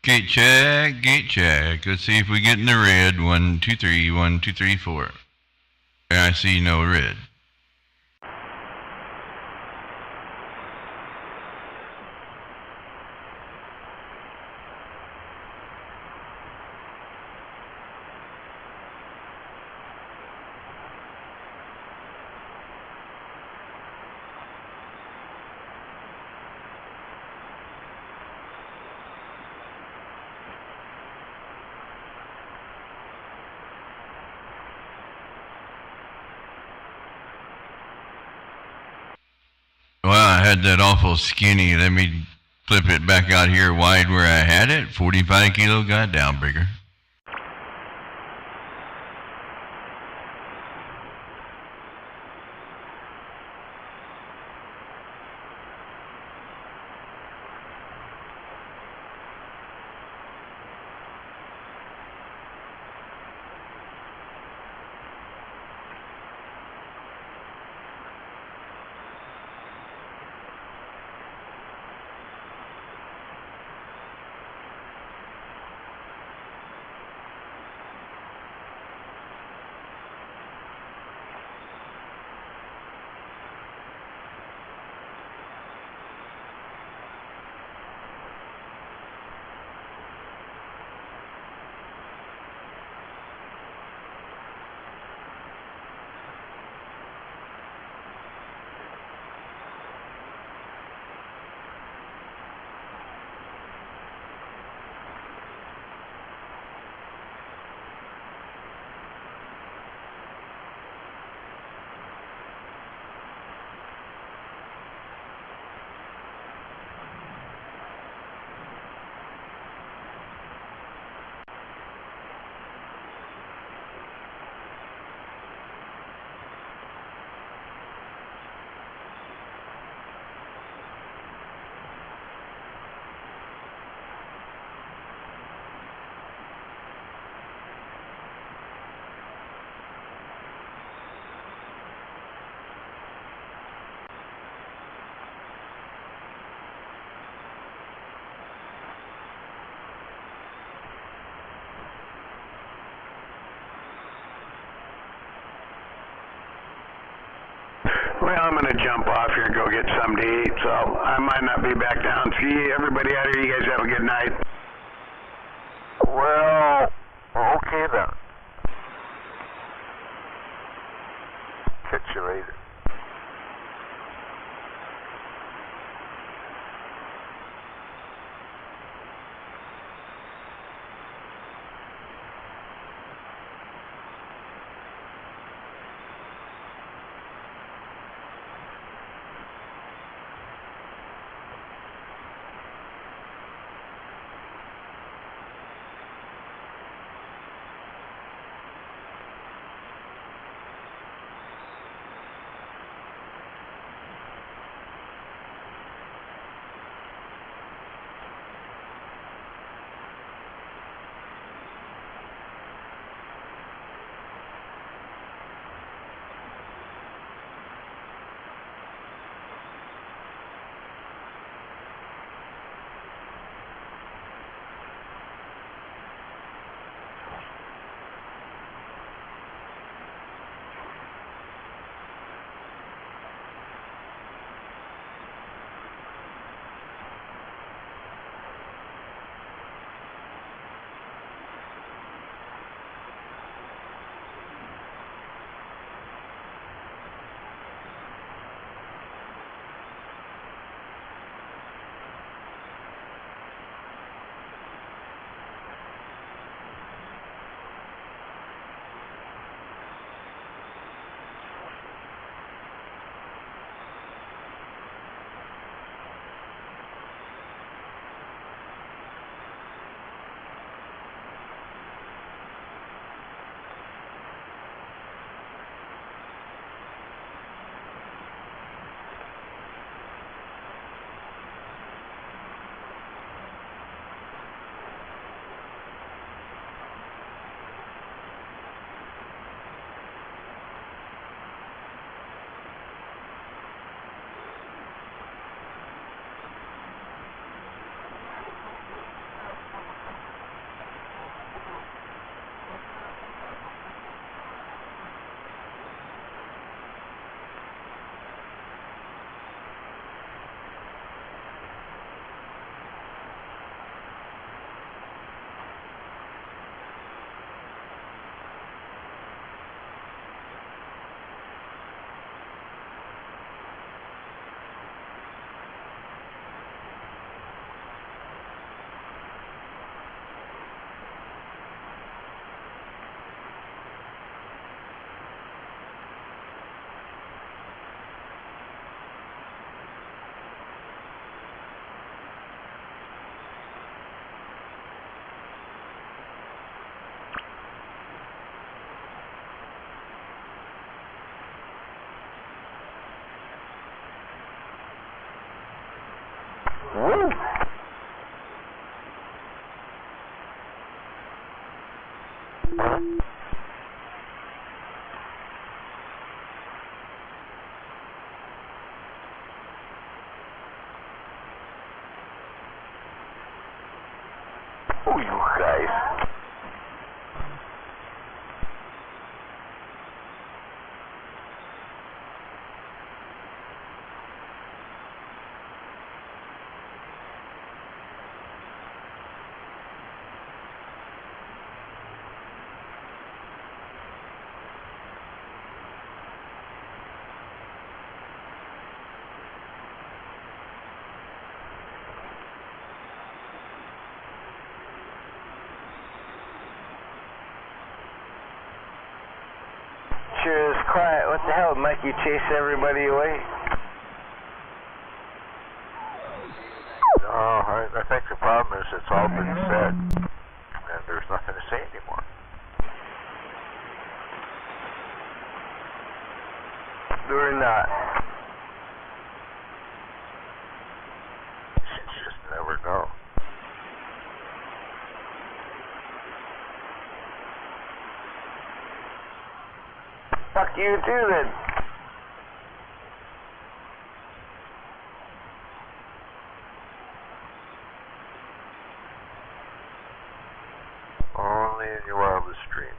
Gate check, gate check. Let's see if we get in the red. 1, 2, 3, 1, 2, 3, 4. I see no red. Well, I had that awful skinny. Let me flip it back out here wide where I had it. 45 kilo got down bigger. Well, I'm going to jump off here and go get something to eat, so I might not be back down. See everybody out here. You guys have a good night. Well, okay then. Catch you later. Oh, you guys. Sure is quiet. What the hell, Mike? You chase everybody away? No, I think the problem is it's all been said, and there's nothing to say anymore. We're not. You just never know. Fuck you too, then. Only in your wildest dreams.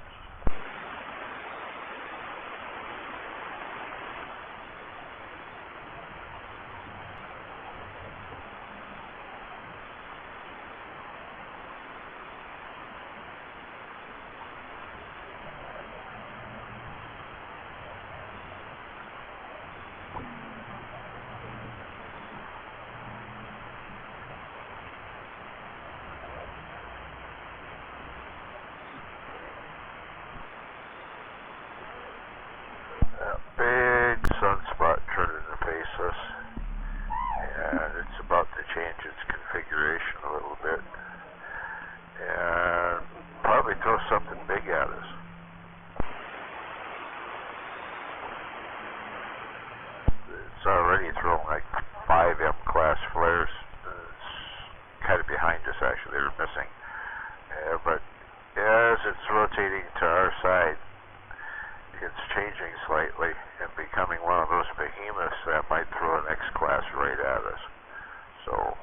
That big sunspot turning to face us, and it's about to change its configuration a little bit, and probably throw something big at us. It's already thrown like 5 M-class flares. It's kind of behind us, actually. They're missing. But as it's rotating to our side, it's changing slightly and becoming one of those behemoths that might throw an X-class right at us. So,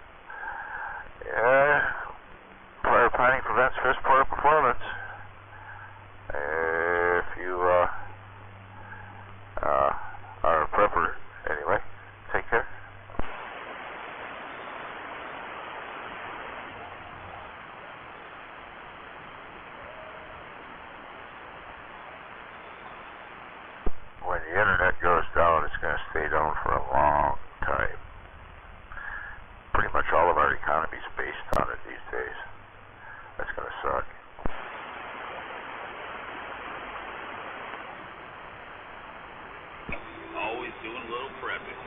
fire planning prevents fist poor performance. If you are a prepper, anyway, take care. When the internet goes down, it's going to stay down for a long time. Pretty much all of our economy is based on it these days. That's going to suck. Always doing a little prepping.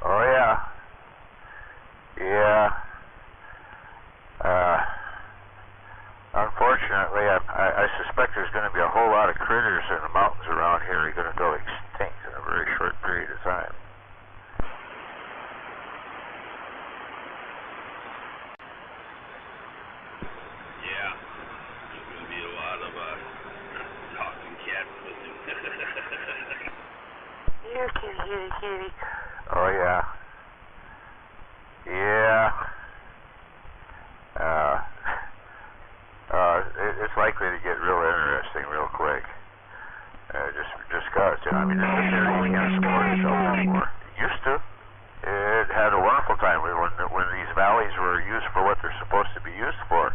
Oh yeah. Yeah. Unfortunately, I suspect there's going to be a whole lot of critters in the mountains around here that are going to go extinct in a very short period of time. Yeah. There's going to be a lot of talking cats missing. Here, kitty, kitty. Oh yeah. Yeah. It's likely to get real interesting real quick. Just cause, you know, I mean, this area can't support itself anymore. It used to. It had a wonderful time when these valleys were used for what they're supposed to be used for.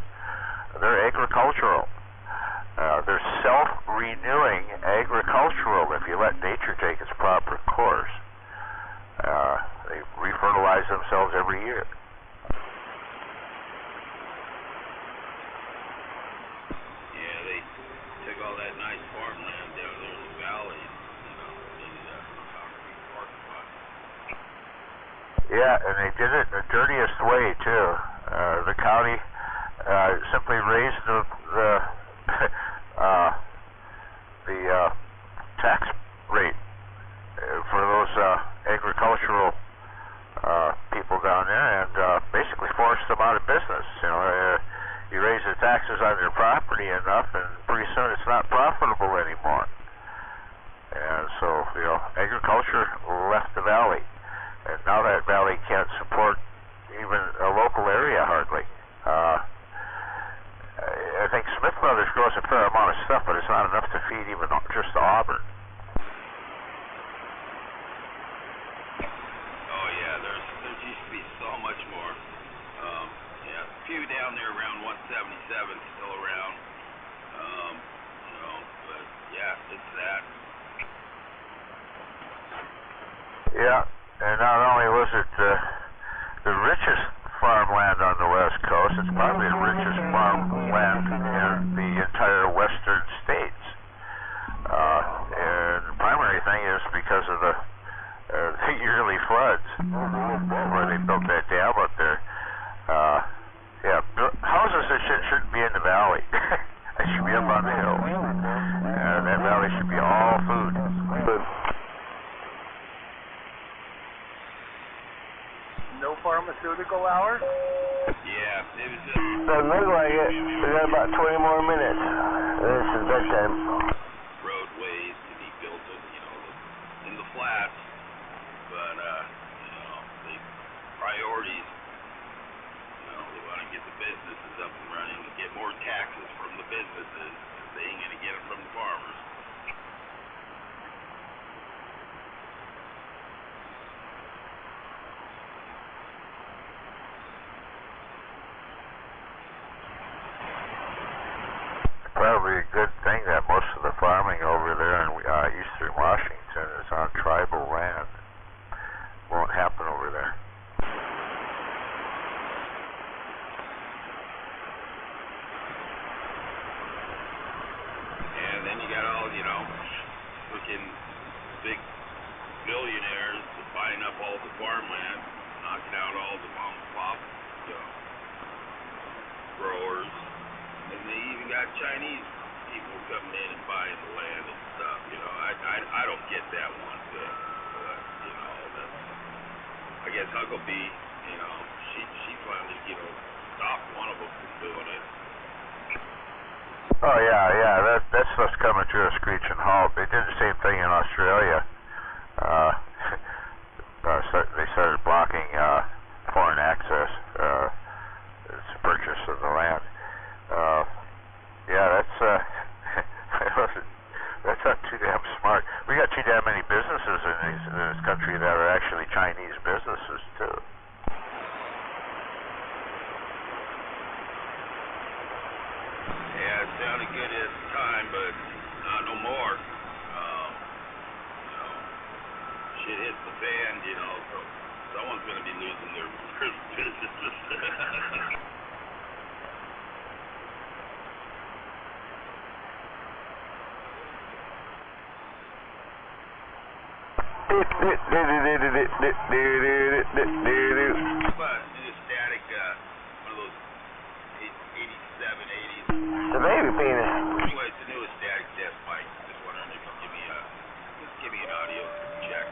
They're agricultural. They're self-renewing agricultural if you let nature take its proper course. They refertilize themselves every year. Yeah, they took all that nice farmland down there in the valley, you know, made it a concrete parking lot. Yeah, and they did it in the dirtiest way too. The county simply raised the tax rate for those agricultural people down there, and basically forced them out of business. You know, you raise the taxes on their property enough, and pretty soon it's not profitable anymore. And so, you know, agriculture left the valley, and now that valley can't support even a local area hardly. think Smith Brothers grows a fair amount of stuff, but it's not enough to feed even just Auburn. Oh yeah, there used to be so much more. Yeah, a few down there around 177 still around. But yeah, it's that. Yeah, and not only was it the richest farmland on the West Coast, it's probably the richest farmland in the entire western states. And the primary thing is because of the yearly floods, where they built that dam up there. Houses that shouldn't be in the valley. They should be up on the hill. And that valley should be all food. No pharmaceutical hours? Yeah, it was Doesn't look like it. We got about 20 more minutes. This is bedtime. roadways to be built, in the flats, but the priorities. They want to get the businesses up and running and get more taxes from the businesses. They ain't gonna get them from the farmers. Probably a good thing that most of the farming over there in eastern Washington is on tribal land. Won't happen over there. And then you got all, freaking big billionaires buying up all the farmland, knocking out all the mom and pop growers. And they even got Chinese people coming in and buying the land and stuff. I don't get that one bit. But, I guess Huckabee, she finally, stopped one of them from doing it. Oh yeah, that stuff's coming to a screeching halt. They did the same thing in Australia. They started blocking foreign access to purchase of the land. That's not too damn smart. We got too damn many businesses in this country that are actually Chinese businesses too. Yeah, it sounded good at the time, but not no more. Shit hits the fan, so someone's going to be losing their businesses. Static, one of those 87, 80s. The baby penis. Anyway, it's the newest static test mic. Just wondering if you could give me an audio check.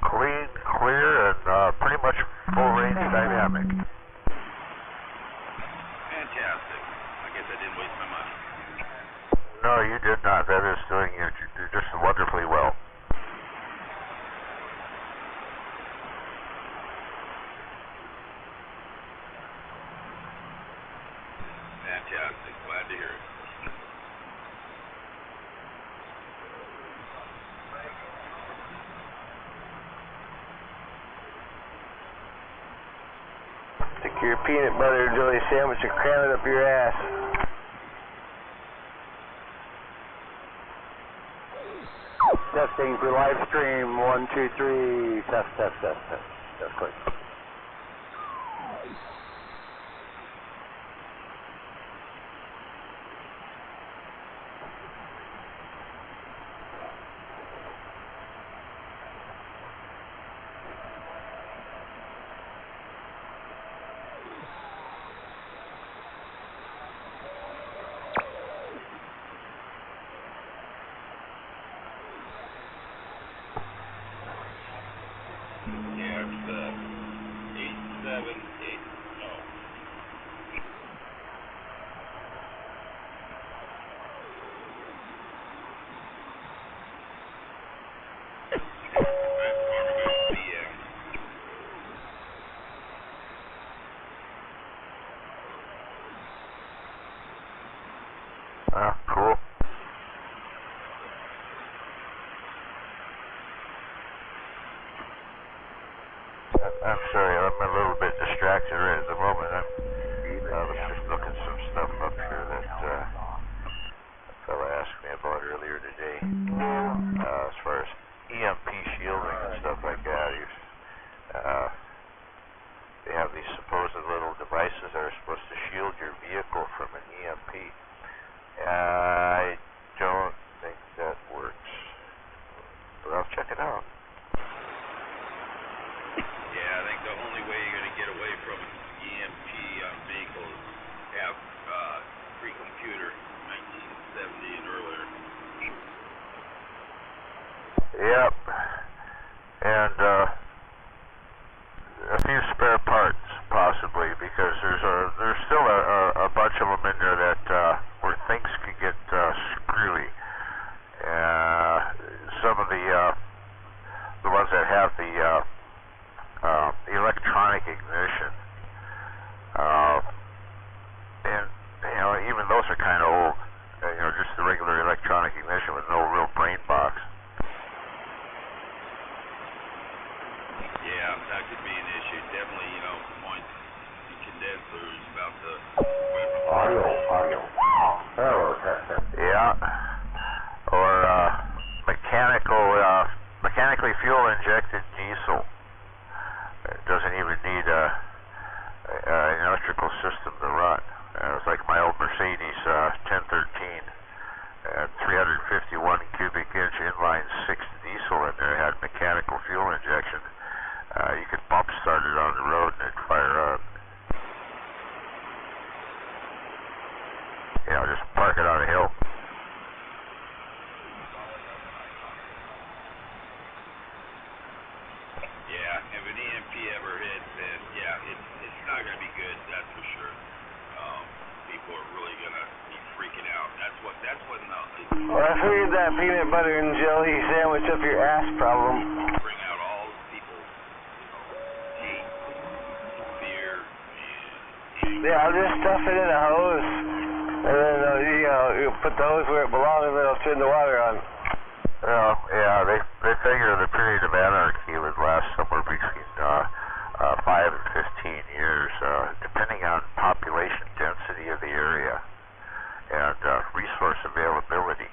Clean, clear, and pretty much full range dynamic. Fantastic. I guess I didn't waste my money. No, you did not. That is doing you just wonderfully well. Fantastic. Glad to hear it. Stick your peanut butter and jelly sandwich and cram it up your ass. Testing for live stream. 1, 2, 3. Test. Test, quick. Yeah, it's 87, 8, no. I'm sorry, I'm a little bit distracted right at the moment. I was just looking some stuff up here that a fella asked me about earlier today. As far as EMP shielding and stuff like that, they have these supposed little devices that are supposed to shield your vehicle from an EMP. I don't think that works. But I'll check it out. Yeah, I think the only way you're going to get away from EMP on vehicles is have pre-computer 1970 and earlier. Yep. And a few spare parts, possibly, because there's still a bunch of them in there that where things could get screwy. Some of the ones that have the electronic ignition, and even those are kind of old. Just the regular electronic ignition with no real brain box. Yeah, that could be an issue. Definitely, points the condenser is about to... Audio. Hello, test. Yeah. Or mechanically fuel injected diesel. It doesn't even need an electrical system to run. It's like my old Mercedes 1013. 351 cubic inch inline 6 diesel in there. It had mechanical fuel injection. You could bump start it on the road and it'd fire up. Just park it on a hill. Yeah, if an EMP ever hits, then it's not going to be good, that's for sure. People are really going to be freaking out. That's what Well, I figured that peanut butter and jelly sandwich up your ass problem. bring out all the people's hate, fear, and Yeah, I'll just stuff it in a hose, and then you put the hose where it belongs, and then I'll turn the water on. Well, yeah, they figure the period of anarchy would last somewhere between 5 and 15 years, depending on population density of the area and resource availability.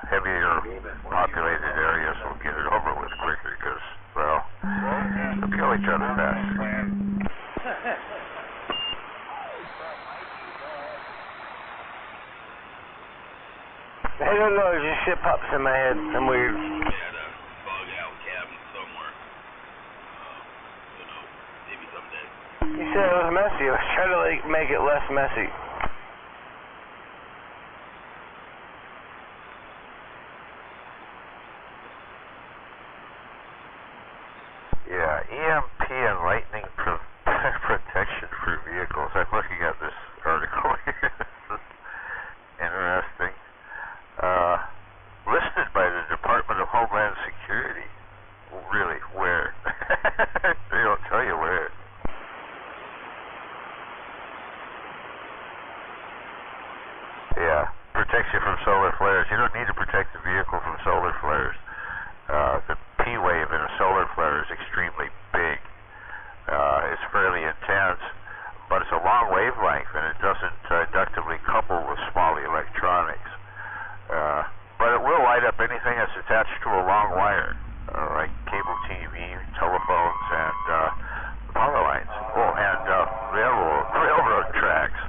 Heavier populated areas will get it over with quicker because, well, they'll kill each other faster. I don't know, just shit pops in my head. I'm weird. had a bug out cabin somewhere. Maybe someday. You said it was messy. I was trying to make it less messy. Yeah, EMP and lightning protection for vehicles. I'm looking at this article here. This is interesting. Listed by the Department of Homeland Security. Really, where? They don't tell you where. Yeah, protects you from solar flares. You don't need to protect the vehicle from solar flares. The P wave in a solar flare is extremely big. It's fairly intense, but it's a long wavelength and it doesn't inductively couple with small electronics. But it will light up anything that's attached to a long wire, like cable TV, telephones, and power lines. Oh, and railroad tracks.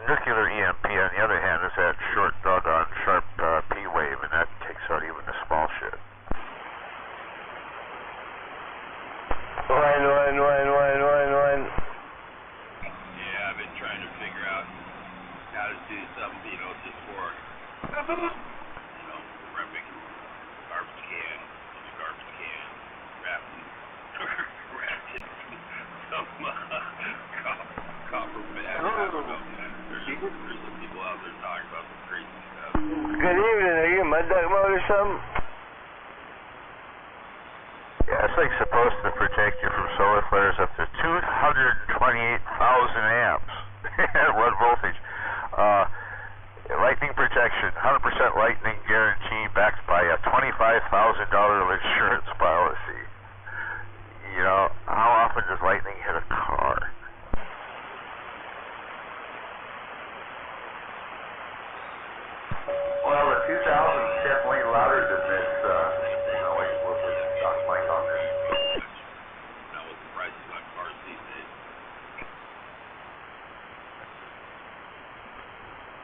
Nuclear EMP, on the other hand, is that short, doggone sharp P wave, and that takes out even the small shit. One. Yeah, I've been trying to figure out how to do something, just for, repping garbage can, wrapped in some copper bag. I don't know. There's some people out there talking about some crazy stuff. Good evening. Are you in mud duck mode or something? Yeah, this thing's supposed to protect you from solar flares up to 228,000 amps at 1 voltage. Lightning protection, 100% lightning guarantee backed by a $25,000 insurance policy. You know, how often does lightning hit a car? Well, the 2000 is definitely louder than this, like what was Doc Mike on this. Now with the prices on cars these days.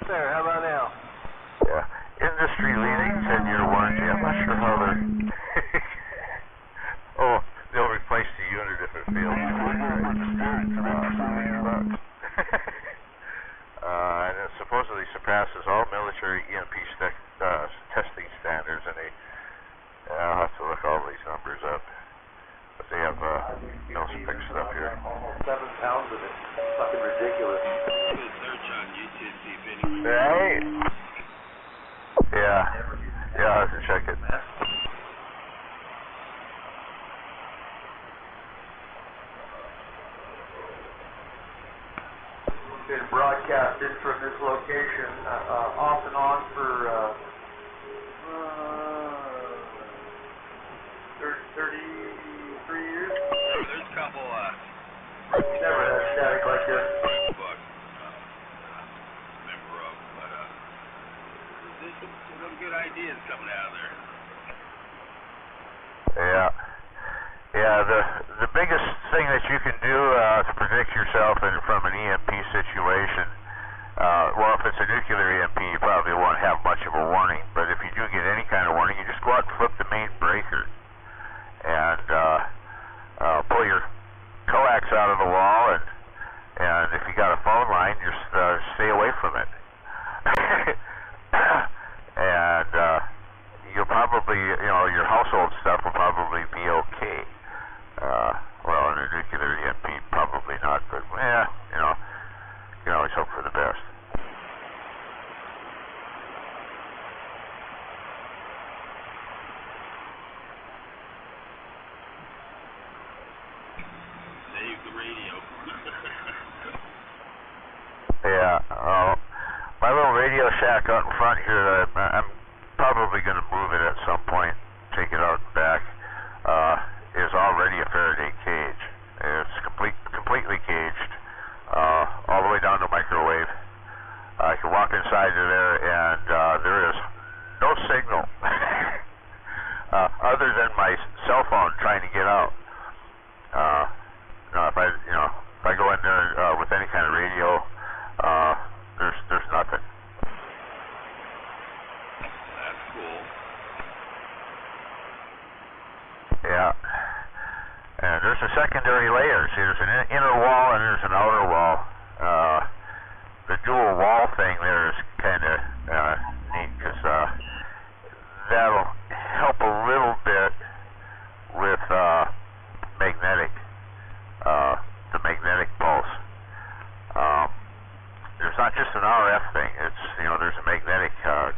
There, how about now? Yeah. Industry leading 10-year warranty. I'm not sure how they're... Oh, they'll replace the unit if it fails. And it supposedly surpasses all military EMP testing standards, and I'll have to look all these numbers up. But they have spec stuff here. Almost 7 pounds of it. Fucking ridiculous. Do a search on YouTube, see if anyone... Right? Yeah. Yeah, I'll have to check it. Been broadcasted from this location off and on for 33 years. There's a couple, Never had static like this. book, member of, but, there's some good ideas coming out of there. Yeah. Yeah, the biggest thing that you can do to protect yourself from an EMP situation, well, if it's a nuclear EMP, you probably won't have much of a warning, but if you do get any kind of warning, you just go out and flip the main breaker and pull your coax out of the wall, and if you got a phone line, just stay away from it. And you'll probably, your household stuff will probably be okay. Well, in a nuclear EMP, probably not, but, you can always hope for the best. Save the radio. Yeah, my little radio shack out in front here, I'm probably going to move it at some point, take it out and back, is already a Faraday cage. It's completely caged, all the way down to microwave. I can walk inside of there, and there is no signal other than my cell phone trying to get out. If I go in there with any kind of radio, there's nothing. That's cool. Yeah. And there's a secondary layer. See, there's an inner wall and there's an outer wall. The dual wall thing there is kind of neat because that'll help a little bit with the magnetic pulse. There's not just an RF thing. It's there's a magnetic part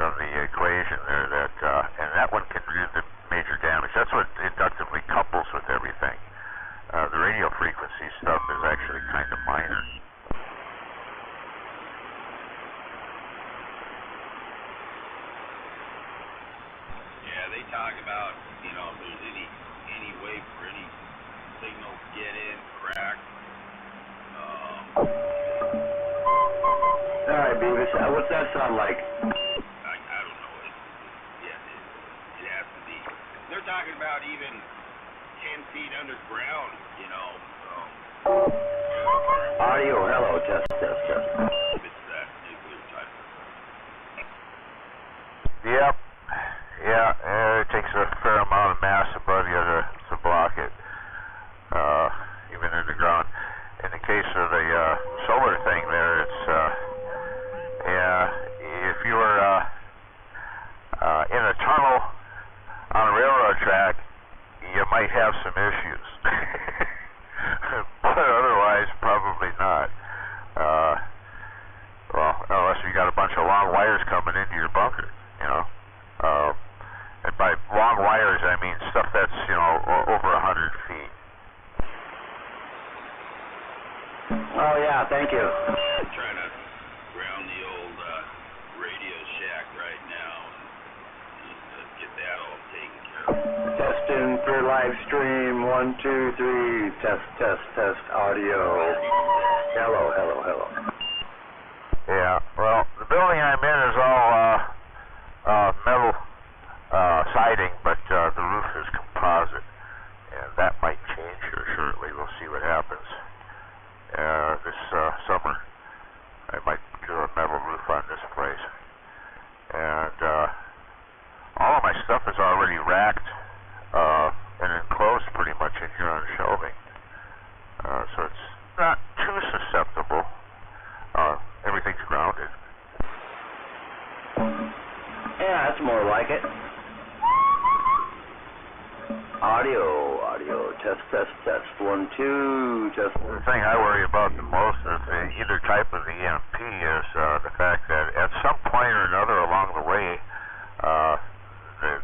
of the equation there that and that one can do the major damage. That's what inductively couples with everything. The radio frequency stuff is actually kind of minor. Yeah, they talk about, if there's any way for any signal to get in, crack. Alright, Beavis, what's that sound like? I don't know. It has to be. They're talking about even 10 feet underground, Audio, hello, test. if it's that nuclear type of. Yep. Yeah, it takes a fair amount of mass above you to block it, even in the ground. In the case of the solar thing there, it's, if you were in a tunnel on a railroad track, you might have some issues. But otherwise, probably not. Well, unless you got a bunch of long wires coming into your bunker, and by long wires, I mean stuff that's, over 100 feet. Oh, yeah, thank you. Try not to get that all taken care of. Testing for live stream. 1, 2, 3. Test. Audio. Hello. Yeah, well, the building I'm in is all metal siding, but the roof is composite, and that might change here shortly. We'll see what happens. This summer, I might do a metal roof on this place. And all of my stuff is already racked and enclosed pretty much in here on shelving. So it's not too susceptible. Everything's grounded. Yeah, that's more like it. Audio. Test. 1, 2. Test. The thing I worry about the most is either type of EMP is the fact that at some point or another along the way,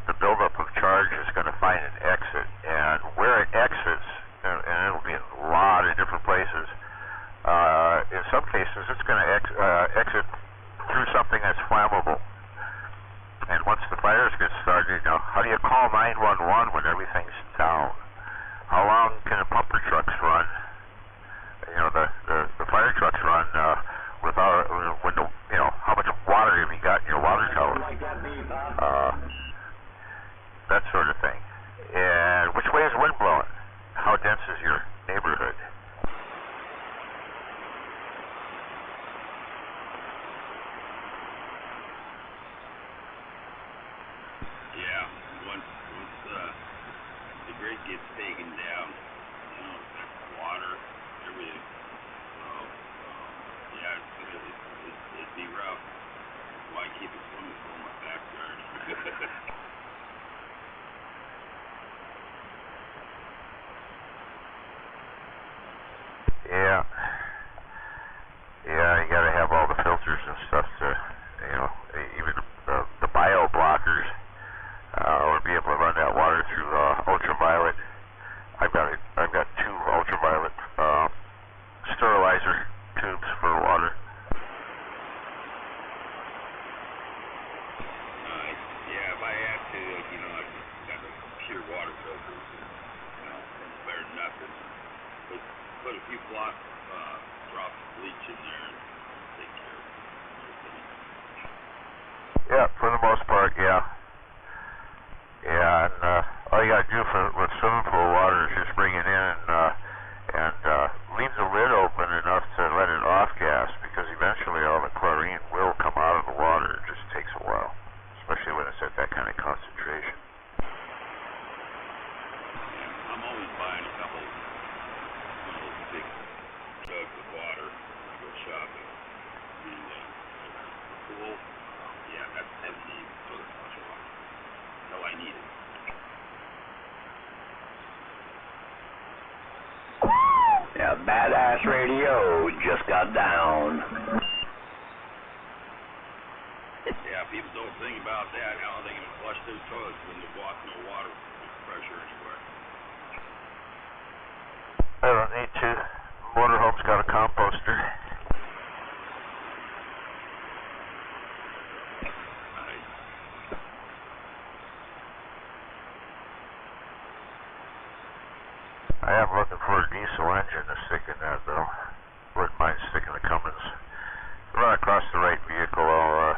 the buildup of charge is going to find an exit, and where it exits, and it'll be in a lot of different places. In some cases, it's going to exit through something that's flammable. And once the fires get started, how do you call 911 when everything's down? How long can the pumper trucks run? The fire trucks run without how much water have you got in your water tower? That sort of thing. And which way is wind blowing? How dense is your neighborhood? Yeah, once the grid gets taken down, water, everything. So, yeah, it'd be rough. Why keep it swimming pool in my backyard? Yeah, you got to have all the filters and stuff to, even the bio blockers, or be able to run that water through ultraviolet. I've got 2 ultraviolet sterilizer tubes for water. Yeah, if I had to, I'd got the pure water filters, better than nothing. Put a few drops of bleach in there and take care of it. Yeah, for the most part, yeah. Yeah, and all you got to do with swimming pool water is just bring it in and leave the lid open enough to let it off gas, because eventually all the chlorine will come out of the water. It just takes a while, especially when it's at that kind of concentration. Yeah, I'm always buying a couple big jugs of water when I go shopping. And the pool, that's heavy so much water. Until I need it. Yeah, Badass Radio just got down. Yeah, people don't think about that. How are they going to flush their toilets when there's no water pressure anywhere? I don't need to. Motorhome's got a composter. I am looking for a diesel engine to stick in that, though. Wouldn't mind sticking the Cummins. Run across the right vehicle, I'll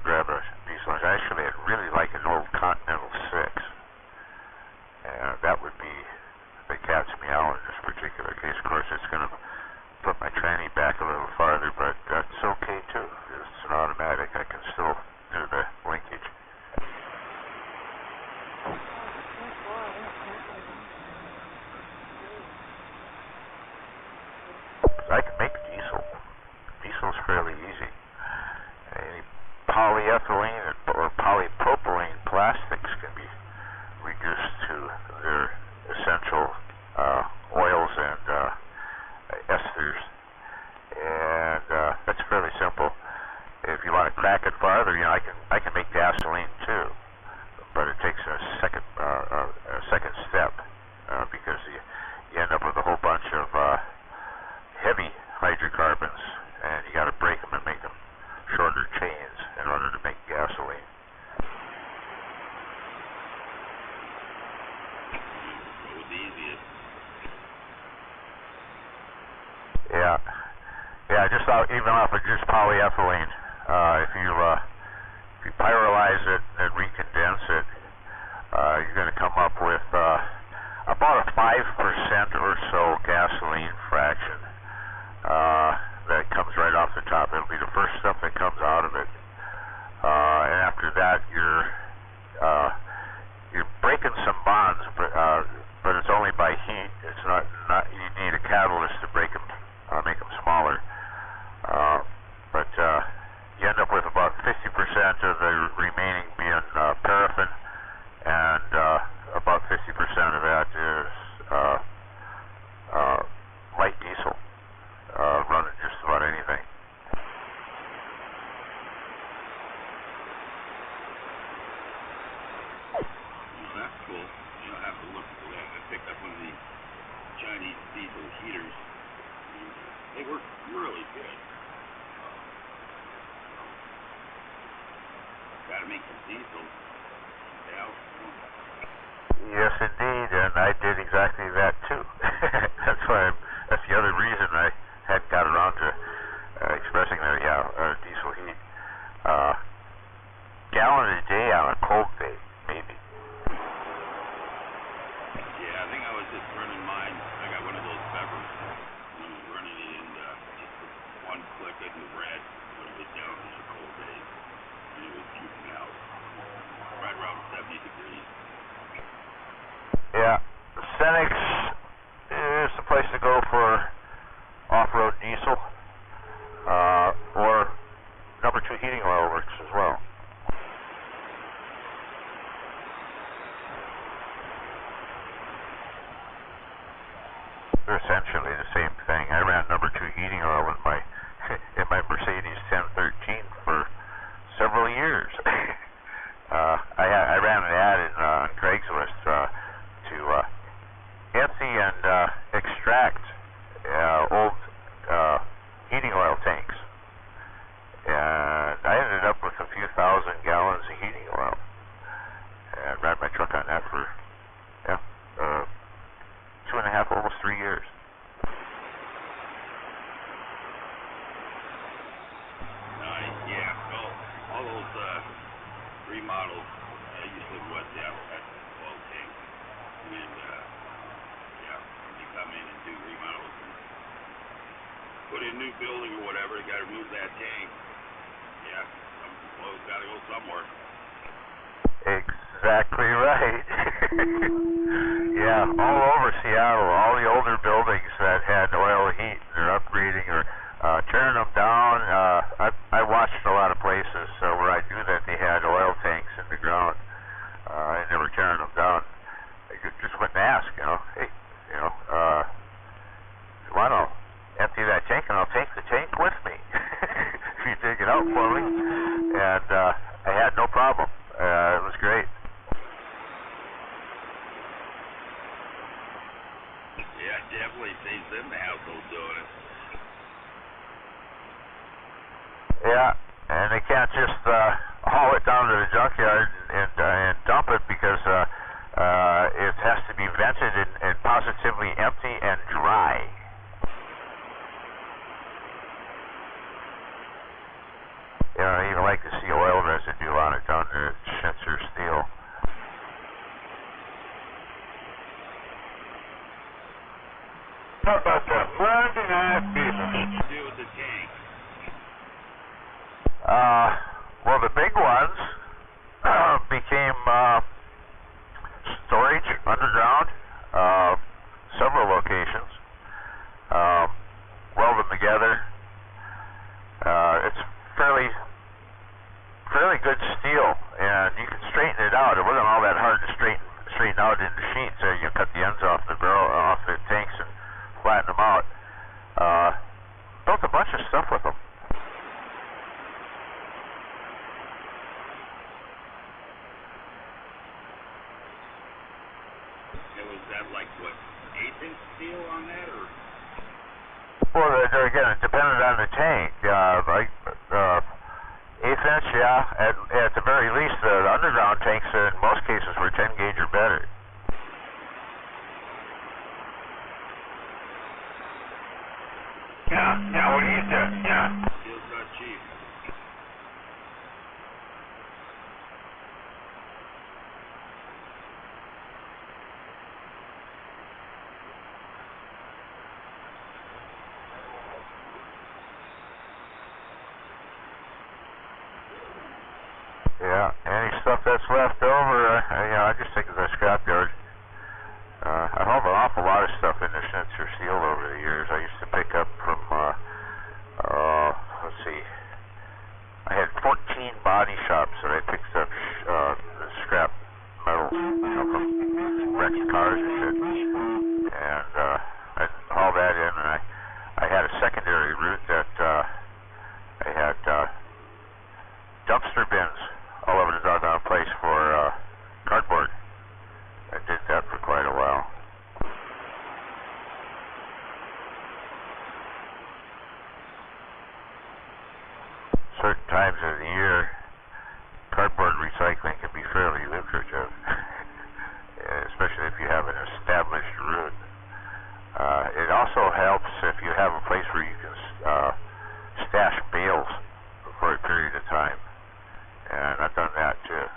grab a diesel engine. Actually, I'd really like an old Continental 6. And that would be the cat's meow in this particular case. Of course, it's going to put my tranny back a little farther, but that's okay, too. It's an automatic. I can still do the linkage. I can make diesel. Diesel's fairly easy. Any polyethylene or polypropylene plastics can be reduced to their essential oils and esters, and that's fairly simple. If you want to crack it farther, I can make gasoline too, but it takes a second step because you end up with a whole bunch of heavy hydrocarbons, and you got to break them and make them shorter chains in order to make gasoline. Yeah. Yeah, just even off of just polyethylene. If you pyrolyze it and recondense it, you're going to come up with about a 5% or so gasoline fraction that comes right off the top. It'll be the first stuff that comes out of it. And after that, you're breaking some bonds, but it's only by heat. It's not you need a catalyst to break them, make them smaller. But you end up with about 50% of the remaining being paraffin, and about 50% of that is light diesel, running just about anything. That's cool. I'll have to look for that. I picked up one of these Chinese diesel heaters. They work really good. Gotta make some diesel. Yeah. Yes, indeed, and I did exactly that too. That's the other reason I hadn't got around to expressing that. Diesel heat. Gallon a day on a cold day, maybe. Yeah, I think I was just running mine. I got one of those Bevers. I was running it in just one click in the red when it was down in the cold days. And it was shooting out right around 70 degrees. Yeah, Cenex is the place to go for off-road diesel, or number 2 heating oil works as well. They're essentially the same thing. I ran number 2 heating oil in my Mercedes 1013 for several years. I ran an ad on Craigslist to empty and extract old heating oil tanks, and I ended up with a few thousand gallons of heating oil, and ran my truck on that for 2.5, almost 3 years. Nice, yeah. Well, all those remodels, I used to wet down at oil tank. And, when you come in and do remodels and put in a new building or whatever, you got to move that tank. Yeah, some oil's got to go somewhere. Exactly right. Yeah, all over Seattle, all the older buildings that had oil heat, they're upgrading or tearing them down. I watched a lot of places where I knew that they had oil tanks in the ground, and they were tearing them down. I just went and asked, hey, why don't empty that tank and I'll take the tank with me if you dig it out for me. And I had no problem. It was great. Yeah, definitely saves them the hassle doing it. Yeah, and they can't just haul it down to the junkyard and dump it because it has to be vented and positively empty and dry. I even like to see oil residue on it down there at Schnitzer Steel. How about that? Friday night fever. What did you do with the tank? Well, the big ones became storage underground, several locations. Weld them together. It's fairly good steel, and you can straighten it out. It wasn't all that hard to straighten out into sheets. You cut the ends off the barrel, off the tanks, and flatten them out. Built a bunch of stuff with them. Was that like, what, 1/8-inch steel on that, or? Well, there again, it depended on the tank. 1/8-inch, yeah. At the very least, the underground tanks in most cases were 10 gauge or better. Yeah, Yeah, what he used to, yeah. Steel's not cheap. Yeah, any stuff that's left over, I just take it to the scrapyard. I have an awful lot of stuff in the Schnitzer Steel over the years. I used to pick up from, let's see, I had 14 body shops that I picked up scrap metal, from wrecked cars and shit. And I'd haul that in, and I had a secondary route that I had dumpster bins all over the doggone place for cardboard. I did that for quite a while. Certain times of the year, cardboard recycling can be fairly lucrative, especially if you have an established route. It also helps if you have a place where you can stash bales for a period of time. And I've done that too.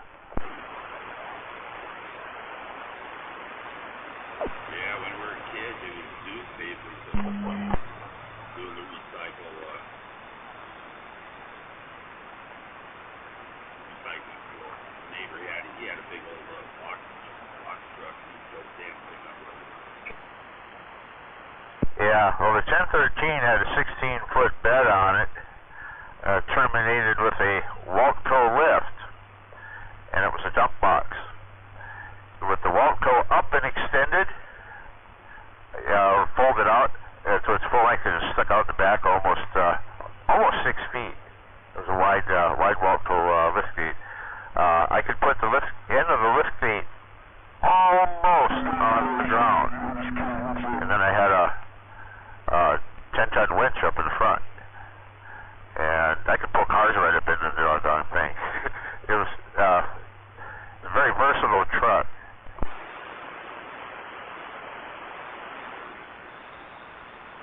Yeah, when we were kids, it was newspapers that doing the recycling floor. The neighbor he had a big old box truck, and he drove the damn thing up with it. Yeah, well, the 1013 had a 16-foot bed on it, terminated with a Waltco lift, and it was a dump box. With the Waltco up and extended, folded out to its full length, and it stuck out the back almost 6 feet. It was a wide Waltco lift gate. I could put the end of the lift gate almost on the ground, and then I had a 10-ton winch up in front, and I could pull cars right up into the doggone thing. It was a very versatile truck.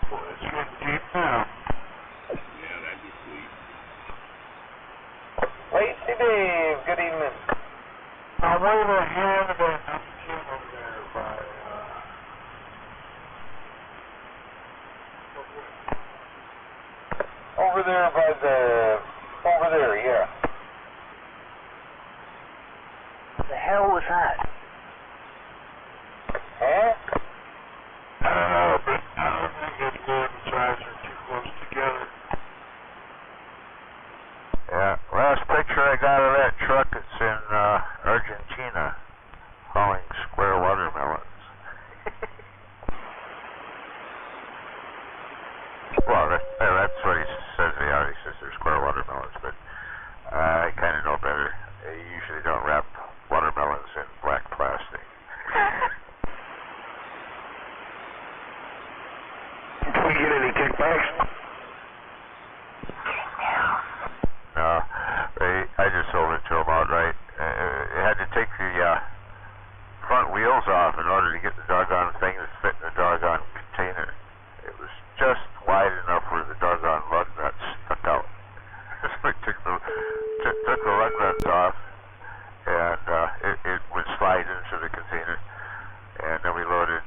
It's getting deep now. Yeah, that'd be sweet. Lacey Dave, good evening. I'm waiting a hand of that over there by, over there, yeah. What the hell was that? Huh? I don't know, but I don't think it's good and size are too close together. Yeah, last picture I got of that truck, it's in Argentina, hauling square watermelons. Well, that's what he says they are. He says they're square watermelons, but I kind of know better. They usually don't wrap watermelons in black plastic. Can we get any kickbacks? No, I just sold it to them outright. It had to take the front wheels off in order to get the doggone thing to fit in the doggone container. It was just wide enough where the doggone lug nuts stuck out. So we took the lug nuts off, and it would slide into the container. And then we loaded,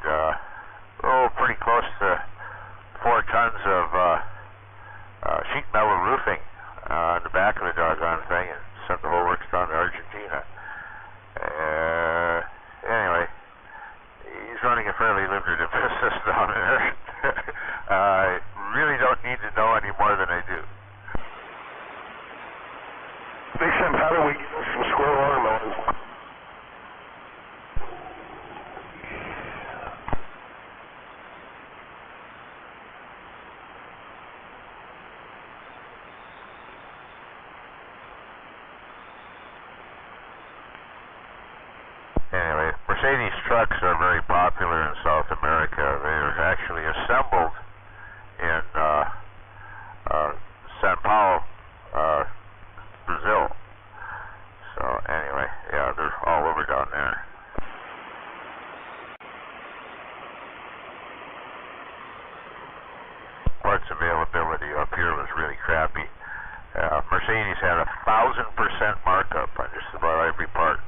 pretty close to 4 tons of sheet metal roofing on the back of the doggone thing, and sent the whole works down to Argentina. Anyway, he's running a fairly lucrative business down there. I really don't need to know any more than I do. Big Sam, how do we get some square watermelons? Anyway, Mercedes trucks are very popular in South America. They're actually assembled in Sao Paulo, Brazil. So anyway, yeah, they're all over down there. Parts availability quality up here was really crappy. Mercedes had 1,000% markup on just about every part.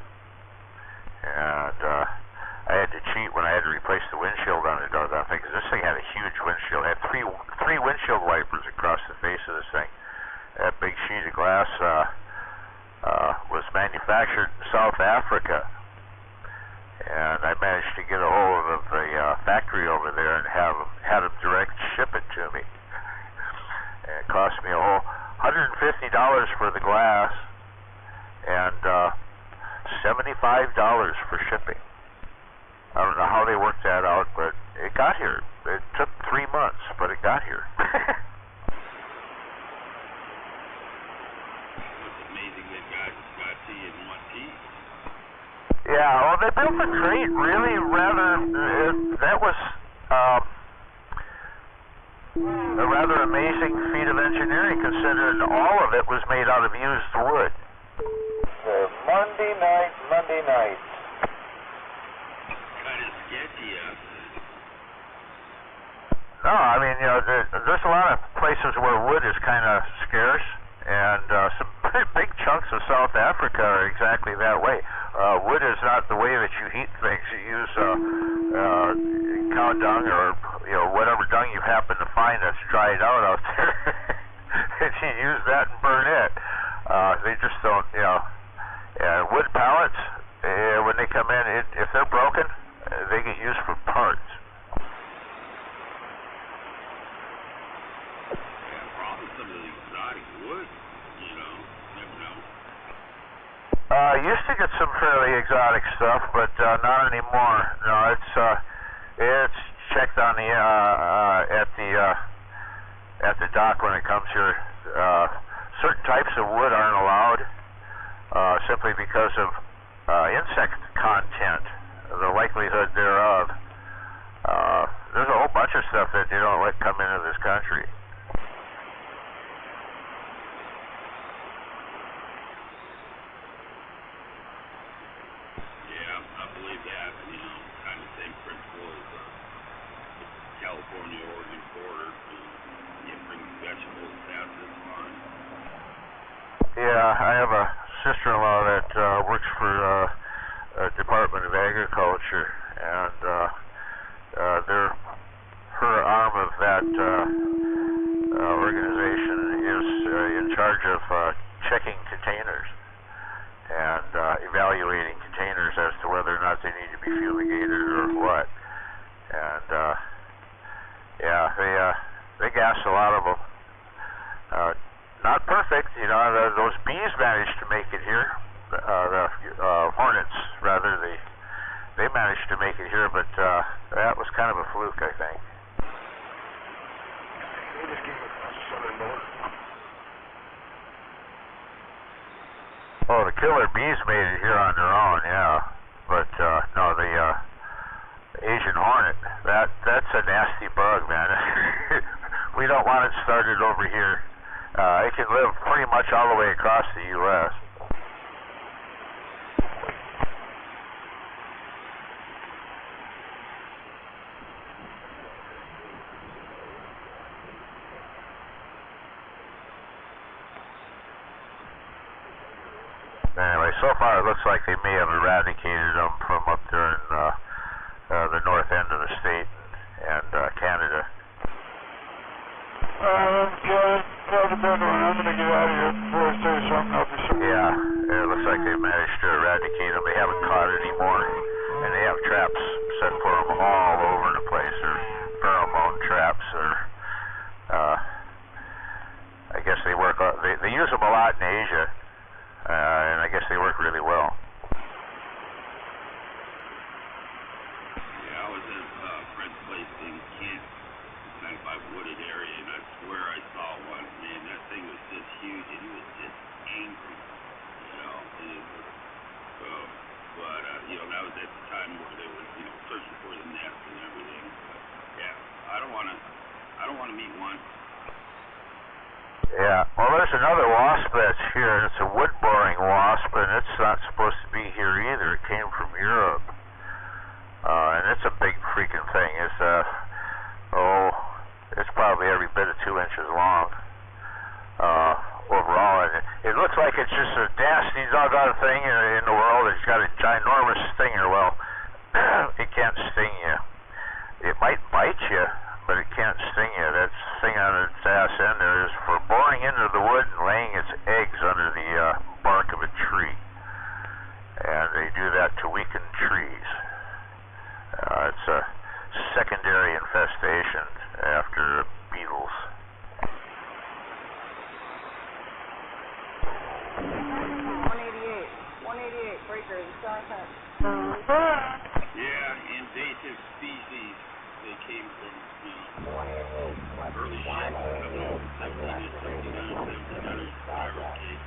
And I had to cheat when I had to replace the windshield on the doggone thing, because this thing had a huge windshield. It had three windshield wipers across the face of this thing. That big sheet of glass was manufactured in South Africa. And I managed to get a hold of the factory over there and had them direct ship it to me. And it cost me a whole $150 for the glass and $75 for shipping. I don't know how they worked that out, but it got here. It took 3 months, but it got here. It's amazing they got to you in one piece. Yeah, well, they built the crate really rather. That was a rather amazing feat of engineering, considering all of it was made out of used wood. Monday night. Kind of sketchy, No, I mean, you know, there's a lot of places where wood is kind of scarce, and some pretty big chunks of South Africa are exactly that way. Wood is not the way that you heat things. You use cow dung or whatever dung you happen to find that's dried out there, and you use that and burn it. They just don't, wood pallets, when they come in, if they're broken, they get used for parts. Used to get some fairly exotic stuff, but not anymore. No, it's checked on the at the dock when it comes here. Certain types of wood aren't allowed simply because of insect content, the likelihood thereof. There's a whole bunch of stuff that they don't let come into this country. California, Oregon border. You bring vegetables past this line. Yeah, I have a sister-in-law that works for Department of Agriculture, and her arm of that organization is in charge of checking containers and evaluating containers as to whether or not they need to be fumigated or what. And they gas a lot of them. Not perfect, those bees managed to make it here. The hornets, rather, they managed to make it here, but that was kind of a fluke, I think. Oh, the killer bees made it here on their own, yeah. But no, the Asian hornet, that's a nasty bug, man. We don't want it started over here. It can live pretty much all the way across the U.S. Anyway, so far it looks like they may have eradicated them from up there in the north end of the state and Canada. I'm gonna get out of here before I say something. I'll be sorry. Yeah, it looks like they managed to eradicate them. They haven't caught anymore, and they have traps set for them all over the place. They're pheromone traps, or I guess they work. They use them a lot in Asia, and I guess they work really well. Yeah, I was at a friend's place in Kent, kind of by wooded area, and I swear I saw one. Man, that thing was just huge, and he was just angry, But that was at the time where they were, searching for the nest and everything. But yeah, I don't want to meet one. Yeah, well, there's another wasp that's here, and it's a wood-boring wasp, and it's not supposed to be here either. It came from Europe, and it's a big freaking thing. It's it's probably every bit of 2 inches long overall, and it looks like it's just a nasty doggone thing in the world. It's got a ginormous stinger. Well, it can't sting you. It might bite you, but it can't sting you. That thing on its ass end there is for boring into the wood and laying its eggs under the bark of a tree. And they do that to weaken trees. It's a secondary infestation after beetles. 188, breaker, the star hunt. Yeah, invasive species. They came from, early shit, 17 to 69, 79, whatever case.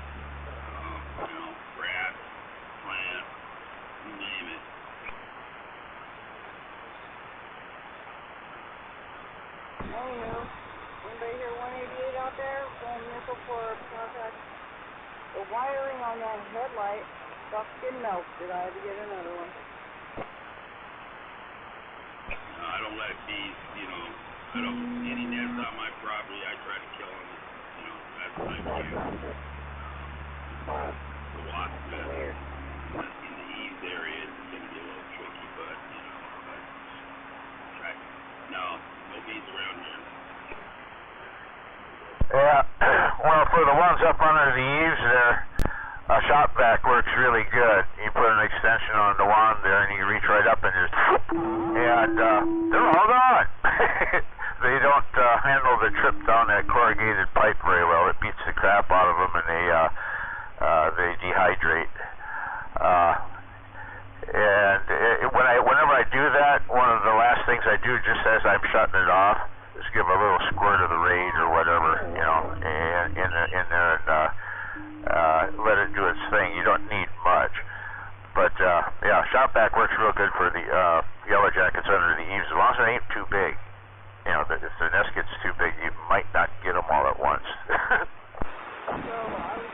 Grass, plant, you name it. Anywho, anybody hear 188 out there? Going missile for contact. The wiring on that headlight got skin melted. I had to get another one. I don't let bees, any nests on my property, I try to kill them, as I do. The wasp nest in the eaves area is going to be a little tricky, but, no bees around here. Yeah, well, for the ones up under the eaves there, a shop vac works really good. You put an extension on the wand there, and you reach right up and just, and they're all gone. They don't handle the trip down that corrugated pipe very well. It beats the crap out of them, and they dehydrate. Whenever I do that, one of the last things I do, just as I'm shutting it off, is give a little squirt of the Raid or whatever, in there, and let it do its thing. You don't need much, but yeah, shop vac works real good for the yellow jackets under the eaves, as long as it ain't too big. If the nest gets too big, you might not get them all at once. So, I was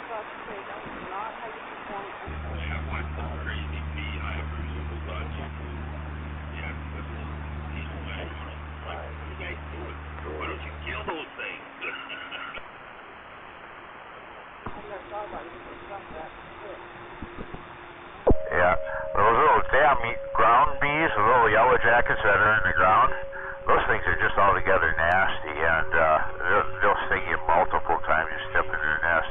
about to say, that was not how you perform. Yeah, I've watched some crazy bee hive removals on YouTube. Yeah, that's a decent way. What do you guys do it? Why don't you kill those things? I never thought about using stuff that. Yeah, those little damn ground bees, the little yellow jackets that are in the ground, those things are just altogether nasty, and they'll sting you multiple times you step into their nest.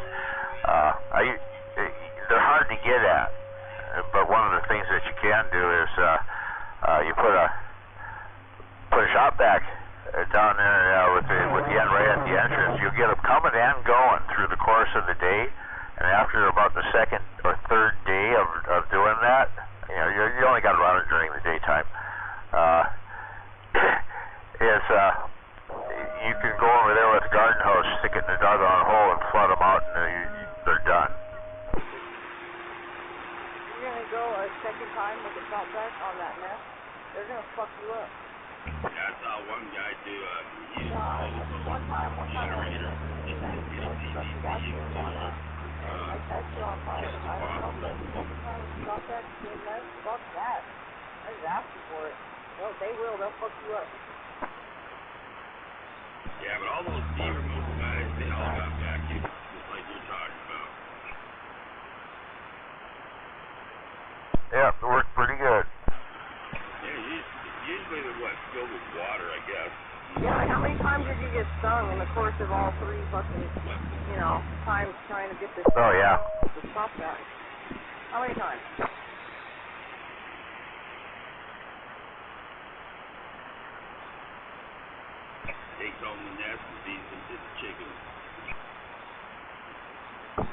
They're hard to get at, but one of the things that you can do is you put a shop vac down there with the end right at the entrance. You'll get them coming and going through the course of the day, and after about the second or third day of doing that, you only got to run it during the daytime. You can go over there with a garden hose, stick it in the doggone hole, and flood them out, and they're done. You're going to go a second time with a shop vac on that nest, they're going to fuck you up. Yeah, I saw one guy do he used a generator. Shop vac, fuck that. I was asking for it. Well, they'll fuck you up. Yeah, but all those bee removal guys, they all got vacuums, just like you're talking about. Yeah, it worked pretty good. Yeah, usually they're filled with water, I guess. Yeah, how many times did you get stung in the course of all three fucking, times trying to get this? Oh, yeah. The shop vac. How many times? Takes home the nest and feeds them to the chickens.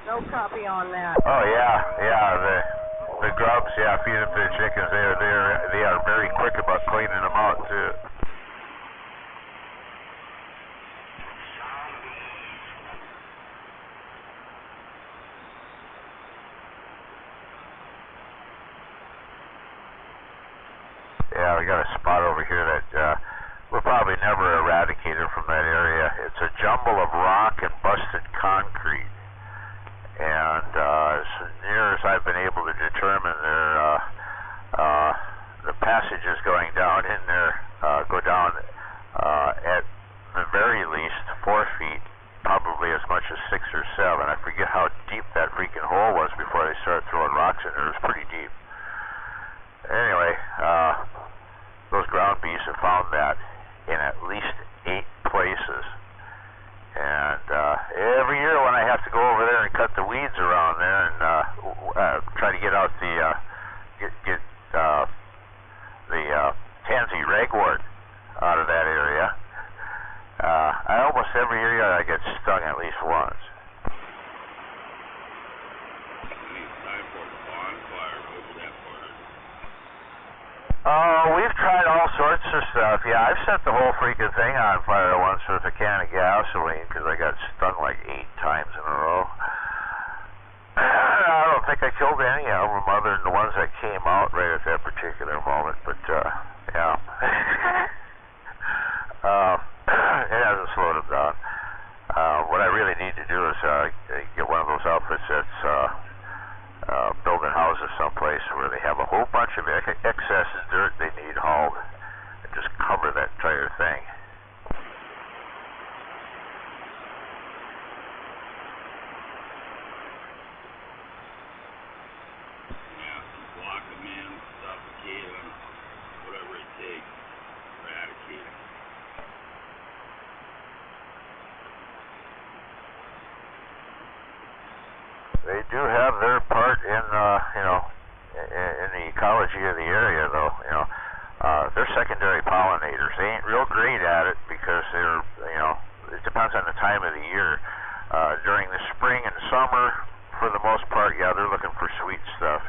No copy on that. Oh, yeah. The grubs, feed them to the chickens. They are very quick about cleaning them out too. Yeah, we got a spot over here that we'll probably never eradicate it from that area. It's a jumble of rock and busted concrete. And as near as I've been able to determine, the passages going down in there go down at the very least 4 feet, probably as much as 6 or 7. I forget how deep that freaking hole was before they started throwing rocks in there. It was pretty deep. Anyway, those ground beasts have found that in at least 8 places. And every year when I have to go over there and cut the weeds around there and try to get out the tansy ragwort out of that area, almost every year I get stung at least once. We've tried all sorts of stuff. Yeah, I've set the whole freaking thing on fire once with a can of gasoline because I got stung like 8 times in a row. I don't think I killed any of them other than the ones that came out right at that particular moment, but yeah. It hasn't slowed them down. What I really need to do is get one of those outfits that's building houses someplace where they have a whole bunch of excess dirt they need hauled and just cover that entire thing. Yeah, block them in, suffocate them, whatever it takes, eradicate them. They do have their part in, in the ecology of the area, though. They're secondary pollinators. They ain't real great at it because they're, it depends on the time of the year. During the spring and summer, for the most part, yeah, they're looking for sweet stuff.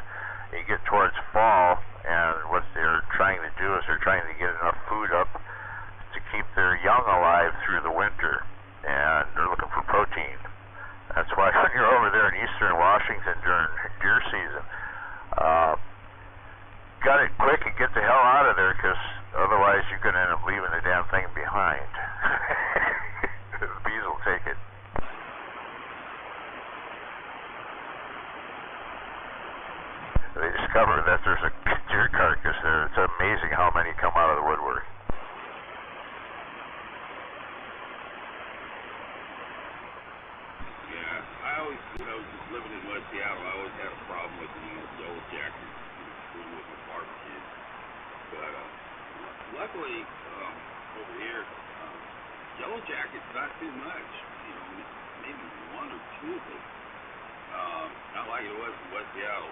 You get towards fall, and what they're trying to do is they're trying to get enough food up to keep their young alive through the winter, and they're looking for protein. That's why when you're over there in eastern Washington during deer season, got it quick and get the hell out of there, because otherwise you're going to end up leaving the damn thing behind. The bees will take it. They discover that there's a deer carcass there. It's amazing how many come out of the woodwork. When I was just living in West Seattle, I always had a problem with yellow jackets with the barbecue. But luckily, over here, yellow jackets not too much. Maybe 1 or 2 of them. Not like it was in West Seattle.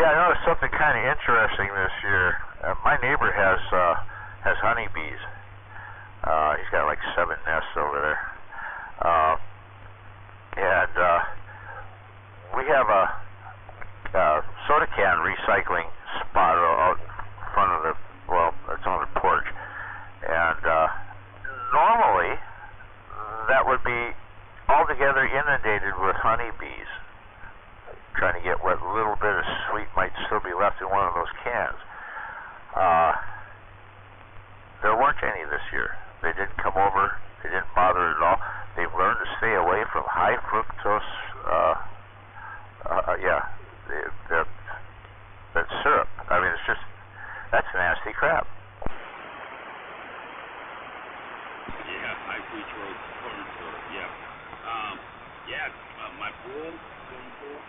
Yeah, I noticed something kind of interesting this year. My neighbor has honeybees. He's got like 7 nests over there. And we have a soda can recycling spot out in front of it's on the porch. And normally that would be altogether inundated with honeybees, trying to get what little bit of sweet might still be left in one of those cans. There weren't any this year. They didn't come over. They didn't bother at all. They've learned to stay away from high fructose, that syrup. I mean, that's nasty crap. Yeah, high fructose corn syrup, yeah. My pool, swimming pool,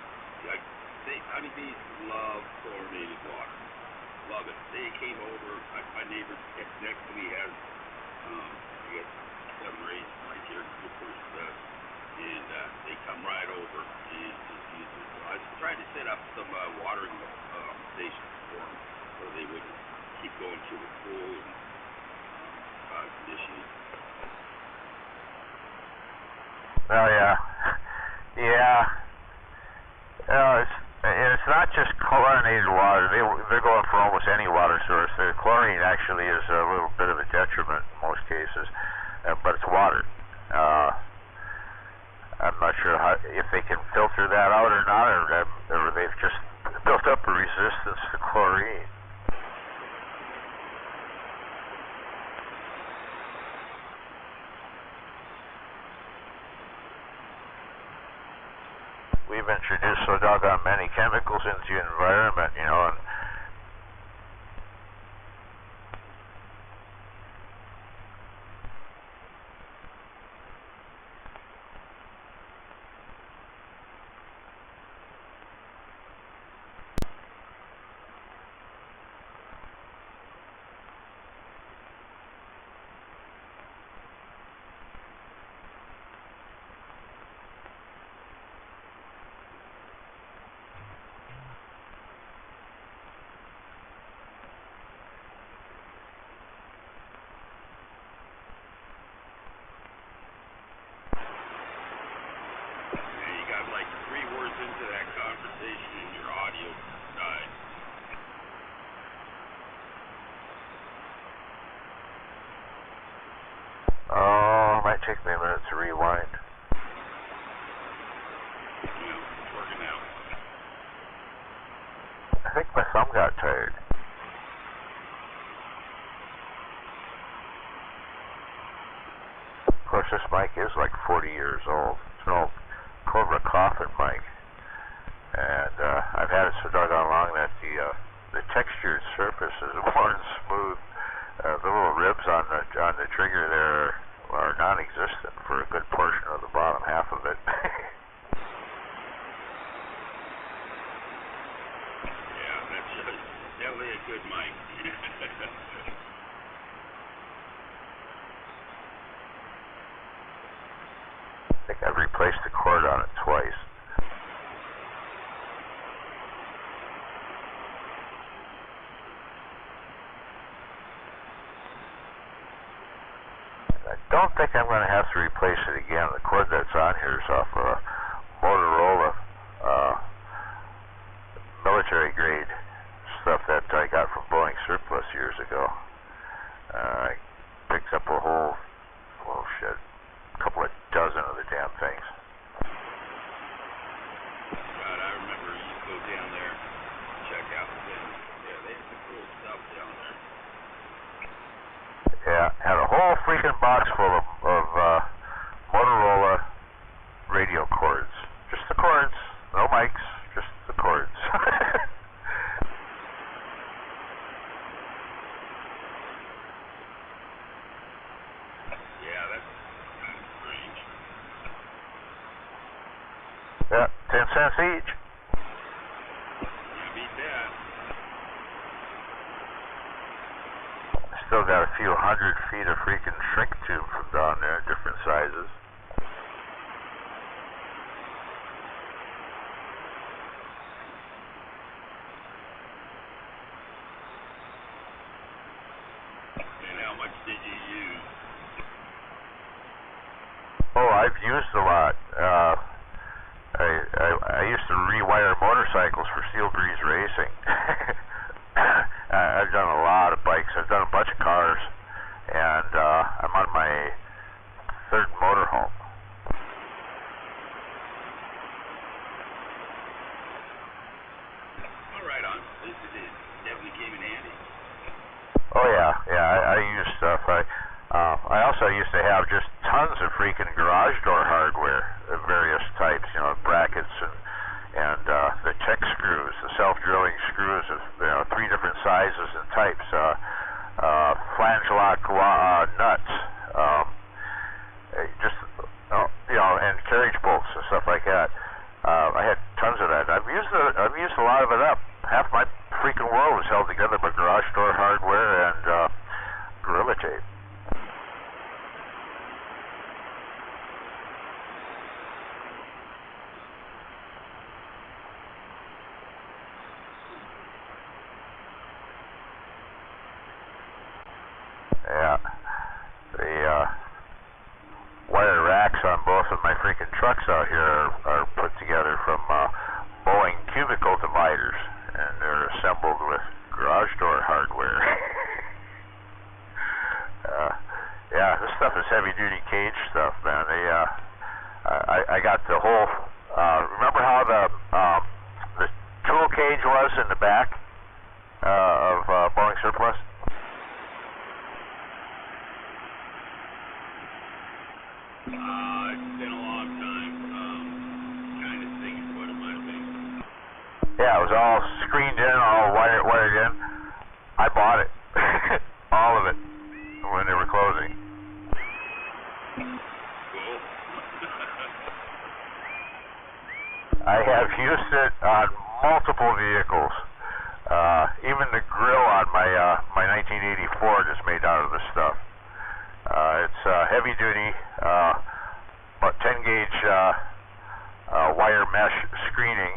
honeybees love chlorinated water. Love it. They came over, my neighbor next to me has, I guess 7 or 8 right here, the first, and they come right over and just use it. So I was trying to set up some watering stations for them so they would keep going to the pool and cause issues. Oh, yeah. It's not just chlorinated water. They're going for almost any water source. The chlorine actually is a little bit of a detriment in most cases, but it's water. I'm not sure if they can filter that out or not, or they've just built up a resistance to chlorine. We've introduced so doggone many chemicals into the environment, and might take me a minute to rewind. Yeah, it's working out. I think my thumb got tired. Of course, this mic is like 40 years old. It's an old Cobra Coffin mic. And I've had it so doggone long that the textured surface is worn smooth. The little ribs on the trigger there are non-existent for a good portion of the bottom half of it. Yeah, that's definitely a good mic. I think I've replaced the cord on it twice. I don't think I'm going to have to replace it again. The cord that's on here is off a Motorola military grade stuff that I got from Boeing Surplus years ago. I picked up a whole, couple of dozen of the damn things. God, I remember you used to go down there, check out the things. Yeah, they had some cool stuff down there. Yeah, had a whole freaking box full of Motorola radio cords. Just the cords, no mics, just the cords. Yeah, that's strange. Yeah, 10 cents each. Yeah, beat that. Still got a few hundred feet of freaking shrink tube from down there, different sizes. And how much did you use? Oh, I've used a lot. I used to rewire motorcycles for Steel Breeze Racing. I've done a lot of bikes. I've done a bunch of cars, and I'm on my third motorhome. All right, on. At least it definitely came in handy. Oh yeah, I use stuff. I also used to have just tons of freaking garage door hardware of various types, brackets and the check screws, the self-drilling screws of 3 different sizes and types, flange lock nuts, and carriage bolts and stuff like that. I had tons of that. I've used a lot of it up. Half my freaking world is held together by garage door hardware and Gorilla Tape. Yeah, the wire racks on both of my freaking trucks out here are put together from Boeing cubicle dividers, and they're assembled with garage door hardware. Yeah, this stuff is heavy-duty cage stuff, man. I got the whole. Remember how the tool cage was in the back of Boeing Surplus? It's been a long time. Kind of thinking what it might have been. Yeah, it was all screened in, all wired in. I bought it. All of it. When they were closing. Cool. I have used it on multiple vehicles. Even the grill on my 1984 is made out of this stuff. It's heavy duty, about 10 gauge wire mesh screening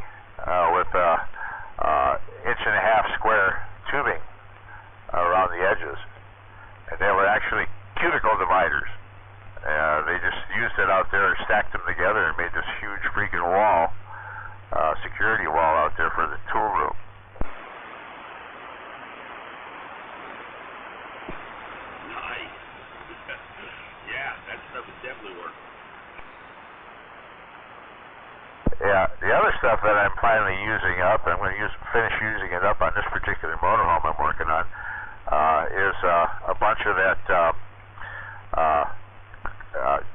with 1.5-inch square tubing around the edges. And they were actually cuticle dividers. They just used it out there and stacked them together and made this huge freaking wall, security wall out there for the tool room. Nice. Yeah, that stuff is definitely Yeah, the other stuff that I'm finally using up, and I'm going to finish using it up on this particular motorhome I'm working on, is a bunch of that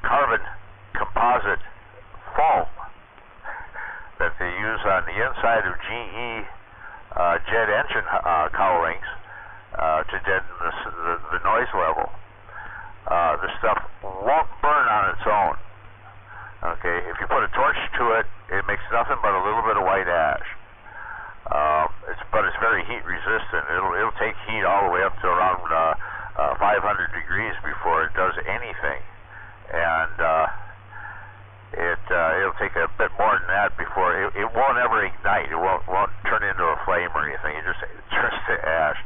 carbon composite foam that they use on the inside of GE jet engine cowlings to deaden the noise level. The stuff won't burn on its own. Okay, if you put a torch to it, it makes nothing but a little bit of white ash. But it's very heat resistant. It'll take heat all the way up to around 500 degrees before it does anything, and it'll take a bit more than that before it won't ever ignite. It won't turn into a flame or anything. It just turns to ash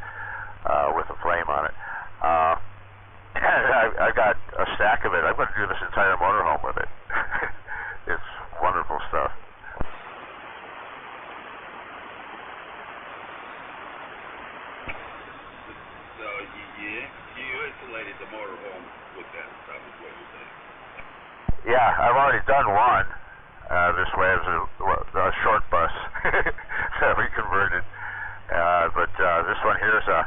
with a flame on it. I got a stack of it. I'm going to do this entire motorhome with it. It's wonderful stuff. So you insulated the motorhome with that stuff, is what you're saying? Yeah, I've already done one. This way it was a short bus that we converted. But this one here is a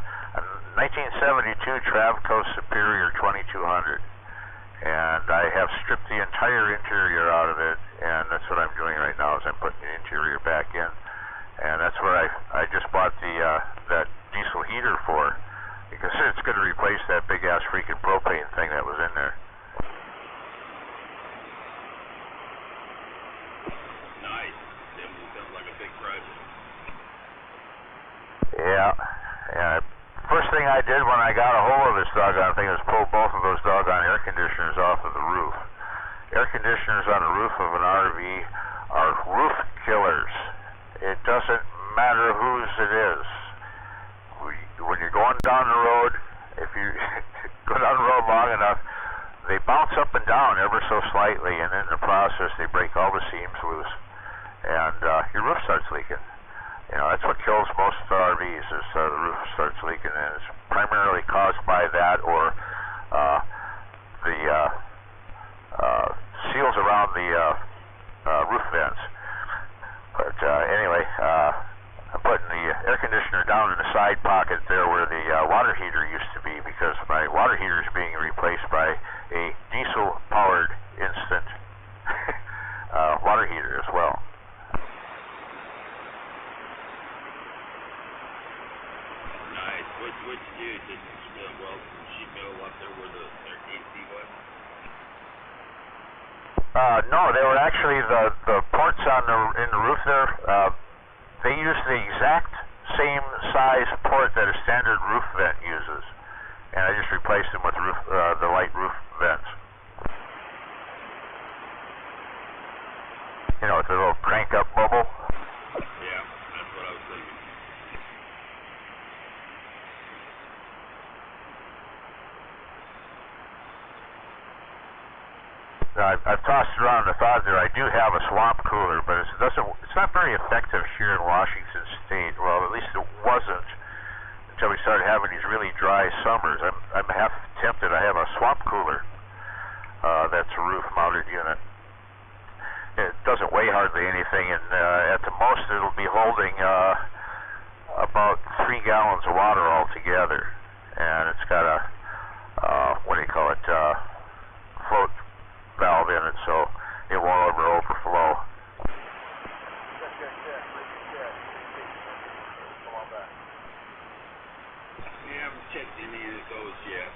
1972 Travco Superior 2200. And I have stripped the entire interior out of it, and that's what I'm doing right now is I'm putting the interior back in. And that's what I just bought that diesel heater for, because it's going to replace that big-ass freaking propane thing that was in there. Nice. Definitely sounds like a big project. Yeah. First thing I did when I got a hold of this doggone thing was pull both of those doggone air conditioners off of the roof. Air conditioners on the roof of an RV are roof killers. It doesn't matter whose it is. When you're going down the road, if you go down the road long enough, they bounce up and down ever so slightly, and in the process they break all the seams loose, and your roof starts leaking. You know, that's what kills most RVs is the roof starts leaking, and it's primarily caused by that or the seals around the roof vents. But anyway, I'm putting the air conditioner down in the side pocket there where the water heater used to be, because my water heater is being replaced by a diesel-powered instant water heater as well. Nice. What'd you do? Sheet metal up there where their AC was? No, they were actually the ports in the roof there. They use the exact same size port that a standard roof vent uses, and I just replaced them with the light roof vents. You know, with the little crank-up bubble. Yeah, that's what I was thinking. I've tossed around the thought there. I do have a swamp cooler, but it's not very effective here in Washington State. Well, at least it wasn't until we started having these really dry summers. I'm half tempted. I have a swamp cooler that's a roof-mounted unit. It doesn't weigh hardly anything, and at the most it'll be holding about 3 gallons of water altogether. And it's got a float valve in it, so it won't ever overflow. We haven't checked any of those yet,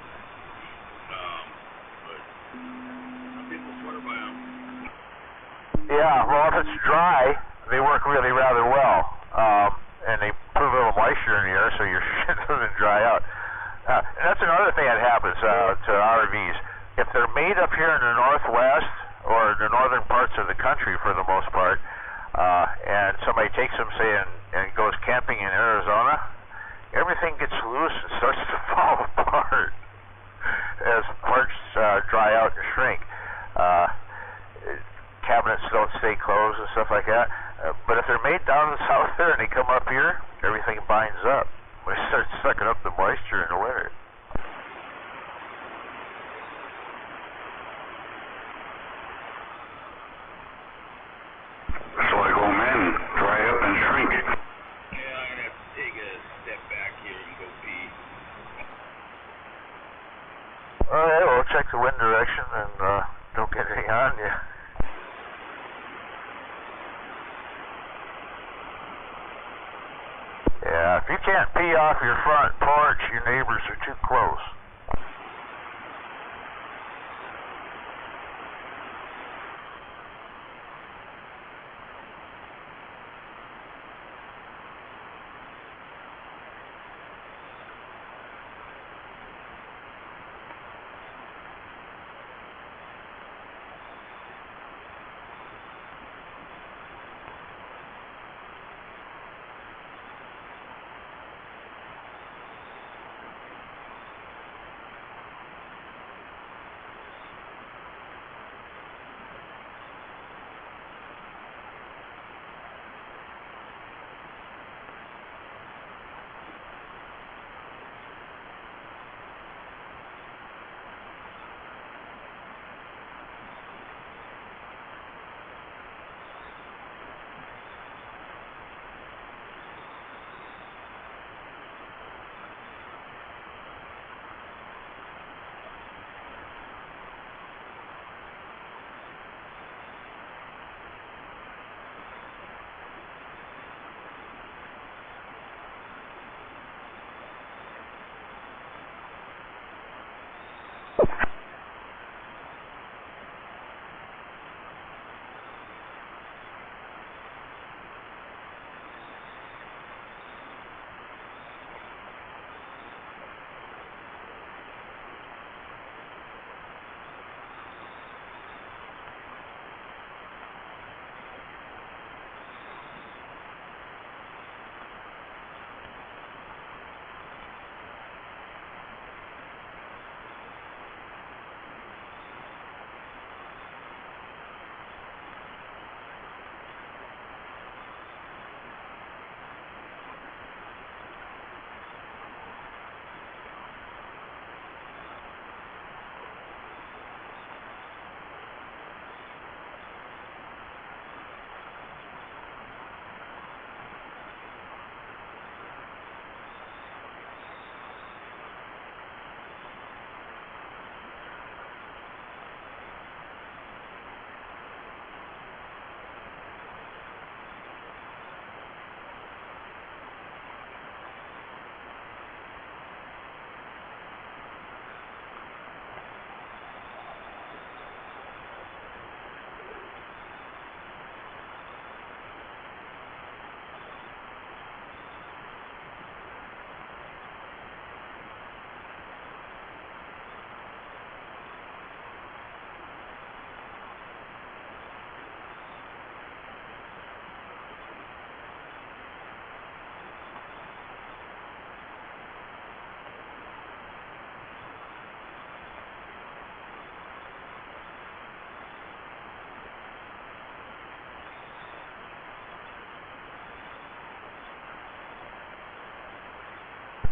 but some people swear by them. Yeah, well, if it's dry, they work really rather well, and they put a little moisture in the air so your shit doesn't dry out. And that's another thing that happens to RVs. If they're made up here in the Northwest or the northern parts of the country for the most part, and somebody takes them, say, and goes camping in Arizona, everything gets loose and starts to fall apart as parts dry out and shrink. Cabinets don't stay closed and stuff like that. But if they're made down in the south there and they come up here, everything binds up. They start sucking up the moisture in the winter. So check the wind direction and don't get any on you. Yeah, if you can't pee off your front porch, your neighbors are too close.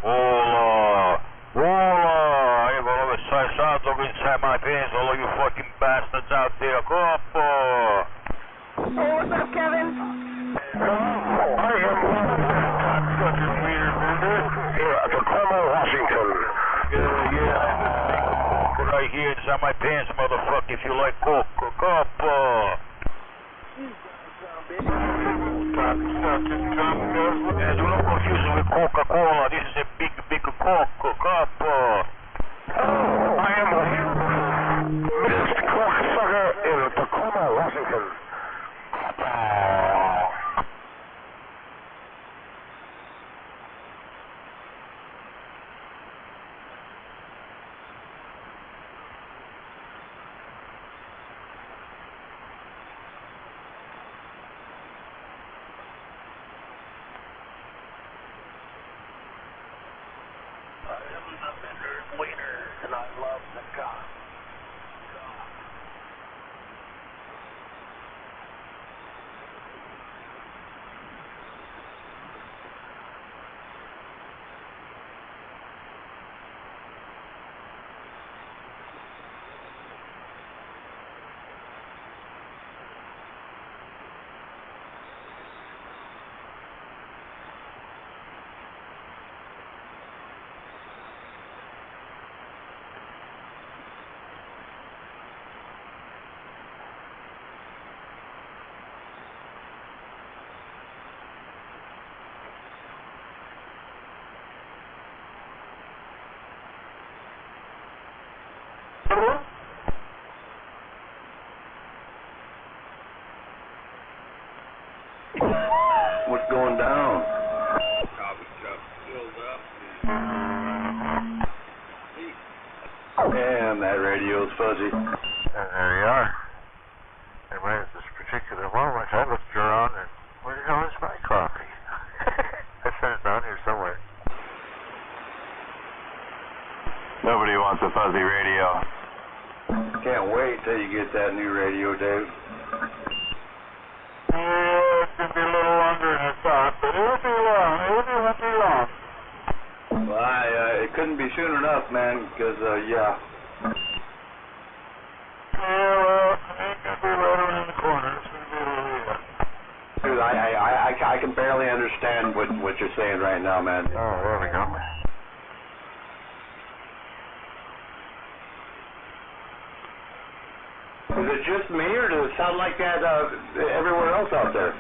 Hola! Hola! Hey, well, it's sounds over inside my pants, all of you fucking bastards out there. Go up! Oh, what's up, Kevin? I am Tacoma, Washington. Yeah. Right here inside my pants, motherfucker, if you like coke. Go up! Yeah, do not confuse it with Coca-Cola. This is a big Coke. Coke up! I am Mr. Cocksucker in Tacoma, Washington. I am the Bender's wiener, and I going down? Coffee cup filled up. Man, that radio's fuzzy. And there you are. And right at this particular moment, I looked around and, where the hell is my coffee? I sent it down here somewhere. Nobody wants a fuzzy radio. Can't wait till you get that new radio, Dave. Yeah, it's going to be a little longer than I thought, but it'll be long. It won't be long. Well, it couldn't be soon enough, man, because, yeah. Yeah, well, it ain't going to be right around the corner. It's going to be a little later. Dude, I can barely understand what you're saying right now, man. Oh, there we go. Is it just me, or does it sound like that everywhere else out there?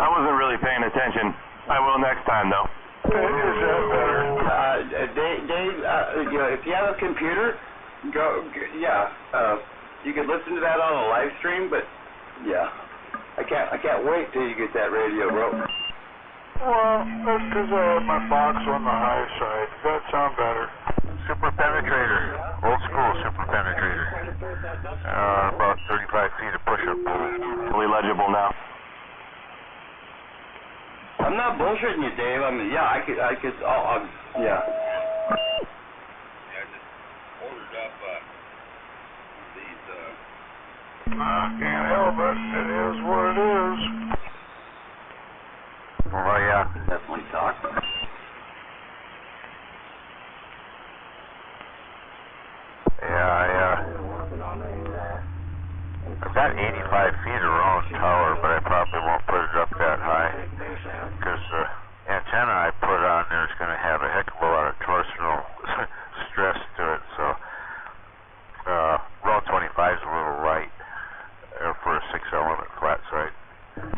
I wasn't really paying attention. I will next time, though. Is that better? Dave, you know, if you have a computer, you can listen to that on a live stream. But yeah, I can't wait till you get that radio, bro. Well, that's because I have my box on the high side. Does that sound better? Super penetrator. Old school super penetrator. About 35 feet of push-up. Fully legible now. I'm not bullshitting you, Dave. I mean, yeah, I could, yeah. Yeah, I just ordered up these. I can't help it. It is what it is. Well, yeah, definitely talk. Yeah, I've got 85 feet around tower, but I probably won't put it up that high because the antenna I put on there is going to have a heck of a lot of torsional stress to it. So row 25 is a little light for a 6-element flat side.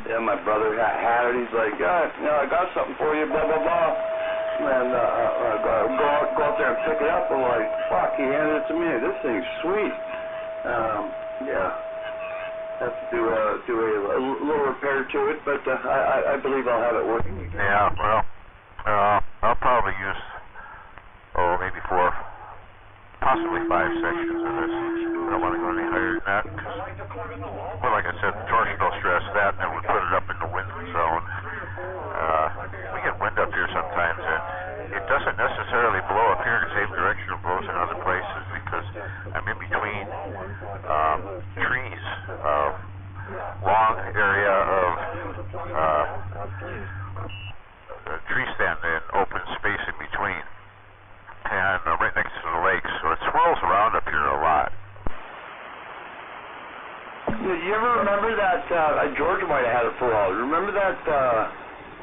Yeah, my brother had it. He's like, I got something for you, blah, blah, blah. And go out there and pick it up. I'm like, fuck, he handed it to me. This thing's sweet. Yeah. Have to do a little repair to it, but I believe I'll have it working again. Yeah, well, I'll probably use, maybe 4, possibly 5 sections of this. I don't want to go any higher than that, because, well, like I said, the torsional stress, that, and then we put it up in the wind zone. We get wind up here sometimes, and it doesn't necessarily blow up here in the same direction it blows in other places, because I'm in between trees, long area of tree stand and open space in between, and right next to the lake, so it swirls around up here a lot. You ever remember that, George might have had it for a while, remember that,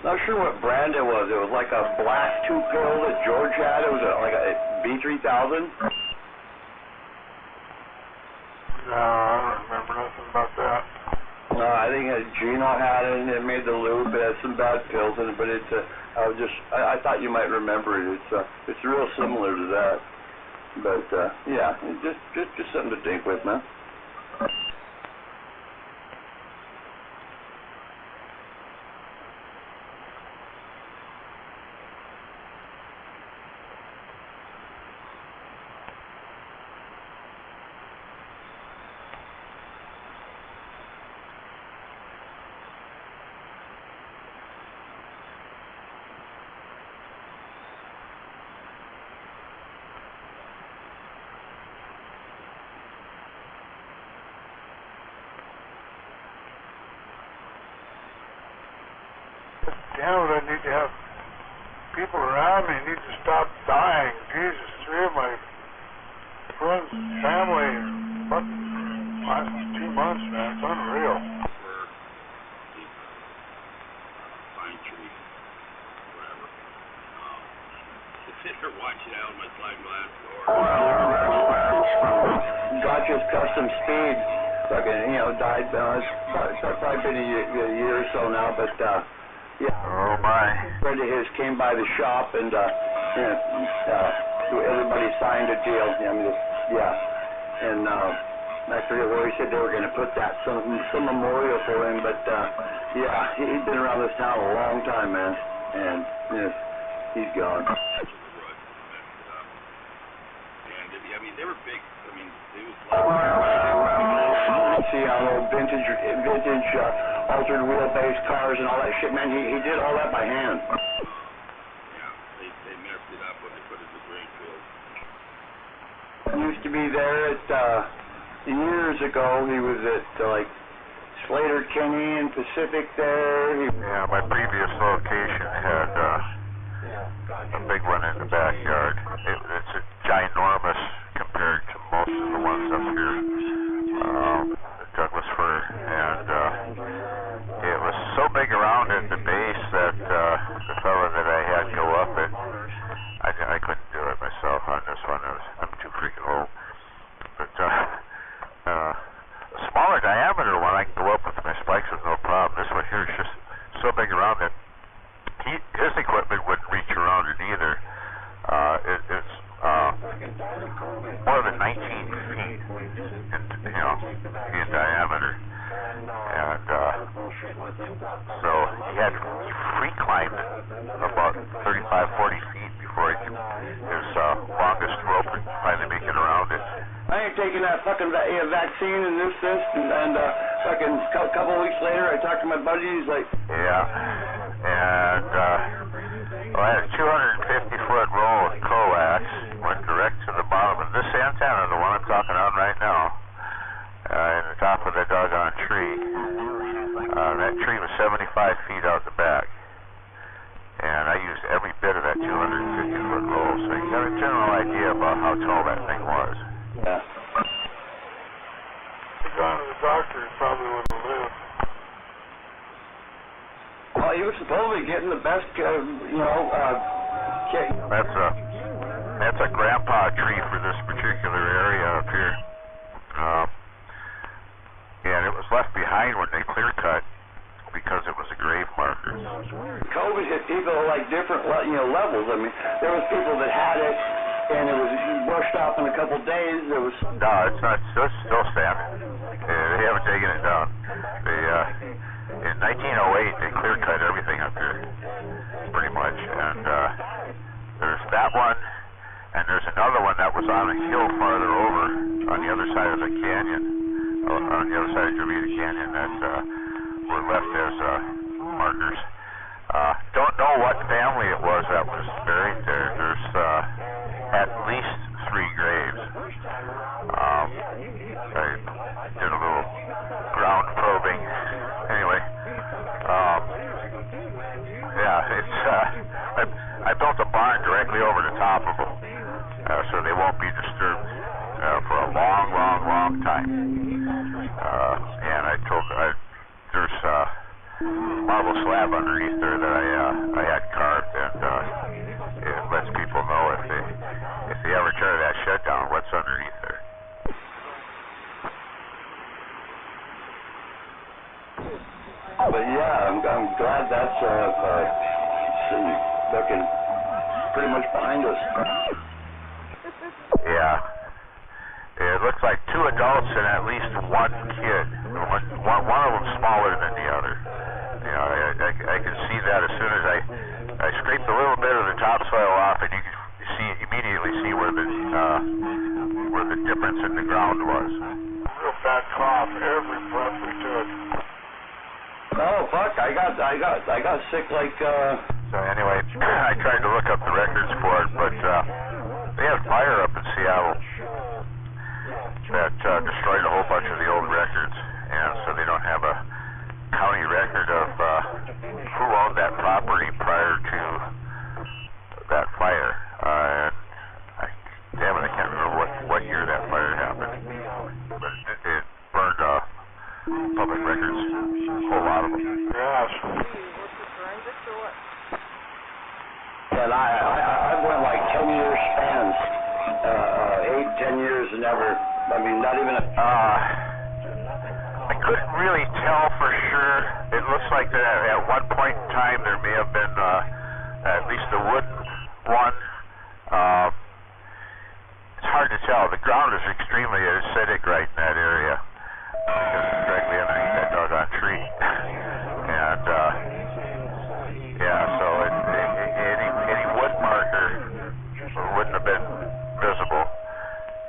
not sure what brand it was like a black 2-pill that George had, it was like a B3000? No, I don't remember nothing about that. I think Gino had it, and it made the loop, it had some bad pills in it, but it's, I thought you might remember it, it's real similar to that, but, yeah, just something to think with, man. Damn it, I need to have people around me. I need to stop dying. Jesus, 3 of my friends, family, what, last 2 months, man. It's unreal. Pine tree, whatever. Sit here watching out my slide glass door. Gotcha's Custom Speed, fucking, died, it's probably been a year or so now, but, yeah. Oh, my. A friend of his came by the shop and, everybody signed a jail. I mean, yeah. And I forget where he said they were going to put that, some memorial for him, but yeah, he's been around this town a long time, man, and he's gone. And I mean, they were big. I mean, it was see on old vintage altered wheelbase cars and all that shit, man. He did all that by hand. Yeah, they messed it up when they put it in the drain field. Used to be there at years ago. He was at like Slater Kenny and Pacific there. Yeah, my previous location had a big one in the backyard. It's ginormous compared to most of the ones up here, Douglas fir, and it was so big around at the base that the fellow that I had go up it, I couldn't do it myself on this one. I'm too freaking old. But a smaller diameter one I can go up with my spikes with no problem. This one here is just so big around that his equipment wouldn't reach around it either. It's more than 19 feet in diameter, and so he free climbed about 35-40 feet before his longest rope would finally make it around it. I ain't taking that fucking vaccine and this, and fucking couple of weeks later I talked to my buddy, he's like... Yeah, and I had a 250-foot roll of coax, went direct to the bottom of this antenna, the one I'm talking on right now, in the top of the doggone tree. That tree was 75 feet out the back, and I used every bit of that 250-foot roll, so you got a general idea about how tall that thing was. Yeah. He gone to the doctor, he probably wouldn't have lived. Well, he was supposedly getting the best, That's a grandpa tree for this particular area up here. And it was left behind when they clear cut because it was a grave marker. COVID hit people like different, levels. I mean, there was people that had it, and it was brushed off in a couple days. There was... No, it's not. It's still standing. They haven't taken it down. In 1908, they clear cut everything up here, pretty much. And there's that one, and there's another one that was on a hill farther over on the other side of the canyon, on the other side of Jovita Canyon, that were left as markers. Don't know what family it was that was buried there. There's at least 3 graves. I did a little ground probing. Anyway, yeah, it's I built a barn directly over the top of them, so they won't be disturbed for a long time. And I told there's marble slab underneath there that I had carved, and it lets people know if they ever tear that shed down, what's underneath there. But yeah, I'm glad that's fucking pretty much behind us. Yeah. It looks like 2 adults and at least 1 kid. One of them smaller than the other. I can see that as soon as I scraped a little bit of the topsoil off, and you can immediately see where the difference in the ground was. Real bad cough every breath we took. Oh fuck! I got sick like. So anyway, I tried to look up the records for it, but they had fire up in Seattle that destroyed a whole bunch of the old records, and so they don't have a county record of who owned that property prior to that fire. Damn it, I can't remember what year that fire happened, but it burned public records, a whole lot of them. Yes. And I went like 10-year spans, 8-10 years, and never. I mean, not even a. I couldn't really tell for sure. It looks like that at one point in time there may have been at least a wooden one. the ground is extremely acidic right in that area because it's directly underneath that doggone tree. And yeah, so any wood marker wouldn't have been visible.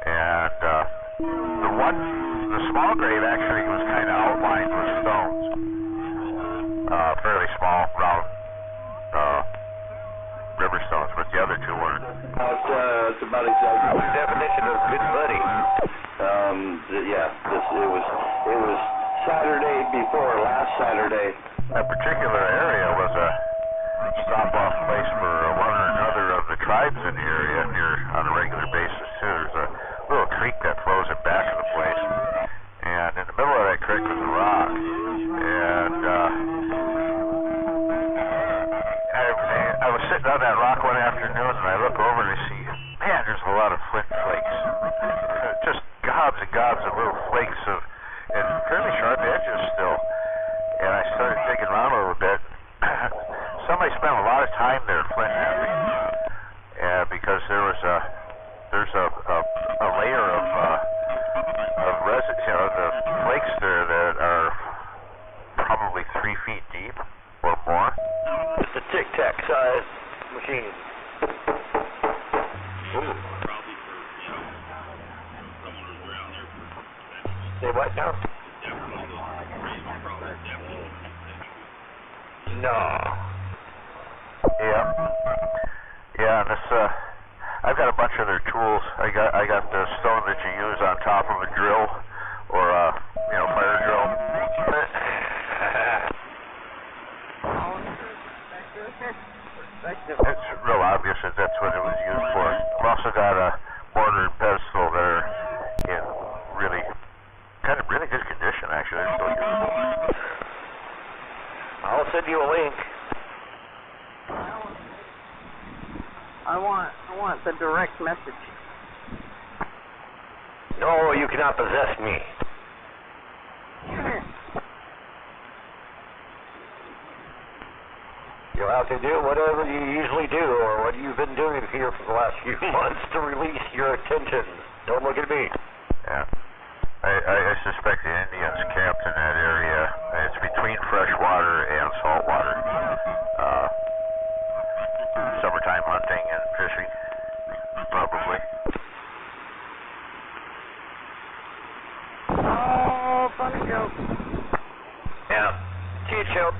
And the small grave actually was kind of outlined with stones, fairly small, round river stones, but the other two weren't. It's about exactly What's the definition of good buddy? It was Saturday before last Saturday. That particular area was a stop-off place for one or another of the tribes in the area here on a regular basis too. There's a little creek that flows in back of the place, and in the middle of that creek was a rock, and I was sitting on that rock one afternoon, and I look over and I see, man, there's a lot of flint flakes, just gobs and gobs of little flakes of, and fairly sharp edges still. And I started digging around a little bit. Somebody spent a lot of time there flint hunting, because there's a layer of resin, the flakes there that are probably 3 feet deep or more. It's a tic-tac size machine. Ooh. Say what now? No. Yeah, and this I've got a bunch of their tools. I got the stone that you use on top of a drill or fire drill. It's real obvious that that's what it was used for. I've also got a mortar and pestle that are in really good condition, actually. They're still usable. I'll send you a link. I want the direct message. No, you cannot possess me. You'll have to do whatever you usually do, or what you've been doing here for the last few months to release your attention. Don't look at me. Yeah. I suspect the Indians camped in that area. It's between freshwater and saltwater. Summertime hunting and fishing, probably. Oh, funny joke. Yeah. Teach joke.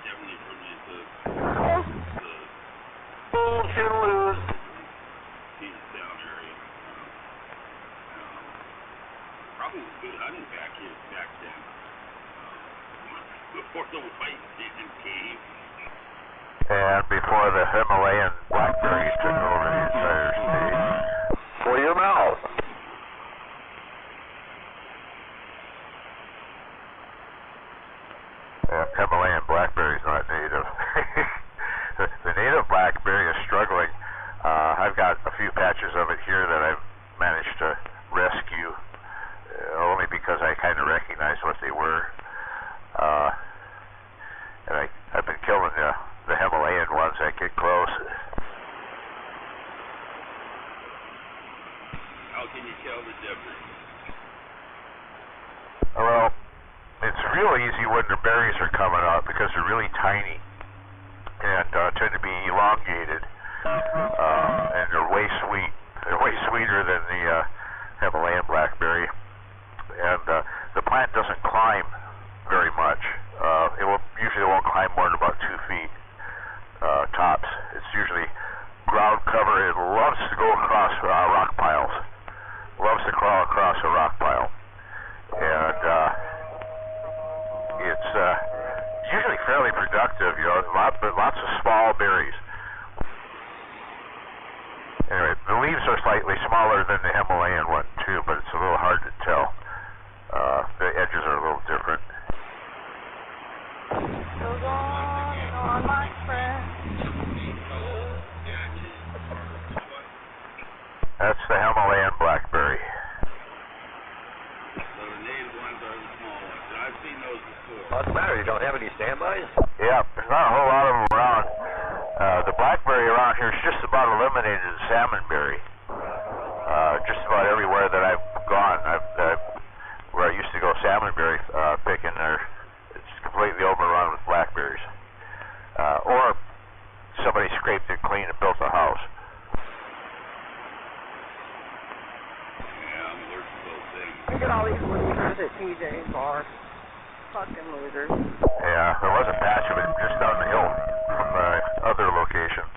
Definitely from the Bullshit lose. down area. Probably was good hunting back then. Before the white season came. And before the Himalayan blackberries took over the entire state. For your mouth. Himalayan blackberry is not native. The native blackberry is struggling. I've got a few patches of it here that I've managed to rescue, only because I kind of recognize what they were. And I've been killing the Himalayan ones that get close. How can you tell the difference? Well, it's real easy when the berries are coming out because they're really tiny and tend to be elongated, and they're way sweet. They're way sweeter than the Himalayan blackberry, and the plant doesn't climb very much. It usually won't climb more than about 2 feet tops. It's usually ground cover. It loves to go across rock piles. Loves to crawl across a rock pile, and it's usually fairly productive. Lots of small berries. Anyway, the leaves are slightly smaller than the Himalayan one too, but it's a little hard to tell. The edges are a little different. So go on, my friend. That's the Himalayan blackberry. So the native ones are the small ones, and I've seen those before. What's the matter? You don't have any standbys? Yeah, there's not a whole lot of them around. The blackberry around here is just about eliminated the salmonberry, just about everywhere that I've gone, where I used to go salmonberry picking, it's completely overrun with blackberries. Or somebody scraped it clean and built a house. Yeah, I'm allergic to those things. Look at all these losers at TJ's bar. Fucking losers. Yeah, there was a patch of it just down the hill from the other location,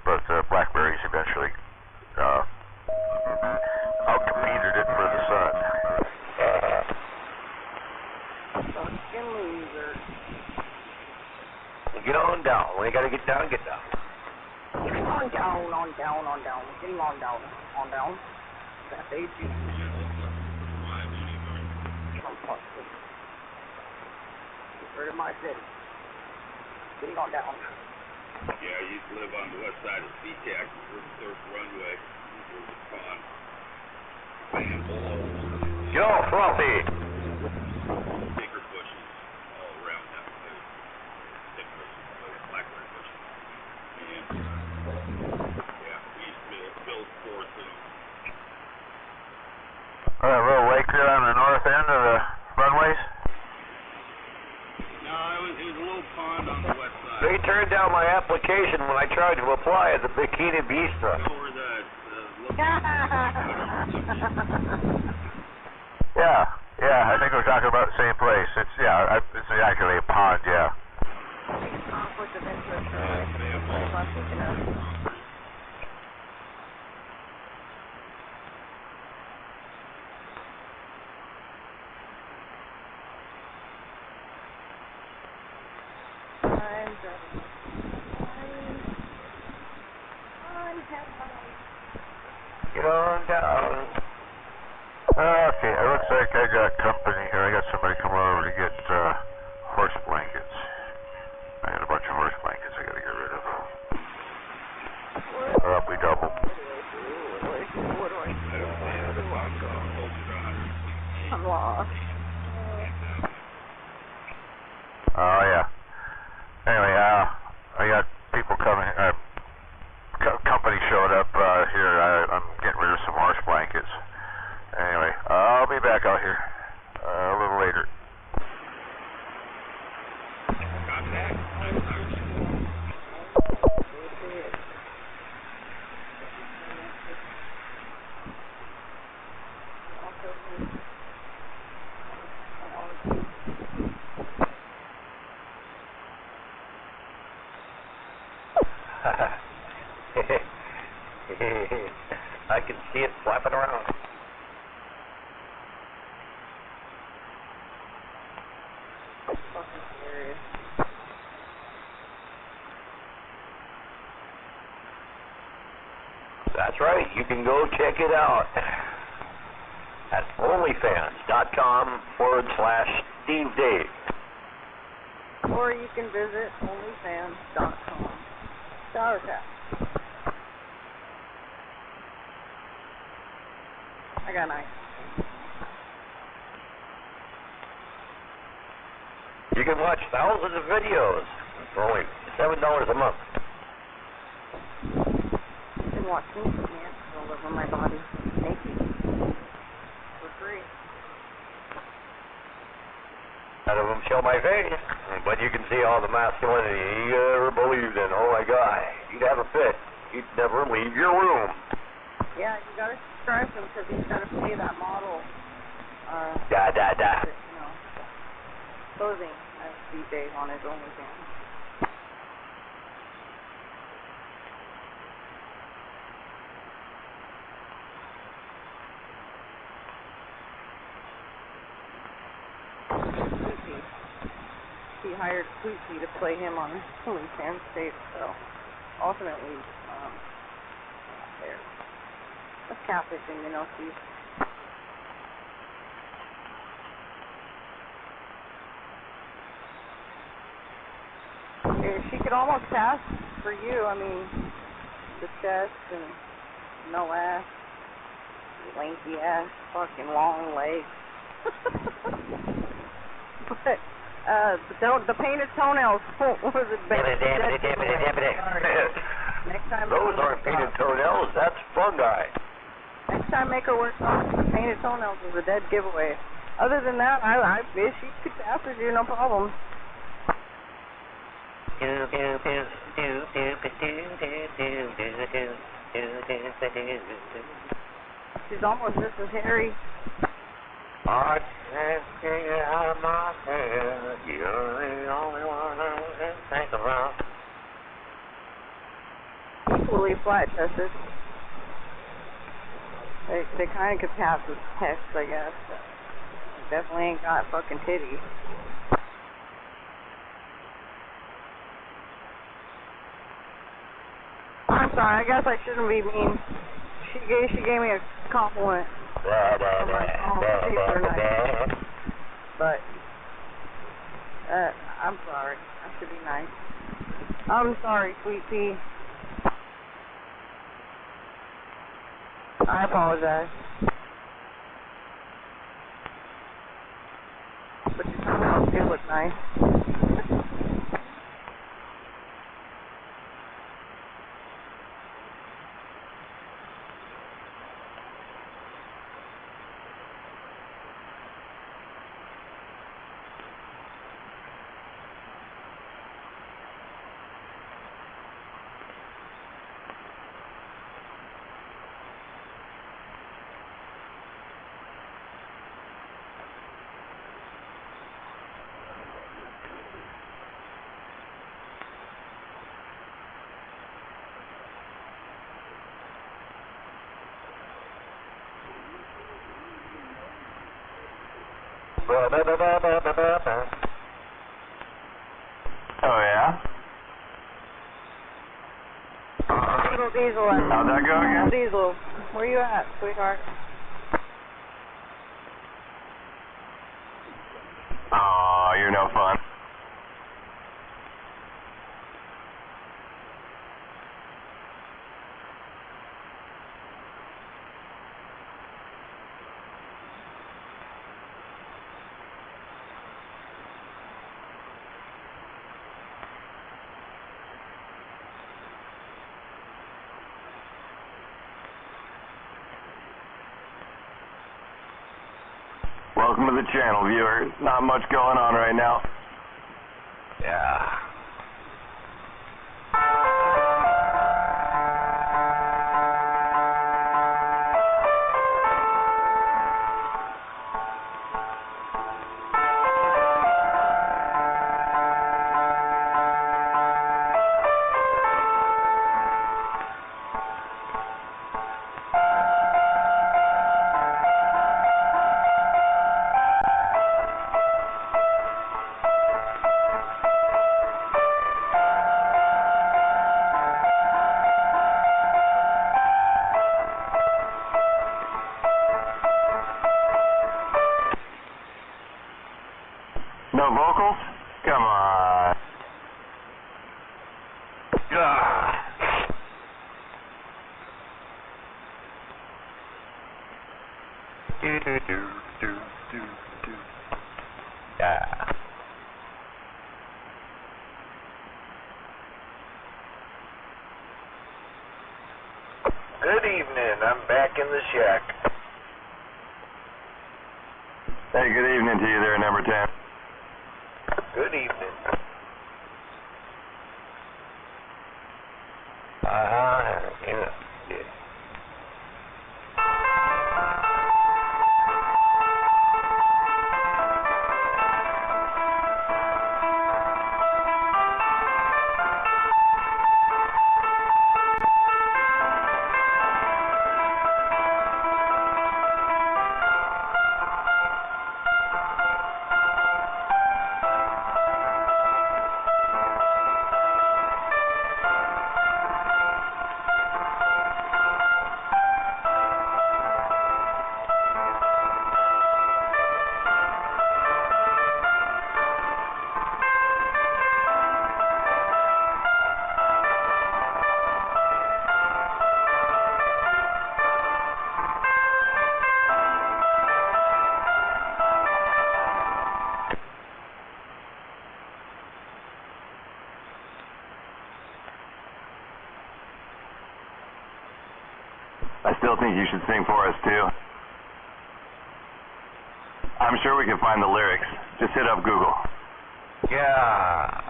but blackberries eventually outcompeted it for the sun. Fucking losers. Get on down. When you gotta get down, get down. On down, on down, on down. Getting on down. On down. That's AG. Get my city. Getting on down. Yeah, I used to live on the west side of SeaTac, the surf runway. There was a pond. Bam, below. Get off, Frothy. Bigger bushes all around that place. Thick bushes, blackberry bushes. And, yeah, we used to build forts in them. A little lake there on the north end of the runways? No, it was a little pond on the west side. They turned down my application when I tried to apply at the Bikini Bistro. You know where the Yeah, I think we're talking about the same place. It's actually a pond, yeah. Conflict of interest. I'm thinking of. Get on down. Okay, it looks like I got company here. I got somebody coming over to get horse blankets. I got a bunch of horse blankets I gotta get rid of. We double. I'm lost. Oh, yeah. Anyway, I got people coming. Company showed up here. I'm getting rid of some horse blankets. Anyway, I'll be back out here a little later. I can see it flapping around. Fucking serious. That's right. You can go check it out at onlyfans.com/Steve Dave. Or you can visit onlyfans.com. Starcast. I got 9. You can watch thousands of videos for only $7 a month. You can watch me, man, all over my body, naked, for free. None of them show my face, but you can see all the masculinity you ever believed in. Oh my God, you'd have a fit. You'd never leave your room. Yeah, you gotta subscribe to him because he's gotta pay that model. Da. You know, clothing as DJ on his OnlyFans. He hired Sweetie to play him on OnlyFans tape, so ultimately, there. That's catfishing, you know, Steve. She could almost pass for you. I mean, the chest and no ass, lanky ass, fucking long legs. But the painted toenails. What was it? Next time. Those aren't painted toenails. That's fungi. Next time, make her wear socks. Painted toenails is a dead giveaway. Other than that, if she could pass with you, no problem. She's almost just as hairy. I can't get you out of my head. You're the only one I can think about. Equally flat-chested. They kind of could pass as tests, I guess. Definitely ain't got fucking titties. I'm sorry, I guess I shouldn't be mean. She gave me a compliment. But I'm sorry. I should be nice. I'm sorry, sweet pea. I apologize. But your toenails do look nice. Oh, yeah? Diesel. How'd that go again? Diesel. Where you at, sweetheart? Aw, you're no fun. Welcome to the channel, viewer. Not much going on right now. Yeah. No vocals? Come on. Yeah. Good evening. I'm back in the shack. Hey, good evening to you there, number 10. Good evening. Yeah. I still think you should sing for us, too. I'm sure we can find the lyrics. Just hit up Google. Yeah.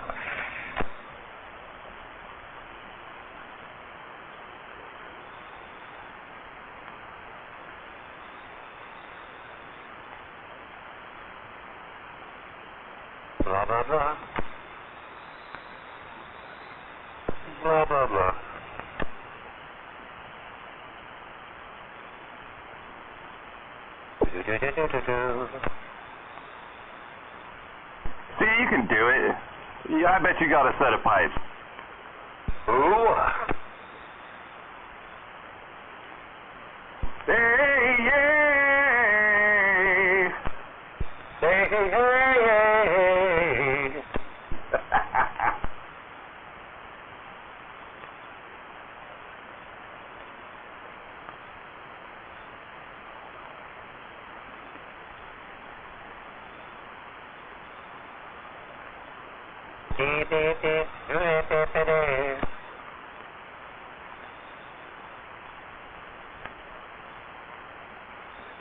Blah, blah, blah. Blah, blah, blah. Do-do-do-do-do-do. See, you can do it. Yeah, I bet you got a set of pipes. Ooh. Hey, yeah. Hey, hey, hey, hey.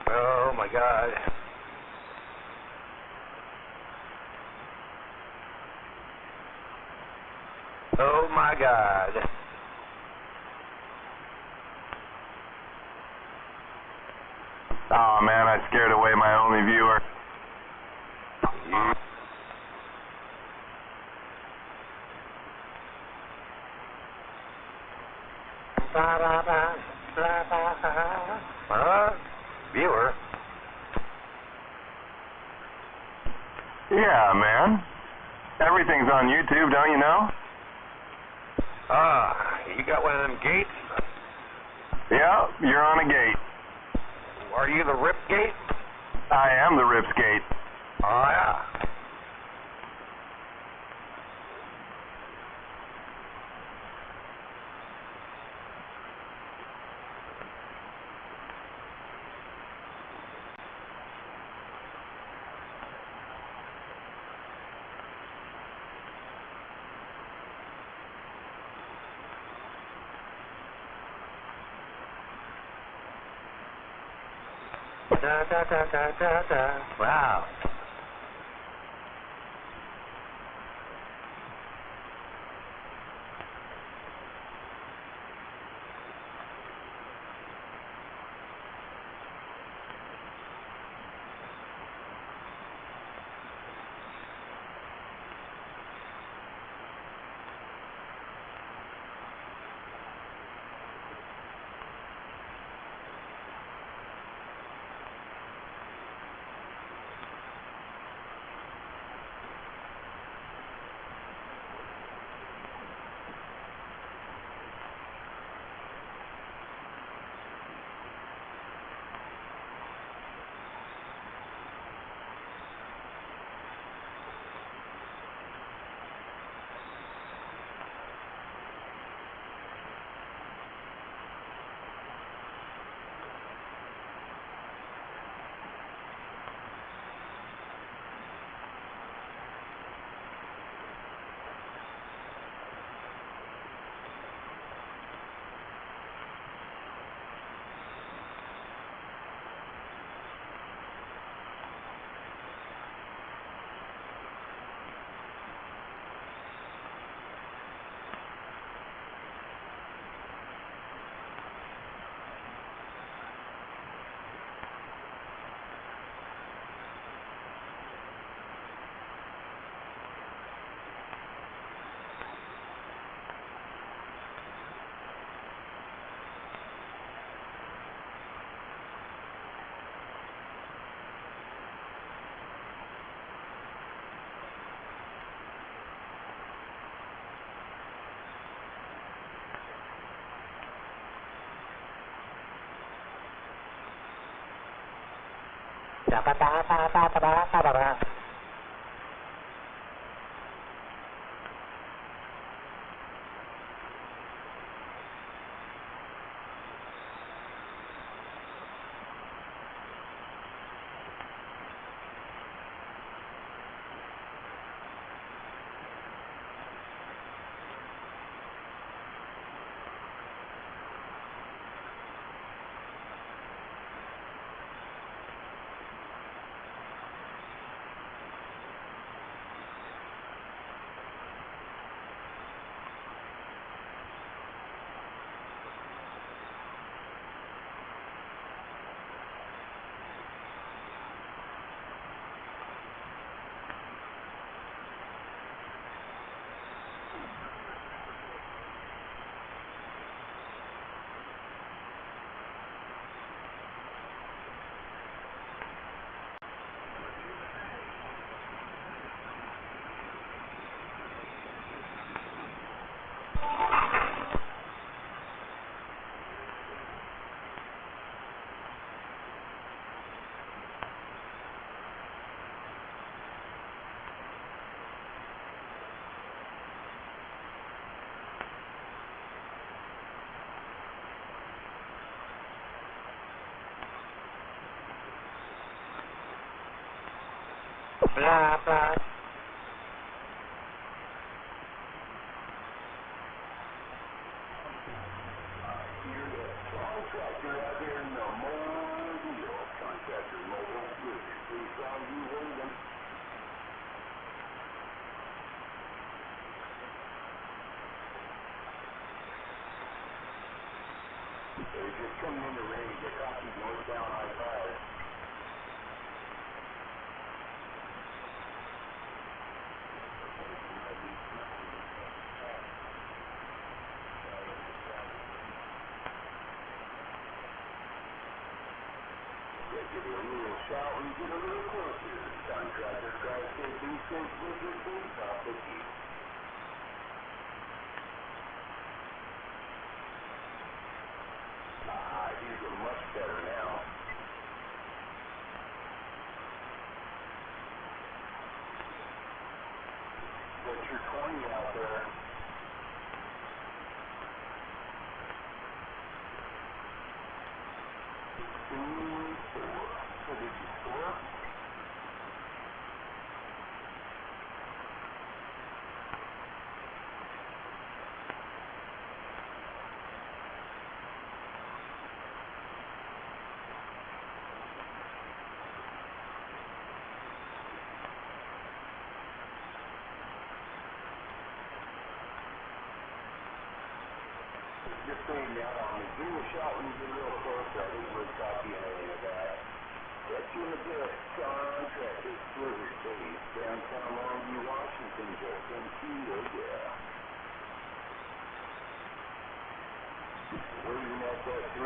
Oh my God. Oh my God. Oh man, I scared away my only viewer. Viewer? Yeah, man. Everything's on YouTube, don't you know? You got one of them gates? Yeah, you're on a gate. Are you the Rip Gate? I am the Rips Gate. Oh, yeah. Da, da, da, da, da, da. Wow. Da, ba, da, ba, ba, ba, ba, ba, ba, ba. blah, blah. Just saying now, give me a shot when you get real close. I think we're copying any of that. Catch you in a bit. Contractors, Silver State, downtown Longview, Washington, Justin Kilo, yeah. Waiting at that 3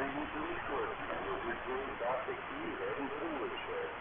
square feet. We're just about the key, heading to the woodshed.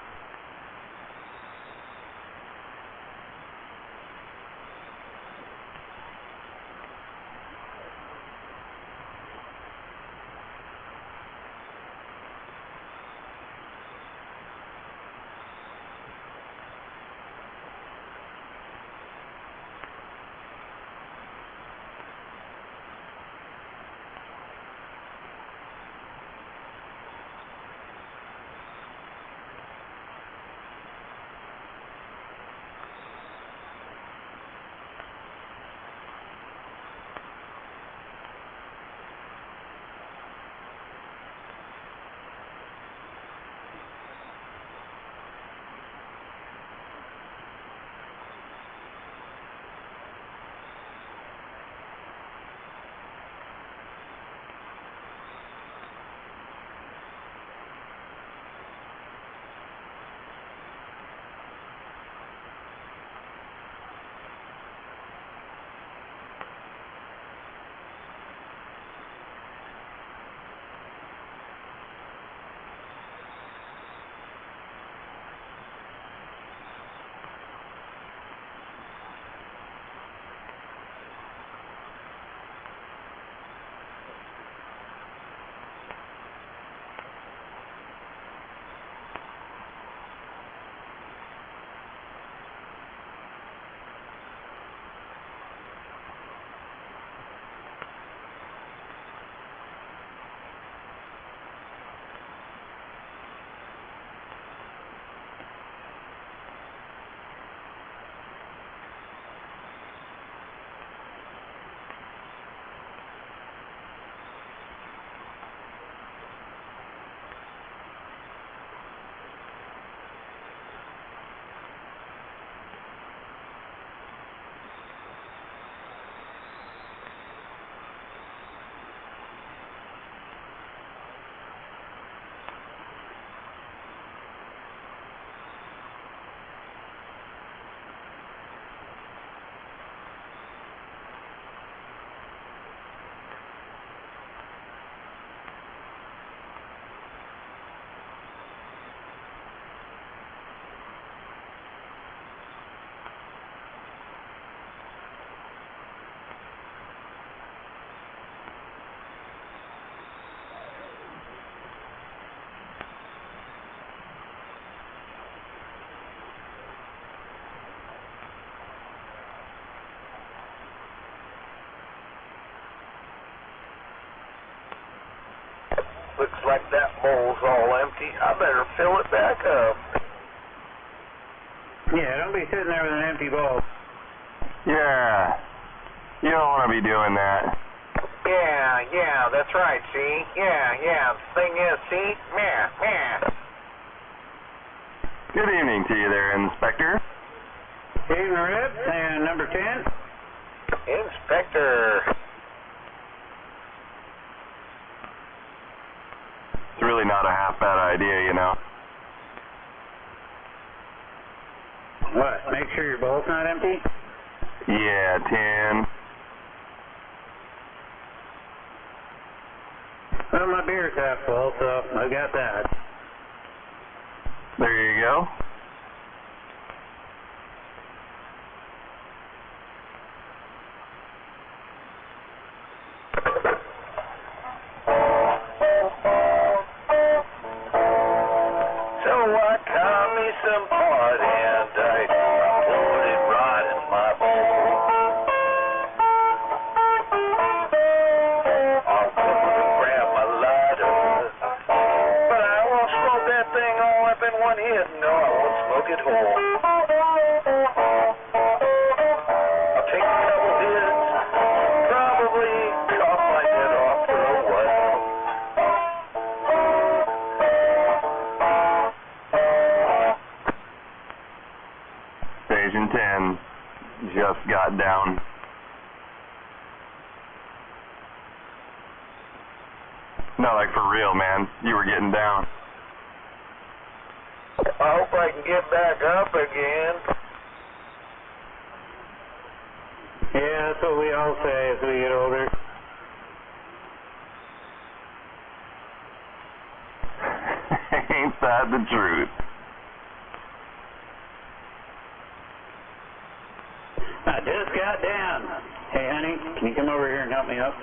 Looks like that bowl's all empty. I better fill it back up. Yeah, don't be sitting there with an empty bowl. Yeah. You don't want to be doing that. Yeah, that's right, see? Yeah. The thing is, see? Yeah. Good evening to you there, Inspector. Evening, Rip, and number 10. Inspector. It's really not a half bad idea, you know. What, make sure your bowl's not empty? Yeah, 10. Well, my beer's half full, so I got that. There you go. So I caught me some pot and I poured it right in my bowl. I'll go and grab my lighter, but I won't smoke that thing all up in one hit. No, I won't smoke it whole. I'll take a couple hits, probably cough my head off for a while. Station 10 just got down. No, like for real, man. You were getting down. I hope I can get back up again. Yeah, that's what we all say as we get older. Ain't that the truth? I just got down. Hey, honey, can you come over here and help me up?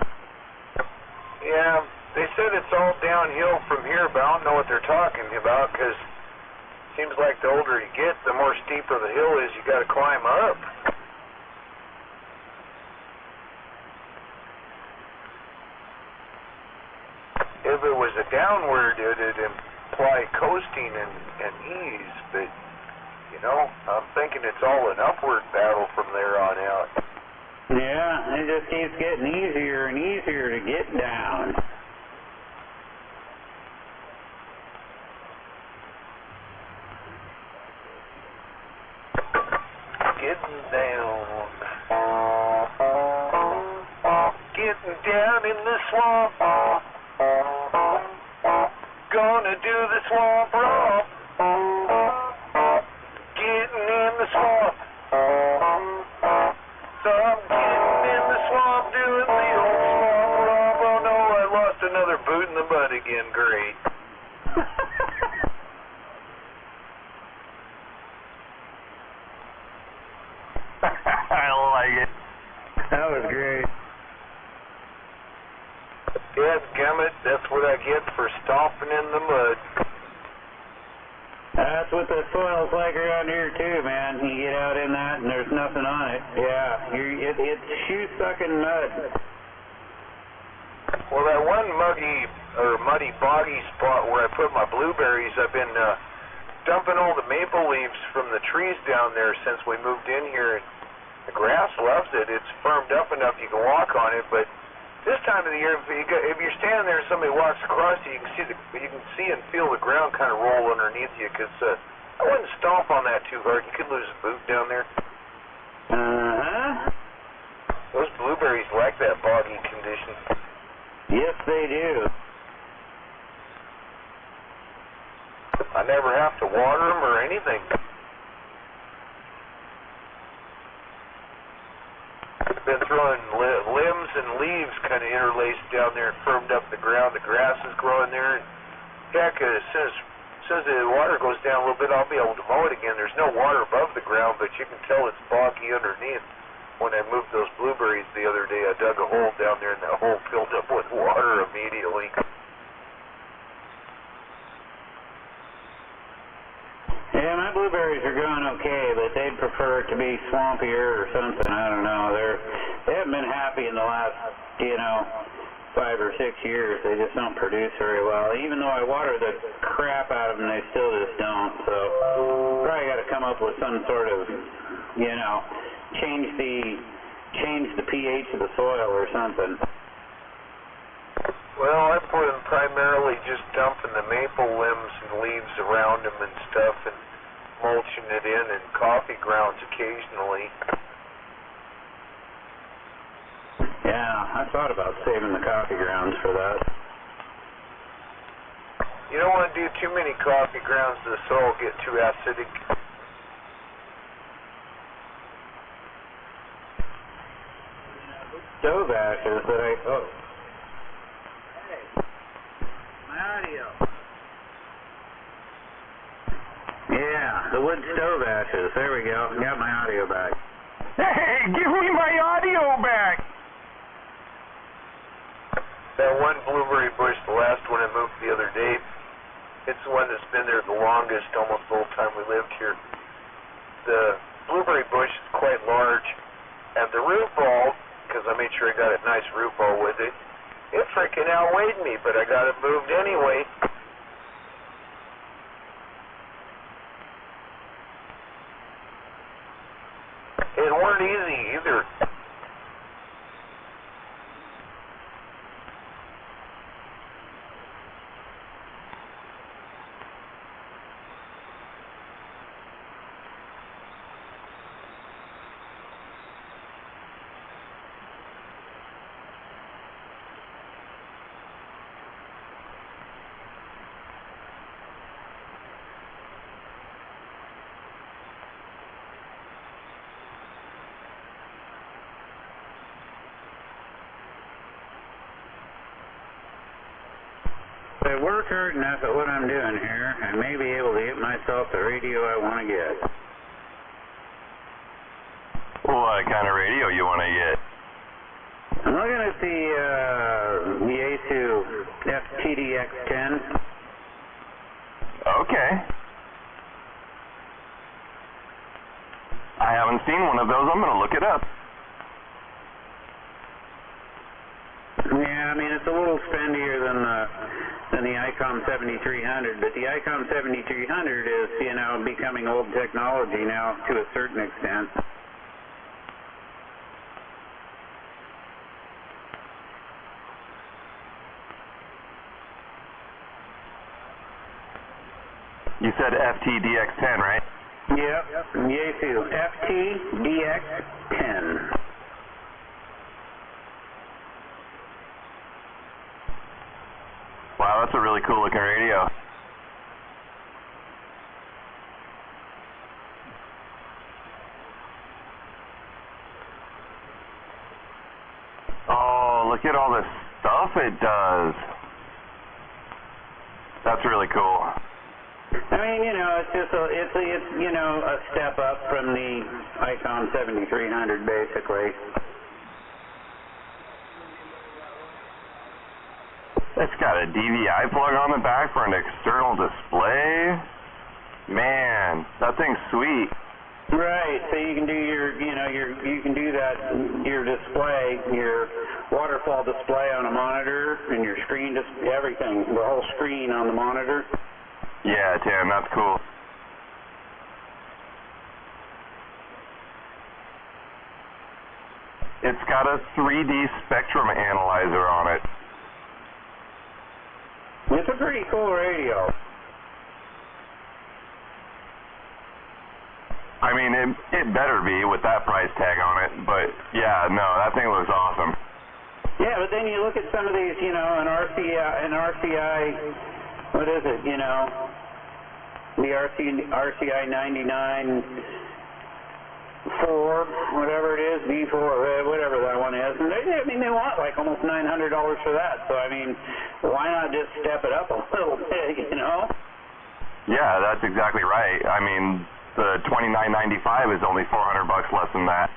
Yeah, they said it's all downhill from here, but I don't know what they're talking about, because it seems like the older you get, the more steeper the hill is, you got to climb up. If it was a downward, it'd imply coasting and ease, but, you know, I'm thinking it's all an upward battle from there on out. Yeah, it just keeps getting easier and easier to get down. Getting down. Getting down in the swamp. Gonna do the swamp romp. Getting in the swamp. So I'm getting in the swamp doing the old swamp romp. Oh no, I lost another boot in the butt again. Great. I like it. That was great. Dadgummit, that's what I get for stomping in the mud. That's what the soil's like around here too, man. You get out in that and there's nothing on it. Yeah, it's shoe-sucking mud. Well, that one muddy boggy spot where I put my blueberries, I've been dumping all the maple leaves from the trees down there since we moved in here. The grass loves it. It's firmed up enough you can walk on it, but this time of the year, if you're standing there and somebody walks across you, you can see and feel the ground kind of roll underneath you. Because I wouldn't stomp on that too hard. You could lose a boot down there. Those blueberries like that boggy condition. Yes, they do. I never have to water them or anything. Been throwing limbs and leaves kind of interlaced down there and firmed up the ground. The grass is growing there. And heck, as soon as the water goes down a little bit, I'll be able to mow it again. There's no water above the ground, but you can tell it's boggy underneath. When I moved those blueberries the other day, I dug a hole down there, and that hole filled up with water immediately. Yeah, my blueberries are going okay, but they'd prefer it to be swampier or something. I don't know. They haven't been happy in the last, 5 or 6 years. They just don't produce very well. Even though I water the crap out of them, they still just don't. So probably got to come up with some sort of, you know, change the pH of the soil or something. Well, I put them primarily just dumping the maple limbs and leaves around them and stuff, and mulching it in, and coffee grounds occasionally. Yeah, I thought about saving the coffee grounds for that. You don't want to do too many coffee grounds, the soil will get too acidic. Stove ashes that my audio. Yeah, the wood stove ashes. There we go. Got my audio back. Hey, give me my audio back! That one blueberry bush, the last one I moved the other day, it's the one that's been there the longest, almost the whole time we lived here. The blueberry bush is quite large, and the root ball, because I made sure I got a nice root ball with it, it freaking outweighed me, but I got it moved anyway. It weren't easy either. If I work hard enough at what I'm doing here, I may be able to get myself the radio I want to get. What kind of radio you want to get? I'm looking at the Yaesu FTDX10. Okay. I haven't seen one of those. I'm going to look it up. Yeah, I mean, it's a little spendier than the ICOM 7300, but the ICOM 7300 is, you know, becoming old technology now to a certain extent. You said FTDX10, right? Yep, Yaesu FTDX10. Wow, that's a really cool looking radio. Oh, look at all the stuff it does. That's really cool. I mean, you know, it's just it's you know, a step up from the ICOM 7300 basically. It's got a DVI plug on the back for an external display. Man, that thing's sweet. Right, so you can do you can do that, your display, your waterfall display on a monitor, and your screen, just everything, the whole screen on the monitor. Yeah, Tim, that's cool. It's got a 3D spectrum analyzer on it. It's a pretty cool radio. I mean, it better be with that price tag on it, but yeah, no, that thing looks awesome. Yeah, but then you look at some of these, you know, an RCI, what is it, you know, the RCI 99 4, whatever it is, V4, whatever that one is, and they want like almost $900 for that, so I mean, why not just step it up a little bit, you know? Yeah, that's exactly right. I mean, the $29.95 is only $400 less than that.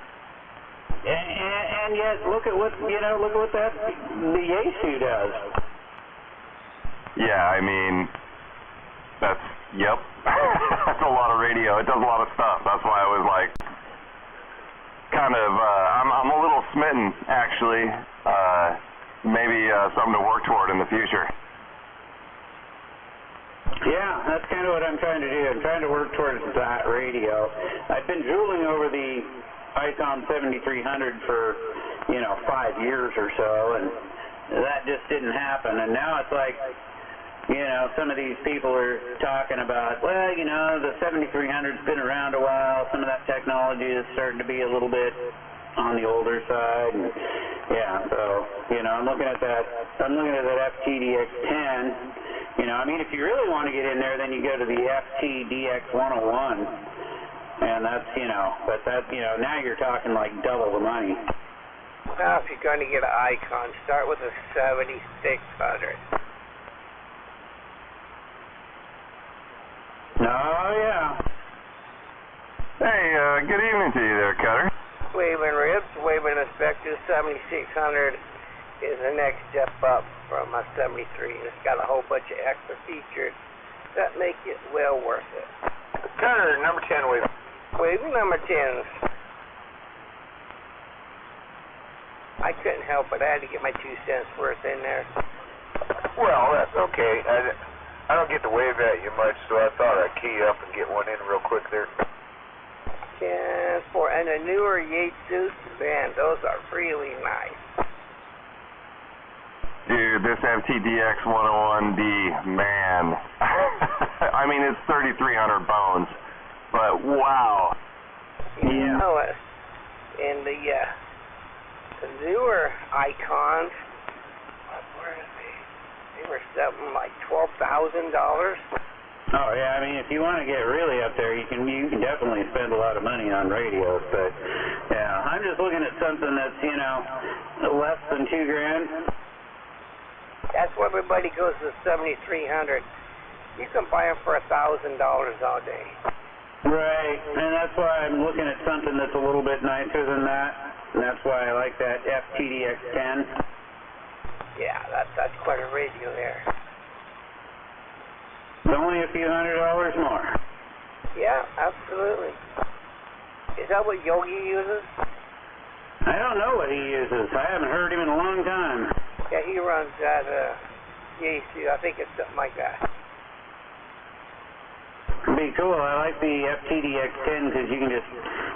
And yet, look at what the Yaesu does. Yeah, I mean, yep. That's a lot of radio. It does a lot of stuff. That's why I was like, kind of, I'm a little smitten, actually. maybe something to work toward in the future. Yeah, that's kind of what I'm trying to do. I'm trying to work towards that radio. I've been drooling over the ICOM 7300 for, 5 years or so, and that just didn't happen. And now it's like, some of these people are talking about, well, the 7300's been around a while. Some of that technology is starting to be a little bit on the older side. And yeah, so, I'm looking at that FTDX10. If you really want to get in there, then you go to the FTDX101, and that's, now you're talking like double the money. Now, if you're going to get an Icon, start with a 7600. Oh, yeah. Hey, good evening to you there, Cutter. Waving Ribs, Waving Inspector 7600 is the next step up from a 73. It's got a whole bunch of extra features that make it well worth it. Cutter, number 10 waving. Waving number 10s. I couldn't help it. I had to get my 2 cents worth in there. Well, that's okay. I don't get to wave at you much, so I thought I'd key up and get one in real quick there. 10-4. And the newer Yaesu, man, those are really nice. Dude, this FTDX 101D, man. It's 3,300 bones, but wow. Yeah. And the newer Icons, where are they? They were something like $12,000. Oh yeah, if you want to get really up there, you can definitely spend a lot of money on radios. But yeah, I'm just looking at something that's less than $2,000. That's why everybody goes to 7,300. You can buy them for $1,000 all day. Right, and that's why I'm looking at something that's a little bit nicer than that, and that's why I like that FTDX10. Yeah, that's quite a radio there. It's only a few $100s more. Yeah, absolutely. Is that what Yogi uses? I don't know what he uses. I haven't heard him in a long time. Yeah, he runs that Yaesu. I think it's something like that. It'd be cool. I like the FTDX10 because you can just,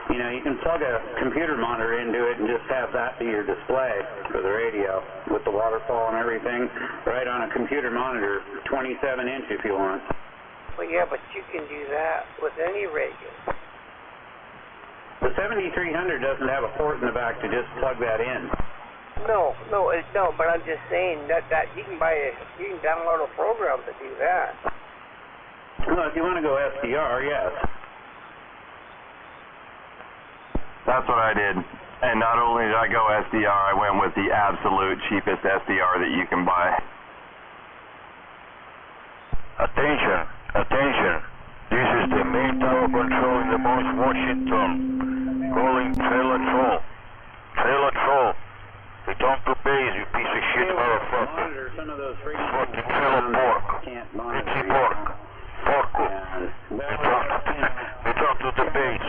you can plug a computer monitor into it and just have that be your display for the radio with the waterfall and everything right on a computer monitor, 27-inch if you want. Well, yeah, but you can do that with any radio. The 7300 doesn't have a port in the back to just plug that in. No, but I'm just saying that you can download a program to do that. Well, if you want to go SDR, yes. That's what I did. And not only did I go SDR, I went with the absolute cheapest SDR that you can buy. Attention. This is the main tower control in the Mount Washington. Calling Trailer Troll. Return to base, you piece of shit motherfucker. Fucking trailer pork. Richie pork. Porco. Return to the base.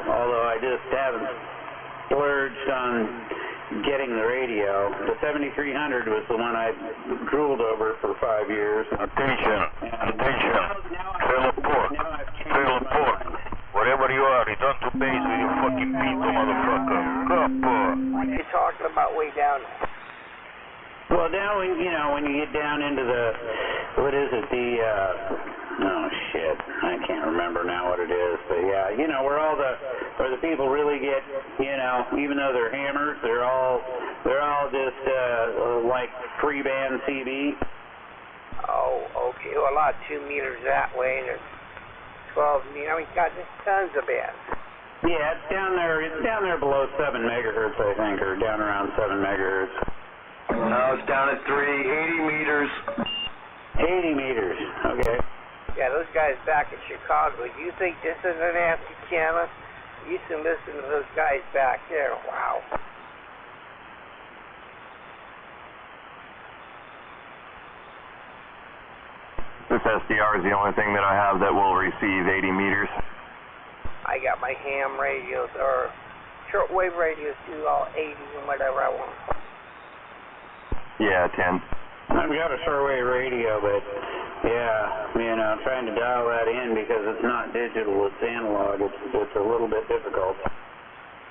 Although I just haven't splurged on getting the radio. The 7300 was the one I drooled over for 5 years. Attention. Trailer pork. Wherever you are, return to base with your fucking pinto, motherfucker. What are you talking about way down there? Well, down when you get down into the, what is it, oh shit, I can't remember now what it is, but yeah, where the people really get, even though they're hammers, they're all just, like free band CB. Oh, okay, well, a lot of 2 meters that way, and there's 12 meters, got just tons of bands. Yeah, it's down there below 7 megahertz, I think, or down around 7 megahertz. No, it's down at 80 meters. 80 meters, okay. Yeah, those guys back in Chicago, you think this is an anti-camera? You should listen to those guys back there. Wow. This SDR is the only thing that I have that will receive 80 meters. I got my ham radios, or shortwave radios do all 80 and whatever I want. Yeah, 10. I've got a shortwave radio, but yeah, you know, trying to dial that in because it's not digital, it's analog. It's a little bit difficult.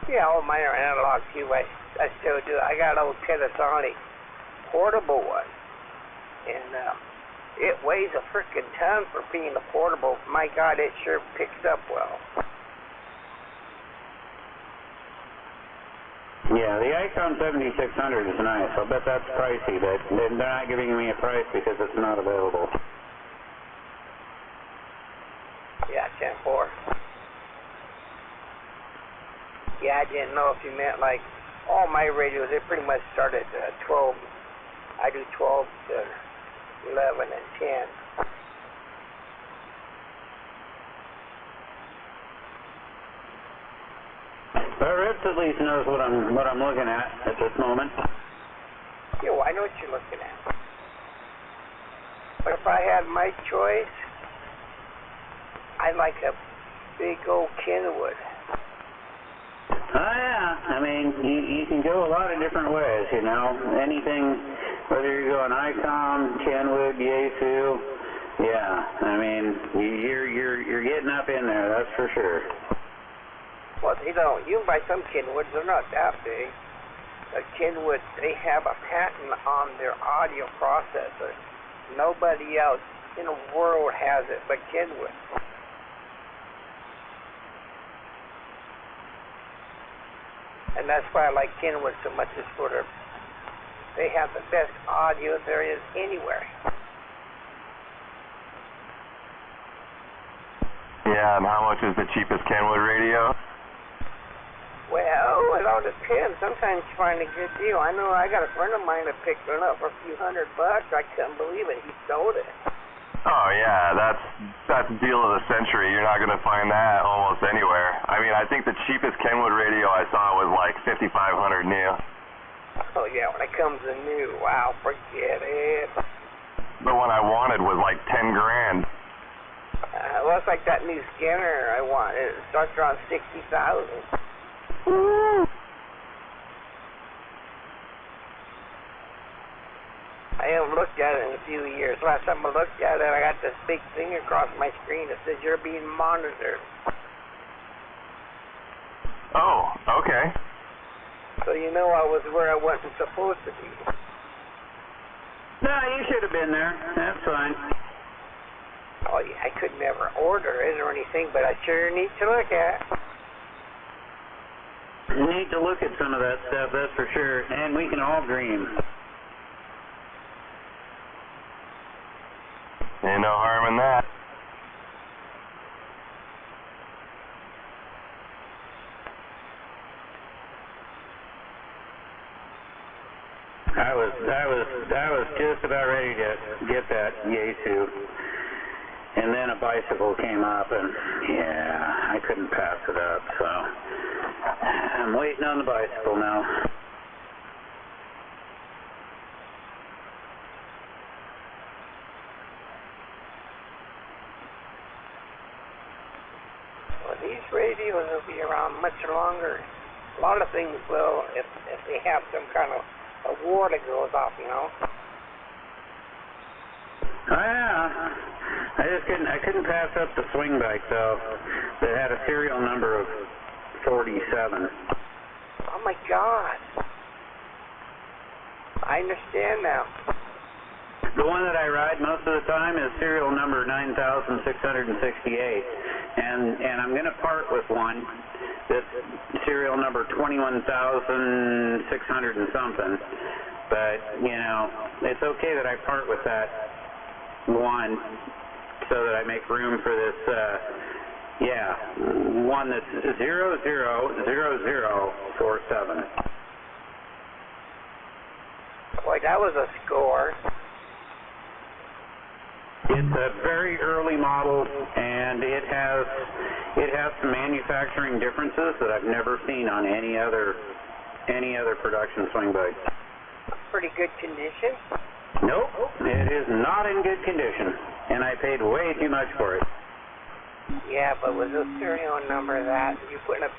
Yeah, all mine are analog too. I still do. I got an old Panasonic portable one, and it weighs a freaking ton for being a portable. My God, it sure picks up well. Yeah, the Icon 7600 is nice. I'll bet that's pricey, but they're not giving me a price because it's not available. Yeah, 10-4. Yeah, I didn't know if you meant like all my radios. They pretty much start at 12. I do 12 to 11 and 10. But Rips at least knows what I'm looking at this moment. Yeah, well, I know what you're looking at. But if I had my choice, I'd like a big old Kenwood. Oh yeah, I mean you can go a lot of different ways, you know. Anything, whether you're going ICOM, Kenwood, Yaesu, yeah. I mean you're getting up in there, that's for sure. Well, you know, you can buy some Kenwoods, they're not that big. Kenwood, they have a patent on their audio processor. Nobody else in the world has it but Kenwood. And that's why I like Kenwood so much, is for they have the best audio there is anywhere. Yeah, and how much is the cheapest Kenwood radio? Well, it all depends. Sometimes you find a good deal. I know I got a friend of mine that picked one up for a few $100. I couldn't believe it. He sold it. Oh yeah, that's deal of the century. You're not gonna find that almost anywhere. I mean, I think the cheapest Kenwood radio I saw was like $5,500 new. Oh yeah, when it comes to new, wow, forget it. The one I wanted was like 10 grand. Well, it's like that new scanner I want. It starts around 60,000. I haven't looked at it in a few years. Last time I looked at it, I got this big thing across my screen that says you're being monitored. Oh, okay. So you know I was where I wasn't supposed to be. No, you should have been there. That's fine. Oh yeah, I could never order it or anything, but I sure need to look at. You need to look at some of that stuff, that's for sure. And we can all dream. Ain't no harm in that. I was just about ready to get that Yaesu, and then a bicycle came up, and yeah, I couldn't pass it up, so I'm waiting on the bicycle now. Well, these radios will be around much longer. A lot of things will, if they have some kind of a war that goes off, you know. Oh yeah, I couldn't pass up the swing bike though, that had a serial number of 47. Oh my God. I understand now. The one that I ride most of the time is serial number 9668, and I'm going to part with one that's serial number 21,600 and something. But you know, it's okay that I part with that one so that I make room for this. One that's 000047. Boy, that was a score. It's a very early model, and it has some manufacturing differences that I've never seen on any other production swing bike. Pretty good condition? Nope, it is not in good condition, and I paid way too much for it. Yeah, but with a serial number that you put in a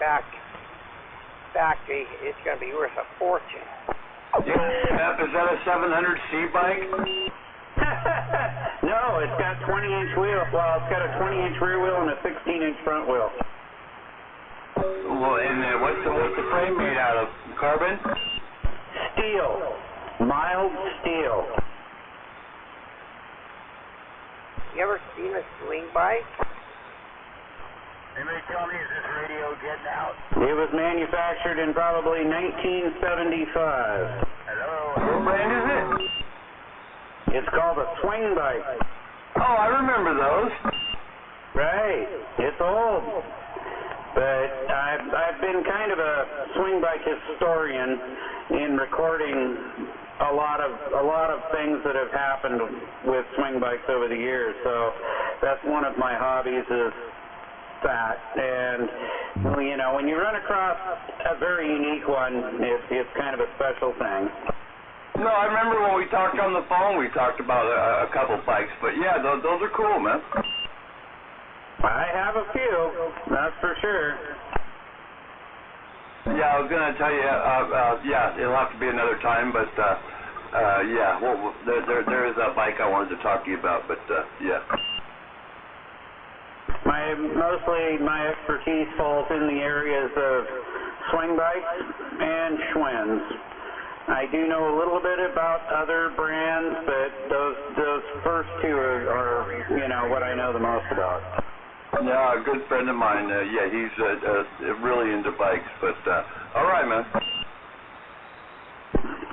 factory, it's going to be worth a fortune. Pep, is that a 700C bike? No, it's got 20-inch wheel. Well, it's got a 20-inch rear wheel and a 16-inch front wheel. Well, and what's the frame made out of? Carbon? Steel. Mild steel. You ever seen a swing bike? Anybody tell me, is this radio getting out? It was manufactured in probably 1975. Hello? What brand is it? It's called a swing bike. Oh, I remember those. Right. It's old. But I've been kind of a swing bike historian in recording a lot of things that have happened with swing bikes over the years. So that's one of my hobbies is that. And you know, when you run across a very unique one, it's kind of a special thing. No, I remember when we talked on the phone, we talked about a couple bikes. But yeah, those are cool, man. I have a few, that's for sure. Yeah, I was gonna tell you. Yeah, it'll have to be another time. But yeah, well, there is a bike I wanted to talk to you about. But yeah. Mostly my expertise falls in the areas of swing bikes and Schwinn's. I do know a little bit about other brands, but those first two are you know what I know the most about. Yeah, a good friend of mine. Yeah, he's really into bikes. But all right, man.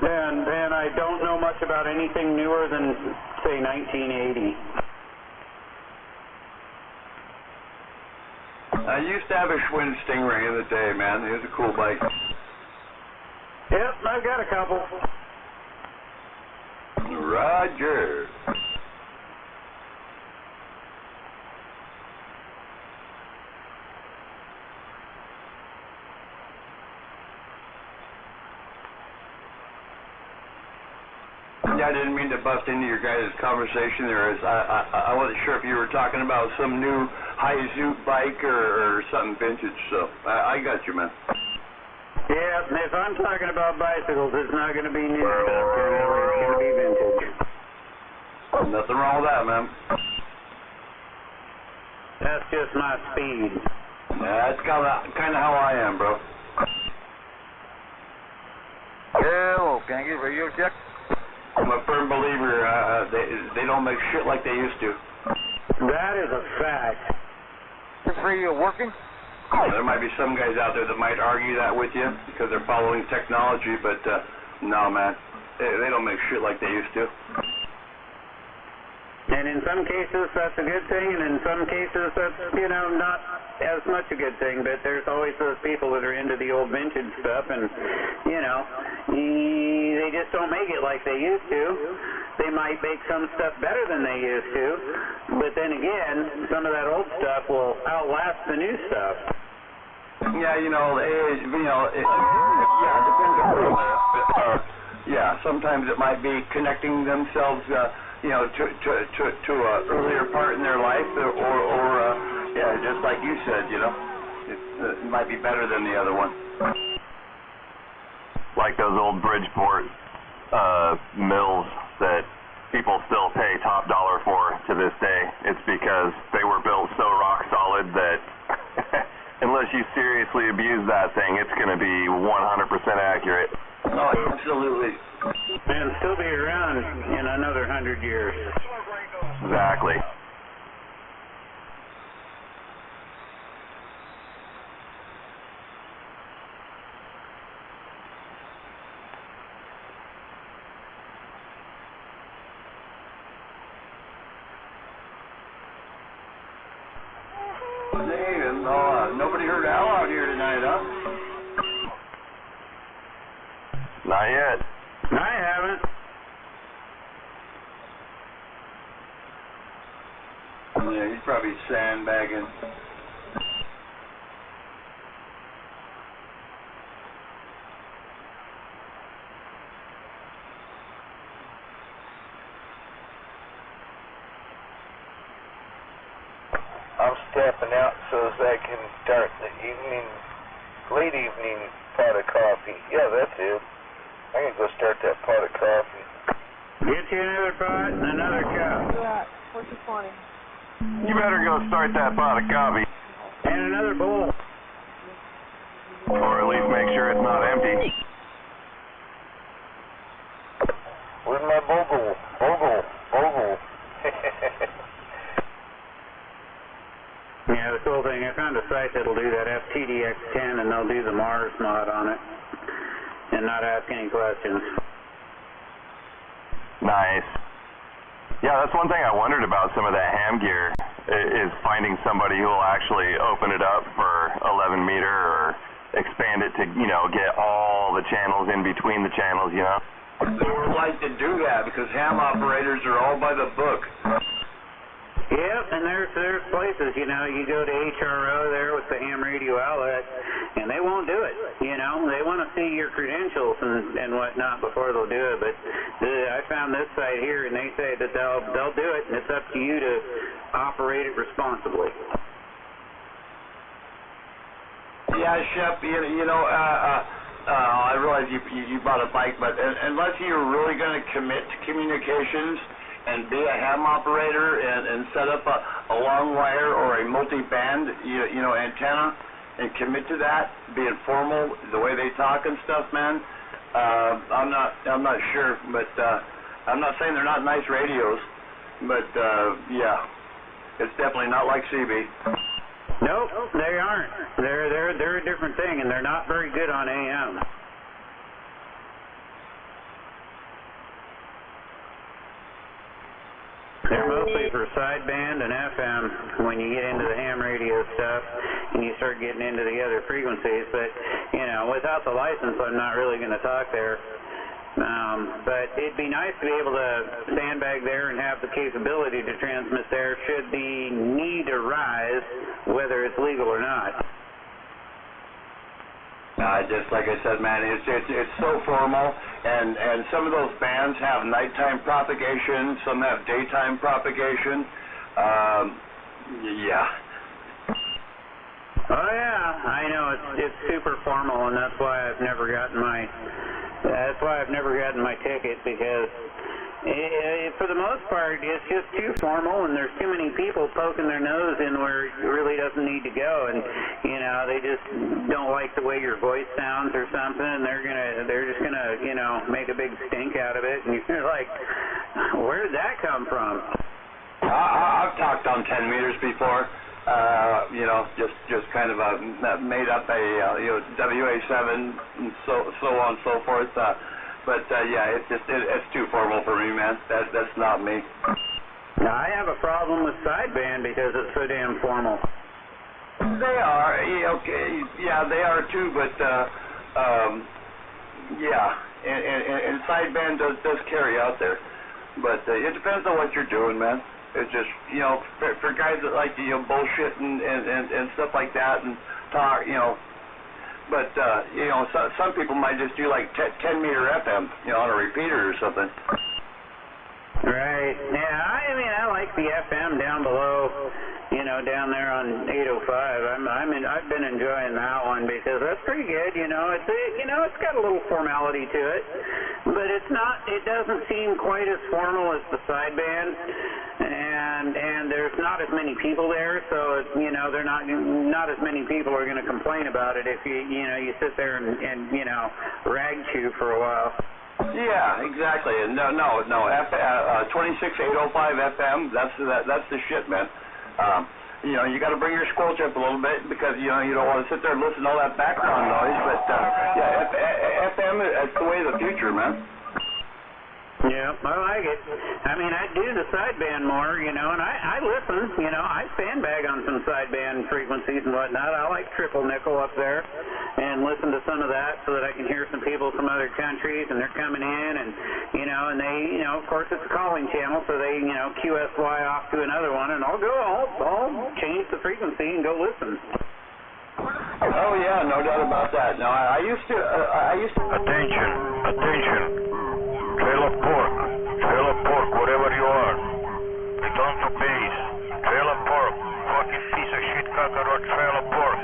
And I don't know much about anything newer than say 1980. I used to have a Schwinn Stingray in the day, man. It was a cool bike. Yep, I've got a couple. Roger. Yeah, I didn't mean to bust into your guys' conversation there. I wasn't sure if you were talking about some new high zoot bike or something vintage, so I got you, man. Yeah, if I'm talking about bicycles, it's not going to be new stuff, generally. It's going to be vintage. Nothing wrong with that, man. That's just my speed. Yeah, that's kind of how I am, bro. Hello, can I get radio check? I'm a firm believer. They don't make shit like they used to. That is a fact. Is radio working? There might be some guys out there that might argue that with you because they're following technology, but no, man, they don't make shit like they used to. And in some cases, that's a good thing, and in some cases, that's, you know, not as much a good thing, but there's always those people that are into the old vintage stuff, and, you know, they just don't make it like they used to. They might make some stuff better than they used to, but then again, some of that old stuff will outlast the new stuff. Yeah, you know, it depends on yeah, sometimes it might be connecting themselves, you know, to a earlier part in their life, or yeah, just like you said, you know, it might be better than the other one. Like those old Bridgeport mills that people still pay top dollar for to this day. It's because they were built so rock solid that unless you seriously abuse that thing, it's going to be 100% accurate. Oh, absolutely. And still be around in another 100 years. Exactly. Nobody heard Al out here tonight, huh? Not yet. I haven't. Yeah, he's probably sandbagging. I'm stepping out so as I can start the late evening pot of coffee. Yeah, that's it. I can go start that pot of coffee. Get you another pot and another cup. Yeah, what's the funny? You better go start that pot of coffee. And another bowl. Or at least make sure it's not empty. Where's my bogle? Bogle. Yeah, the cool thing, I found a site that'll do that FTDX10 and they'll do the Mars mod on it and not ask any questions. Nice. Yeah, that's one thing I wondered about some of that ham gear, is finding somebody who will actually open it up for 11 meter or expand it to, you know, get all the channels in between the channels, you know? They were like to do that because ham operators are all by the book. Yep, and there's places, you know, you go to HRO there with the ham radio outlet, and they won't do it, you know. They want to see your credentials and whatnot before they'll do it, but I found this site here, and they say that they'll do it, and it's up to you to operate it responsibly. Yeah, Shep, you know, I realize you bought a bike, but unless you're really going to commit to communications and be a ham operator and set up a long wire or a multi-band, you know, antenna and commit to that, being formal, the way they talk and stuff, man, I'm not sure, but I'm not saying they're not nice radios, but yeah, it's definitely not like CB. Nope, they aren't. They're a different thing, and they're not very good on AM. They're mostly for sideband and FM when you get into the ham radio stuff and you start getting into the other frequencies. But, you know, without the license, I'm not really going to talk there. But it'd be nice to be able to sandbag there and have the capability to transmit there should the need arise, whether it's legal or not. Just like I said, man, it's so formal, and some of those bands have nighttime propagation, some have daytime propagation. Yeah. Oh yeah, I know it's super formal, and that's why I've never gotten my ticket, because for the most part it's just too formal, and there's too many people poking their nose in where it really doesn't need to go, and you know, they just don't like the way your voice sounds or something, and they're just gonna you know, make a big stink out of it, and you're like, where did that come from? I've talked on 10 meters before. You know, just kind of made up a you know, WA7 and so on and so forth. But yeah, it's too formal for me, man. That's not me. Now, I have a problem with sideband because it's so damn formal. They are, okay, yeah, they are too. But yeah, and sideband does carry out there. But it depends on what you're doing, man. It's just, you know, for guys that like to, you know, bullshit and stuff like that and talk, you know. But, you know, some people might just do like 10 meter FM, you know, on a repeater or something. Right. Yeah, I mean, I like the FM down below, you know, down there on 805. I've been enjoying that one because that's pretty good, you know. It's got a little formality to it, but it doesn't seem quite as formal as the sideband, and there's not as many people there, so you know, they're not as many people are going to complain about it if you sit there and you know, rag chew for a while. Yeah, exactly. And no, 26805 FM. That's the shit, man. You know, you got to bring your squelch up a little bit because you know, you don't want to sit there and listen to all that background noise. But yeah, FM is the way of the future, man. Yeah, I like it. I mean, I do the sideband more, you know, and I listen, you know, I sandbag on some sideband frequencies and whatnot. I like triple nickel up there and listen to some of that so that I can hear some people from other countries, and they're coming in, and, you know, and they, you know, of course it's a calling channel, so they, you know, QSY off to another one, and I'll change the frequency and go listen. Oh yeah, no doubt about that. No, I used to. Attention. Trail of pork, wherever you are. Return to base. Trail of pork, fucking piece of shit cockroach, trail of pork.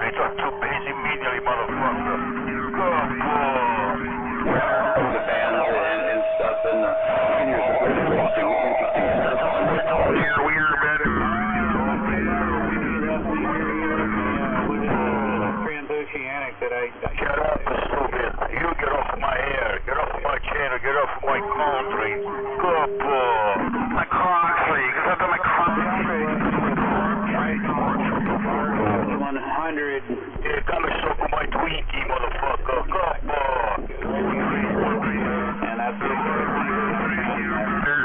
Return to base immediately, motherfucker. Come on. my country. Couple. My Crocs, you can talk to my Crocs. 100. Yeah, come and suck my Twinkie, motherfucker. Couple. And that's it.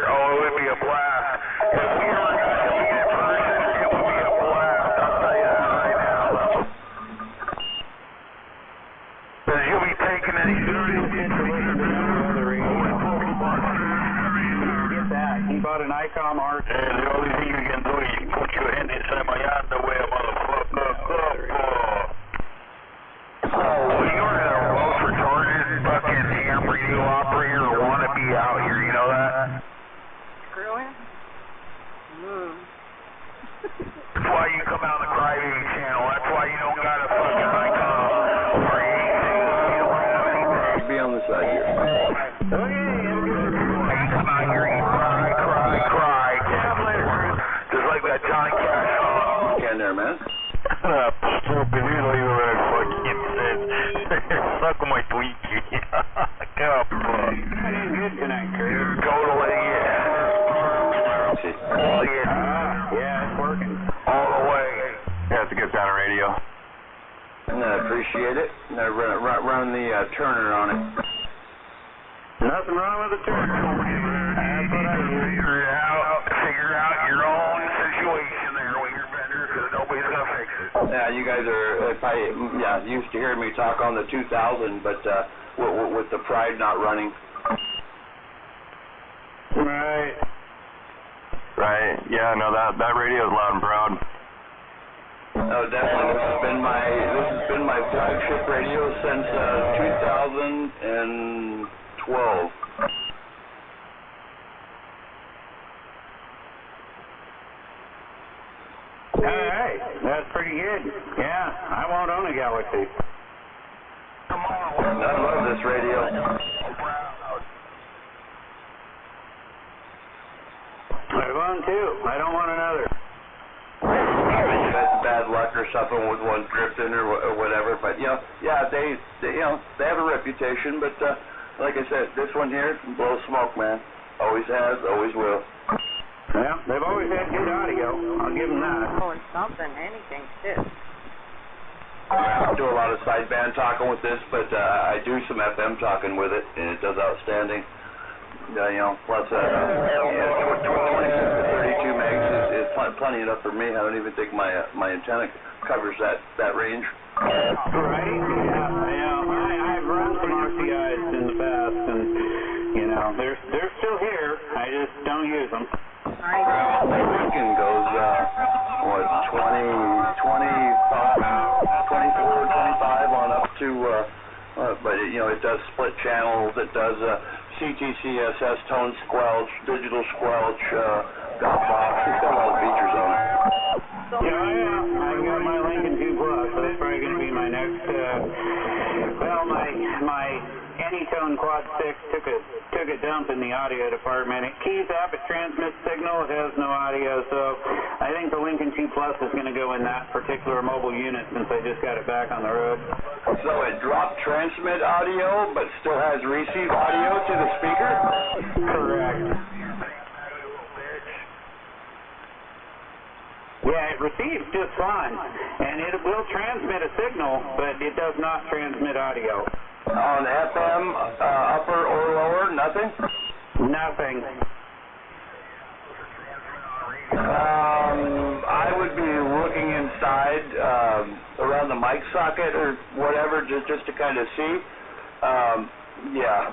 Oh, it would be a blast. If we were going to see it in person, it would be a blast. I'll tell you that right now. Because you'll be taking it. Get that. He bought an ICOM art. And the only thing you can do is you put your hand inside my underwear, motherfucker. Couple. Oh, you're the most retarded fucking ham radio operator to want to be out here, you know that? Really? That's why you come out on the Crybaby channel. That's why you don't got a fucking icon or anything. You don't have anything. Be on the side here. You come out here and you cry. Just like that Johnny Cash song. Can there, man. Stupid, you don't even know what I fucking said. Suck my Twinkie. Couple. Good tonight, Kurt. Totally, Yeah, it's working. all the way. Yeah, it's a good sound of radio. And I appreciate it. And I run the Turner on it. Nothing wrong with the Turner. That's what I do. Figure out your own situation there with your vendor, because nobody's going to fix it. Yeah, you guys are probably, used to hearing me talk on the 2000, but with the Pride not running. Right. Right. Yeah, no, that radio is loud and proud. Oh, definitely. This has been my flagship radio since 2012. Alright, that's pretty good. Yeah, I won't own a Galaxy. I love this radio. I won two. I don't want another. That's bad luck or something with one drifting or whatever, but they have a reputation, but like I said, this one here blows smoke, man. Always has, always will. Well, they've always had good audio. I'll give them that. Oh, it's something, anything, too. I do a lot of sideband talking with this, but I do some FM talking with it, and it does outstanding. Plus 26 to 32 megs is plenty enough for me. I don't even think my antenna covers that range. Right? Yeah. I've run some RCIs in the past, and they're still here. I just don't use them. Lincoln goes 24, 25 on up to, but it does split channels. It does CTCSS, tone squelch, digital squelch, dot box. It's got a lot of features on it. Yeah. I got my Lincoln 2 Plus, so that's probably going to be my next. My Anytone Quad 6 took a dump in the audio department. It keys up, it transmits signal, it has no audio, so I think the Lincoln 2 Plus is going to go in that particular mobile unit since I just got it back on the road. So it dropped transmit audio, but still has receive audio to the speaker? Correct. Yeah, it receives just fine, and it will transmit a signal, but it does not transmit audio. On FM, upper or lower, nothing? Nothing. I would be looking inside around the mic socket or whatever, just to kind of see. Yeah.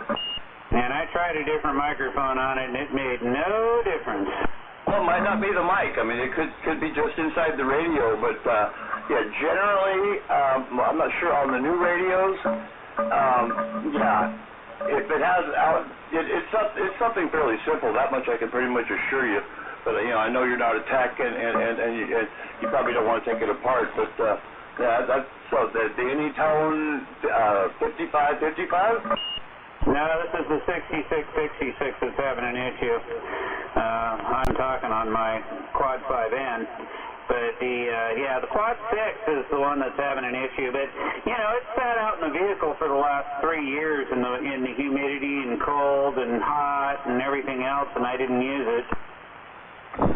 And I tried a different microphone on it, and it made no difference. Well, it might not be the mic. I mean, it could be just inside the radio, but generally, I'm not sure on the new radios. If it has out, it's something fairly simple. That much I can pretty much assure you. But I know you're not a tech, and you probably don't want to take it apart. But that's so the Anytone 5555. No, this is the 6666 that's having an issue. I'm talking on my Quad 5N. But the Quad 6 is the one that's having an issue. But it's sat out in the vehicle for the last 3 years in the humidity and cold and hot and everything else, and I didn't use it.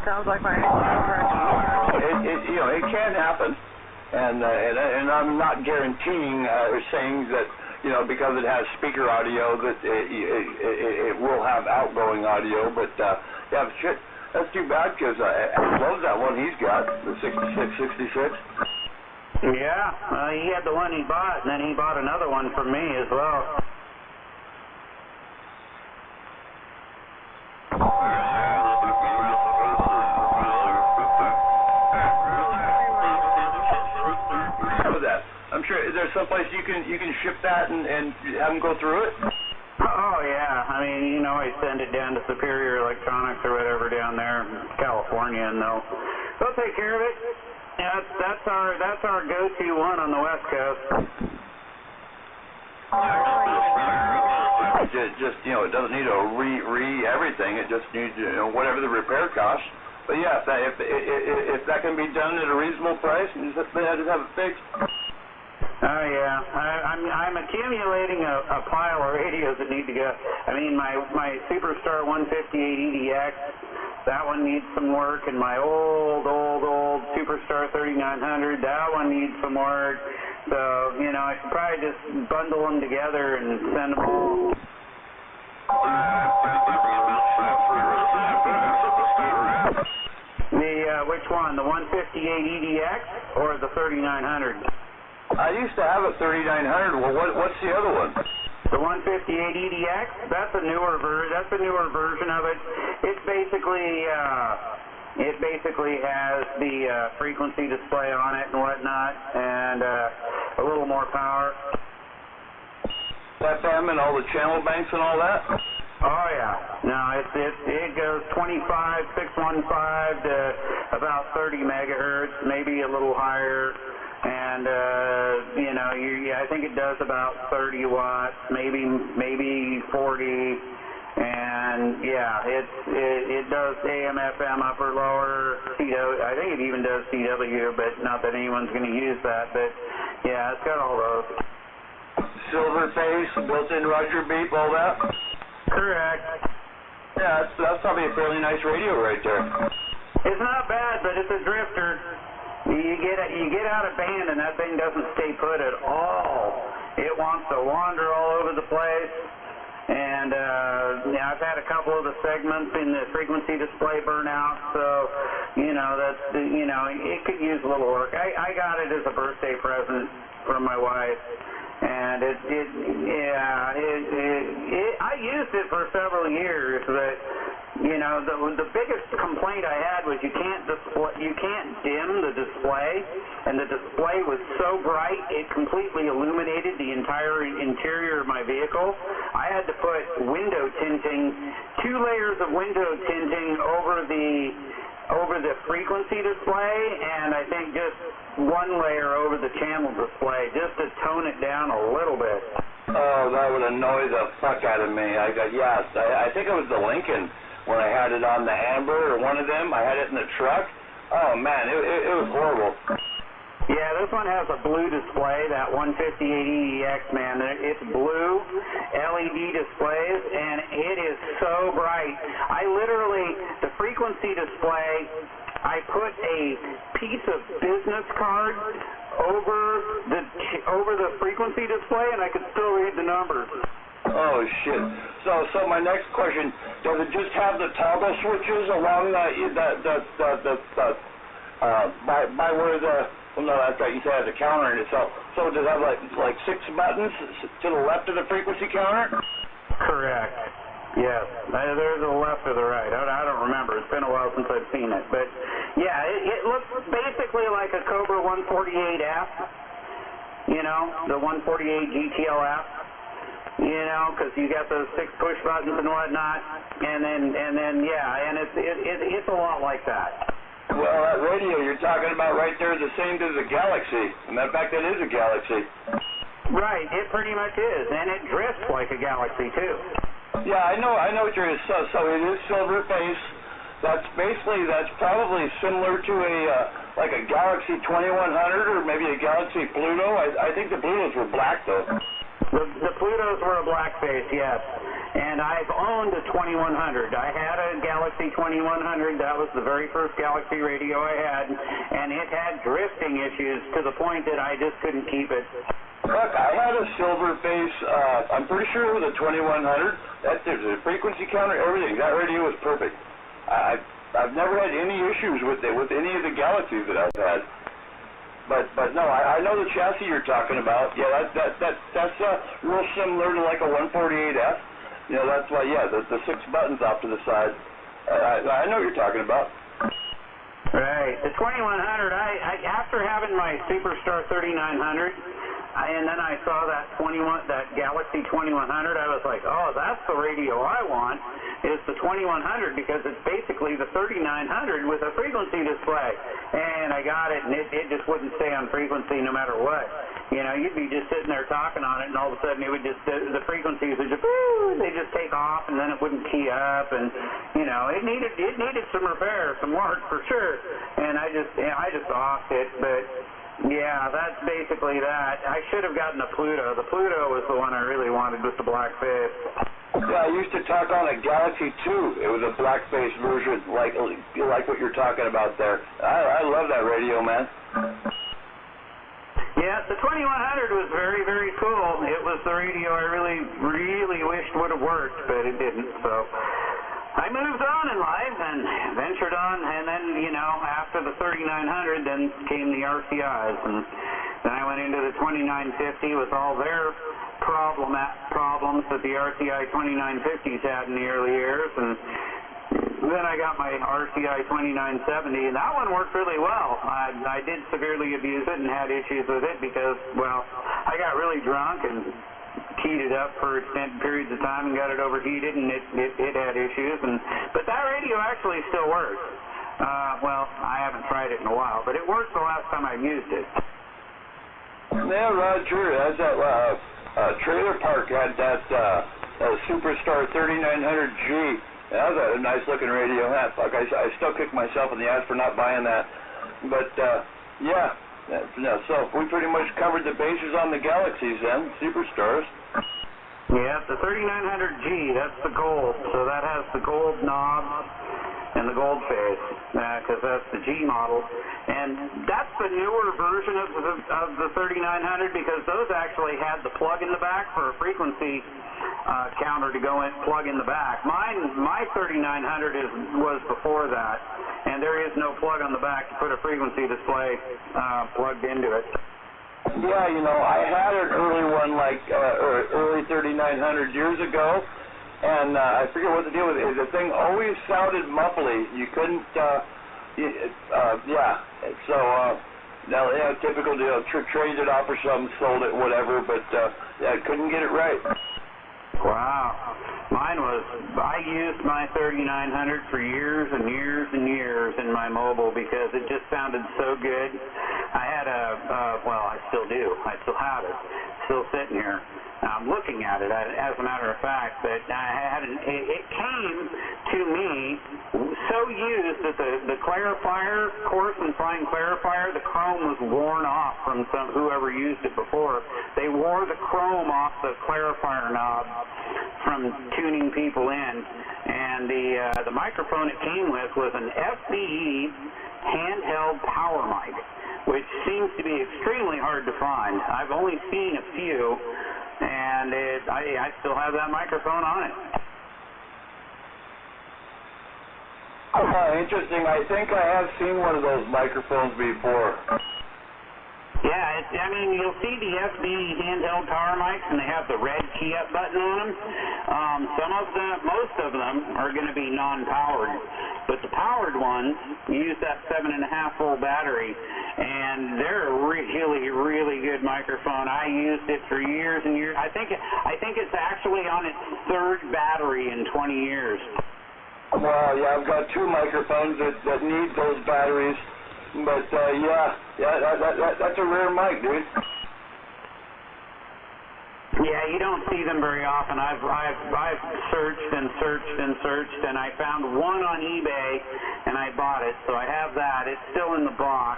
Sounds like my It can happen, and I'm not guaranteeing or saying that because it has speaker audio that it will have outgoing audio. But shit, that's too bad because I love that one he's got, the 6666. Yeah, he had the one he bought, and then he bought another one from me as well. I'm sure. Is there someplace you can ship that and have them go through it? Oh yeah. I mean, I send it down to Superior Electronics or whatever down there in California, and they'll take care of it. Yeah, that's our go-to one on the West Coast. Just it doesn't need a re everything. It just needs whatever the repair costs. But yeah, if that can be done at a reasonable price, and just have it fixed. Oh yeah, I'm accumulating a pile of radios that need to go. I mean, my Superstar 158 EDX, that one needs some work, and my old Superstar 3900, that one needs some work. So I should probably just bundle them together and send them all. Which one? The 158 EDX or the 3900? I used to have a 3900. Well, what's the other one? The 158 EDX. That's a newer version of it. It basically has the frequency display on it and whatnot, and a little more power. FM and all the channel banks and all that. Oh yeah. No, it goes 25, 615 to about 30 megahertz, maybe a little higher. And I think it does about 30 watts, maybe 40, and yeah, it does AM, FM, upper, lower, CW. I think it even does CW, but not that anyone's going to use that. But yeah, it's got all those. Silver face, built-in Roger beep, all that. Correct. Yeah, that's probably a fairly nice radio right there. It's not bad, but it's a drifter. You get out of band and that thing doesn't stay put at all. It wants to wander all over the place. And I've had a couple of the segments in the frequency display burn out, so it could use a little work. I got it as a birthday present from my wife, and I used it for several years, but the biggest complaint I had was you can't dim the display, and the display was so bright it completely illuminated the entire interior of my vehicle. I had to put window tinting, 2 layers of window tinting over the frequency display, and I think just 1 layer over the channel display, just to tone it down a little bit. Oh, that would annoy the fuck out of me. I think it was the Lincoln. When I had it on the Amber or one of them, I had it in the truck. Oh man, it was horrible. Yeah, this one has a blue display, that 158 EDX, man. It's blue LED displays, and it is so bright. The frequency display, I put a piece of business card over the frequency display, and I could still read the numbers. Oh shit! So my next question: does it just have the toggle switches along by where the? Well, no, that's right. You said it has a counter in it. So does it have like 6 buttons to the left of the frequency counter? Correct. Yes. There's a left or the right. I don't remember. It's been a while since I've seen it, but yeah, it looks basically like a Cobra 148F. The 148 GTLF. Because you got those 6 push buttons and whatnot, and it's a lot like that. Well, that radio you're talking about right there is the same as a Galaxy. As a matter of fact, that is a Galaxy. Right, it pretty much is, and it drifts like a Galaxy too. Yeah, I know what you're. So it is silver face. That's probably similar to like a Galaxy 2100 or maybe a Galaxy Pluto? I think the Plutos were black though. The Plutos were a blackface, yes. And I've owned a 2100. I had a Galaxy 2100. That was the very first Galaxy radio I had, and it had drifting issues to the point that I just couldn't keep it. Look, I had a silver face. I'm pretty sure it was a 2100. There's a frequency counter, everything. That radio was perfect. I've never had any issues with any of the Galaxies that I've had. But no, I know the chassis you're talking about. Yeah, that's real similar to like a 148F. You know, that's why, yeah, the 6 buttons off to the side. I know what you're talking about. Right. The 2100, I after having my Superstar 3900, and then I saw that Galaxy 2100, I was like, oh, that's the radio I want, is the 2100, because it's basically the 3900 with a frequency display. And I got it, and it just wouldn't stay on frequency no matter what. You know, you'd be just sitting there talking on it, and all of a sudden it would just, the frequencies would just, they just take off, and then it wouldn't key up, and, you know, it needed some repair, some work for sure. And I just offed it, but yeah, that's basically that. I should have gotten a Pluto. The Pluto was the one I really wanted with the black face. Yeah, I used to talk on a Galaxy 2. It was a black-faced version, like what you're talking about there. I love that radio, man. Yeah, the 2100 was very, very cool. It was the radio I really, really wished would have worked, but it didn't, so I moved on in life and ventured on, and then, you know, after the 3900, then came the RCIs, and then I went into the 2950 with all their problems that the RCI 2950s had in the early years, and then I got my RCI 2970, and that one worked really well. I did severely abuse it and had issues with it because, well, I got really drunk and keyed it up for extended periods of time and got it overheated, and it had issues. But that radio actually still works. Well, I haven't tried it in a while, but it worked the last time I used it. Yeah, Roger, that's that Trailer Park had that Superstar 3900G. That was a nice-looking radio. Fuck, I still kick myself in the ass for not buying that. But, yeah. So we pretty much covered the bases on the Galaxies then, Superstars. Yeah, the 3900G, that's the gold. So that has the gold knob and the gold face, because that's the G model. And that's the newer version of the 3900, because those actually had the plug in the back for a frequency counter to go in, plug in the back. My 3900 was before that, and there is no plug on the back to put a frequency display plugged into it. Yeah, you know, I had an early one, like early 3900 years ago, and I forget what the deal with it. The thing always sounded muffly. You couldn't, yeah. So, now, yeah, typical deal. Traded it off or something, sold it, whatever, but yeah, couldn't get it right. Wow. Mine was, I used my 3900 for years and years and years in my mobile because it just sounded so good. I had well, I still do. I still have it. Still sitting here. I'm looking at it, as a matter of fact, but it came to me so used that the clarifier, coarse and fine clarifier, the chrome was worn off from whoever used it before. They wore the chrome off the clarifier knob from tuning people in, and the microphone it came with was an FBE handheld power mic, which seems to be extremely hard to find. I've only seen a few, and I still have that microphone on it. Interesting. I think I have seen one of those microphones before. Yeah, I mean, you'll see the FBE handheld power mics, and they have the red key up button on them. Most of them are going to be non-powered, but the powered ones use that 7.5-volt battery, and they're a really, really good microphone. I used it for years and years. I think it's actually on its third battery in 20 years. Well, yeah, I've got two microphones that need those batteries. But, yeah, that's a rare mic, dude. Yeah, you don't see them very often. I've searched and searched and searched, and I found one on eBay, and I bought it. So I have that. It's still in the box.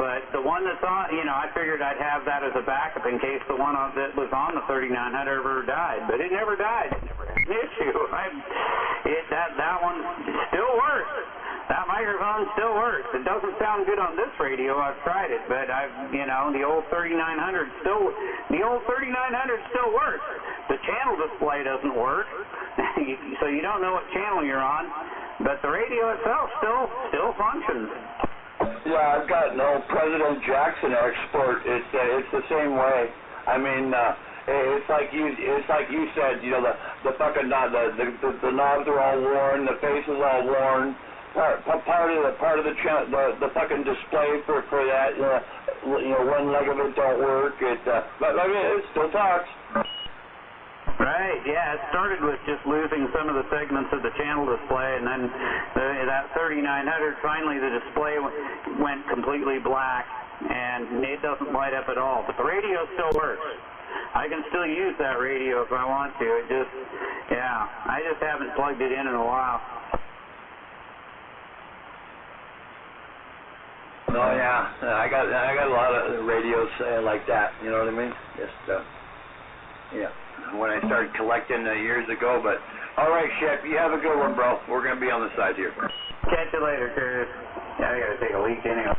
But the one that's on, I figured I'd have that as a backup in case the one that was on the 3900 ever died. But it never died. It never had an issue. That one still works. That microphone still works. It doesn't sound good on this radio. I've tried it, but the old 3900 still works. The channel display doesn't work, so you don't know what channel you're on. But the radio itself still functions. Yeah, I've got an old President Jackson export. It's the same way. I mean, it's like you said. The fucking the knobs are all worn. The face is all worn. Part of the fucking display for that. One leg of it don't work. But I mean, it still talks. Right, yeah, it started with just losing some of the segments of the channel display, and then that 3900, finally the display went completely black, and it doesn't light up at all. But the radio still works. I can still use that radio if I want to. I just haven't plugged it in a while. Oh yeah, I got a lot of radios like that. You know what I mean? When I started collecting years ago. But all right, Shep, you have a good one, bro. We're gonna be on the side here. Catch you later, Curtis. Yeah, I gotta take a leak anyway.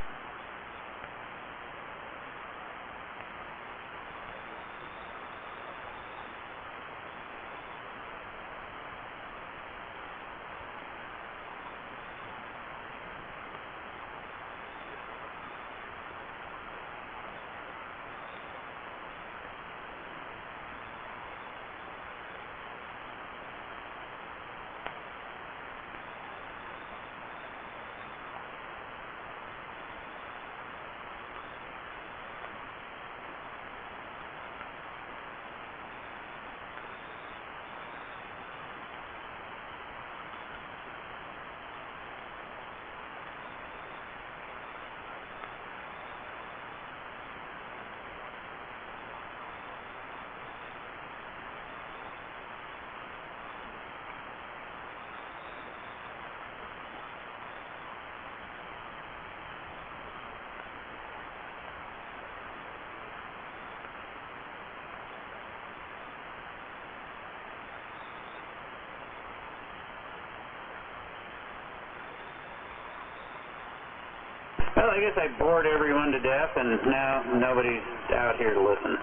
Well, I guess I bored everyone to death, and now nobody's out here to listen.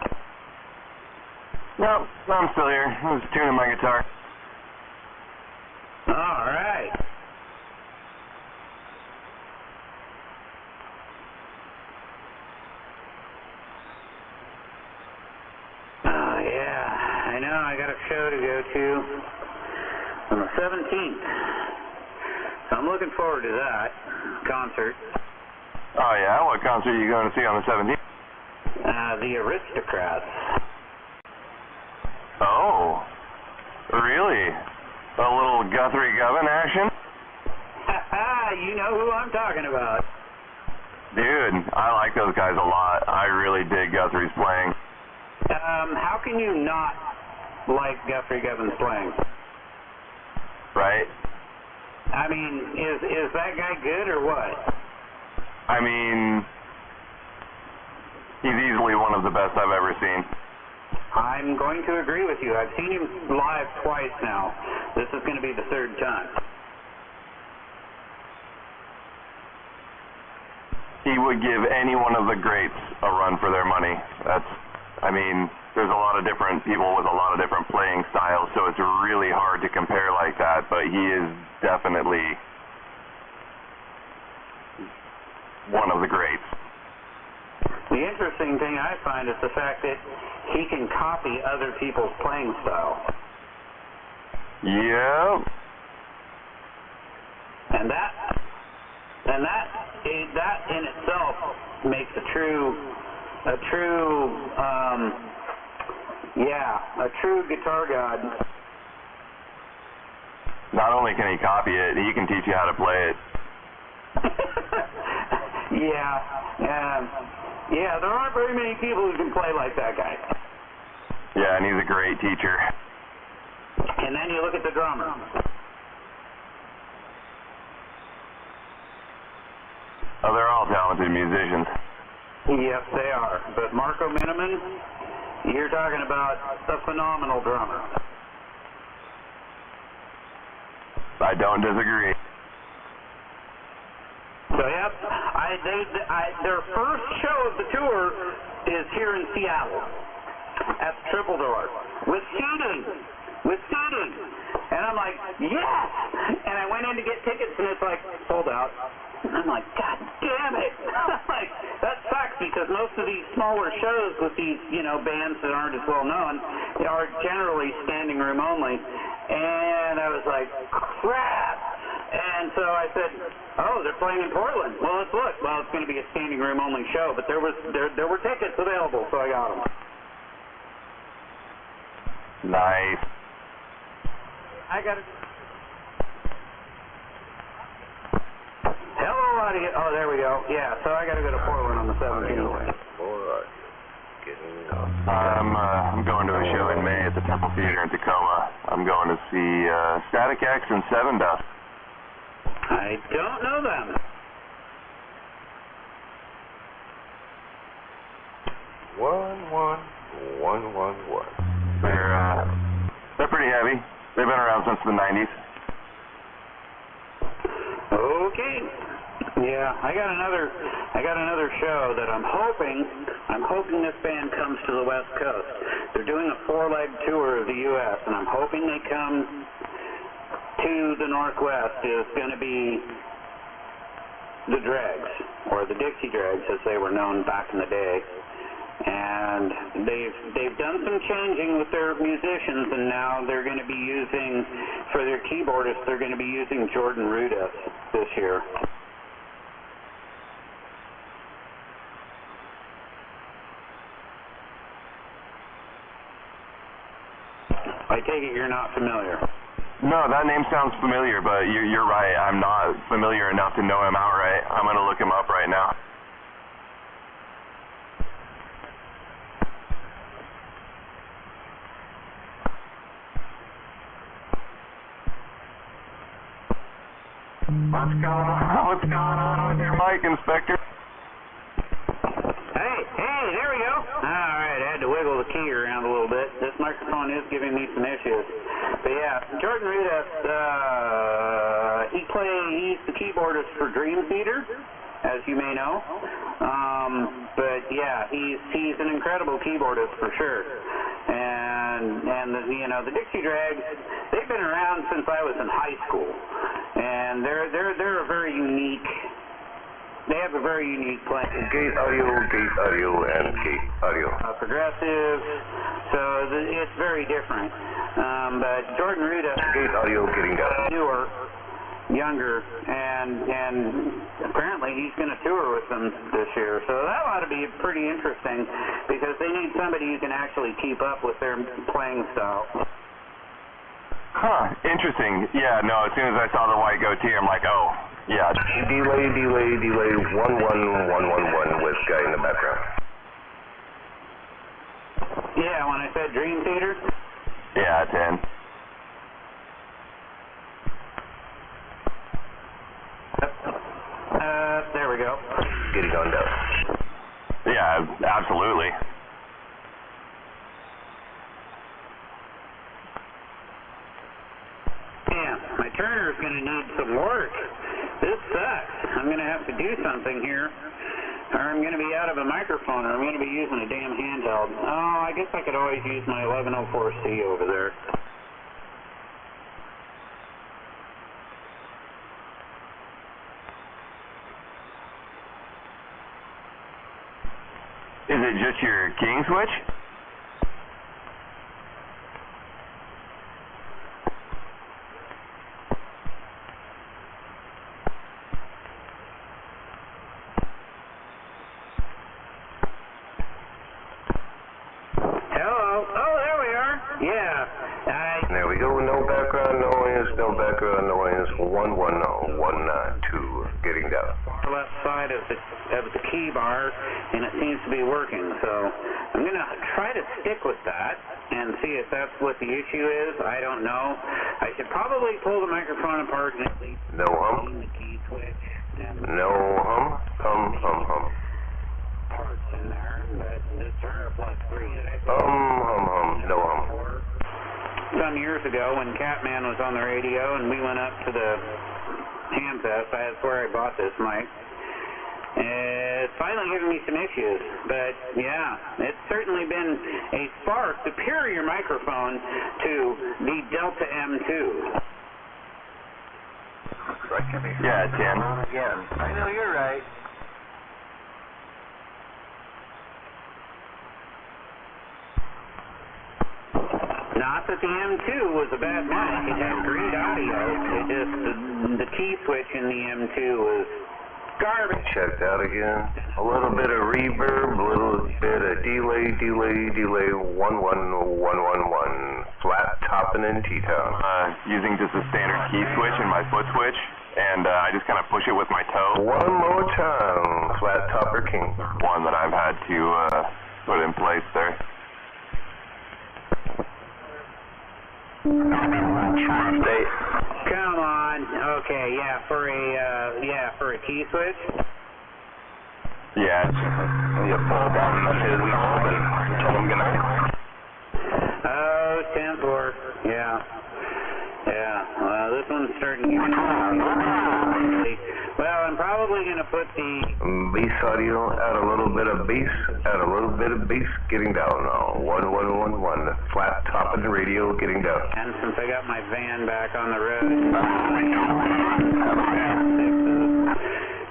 No, I'm still here. I was tuning my guitar. All right. Oh, yeah. I know. I got a show to go to on the 17th. So I'm looking forward to that concert. Oh, yeah? What concert are you going to see on the 17th? The Aristocrats. Oh, really? A little Guthrie Govan action? You know who I'm talking about. Dude, I like those guys a lot. I really dig Guthrie's playing. How can you not like Guthrie Govan's playing? Right? I mean, is that guy good or what? I mean, he's easily one of the best I've ever seen. I'm going to agree with you. I've seen him live twice now. This is going to be the third time. He would give any one of the greats a run for their money. There's a lot of different people with a lot of different playing styles, so it's really hard to compare like that, but he is definitely one of the greats. The interesting thing I find is the fact that he can copy other people's playing style. Yep. And that in itself makes a true guitar god. Not only can he copy it, he can teach you how to play it. Yeah, there aren't very many people who can play like that guy. Yeah, and he's a great teacher. And then you look at the drummer. Oh, they're all talented musicians. Yes, they are. But Marco Miniman, you're talking about a phenomenal drummer. I don't disagree. So, yep, their first show of the tour is here in Seattle at the Triple Door with seating. And I'm like, yes! And I went in to get tickets, and it's like, sold out. And I'm like, God damn it! Like, that sucks because most of these smaller shows with these, bands that aren't as well known are generally standing room only. And I was like, crap! And so I said, oh, they're playing in Portland. Well, let's look. Well, it's going to be a standing room only show, but there were tickets available, so I got them. Nice. I got it. Hello, audience. Oh, there we go. Yeah, so I got to go to Portland on the 17th. I'm going to a show in May at the Temple Theater in Tacoma. I'm going to see Static X and Seven Dust. I don't know them. One. They're pretty heavy. They've been around since the 90s. Okay. Yeah, I got another show that I'm hoping this band comes to the West Coast. They're doing a 4-leg tour of the U.S. and I'm hoping they come to the Northwest. Is going to be the Dregs, or the Dixie Dregs as they were known back in the day. And they've done some changing with their musicians, and now they're going to be using, for their keyboardist, they're going to be using Jordan Rudess this year. I take it you're not familiar. No, that name sounds familiar, but you're right. I'm not familiar enough to know him outright. I'm going to look him up right now. What's going on with your mic, Inspector? Hey, there we go. All right, I had to wiggle the key around a little bit. This microphone is giving me some issues. But yeah, Jordan Rudess, he's the keyboardist for Dream Theater, as you may know. But yeah, he's an incredible keyboardist for sure. And the Dixie Dregs, they've been around since I was in high school, and they're a very unique. They have a very unique playing. Gate audio, and gate audio. Progressive, so it's very different. But Jordan Rudess, Gate audio getting down. newer, younger, and apparently he's going to tour with them this year. So that ought to be pretty interesting because they need somebody who can actually keep up with their playing style. Huh, interesting. Yeah, no, as soon as I saw the white goatee, I'm like, oh, yeah. Delay, 11111 with guy in the background. Yeah, when I said Dream Theater? Yeah, 10. There we go. Getting on down. Yeah, absolutely. Man, my turner's going to need some work. This sucks. I'm going to have to do something here, or I'm going to be out of a microphone, or I'm going to be using a damn handheld. Oh, I guess I could always use my 1104C over there. Is it just your King switch? Hello. Oh, there we are. Yeah. There we go. No background noise. 11192. getting down. Left side of the key bar, and it seems to be working. So I'm going to try to stick with that and see if that's what the issue is. I don't know. I should probably pull the microphone apart and at least No hum. clean the key switch. No hum. Hum. Parts in there, but this Turner Plus 3 that I Hum. No hum. Some years ago when Catman was on the radio and we went up to the Ham Fest, that's where I bought this mic. It's finally giving me some issues, but yeah, it's certainly been a far superior microphone to the Delta M2. Yeah, Tim. Again. I know you're right. Not that the M2 was a bad mic. It had great audio. It just, the key switch in the M2 was garbage. Checked out again. A little bit of reverb, a little bit of delay. 11111. Flat topping in T-Town. Using just a standard key switch and my foot switch, and I just kind of push it with my toe. One more time. Flat topper king. One that I've had to put in place there. Come on. Okay, yeah, for a key switch. Yeah. You pull down the his knob and tell him good night. Oh, 10-4. Yeah. Well, this one's starting to get well, I'm probably going to put the bass audio, add a little bit of bass, getting down now. 1111. Flat topping radio, getting down. And since I got my van back on the road,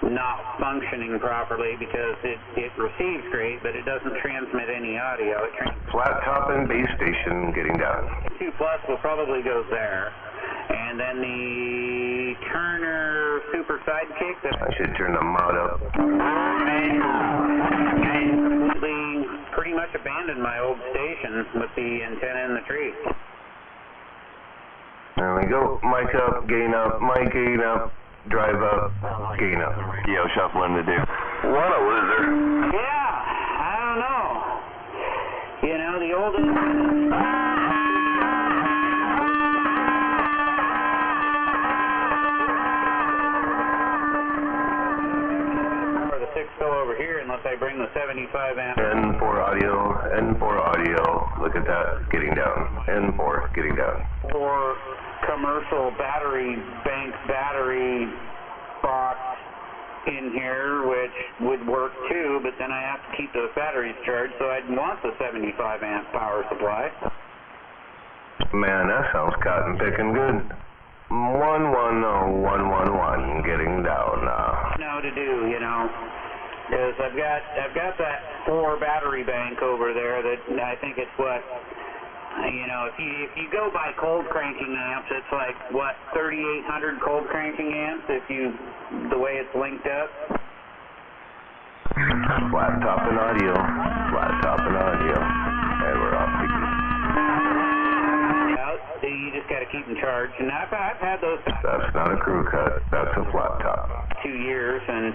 not functioning properly because it receives great, but it doesn't transmit any audio. Flat topping base station, getting down. 2 Plus will probably go there. And then the Turner Super Sidekick. I should turn the mod up. Pretty much abandoned my old station with the antenna in the tree. There we go. Mic up, gain up, mic gain up, drive up, gain up. Yo, shuffling to do. What a loser. Yeah, I don't know. You know, the old... over here unless I bring the 75 amp. N4 audio, look at that, getting down. N4, getting down. Or commercial battery box in here, which would work too, but then I have to keep those batteries charged, so I'd want the 75 amp power supply. Man, that sounds cotton picking good. 110111, getting down now. Know to do, you know. Because I've got that 4 battery bank over there that I think it's what, you know, if you go by cold cranking amps, it's like what, 3,800 cold cranking amps the way it's linked up. Flat topping audio. Hey, we're off the you just got to keep them charged, and I've had those. That's not a crew cut. That's a flat top. 2 years, and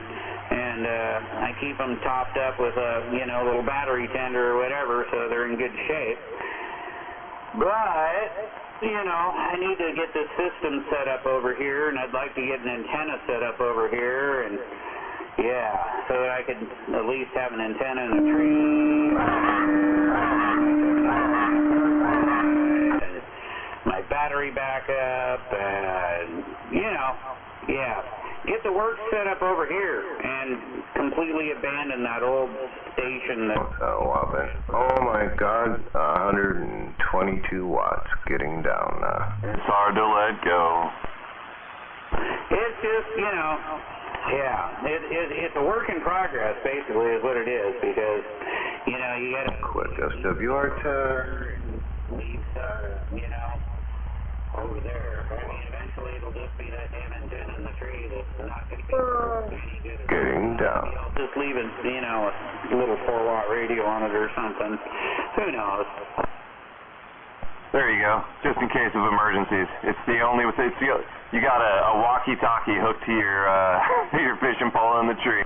I keep them topped up with a little battery tender or whatever, so they're in good shape. But I need to get this system set up over here, and I'd like to get an antenna set up over here, and yeah, so that I could at least have an antenna in a tree. My battery backup, and get the work set up over here and completely abandon that old station. Oh my God, 122 watts, getting down. It's hard to let go. It's just, it's a work in progress, basically, is what it is, because, you got to quick SWR tag. Over there. I mean, eventually it'll just be that damn antenna in the tree that's not going to be any good. Getting down. Just leave it, a little 4-watt radio on it or something. Who knows? There you go. Just in case of emergencies. It's the only. You got a walkie-talkie hooked to your your fishing pole in the tree.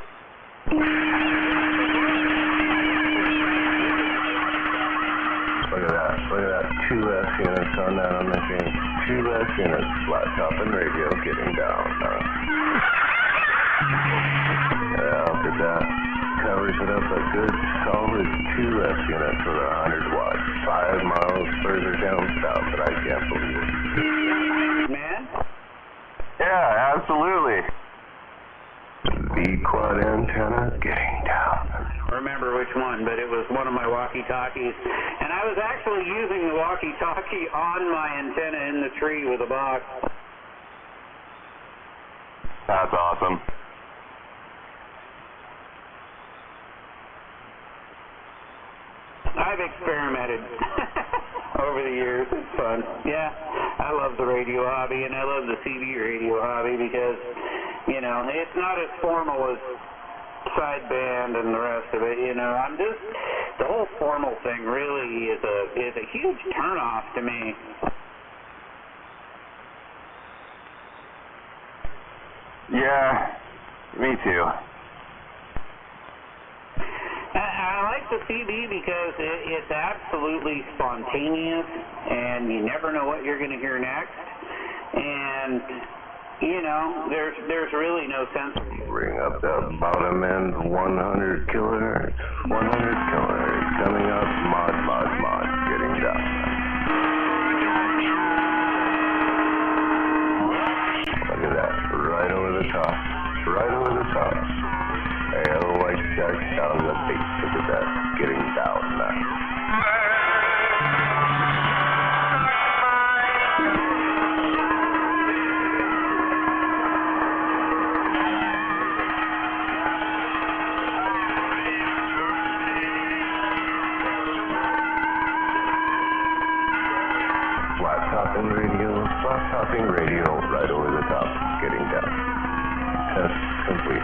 Look at that. Look at that. 2S units on that on the machine. 2S units. Flat top and radio getting down. Yeah, look at that. Covers it up a good solid 2S unit for the 100 watts. 5 miles further down south, but I can't believe it. Man? Yeah, absolutely. B-quad antenna getting down. I don't remember which one, but it was one of my walkie-talkies. And I was actually using the walkie-talkie on my antenna in the tree with a box. That's awesome. I've experimented over the years. It's fun. Yeah, I love the radio hobby, and I love the CB radio hobby because, you know, it's not as formal as sideband and the rest of it. You know, I'm just, the whole formal thing really is a huge turnoff to me. Yeah, me too. I like the CB because it's absolutely spontaneous, and you never know what you're going to hear next. And, you know, there's really no sense. Bring up the bottom end, 100 kilohertz. 100 kilohertz coming up. Mod, getting down. Look at that. Right over the top. Right over the top. Pale white shark down the base. Look at that. Getting down now. Flat topping radio right over the top, getting down. Test complete.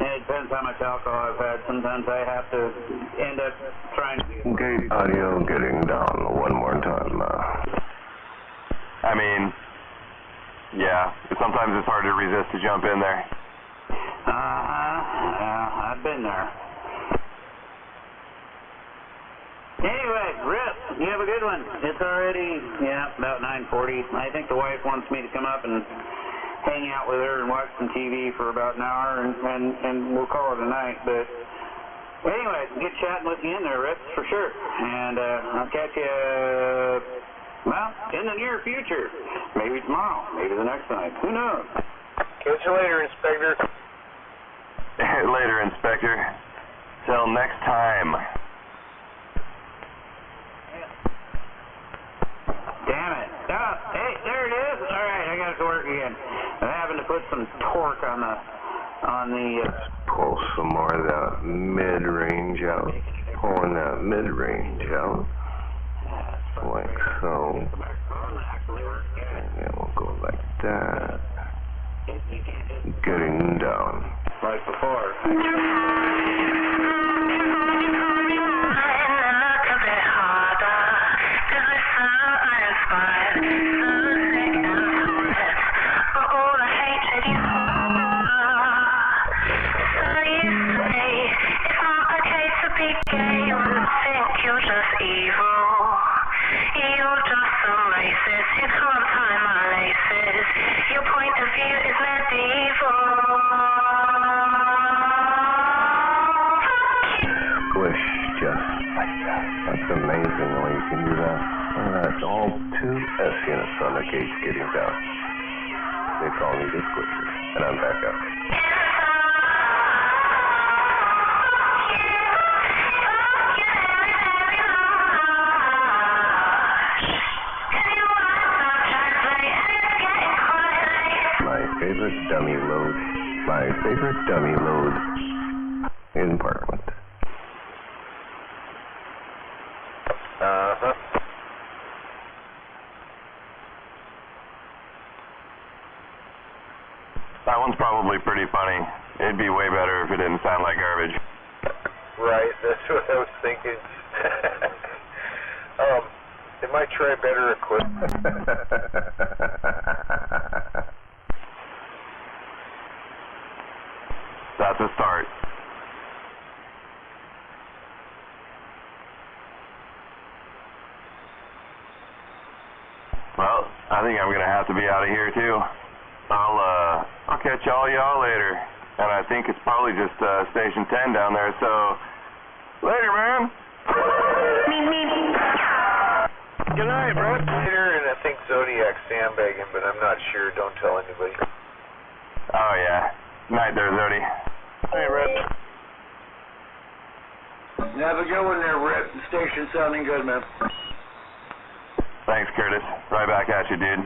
It depends how much alcohol I've had. Sometimes I have to end up trying to... Gate audio getting down one more time. I mean, yeah, sometimes it's hard to resist to jump in there. Yeah, I've been there. Anyway, Rip, you have a good one. It's already, about 9:40. I think the wife wants me to come up and hang out with her and watch some TV for about an hour, and we'll call it a night. But anyway, good chatting with you in there, Rip, for sure. And I'll catch you... well, in the near future. Maybe tomorrow. Maybe the next night. Who knows? Catch you later, Inspector. Later, Inspector. Till next time. Damn it. Oh, hey, there it is. All right, I got it to work again. I'm having to put some torque on the pull some more of that mid-range out. Pulling that mid-range out. Like so. And then we'll go like that. Getting down. Like before. That's amazing the way you can do that. That's all 2S units on the cage getting down. They call me the Squisher, and I'm back up. My favorite dummy load. My favorite dummy load in Parkland. That one's probably pretty funny. It'd be way better if it didn't sound like garbage. Right, that's what I was thinking. They might try better equipment. That's a start. Well, I think I'm gonna have to be out of here too. I'll catch all y'all later. And I think it's probably just Station 10 down there, so later, man. Good night, bro. Later, and I think Zodiac's sandbagging, but I'm not sure. Don't tell anybody. Oh yeah. Night there, Zodi. Hey, Rip. Have a good one there, Rip. The station's sounding good, man. Thanks, Curtis. Right back at you, dude.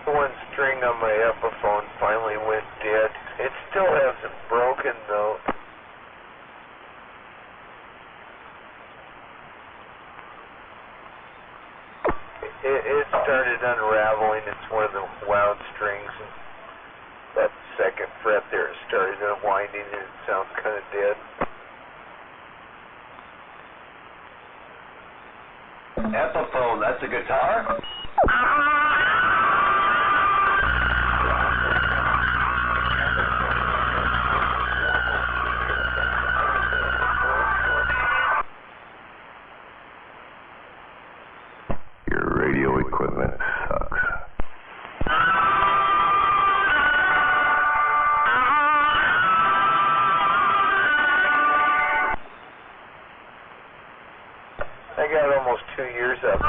One string on my Epiphone finally went dead. It still hasn't broken, though. It started unraveling. It's one of the wound strings. And that second fret there started unwinding, and it sounds kind of dead. Epiphone, that's a guitar? Your radio equipment sucks. I got almost 2 years up.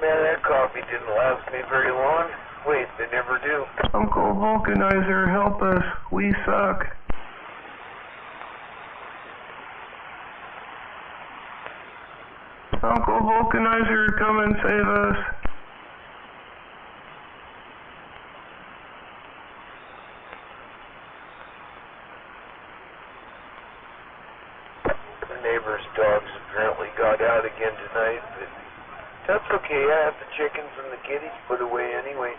Man, that coffee didn't last me very long. Wait, they never do. Uncle Vulcanizer, help us. We suck. Uncle Vulcanizer, come and save us. The neighbor's dogs apparently got out again tonight, but that's okay. I have the chickens and the kitties put away anyway.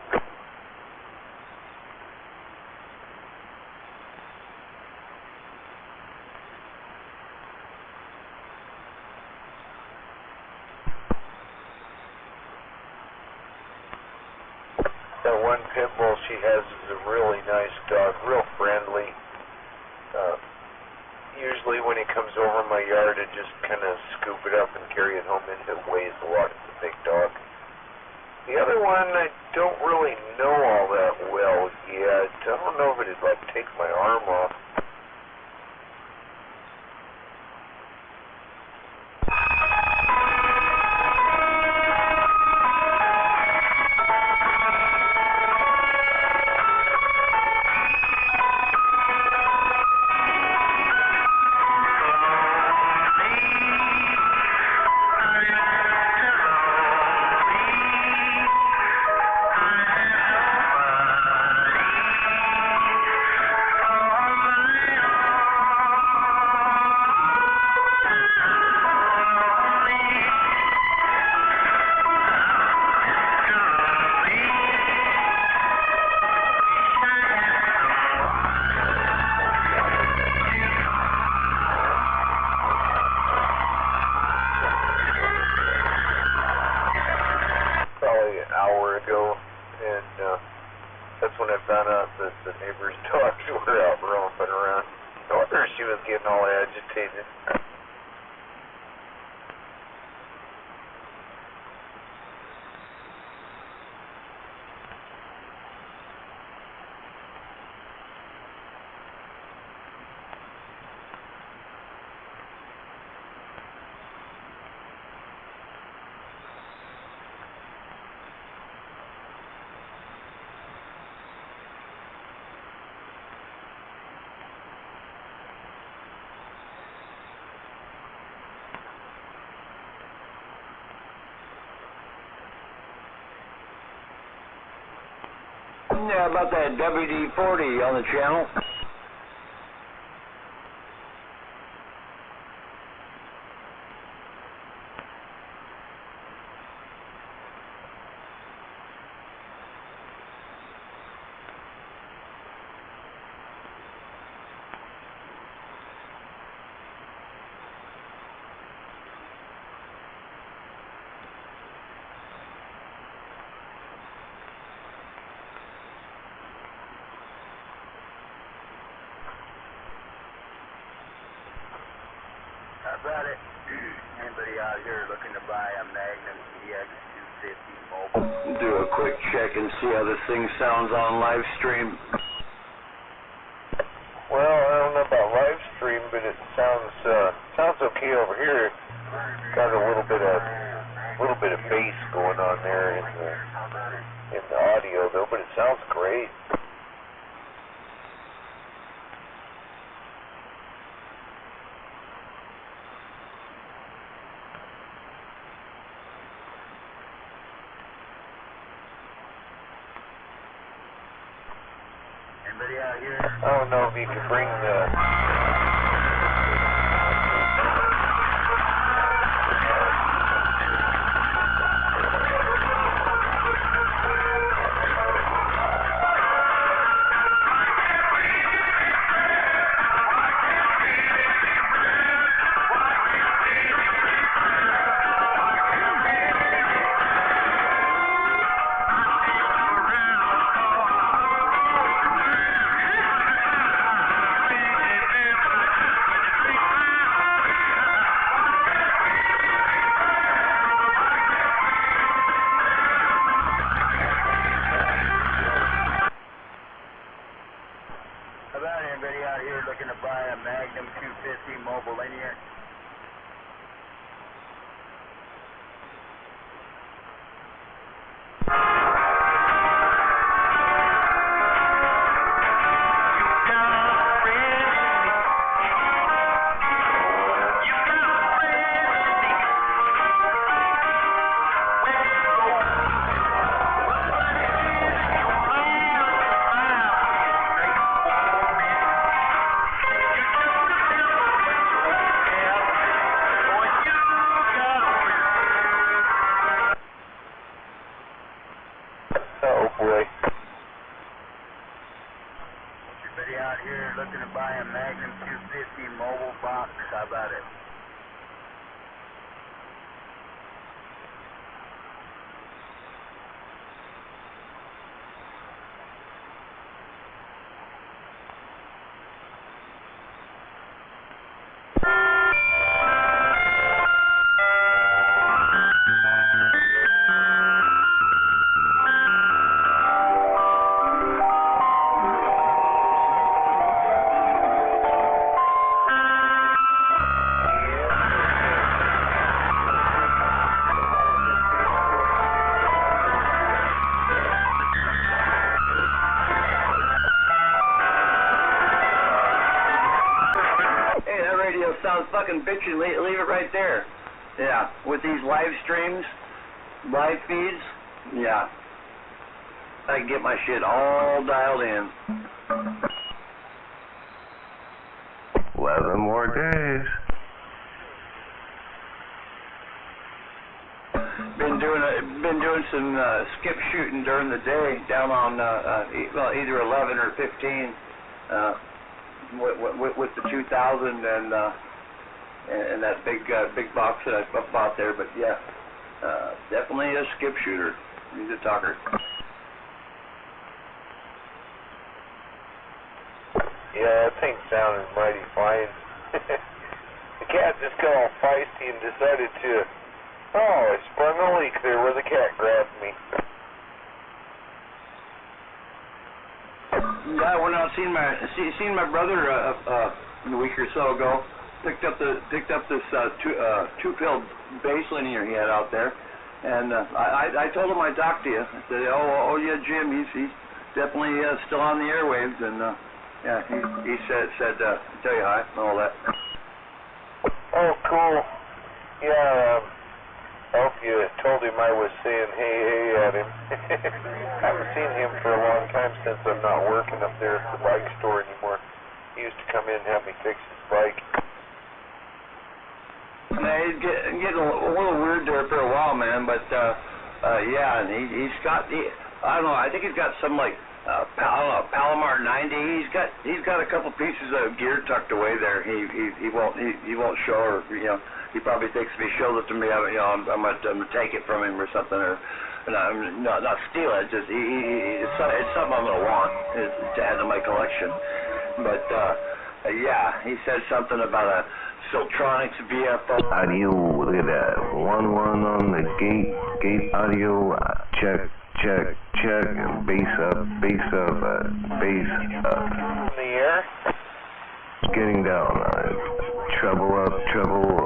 That one pit bull she has is a really nice dog, real friendly. Usually when he comes over my yard, I just kind of scoop it up and carry it home, and it weighs a lot. It's a big dog. The other one, I don't really know all that well yet. I don't know if it'd like take my arm off. That's when I found out that the neighbor's dogs were out romping around. No wonder she was getting all agitated. Yeah, about that WD-40 on the channel. How about it? Anybody out here looking to buy a Magnum EX250 mobile? Do a quick check and see how this thing sounds on live stream. Well, I don't know about live stream, but it sounds okay over here. Got a little bit of bass going on there in the audio though, but it sounds great. Anybody out here? I don't know if you can bring the... How about anybody out here looking to buy a Magnum 250 mobile linear? Oh boy. Anybody out here looking to buy a Magnum 250 mobile box? How about it? Sounds fucking bitchin'. Leave it right there. Yeah, with these live streams, live feeds, yeah, I can get my shit all dialed in. 11 more days. Been doing some skip shooting during the day down on either 11 or 15 with the 2000 and that big box that I bought there. But yeah, definitely a skip shooter. He's a talker. Yeah, that thing sounded mighty fine. The cat just got all feisty and decided to, I sprung a leak there where the cat grabbed me. Yeah, I went out seen my brother a week or so ago. Picked up this two-pill base linear he had out there, and I told him I'd talk to you. I said, oh yeah, Jim, he's definitely still on the airwaves, and yeah, he said tell you hi and all that. Oh, cool. Yeah, I hope you told him I was saying hey at him. I haven't seen him for a long time since I'm not working up there at the bike store anymore. He used to come in and have me fix his bike. Yeah, he's getting a little weird there for a while, man, but yeah, and he's got, I don't know, I think he's got some like, Palomar 90. He's got a couple pieces of gear tucked away there. He won't show, or he probably thinks if he shows it to me, I'm gonna take it from him or something, or not steal it. Just it's something I'm gonna want to add to my collection. But yeah, he said something about a Siltronics VFO. Audio, look at that. 1-1 on the gate audio. Check. And bass up. In the air? Getting down. Treble up,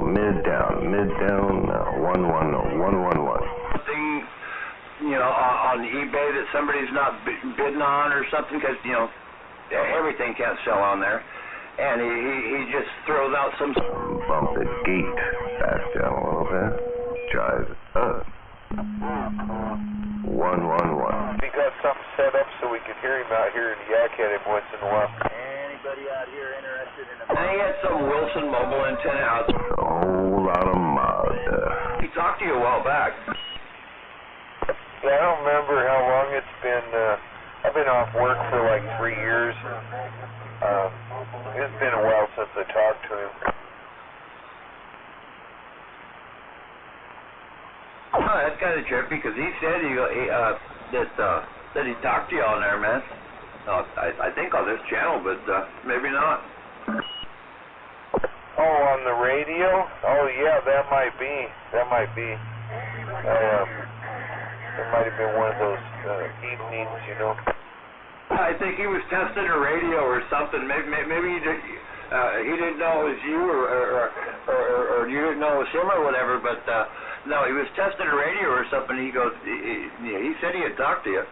mid down, 1-1. Something, on eBay that somebody's not bidding on or something, because, everything can't sell on there. And he just throws out some... Bump the gate back down a little bit. Drive up. 1-1-1. We got something set up so we could hear him out here and yak at him once in a while. Anybody out here interested in a... And he had some Wilson mobile antenna out. A whole lot of mud. He talked to you a while back. Yeah, I don't remember how long it's been. I've been off work for like 3 years. It's been a while since I talked to him. Oh, that's kind of trippy, because he said that he talked to you on there, man. I think on this channel, but maybe not. Oh, on the radio? Oh, yeah, that might be. It might have been one of those evenings, I think he was testing a radio or something. Maybe he didn't know it was you, or you didn't know it was him or whatever. But no, he was testing a radio or something. He goes, he said he had talked to you.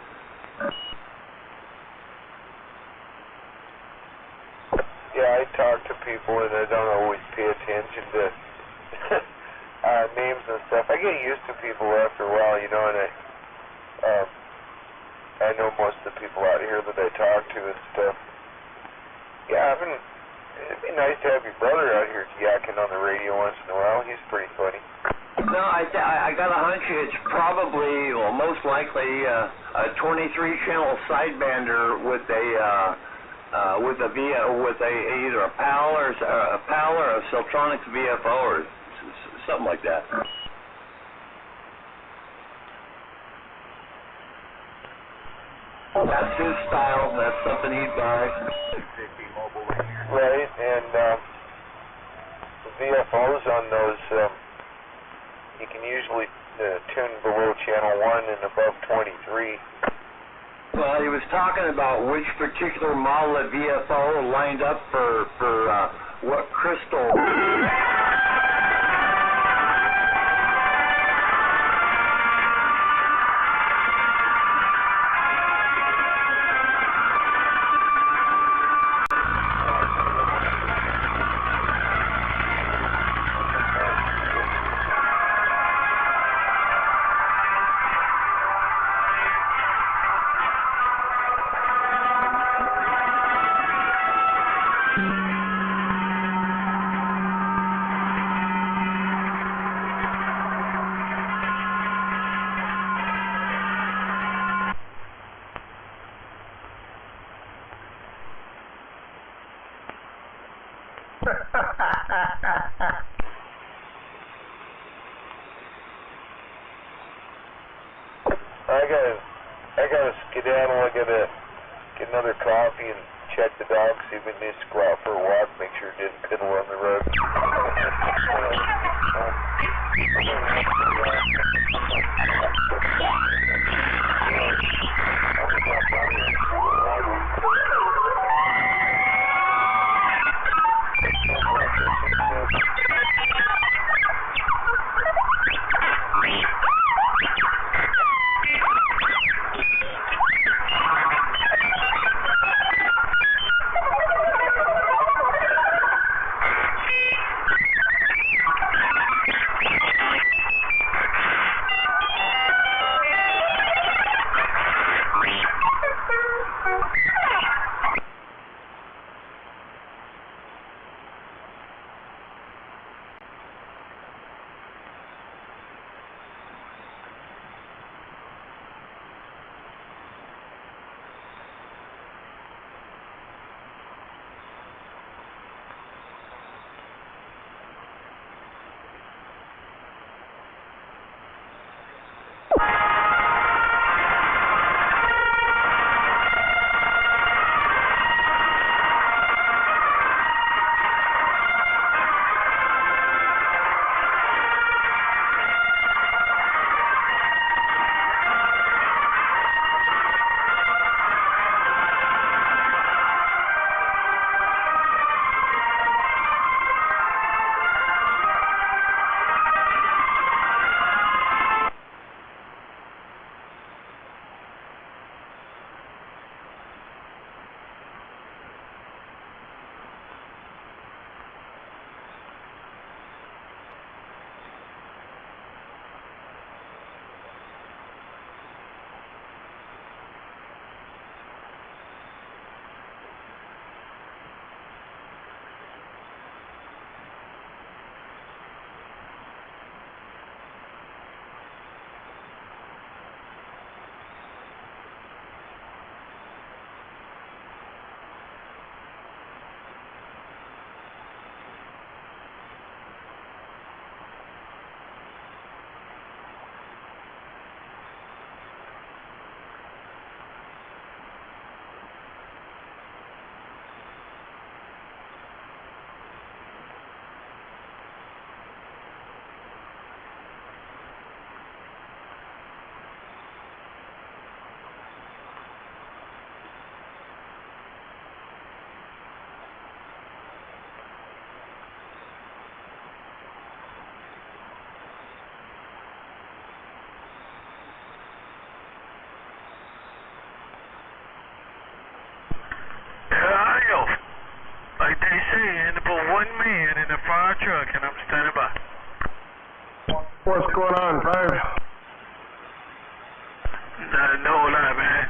Yeah, I talk to people and I don't always pay attention to names and stuff. I get used to people after a while, and I know most of the people out here that I talk to and stuff. Yeah, it'd be nice to have your brother out here yakking on the radio once in a while. He's pretty funny. No, I got a hunch it's probably, most likely, a 23-channel sidebander with either a PAL or a Siltronics VFO or something like that. That's his style. That's something he'd buy. Right, and the VFOs on those, you can usually tune below channel 1 and above 23. Well, he was talking about which particular model of VFO lined up for what crystal. I gotta skedaddle. I gotta get another coffee and check the dog, see if it needs to go out for a walk, make sure it didn't piddle on the road. One man in a fire truck, and I'm standing by. What's going on, Five? No lie, man.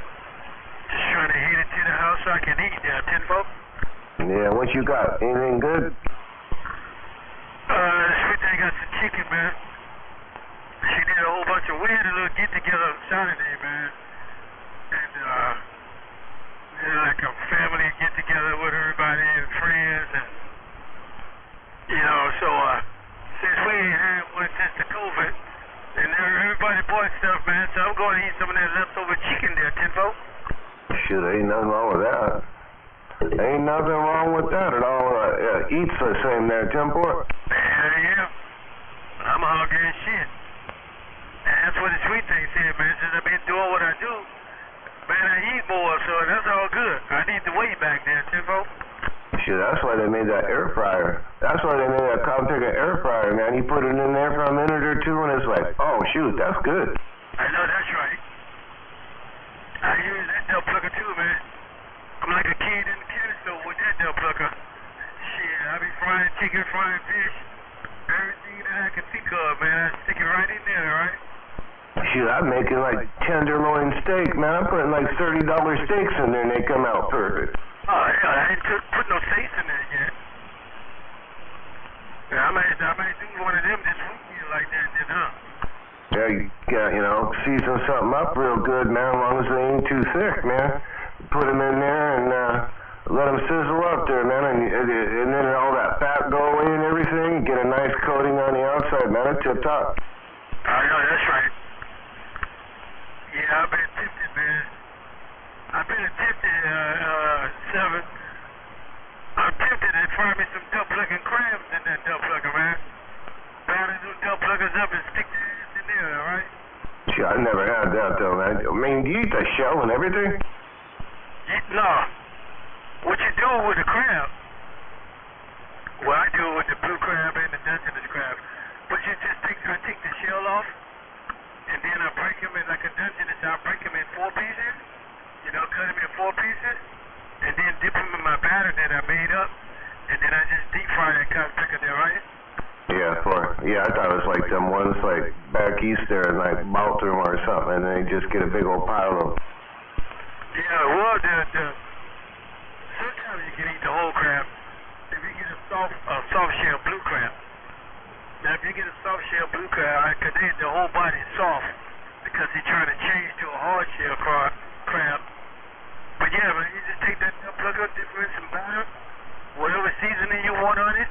Just trying to hit it to the house so I can eat there, 10-4. Yeah, what you got? Anything good? Sweet thing got some chicken, man. She did a whole bunch of weird little get-together on Saturday, man. And, like a family get-together with everybody and friends, and you know, so, since we ain't had one since the COVID, and everybody bought stuff, man, so I'm going to eat some of that leftover chicken there, 10-4. Shit, ain't nothing wrong with that. Ain't nothing wrong with that at all. Eats the same there, 10-4. Hell yeah. I'm hungry as shit. And that's what the sweet thing said, man. Since I've been doing what I do, man, I eat more, so that's all good. I need the weight back there, 10-4. Shit, that's why they made that air fryer. That's why they made that Comtech air fryer, man. You put it in there for a minute or two, and it's like, oh, shoot, that's good. I know that's right. I use that Del Plucker too, man. I'm like a kid in the candy store with that Del Plucker. Shit, I be frying chicken, frying fish, everything that I can think of, man. I stick it right in there, right? Shoot, I'm making like tenderloin steak, man. I'm putting like $30 steaks in there, and they come out perfect. Oh, hell, I ain't put no steaks in there yet. Yeah, I might do one of them this weekend like that, then, huh? Yeah, you know, season something up real good, man, as long as they ain't too thick, man. Put them in there and let them sizzle up there, man, and then all that fat go away and everything. Get a nice coating on the outside, man. It's tip top. Oh, no, that's right. Yeah, I've been tempted, man. I've been tempted, 7. fucking crabs in that dump plugger, man. Batter those dump pluggers up and stick their ass in there, alright? Shit, I never had that though, man. I mean, do you eat the shell and everything? No. What you do with the crab, well, I do it with the blue crab and the Dungeness crab, but you just I take the shell off, and then I break them in like a Dungeness. I break them in 4 pieces, you know, cut them in 4 pieces, and then dip them in my batter that I made up, and then I just deep fry that codpicker there, right? Yeah, I thought it was like them ones like back east there in like Baltimore or something, and they just get a big old pile of them. Yeah, well, sometimes you can eat the whole crab if you get a soft shell blue crab. Now, if you get a soft shell blue crab, the whole body is soft because he's trying to change to a hard shell crab. But yeah, man, you just take that plug up, dip in some batter, whatever seasoning you want on it,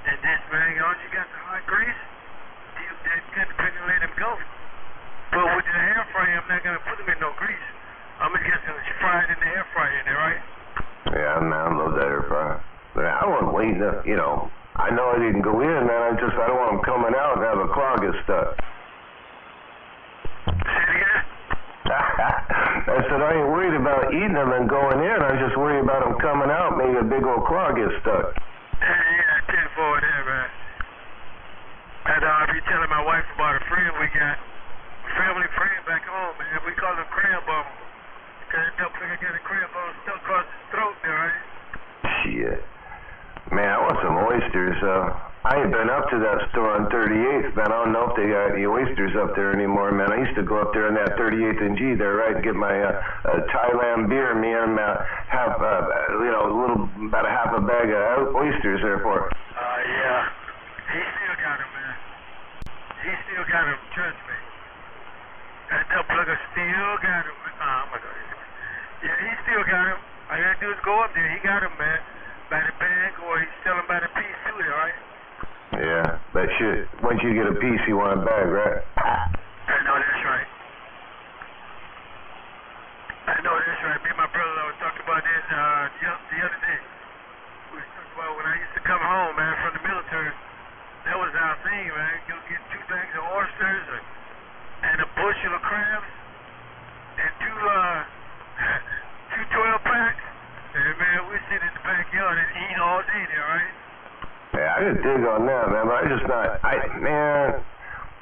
and just, man, you got the hot grease, that kind of and let him go. But with the air fryer, I'm not going to put him in no grease. I'm going to get some fried in the air fryer in there, right? Yeah, man, I love that air fryer. But I wasn't waiting to, you know, I know I didn't go in, man. I don't want them coming out and have a clog get stuck. Say it again? I said I ain't worried about eating them and going in. I was just worried about them coming out. Maybe a big old claw gets stuck. Yeah, 10 forward there, man. And I'll be telling my wife about a friend we got, a family friend back home, man. We call him Crab Bum. Because that dumb nigga got a crab bum stuck across his throat there, right? Shit. Man, I want some oysters. I ain't been up to that store on 38th, man. I don't know if they got any oysters up there anymore, man. I used to go up there on that 38th and G there, right, and get my Thailand beer. Me and have, about a half a bag of oysters there for it. Yeah. He still got them, man. He still got them, trust me. That dumb plugger still got them. Oh, my God. Yeah, he still got them. All you gotta do is go up there. He got them, man. By the bag, or he's selling by the piece too, there, right? Yeah, but shit, once you get a piece, you want a bag, right? I know that's right. I know that's right. Me and my brother was talking about this the other day. We were talking about when I used to come home, man, from the military. That was our thing, man. You'll get 2 bags of oysters and a bushel of crabs and two 12-packs. And, man, we sit in the backyard and eat all day there, right? Yeah, I could dig on that, man, but I just not, man,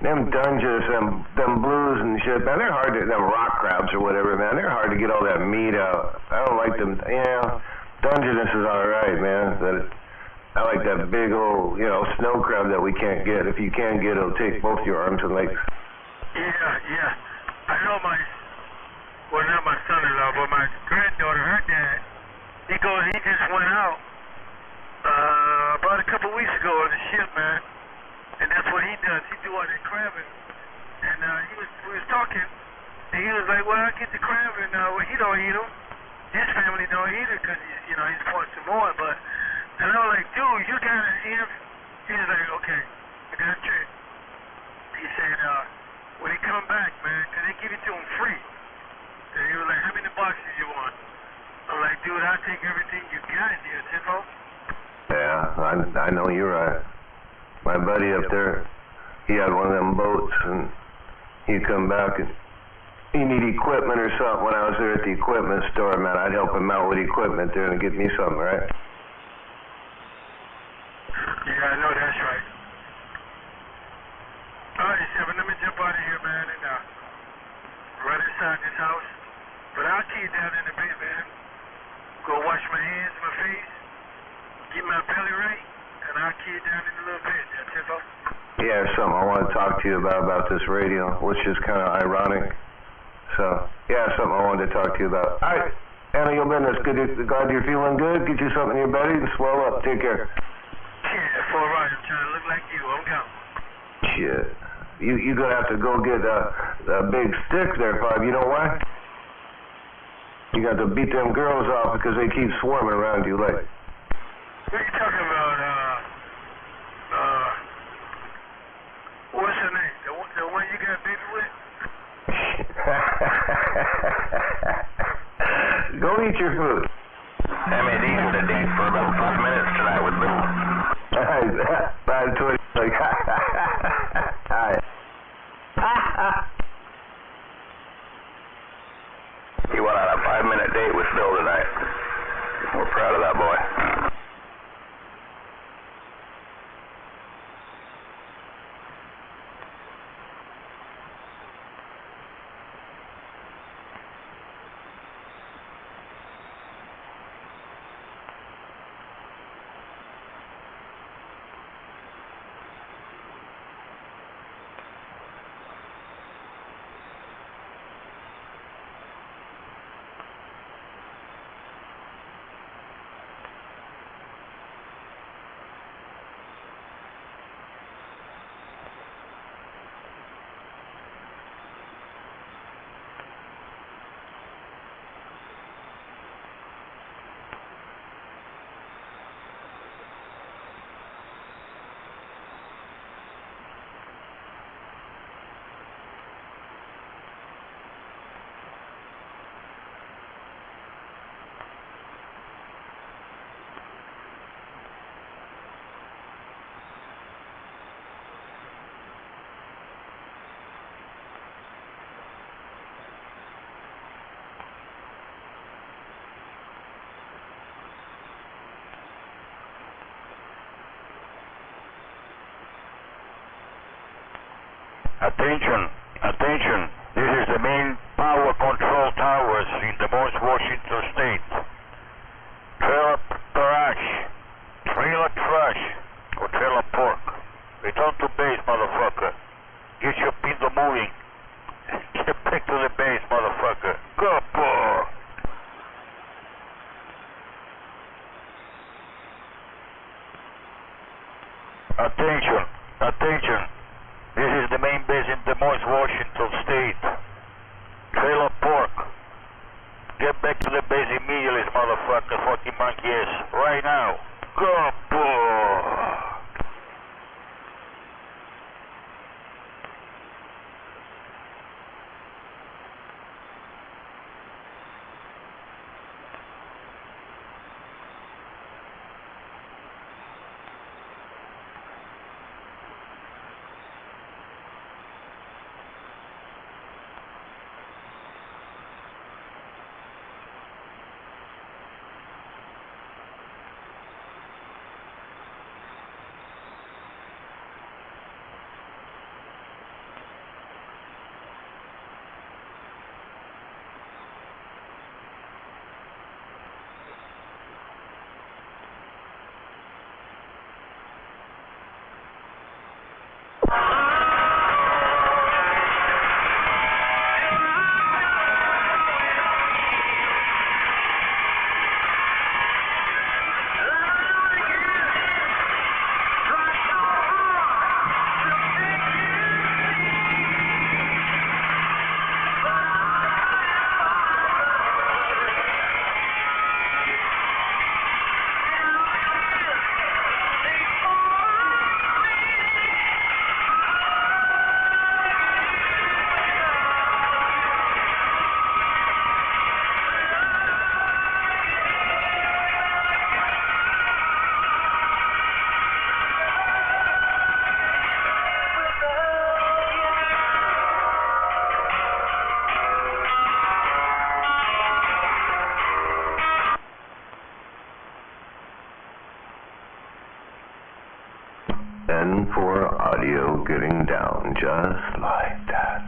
them Dungeness, them blues and shit, man, they're hard to, them rock crabs or whatever, man, they're hard to get all that meat out. I don't like them, Dungeness is alright, man, but I like that big old, snow crab that we can't get. If you can get it, it'll take both your arms and legs. Yeah. I know not my son-in-law, but my granddaughter, her dad, he just went out about a couple weeks ago on the ship, man, and that's what he does. He do all that crabbing, and we was talking, and he was like, well, I get the crab, and he don't eat them. His family don't eat it because he's supposed to more, but, and I was like, dude, you gotta eat them. He was like, okay, I got a trick. He said, when he come back, man, because they give it to him free. And he was like, how many boxes you want? I'm like, dude, I'll take everything you got in here, Tiffo. Yeah, I know you're right. My buddy up there, he had one of them boats, and he'd come back and he need equipment or something. When I was there at the equipment store, man, I'd help him out with equipment there and get me something, right? Yeah, I know that's right. All right, Seven, let me jump out of here, man, and run inside this house. But I'll key down in a bit, man. Go wash my hands, my face, get my belly right, and I'll key down in a little bit, Tiffo. Yeah, there's something I want to talk to you about this radio, which is kind of ironic. So, yeah, something I wanted to talk to you about. All right, handle your business. Glad you're feeling good. Get you something in your belly and swell up. Take care. Yeah, for a ride. I'm trying to look like you. I'm gone. Shit. You gonna have to go get a big stick there, Bob. You know why? You got to beat them girls off because they keep swarming around you like. What are you talking about? What's her name? The one you got baby with? Go eat your food. I mean, these are the days for about 5 minutes tonight with Lou. proud of that boy. Attention, attention. This is the main power control towers in Des Moines, Washington State. Trailer trash, or trailer pork. Return to base, motherfucker. Get your pinto moving. Get back to the base, motherfucker. Go, boy. Attention, attention. This is the main base in Des Moines, Washington State. Trailer pork. Get back to the base immediately, motherfucker. Fucking monkey ass. Right now. Go, boy. N4 audio getting down just like that.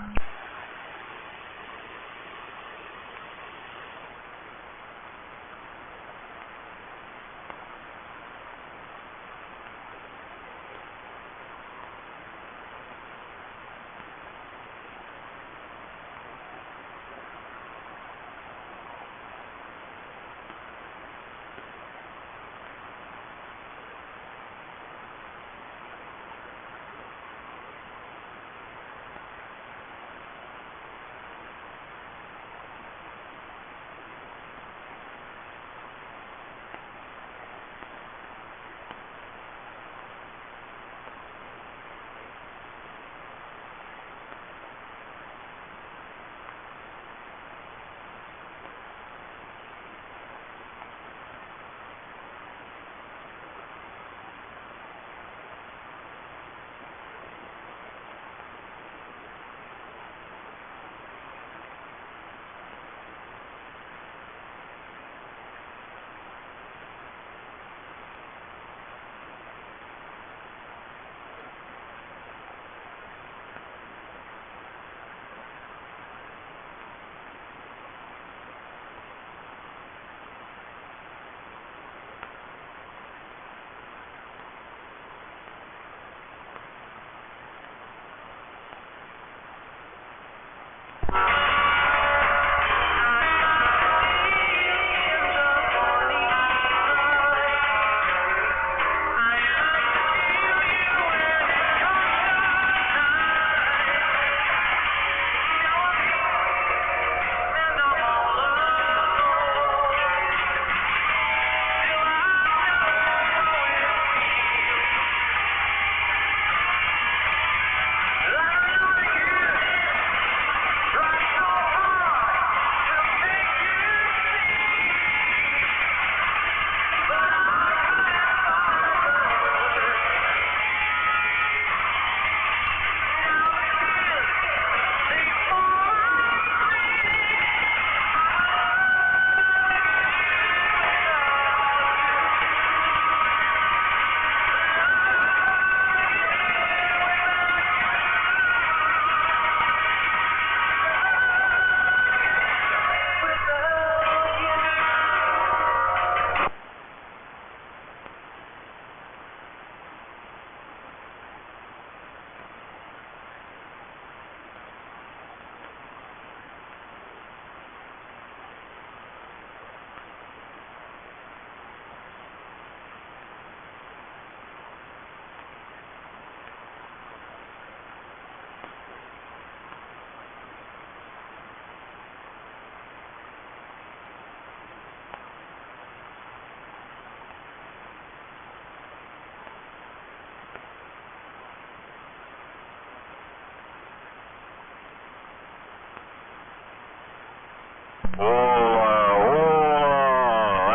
I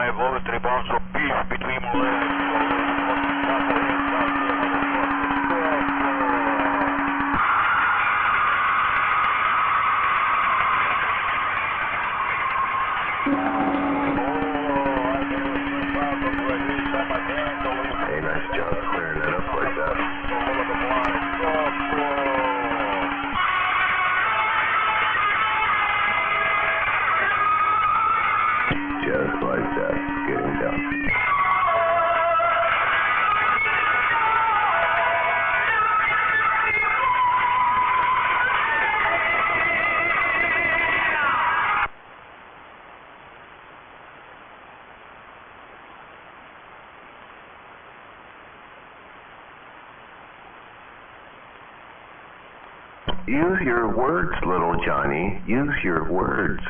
have over 3 pounds of beef between my legs. Hey, nice job clearing that up like that. Just like that, getting done. Use your words, little Johnny. Use your words.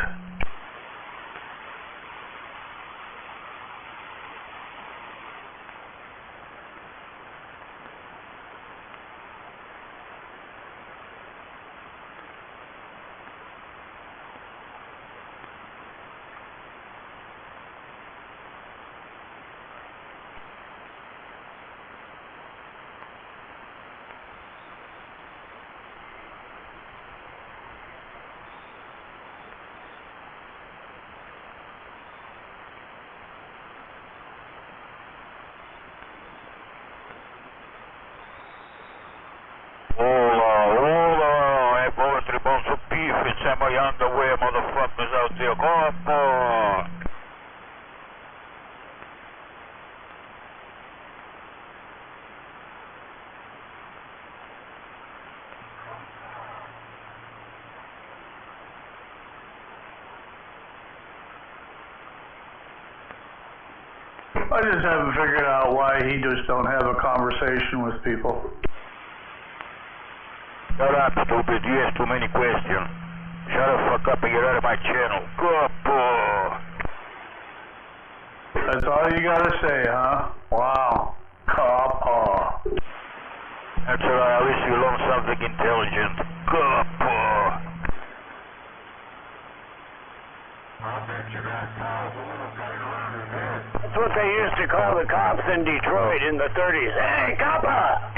I have over 3 pounds of beef inside my underwear, motherfuckers out there. Come on. I just haven't figured out why he just don't have a conversation with people. Shut up, stupid. You ask too many questions. Shut the fuck up and get out of my channel. Copper. That's all you gotta say, huh? Wow. Copper. That's all right. I wish you learned something intelligent. Copper. That's what they used to call the cops in Detroit in the 30s. Hey, copper!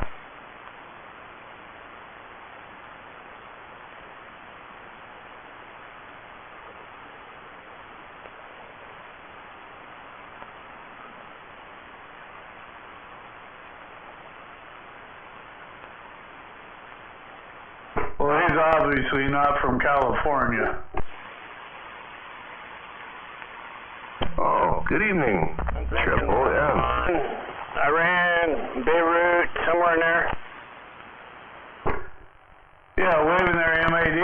Well, he's obviously not from California. Oh, good evening, Triple M. Iran, Beirut, somewhere in there. Yeah, waving their MAD.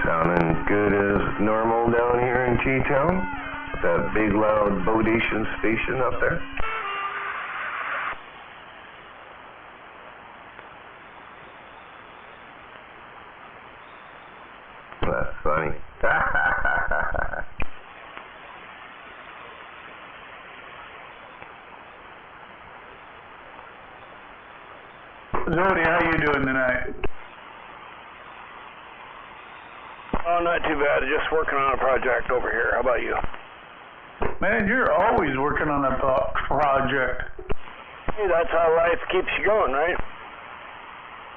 Sounding good as normal down here in T-Town? With that big loud Bodation station up there? That's funny. Zodi, how you doing tonight? Oh, not too bad. Just working on a project over here. How about you? Man, you're always working on a project. Hey, that's how life keeps you going, right?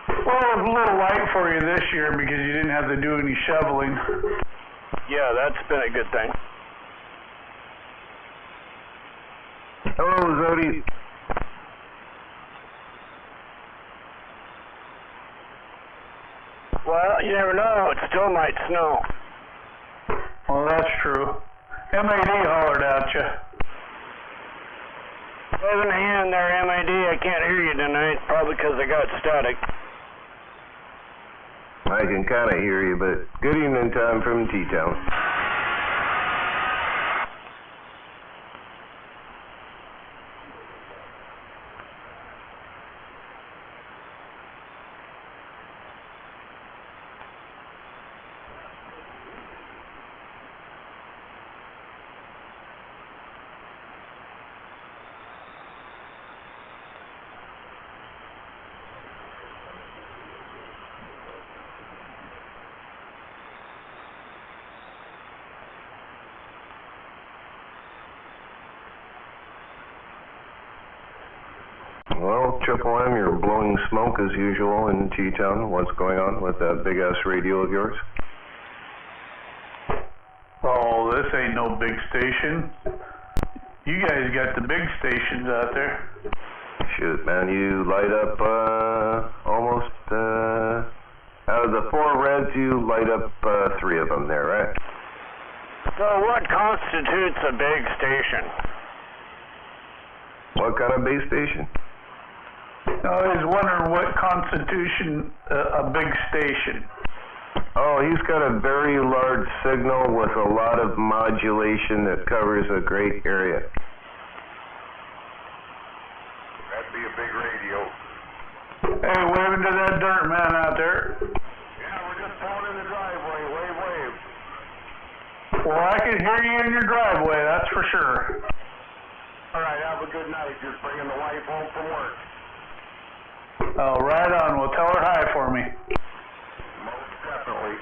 Well, it was a little light for you this year because you didn't have to do any shoveling. Yeah, that's been a good thing. Hello, Zodi. Well, you never know. It still might snow. Well, that's true. MAD hollered at you. Waving a hand there, MAD. I can't hear you tonight, probably because I got static. I can kind of hear you, but good evening time from T-Town. Triple M, you're blowing smoke as usual in T-Town. What's going on with that big-ass radio of yours? Oh, this ain't no big station. You guys got the big stations out there. Shoot, man, you light up almost out of the 4 reds, you light up 3 of them there, right? So what constitutes a big station? What kind of base station? I was wondering what constitutes a big station. Oh, he's got a very large signal with a lot of modulation that covers a great area. That'd be a big radio. Hey, waving to that dirt man out there. Yeah, we're just pulling in the driveway. Wave, wave. Well, I can hear you in your driveway, that's for sure. All right, have a good night. Just bringing the wife home from work. Oh, right on. Well, tell her hi for me. Most definitely.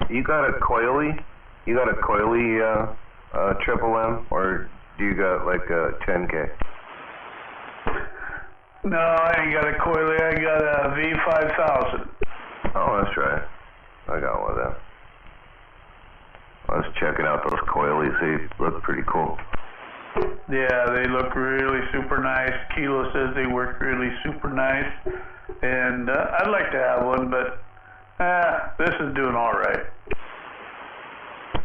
You got a coily? You got a coily Triple M, or do you got like a 10K? No, I ain't got a coily. I got a V5000. Oh, that's right. I got one of them. I was checking out those coilies. They look pretty cool. Yeah, they look really super nice. Kilo says they work really super nice. And I'd like to have one, but this is doing all right.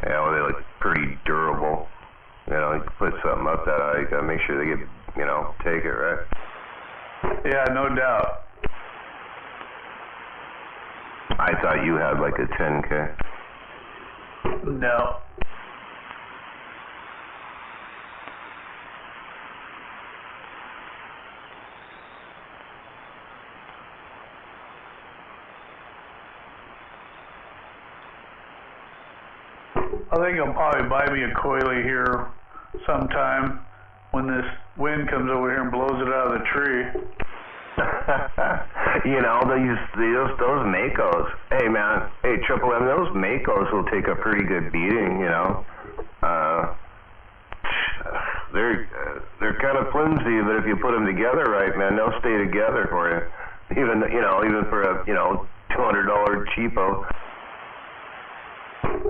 Yeah, well, they look pretty durable. You know, you can put something up that high, you gotta make sure they get, you know, take it, right? Yeah, no doubt. I thought you had like a 10K. No. I think I'll probably buy me a coily here sometime when this wind comes over here and blows it out of the tree. You know, those Makos. Hey, man. Hey, Triple M, those Makos will take a pretty good beating, you know. They're kind of flimsy, but if you put them together right, man, they'll stay together for you. Even for a, $200 cheapo.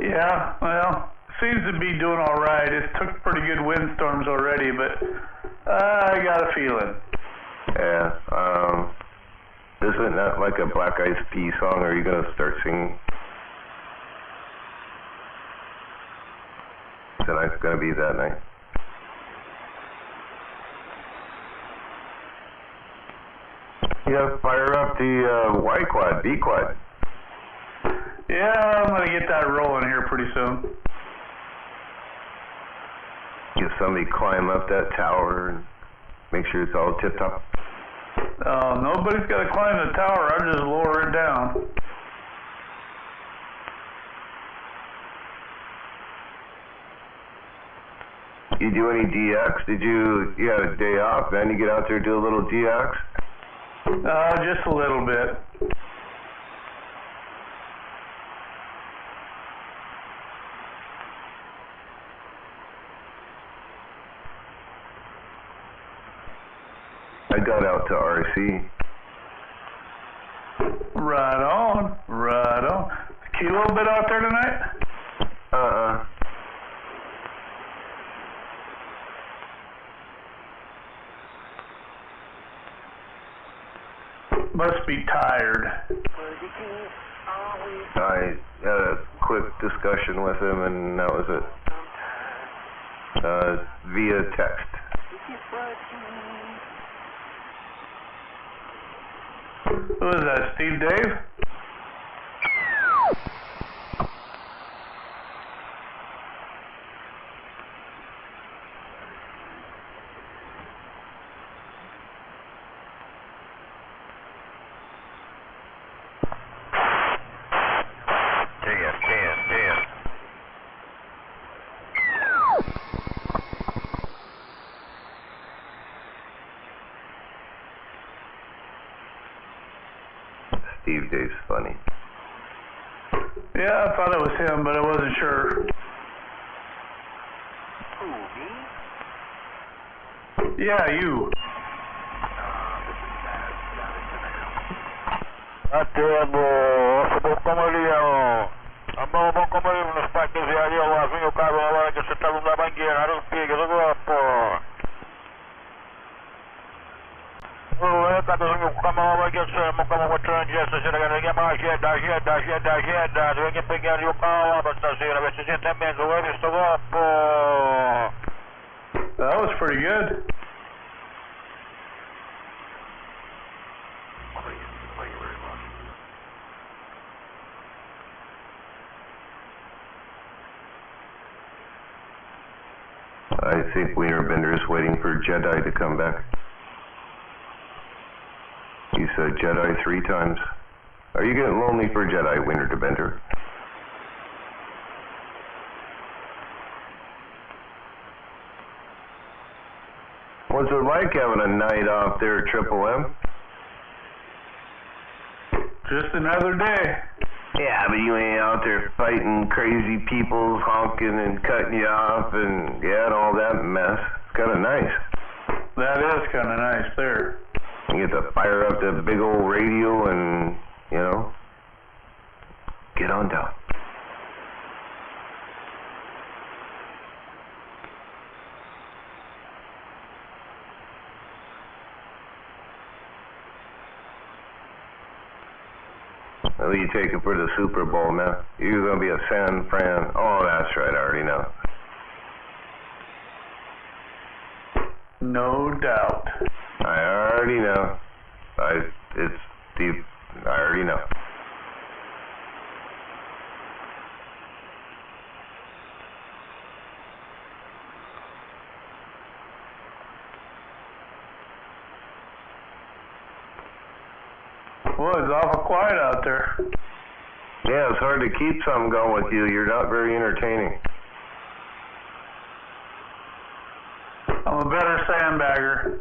Yeah, well, seems to be doing all right. It took pretty good windstorms already, but I got a feeling. Yeah, isn't that like a Black Eyed Peas song, or are you going to start singing? Tonight's going to be that night. Yeah, fire up the Y quad, B quad. Yeah, I'm going to get that rolling here pretty soon. Get somebody climb up that tower and make sure it's all tip-top. Nobody's got to climb the tower. I'll just lower it down. You do any DX? You had a day off, then you get out there and do a little DX? Just a little bit. I got out to RC. Right on, right on. Kilo bit out there tonight? Must be tired. I had a quick discussion with him, and that was it. Via text. Who is that, Steve Dave? Steve Dave's funny. Yeah, I thought it was him, but I wasn't sure. Who, me? Yeah, you. Bom Comelhão. Bom Comelhão nos parques de areia, lá vem o carro lá que você tá na bangueira, era um pique, do grupo. O cabelinho com a mão aqui, mo como mostrando essa chega aqui mais agenda, vem que pegar ali o carro lá para trazer, ver se tem menos o eles do grupo. That was pretty good. I think Wienerbender is waiting for Jedi to come back. He said Jedi 3 times. Are you getting lonely for Jedi, Wienerbender? What's it like having a night off there, Triple M? Just another day. Yeah, but you ain't out there fighting crazy people, honking and cutting you off and, yeah, and all that mess. It's kind of nice. That is kind of nice there. You get to fire up that big old radio and, you know, get on down. What are you taking for the Super Bowl, man? You're going to be a San Fran. Oh, that's right. I already know. No doubt. I already know. It's deep. I already know. Well, it's awful quiet out there. Yeah, it's hard to keep something going with you. You're not very entertaining. I'm a better sandbagger.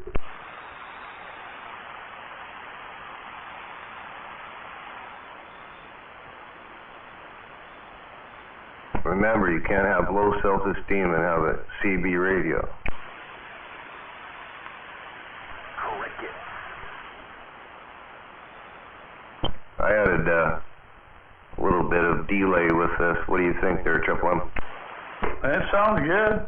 Remember, you can't have low self-esteem and have a CB radio. I added a little bit of delay with this. What do you think there, Triple M? That sounds good.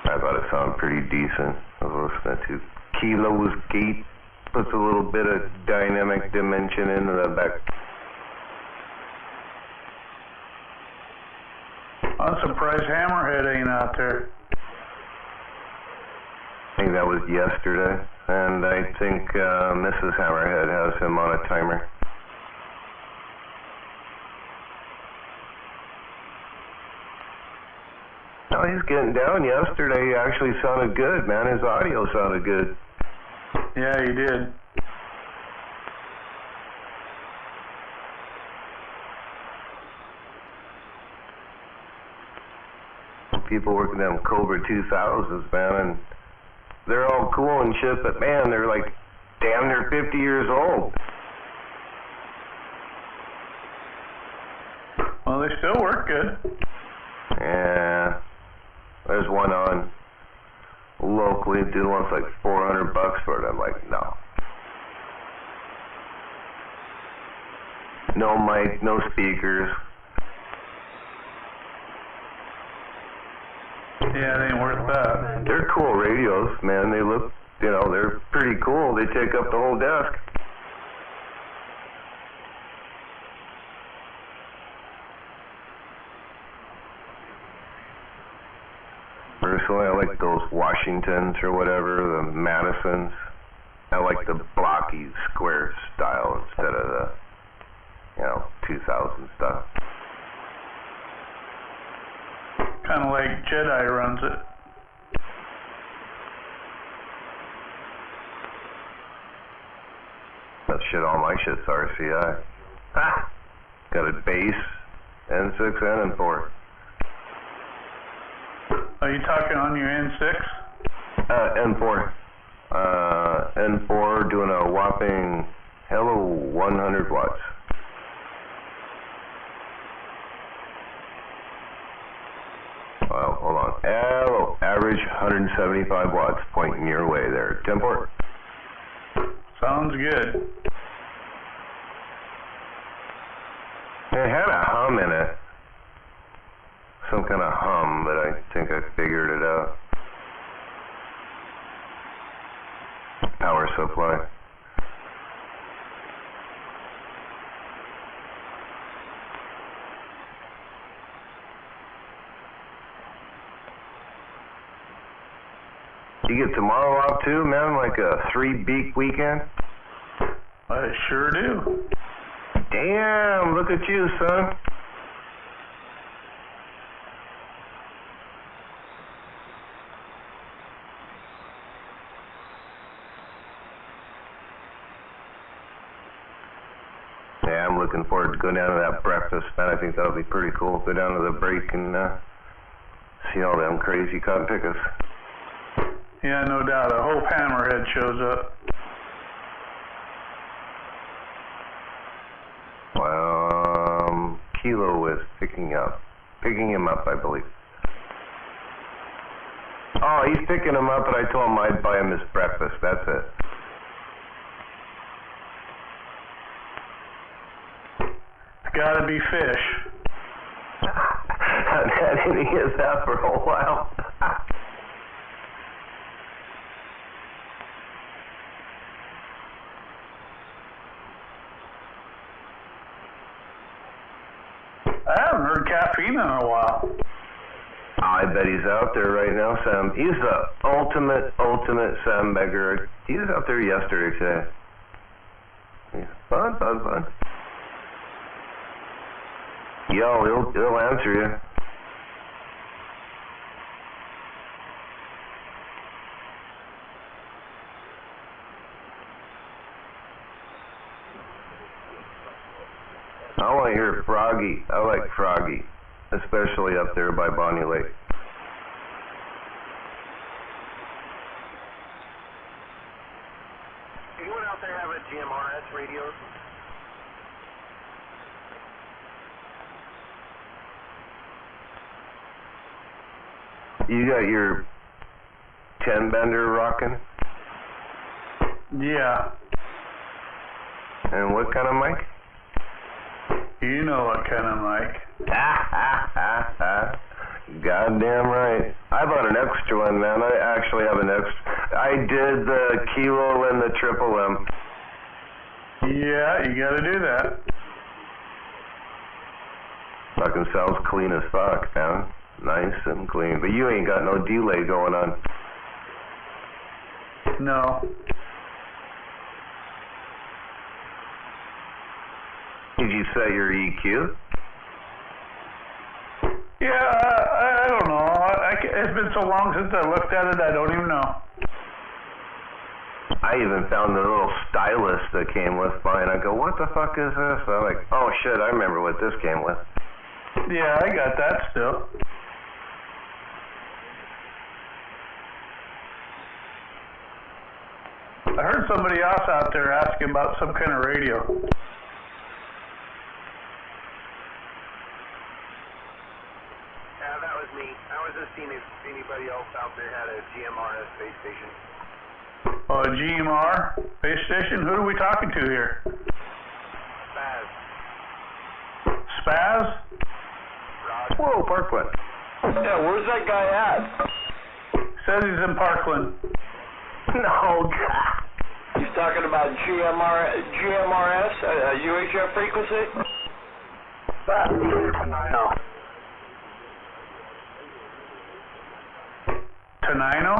I thought it sounded pretty decent. I was listening to Kilo's Gate. Puts a little bit of dynamic dimension into the back. I'm surprised Hammerhead ain't out there. I think that was yesterday, and I think Mrs. Hammerhead has him on a timer. No, he's getting down. Yesterday he actually sounded good, man. His audio sounded good. Yeah, he did. People working them Cobra 2000s, man, and they're all cool and shit, but man, they're like damn near 50 years old. Well, they still work good. Yeah. There's one on locally, dude wants like $400 for it. I'm like, no. No mic, no speakers. Yeah, it ain't worth that. They're cool radios, man. They look, you know, they're pretty cool. They take up the whole desk. Personally, I like those Washingtons or whatever, the Madisons. I like the blocky, square style instead of the, you know, 2000 stuff. Kind of like Jedi runs it. That shit, all my shit's RCI. Ha! Got a base, N6 and N4. Are you talking on your N6? N4. N4 doing a whopping Hello, 100 watts. Well, hold on. Hello, average 175 watts, pointing your way there. 10 port. Sounds good. It had a hum in it. Some kind of hum, but I think I figured it out. Power supply. You get tomorrow off too, man? Like a 3-beak weekend? I sure do. Damn, look at you, son. Yeah, I'm looking forward to going down to that breakfast, man. I think that'll be pretty cool. Go down to the break and see all them crazy cotton pickers. Yeah, no doubt. A whole hammerhead shows up. Well, Kilo is picking him up, I believe. Oh, he's picking him up, but I told him I'd buy him his breakfast. That's it. It's gotta be fish. I've had any of that for a while. I haven't heard caffeine in a while. I bet he's out there right now, Sam. He's the ultimate Sam Beggar. He was out there yesterday, today. Yeah. Fun. Yo, he'll answer you. I want to hear Froggy. I like Froggy, especially up there by Bonnie Lake. Anyone out there have a GMRS radio? You got your 10-bender rocking? Yeah. And what kind of mic? You know what kind of mic. Goddamn right. I bought an extra one, man. I actually have an extra. I did the Kilo and the Triple M. Yeah, you gotta do that. Fucking sounds clean as fuck, man. Nice and clean. But you ain't got no delay going on. No. Did you set your EQ? Yeah, I don't know. It's been so long since I looked at it, I don't even know. I even found the little stylus that came with mine. I go, what the fuck is this? I'm like, oh shit, I remember what this came with. Yeah, I got that still. I heard somebody else out there asking about some kind of radio. Yeah, that was me. I was just seeing if anybody else out there had a GMRS base station. Oh, a GMR base station? Who are we talking to here? Spaz. Spaz? Rod. Whoa, Parkland. Yeah, where's that guy at? Says he's in Parkland. No, God. He's talking about GMRS, UHF frequency? No. Tenino?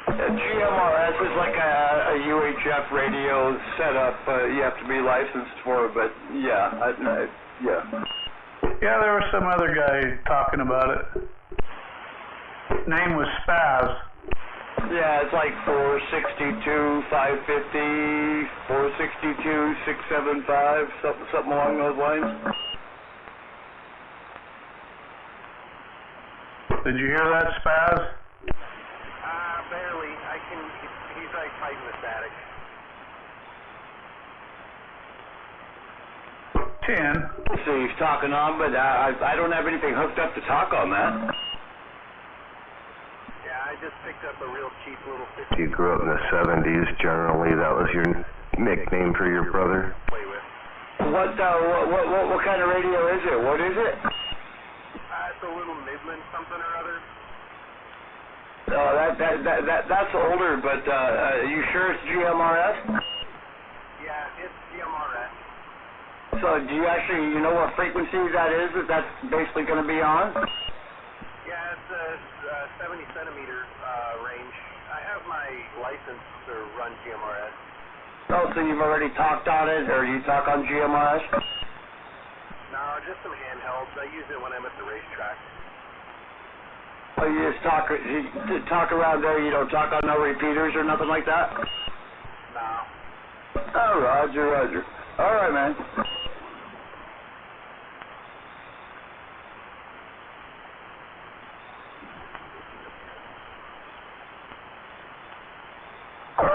GMRS is like a UHF radio setup. You have to be licensed for it, but yeah, yeah. Yeah, there was some other guy talking about it. Name was Spaz. Yeah, it's like 462, 550, 462, 675, something along those lines. Did you hear that, Spaz? Barely. He's like fighting the static. 10. So he's talking on, but I don't have anything hooked up to talk on that. Yeah, I just picked up a real cheap little 50. You grew up in the 70s, generally that was your nickname for your brother? Play with. What kind of radio is it? What is it? It's a little Midland something or other. Oh, that's older, but you sure it's GMRS? Yeah, it's GMRS. So do you know what frequency that is? That that's basically going to be on? Yeah, it's a 70 centimeter range. I have my license to run GMRS. Oh, so you've already talked on it, or you talk on GMRS? No, just some handhelds. I use it when I'm at the racetrack. Oh, you just talk around there. You don't talk on no repeaters or nothing like that? No. Oh, Roger. All right, man.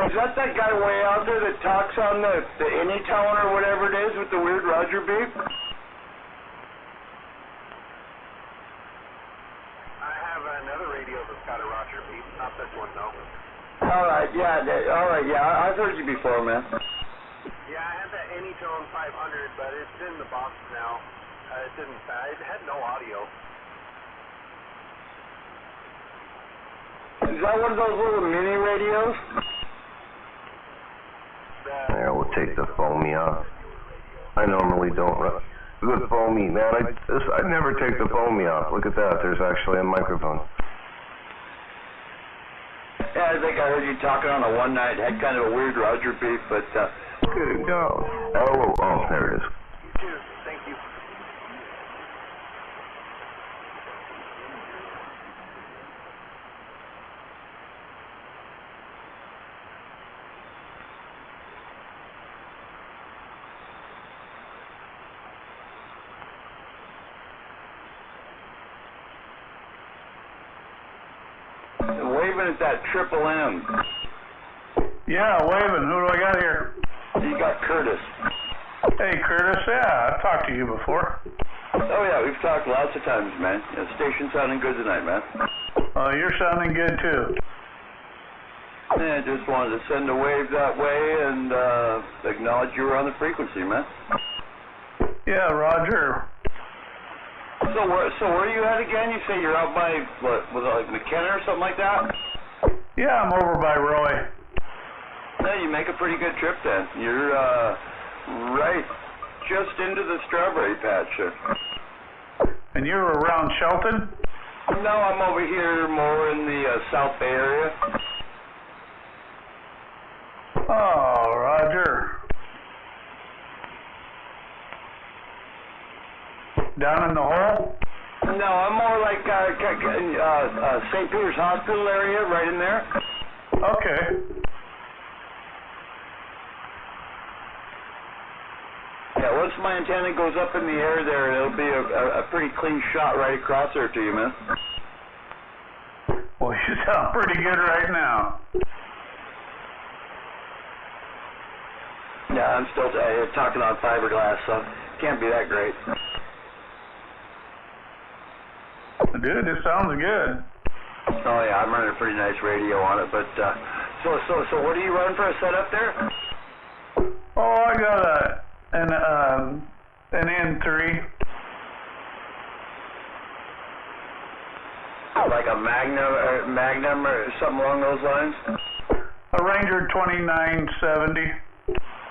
Is that guy way out there that talks on the Anytone or whatever it is with the weird Roger beep? I have another radio that's got a Roger beep. Not this one, though. All right, yeah. I've heard you before, man. Yeah, I had that Anytone 500, but it's in the box now. It had no audio. Is that one of those little mini radios? There, we'll take the foamy off. I normally don't run the foamy, man. I never take the foamy off. Look at that. There's actually a microphone. Yeah, I think I heard you talking on a one night. Had kind of a weird Roger beep, but good go. Oh, there it is. You too. Thank you. Waving at that Triple M. Yeah, waving. Who do I got here? You got Curtis. Hey, Curtis. Yeah, I've talked to you before. Oh, yeah, we've talked lots of times, man. The station's sounding good tonight, man. You're sounding good, too. Yeah, just wanted to send a wave that way and acknowledge you were on the frequency, man. Yeah, Roger. So where are you at again? You say you're out by, was it like McKenna or something like that? Yeah, I'm over by Roy. Yeah, you make a pretty good trip then. You're right just into the strawberry patch there. And you're around Shelton? No, I'm over here more in the South Bay area. Oh, Roger. Down in the hole? No, I'm more like St. Peter's Hospital area, right in there. Okay. Yeah, once my antenna goes up in the air there, it'll be a pretty clean shot right across there to you, man. Well, you sound pretty good right now. Yeah, I'm still talking on fiberglass, so can't be that great. Dude, it sounds good. Oh yeah, I'm running a pretty nice radio on it, but so what do you run for a setup there? Oh, I got an N3. Like a Magnum or something along those lines? A Ranger 2970.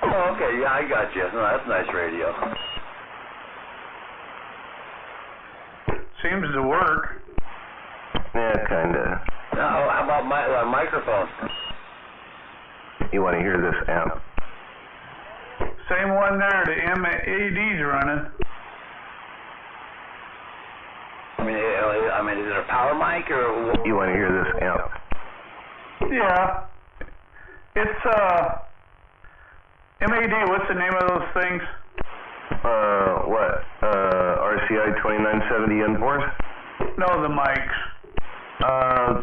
Oh, okay, yeah, I got you. No, that's a nice radio. Seems to work. Yeah, kinda. How about my microphone? You want to hear this amp? Same one there the MAD's running. I mean, is it a power mic or? You want to hear this amp? Yeah. It's MAD. What's the name of those things? What? RCI 2970 N4s? No, the mics.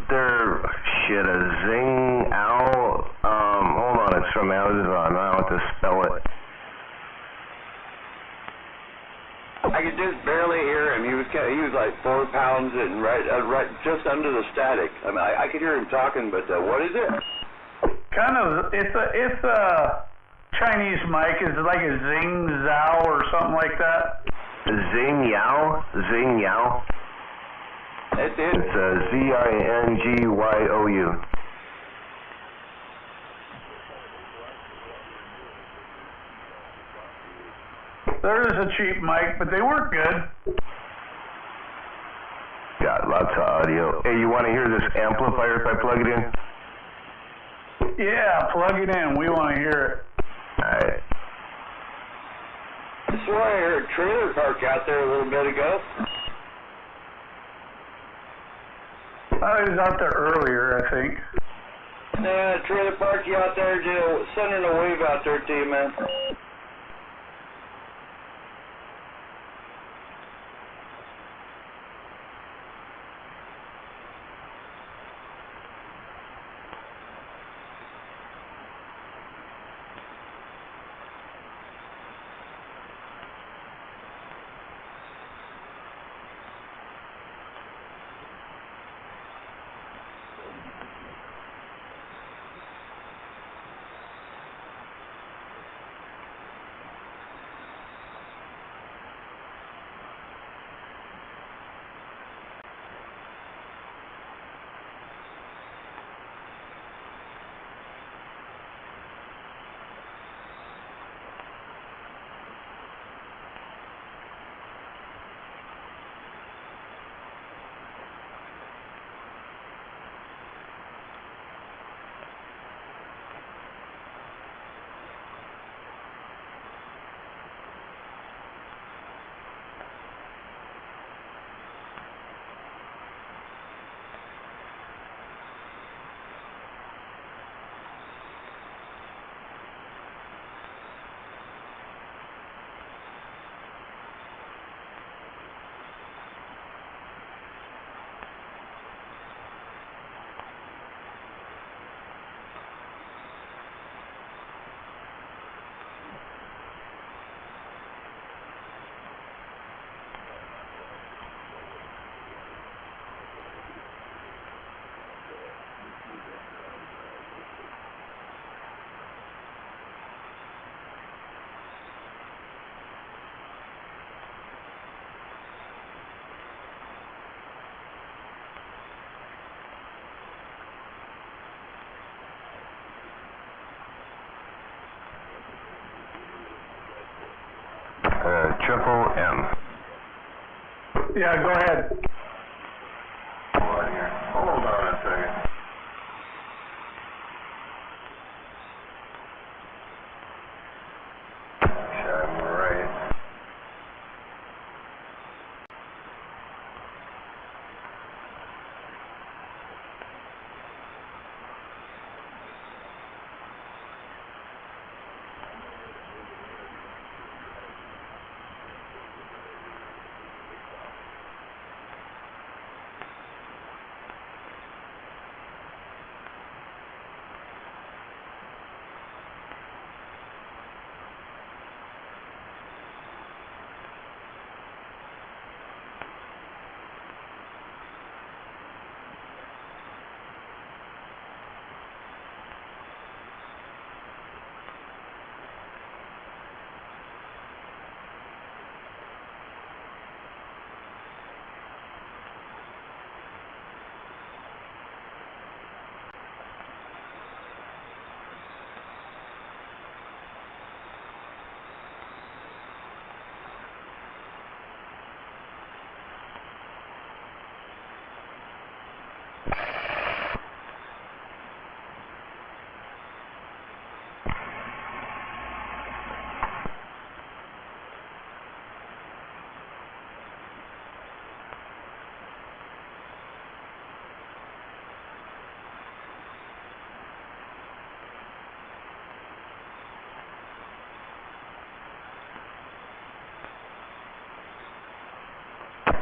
They're a Zing Owl. Hold on, it's from Amazon. I don't know how to spell it. could just barely hear him. He was like 4 pounds and right just under the static. I mean, I could hear him talking, but what is it? Kind of, it's a Chinese mic. It's like a Zing Zhao or something like that. Zing Yao? Zing Yao? It's Zingyu. There is a cheap mic, but they weren't good. Got lots of audio. Hey, you want to hear this amplifier if I plug it in? Yeah, plug it in. We want to hear it. Alright. I swear I heard a trailer park out there a little bit ago. I was out there earlier, I think. Yeah, trailer park you out there, sending a wave out there to you, man. Triple M. Yeah, go ahead. Hold on a second. I'm right.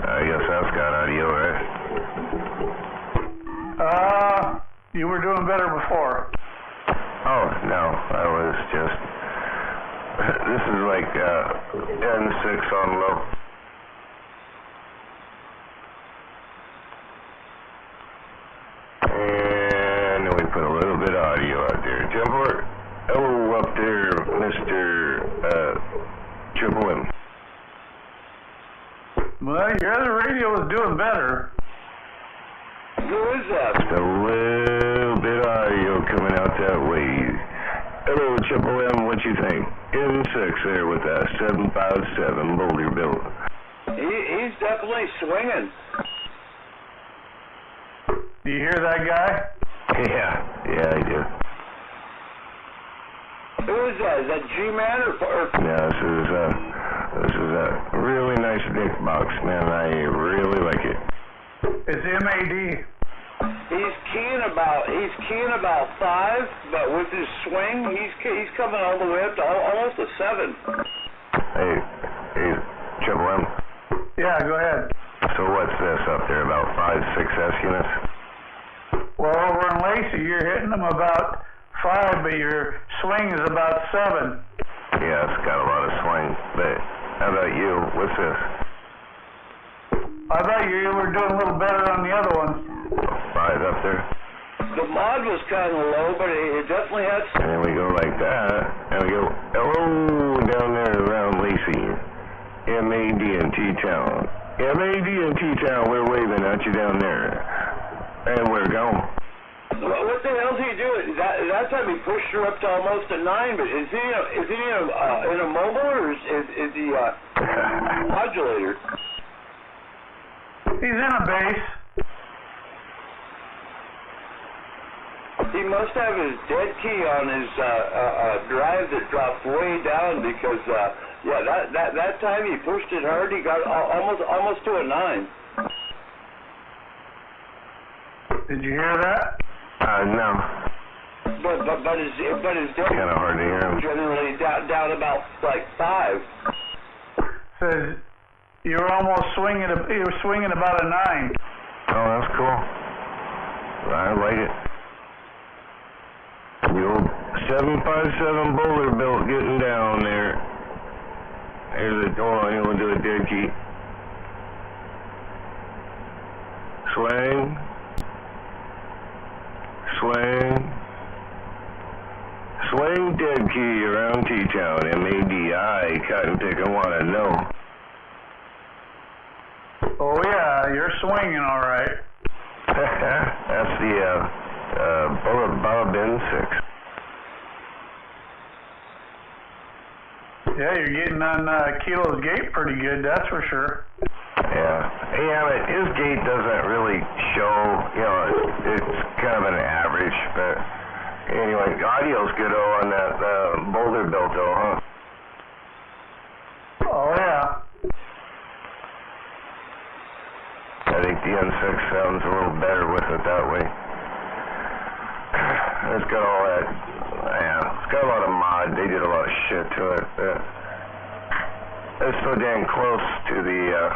I guess that's got audio, right? You were doing better before. Oh, no, I was just... This is like N6 on low. Temport. Hello up there, Mr. Triple M. Well, your other radio is doing better. Who is that? Just a little bit of audio coming out that way. Hello, Triple M, what you think? N6 there with that 757 Boulder built. He's definitely swinging. Do you hear that guy? Yeah, I do. Who is that? Is that G-Man or? Yeah, this is a really nice dick box, man. I really like it. It's MAD. He's keying about 5, but with his swing, he's coming all the way up to almost a 7. Hey, Triple M. Yeah, go ahead. So what's this up there, about 5-6S units? Well, over in Lacey, you're hitting them about 5, but your swing is about 7. Yeah, it's got a lot of swing. But how about you? What's this? I thought you were doing a little better on the other one. 5 up there. The mod was kind of low, but it definitely had. And then we go like that, and we go, hello, down there around Lacey. MAD and T-Town. MAD and T-Town, we're waving at you down there. And we're going. What the hell's he doing? That time he pushed her up to almost a 9, but is he in a mobile or is he modulator? He's in a base. He must have his dead key on his drive that dropped way down because that time he pushed it hard. He got almost to a 9. Did you hear that? No. But his dead kind of hard to hear him. Generally down about like 5. Says you were swinging about a 9. Oh, that's cool. I like it. The old 757 Boulder built getting down there. Here's a door, and we'll do a dead key. Swing. Swing. Swing dead key around T-Town. MADI, cotton pick, I want to know. Oh yeah, you're swinging all right. That's the Bullet Bob N6. Yeah, you're getting on Kilo's gate pretty good, that's for sure. Yeah, but his gate doesn't really show, it's kind of an average, but anyway, audio's good on that Boulder built though, huh? Oh yeah. I think the N6 sounds a little better with it that way. It's got all that, it's got a lot of mod, they did a lot of shit to it. It's so dang close to the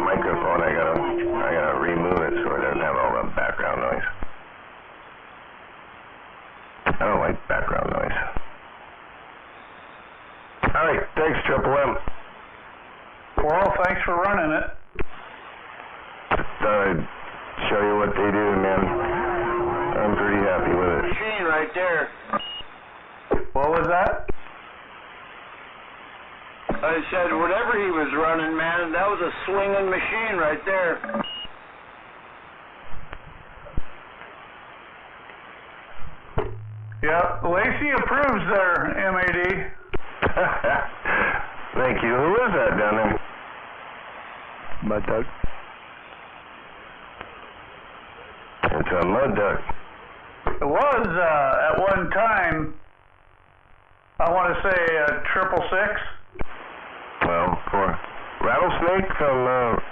microphone, I gotta remove it so it doesn't have all that background noise. I don't like background noise. Alright, thanks Triple M. Well, thanks for running it. Just show you what they do, man. I'm pretty happy with it. Machine right there. What was that? I said whatever he was running, man, that was a swinging machine right there. Yeah, Lacey approves there, MAD. Thank you. Who is that down there? Mud Duck. It's a Mud Duck. It was, at one time, I want to say 666. Well, for Rattlesnake from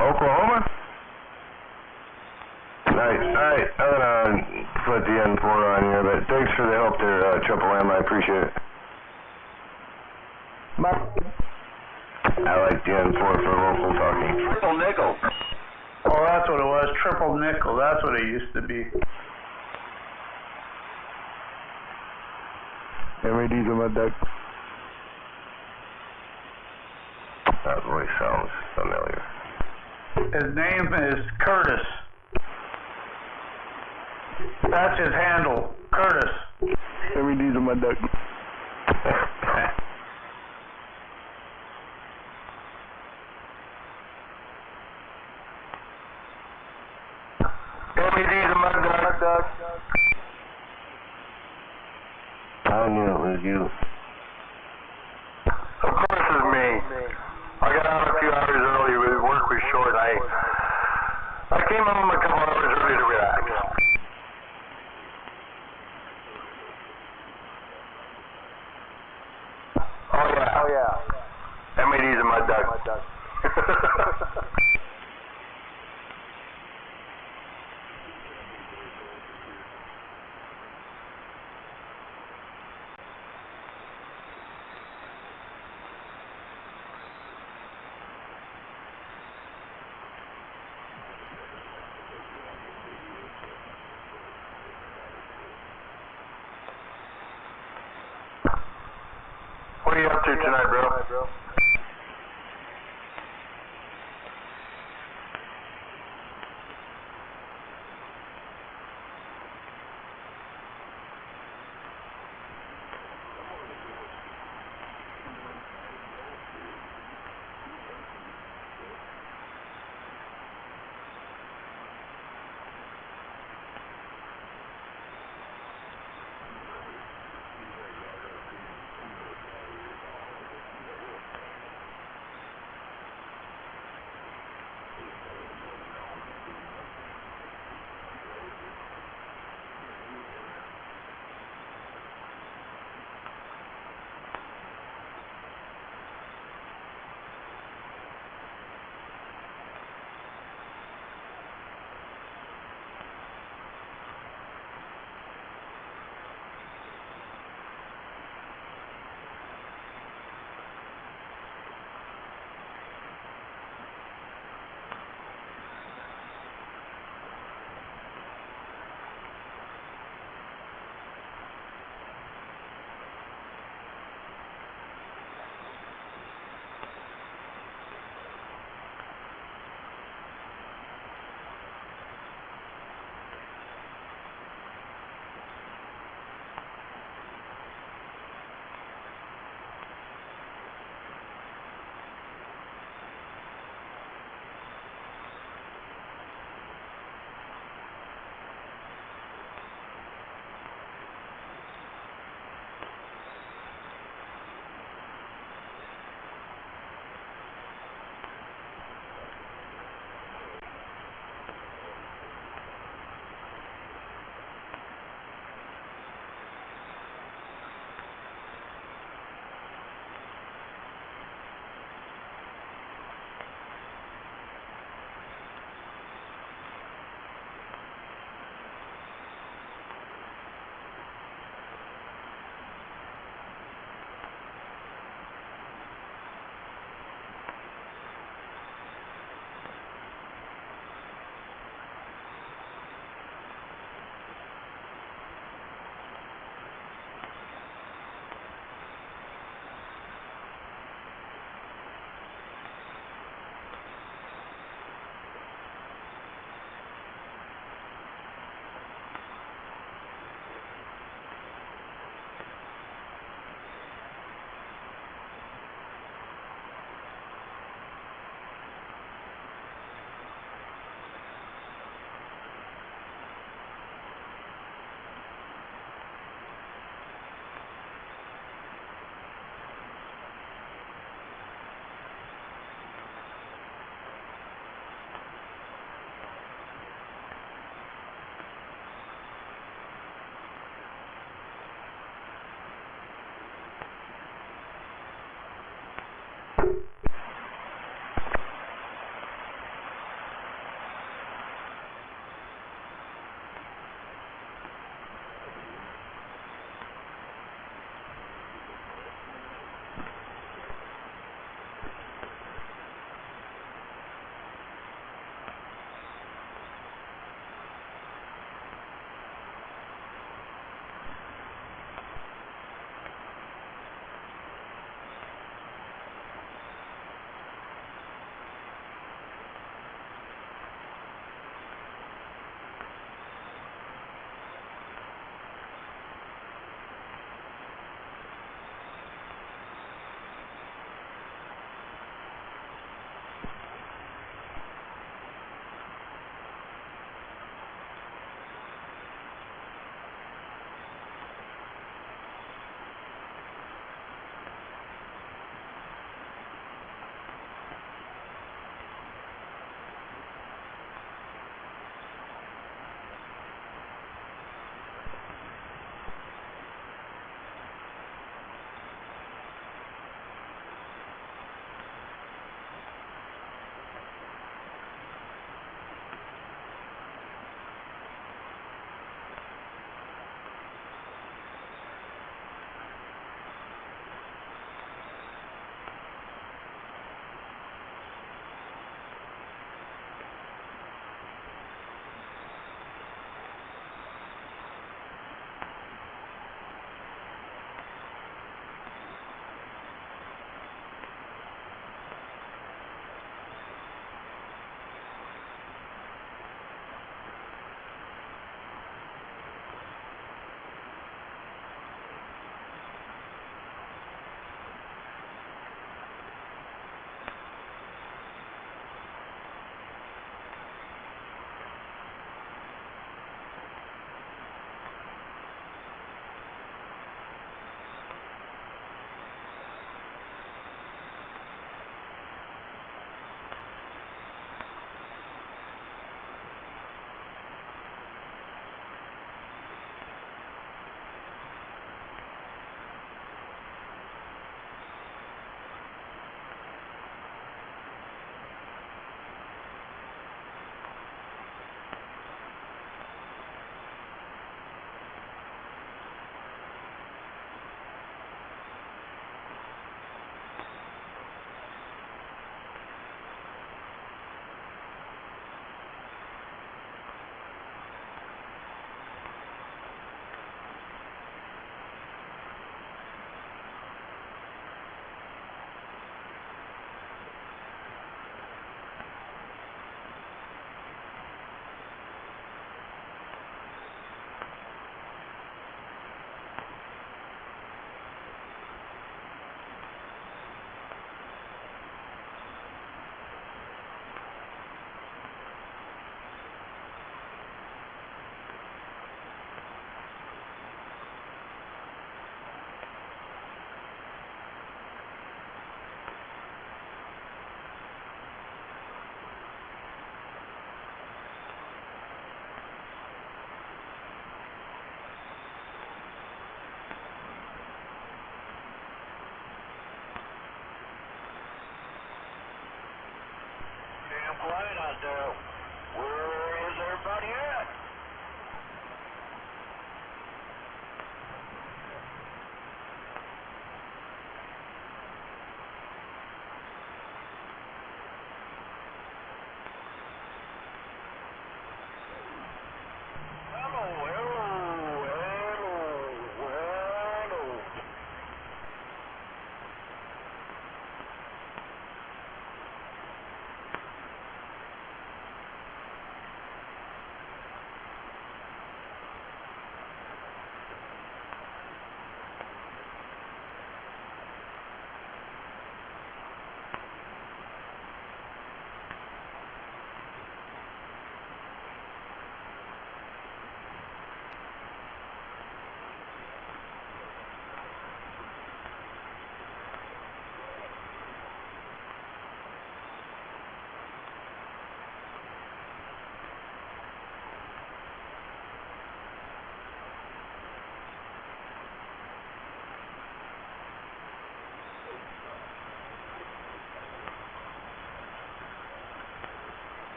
Oklahoma? Nice. Alright, I'm gonna put the N4 on here, but thanks for the help there, Triple M. I appreciate it. I like the N4 for local talking. Triple nickel. Oh, that's what it was. Triple nickel. That's what it used to be. MAD's on my deck. That voice sounds familiar. His name is Curtis. That's his handle, Curtis. Every D's on my duck. LEDs in my duck. I knew it was you. Of course it's me. I got out a few hours early. Work was short. I came home a couple hours early to relax. Oh yeah. MEDs in my duck. What are you up to tonight, bro?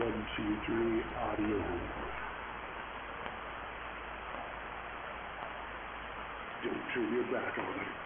123 audio. Don't turn your back on it.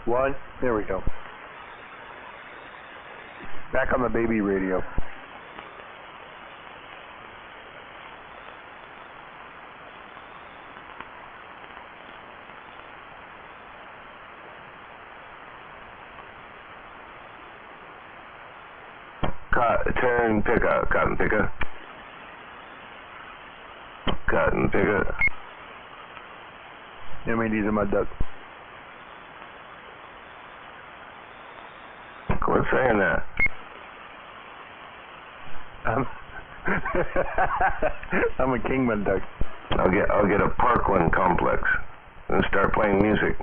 1. There we go. Back on the baby radio. Turn picker, cotton picker. Cotton picker. MED's a mud duck. Quit saying that. I'm a Kingman duck. I'll get a Parkland complex and start playing music.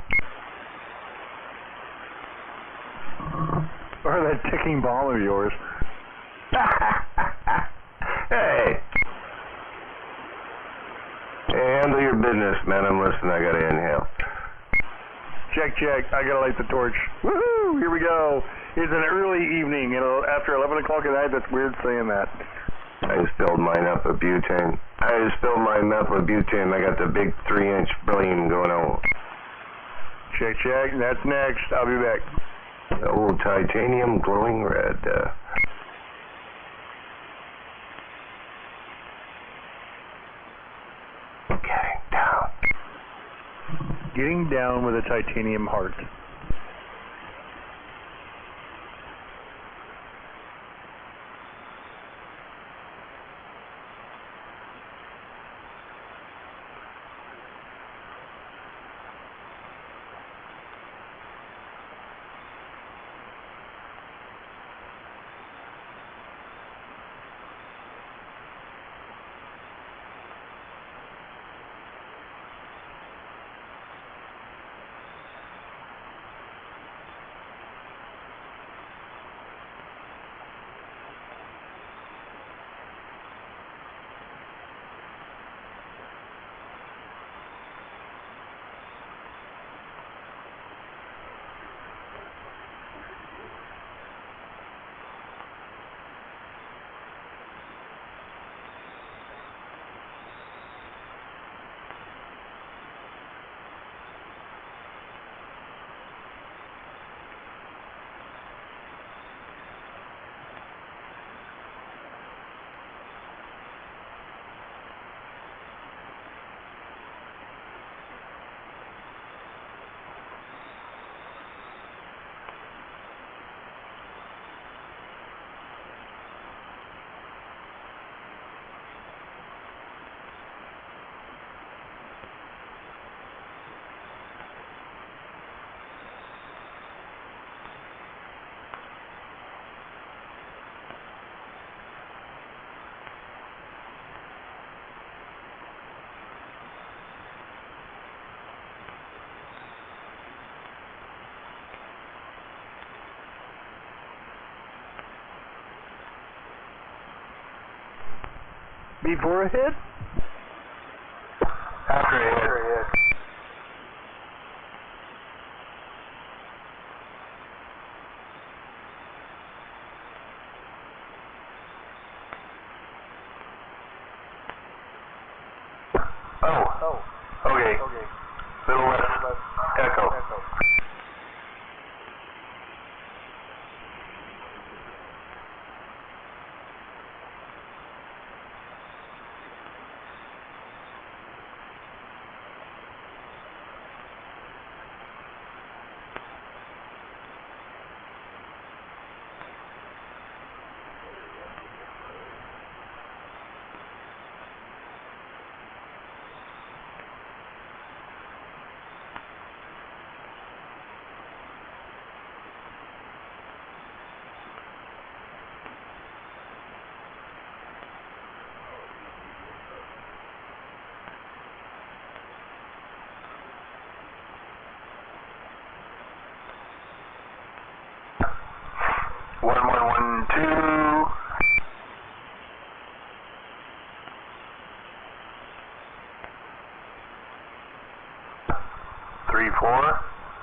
Or that ticking bomb of yours. Hey, handle your business, man. I'm listening. I gotta inhale. Check. I gotta light the torch. Woohoo! Here we go. It's an early evening. After 11 o'clock at night. That's weird saying that. I just filled mine up with butane. I got the big 3-inch flame going on. Check. That's next. I'll be back. The old titanium glowing red. Getting down with a titanium heart. Before a hit? After a hit. Oh. Okay. Little less echo.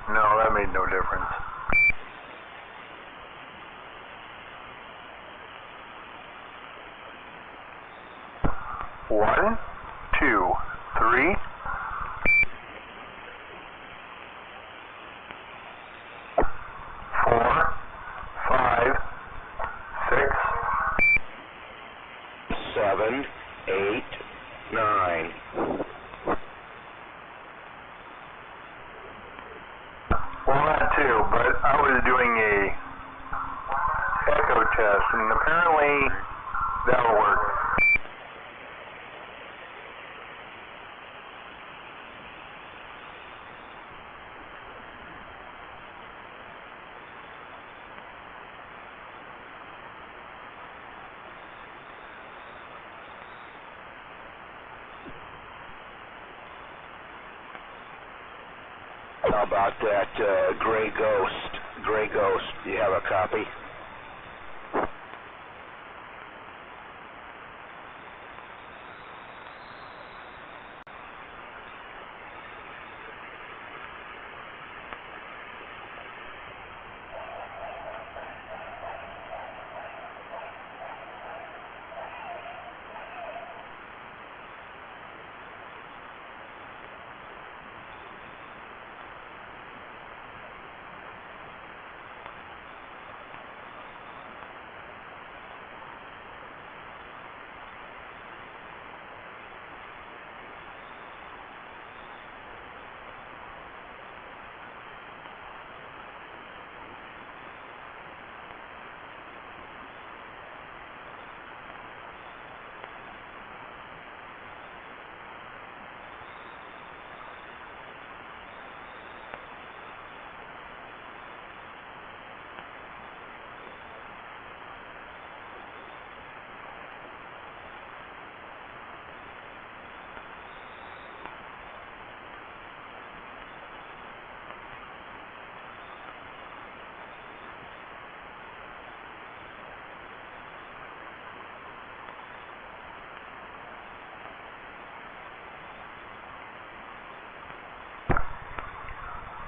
No, that made no difference. One, two, three. 189. Well, not too, but I was doing a echo test, and apparently that'll work. How about that Gray Ghost? Gray Ghost, do you have a copy?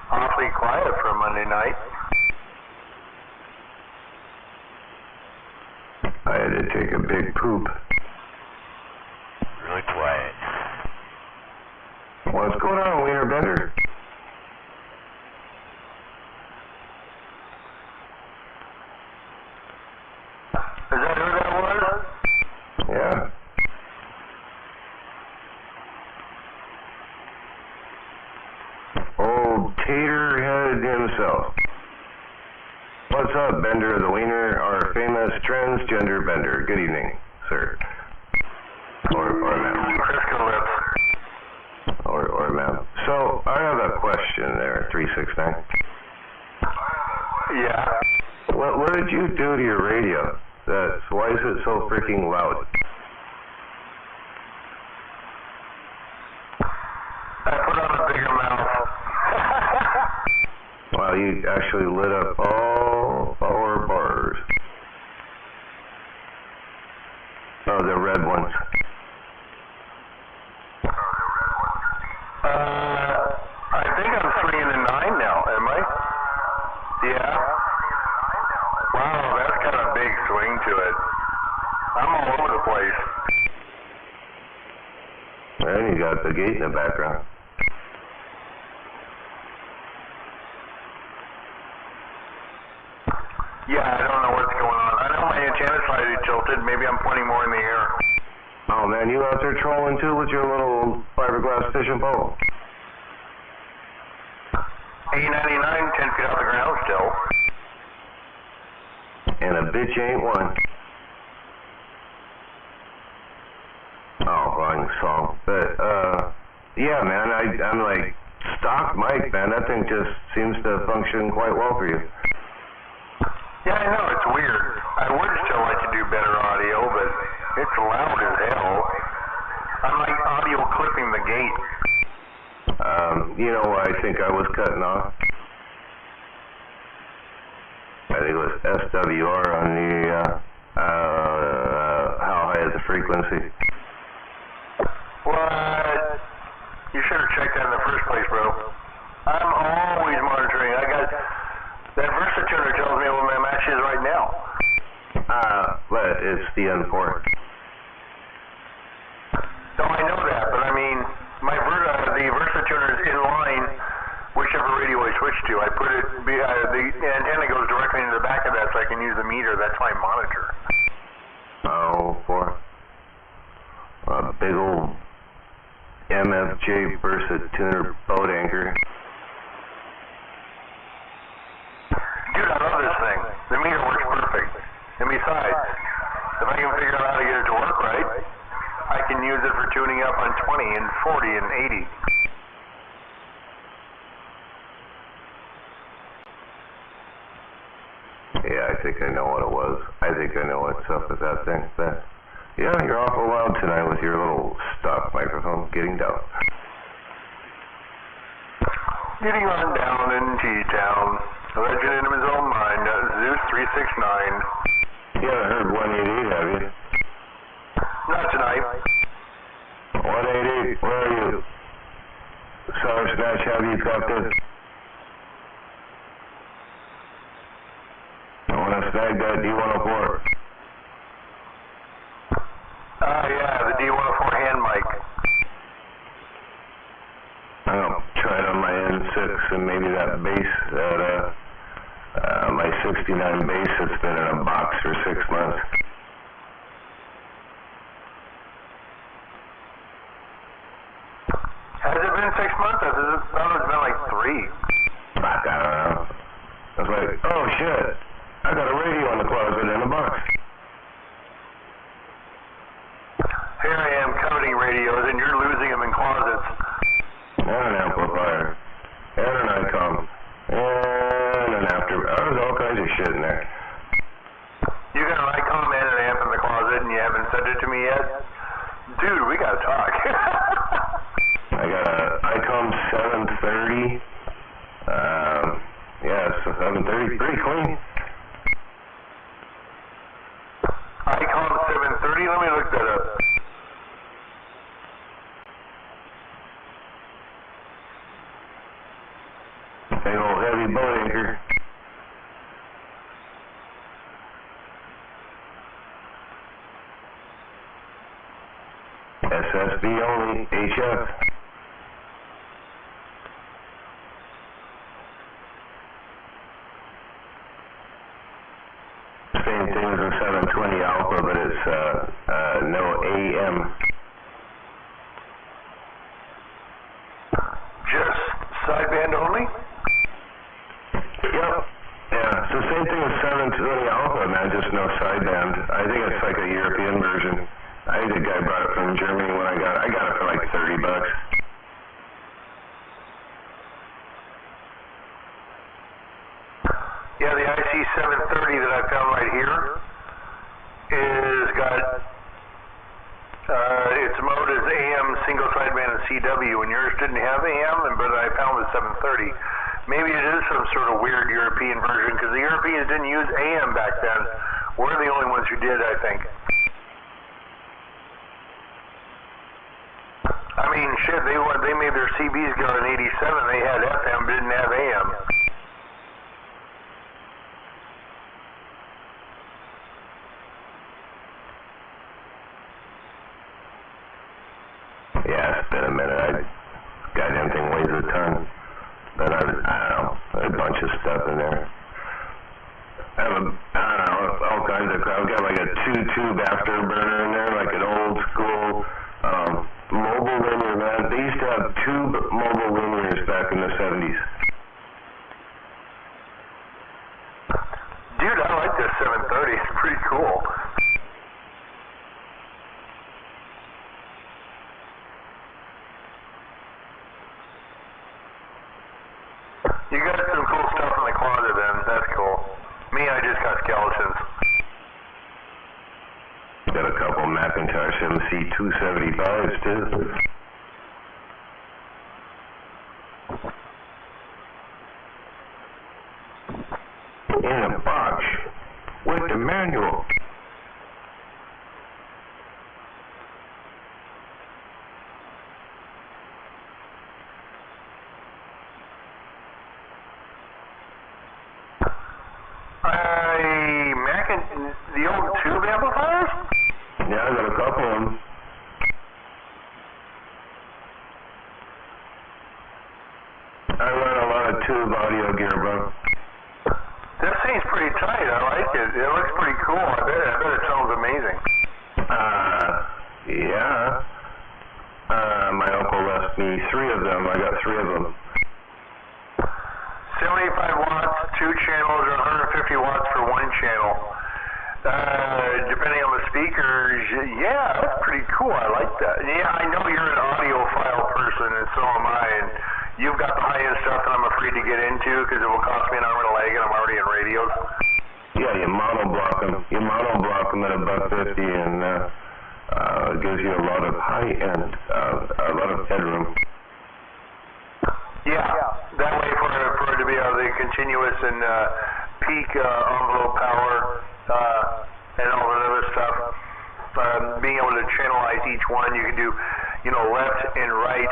Awfully quiet for a Monday night. I had to take a big poop. Really quiet. What's going on, Wiener Bender? Is that who that was? Yeah. Old Taterhead himself. What's up, Bender the Wiener, our famous transgender Bender? Good evening, sir. Or ma'am. Crisco lips. Or ma'am. So, I have a question there, 369. Yeah. What did you do to your radio? Why is it so freaking loud? I put on a bigger mouth. Wow, you actually lit up all 4 bars. Oh, the red ones. I think I'm 3 in the 9 now, am I? Yeah. Wow, that's kind of a big swing to it. I'm all over the place. And you got the gate in the background. Yeah, I don't know what's going on. I know my antenna slightly tilted. Maybe I'm pointing more in the air. Oh man, you out there trolling too with your little fiberglass fishing pole? 899, 10 feet off the ground still. And a bitch ain't one. Oh, wrong song. But, yeah, man, I'm like, stock mic, man. That thing just seems to function quite well for you. Yeah, I know, it's weird. I would still like to do better audio, but it's loud as hell. I'm like audio clipping the gate. You know why I think I was cutting off? I think it was SWR on the, how high is the frequency? What? You should have checked that in the first place, bro. I'm always monitoring. I got, that Versatuner tells me what my match is right now. But it's the N4. No, I know that, but I mean, the Versatuner is in line whichever radio I switch to. I put it, the antenna goes directly into the back of that so I can use the meter. That's my monitor. Oh, for a big old MFJ Bursa tuner boat anchor. Dude, I love this thing. The meter works perfect. And besides, if I can figure out how to get it to work right, I can use it for tuning up on 20 and 40 and 80. Yeah, I think I know what it was. I think I know what's up with that thing. But yeah, you're awful loud tonight with your little stock microphone. Getting down. Getting on down in T-Town. A legend in his own mind. Zeus 369. You haven't heard 188, have you? Not tonight. 188, where are you? Sour Snatch, have you caught this? I want to snag that D104. Yeah, the D104 hand mic. I'll try it on my N6 and maybe that bass, my 69 bass that's been in a box for 6 months. Has it been 6 months? I thought it's been like 3. Fuck, I don't know. I was like, oh shit, I got a radio in the closet in a box. Here I am coveting radios and you're losing them in closets. And an amplifier. And an ICOM. And an after. There's all kinds of shit in there. You got an ICOM and an amp in the closet and you haven't sent it to me yet? Dude, we gotta talk. I got a ICOM 730. Yeah, it's a 730. Pretty clean. ICOM 730? Let me look that up. Big old heavy boat anchor. SSB only, HF. Same thing as a 720 Alpha, but it's no AM. Just sideband only? Yep. Yeah, it's the same thing as 720 Alpha, man, just no sideband. I think it's like a European version. I think the guy brought it from Germany when I got it for like $30. Yeah, the IC730 that I found right here is got its mode is AM single sideband and CW, and yours didn't have AM, but I found the 730. Maybe it is some sort of weird European version, because the Europeans didn't use AM back then. We're the only ones who did, I think. I mean, shit, they made their CBs go in 87, they had FM, but didn't have AM. Yeah, it's been a minute. Goddamn thing weighs a ton. But I don't know, a bunch of stuff in there. I don't know, all kinds of crap. I've got like a 2-tube afterburner in there, like an old school mobile linear, man. They used to have tube mobile linears back in the 70s. Dude, I like this 730. It's pretty cool. You got some cool stuff in the closet then. That's cool. Me, I just got skeletons. Got a couple McIntosh MC275s too. In a box with the manual. The old tube amplifiers? Yeah, I got a couple of them. I run a lot of tube audio gear, bro. This thing's pretty tight. I like it. It looks pretty cool. I bet it sounds amazing. Yeah. left me 3 of them. I got 3 of them. 75 watts, 2 channels, or 150 watts for 1 channel. Depending on the speakers, yeah, that's pretty cool. I like that. Yeah, I know you're an audiophile person, and so am I. And you've got the high-end stuff that I'm afraid to get into because it will cost me an arm and a leg, and I'm already in radios. Yeah, you monoblock them. You monoblock them at $1.50, and it gives you a lot of high-end, a lot of headroom. Yeah, that way for it to be the continuous and peak envelope power and all that other stuff. Being able to channelize each one, you can do, left and right,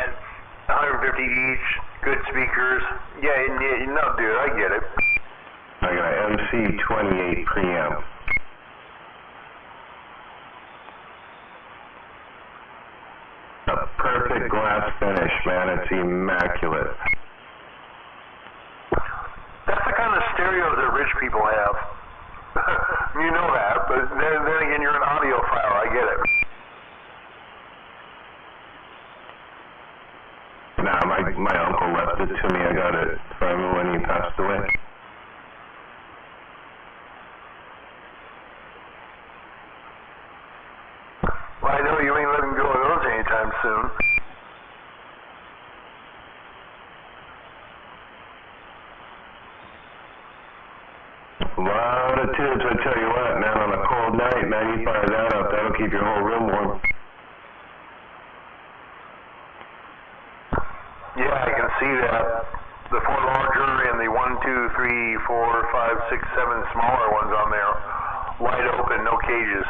150 each, good speakers. Yeah, no, dude, I get it. I got an MC28 preamp. A perfect glass finish, man. It's immaculate. That's the kind of stereos that rich people have. You know that, but then again, you're an audiophile. I get it. Nah, my uncle left it to me. I got it from him when he passed away. Well, I know you ain't letting go of those anytime soon. A lot of tubes, I tell you what, man, on a cold night, man, you fire that up, that'll keep your whole room warm. Yeah, I can see that. The 4 larger and the 1, 2, 3, 4, 5, 6, 7 smaller ones on there. Wide open, no cages.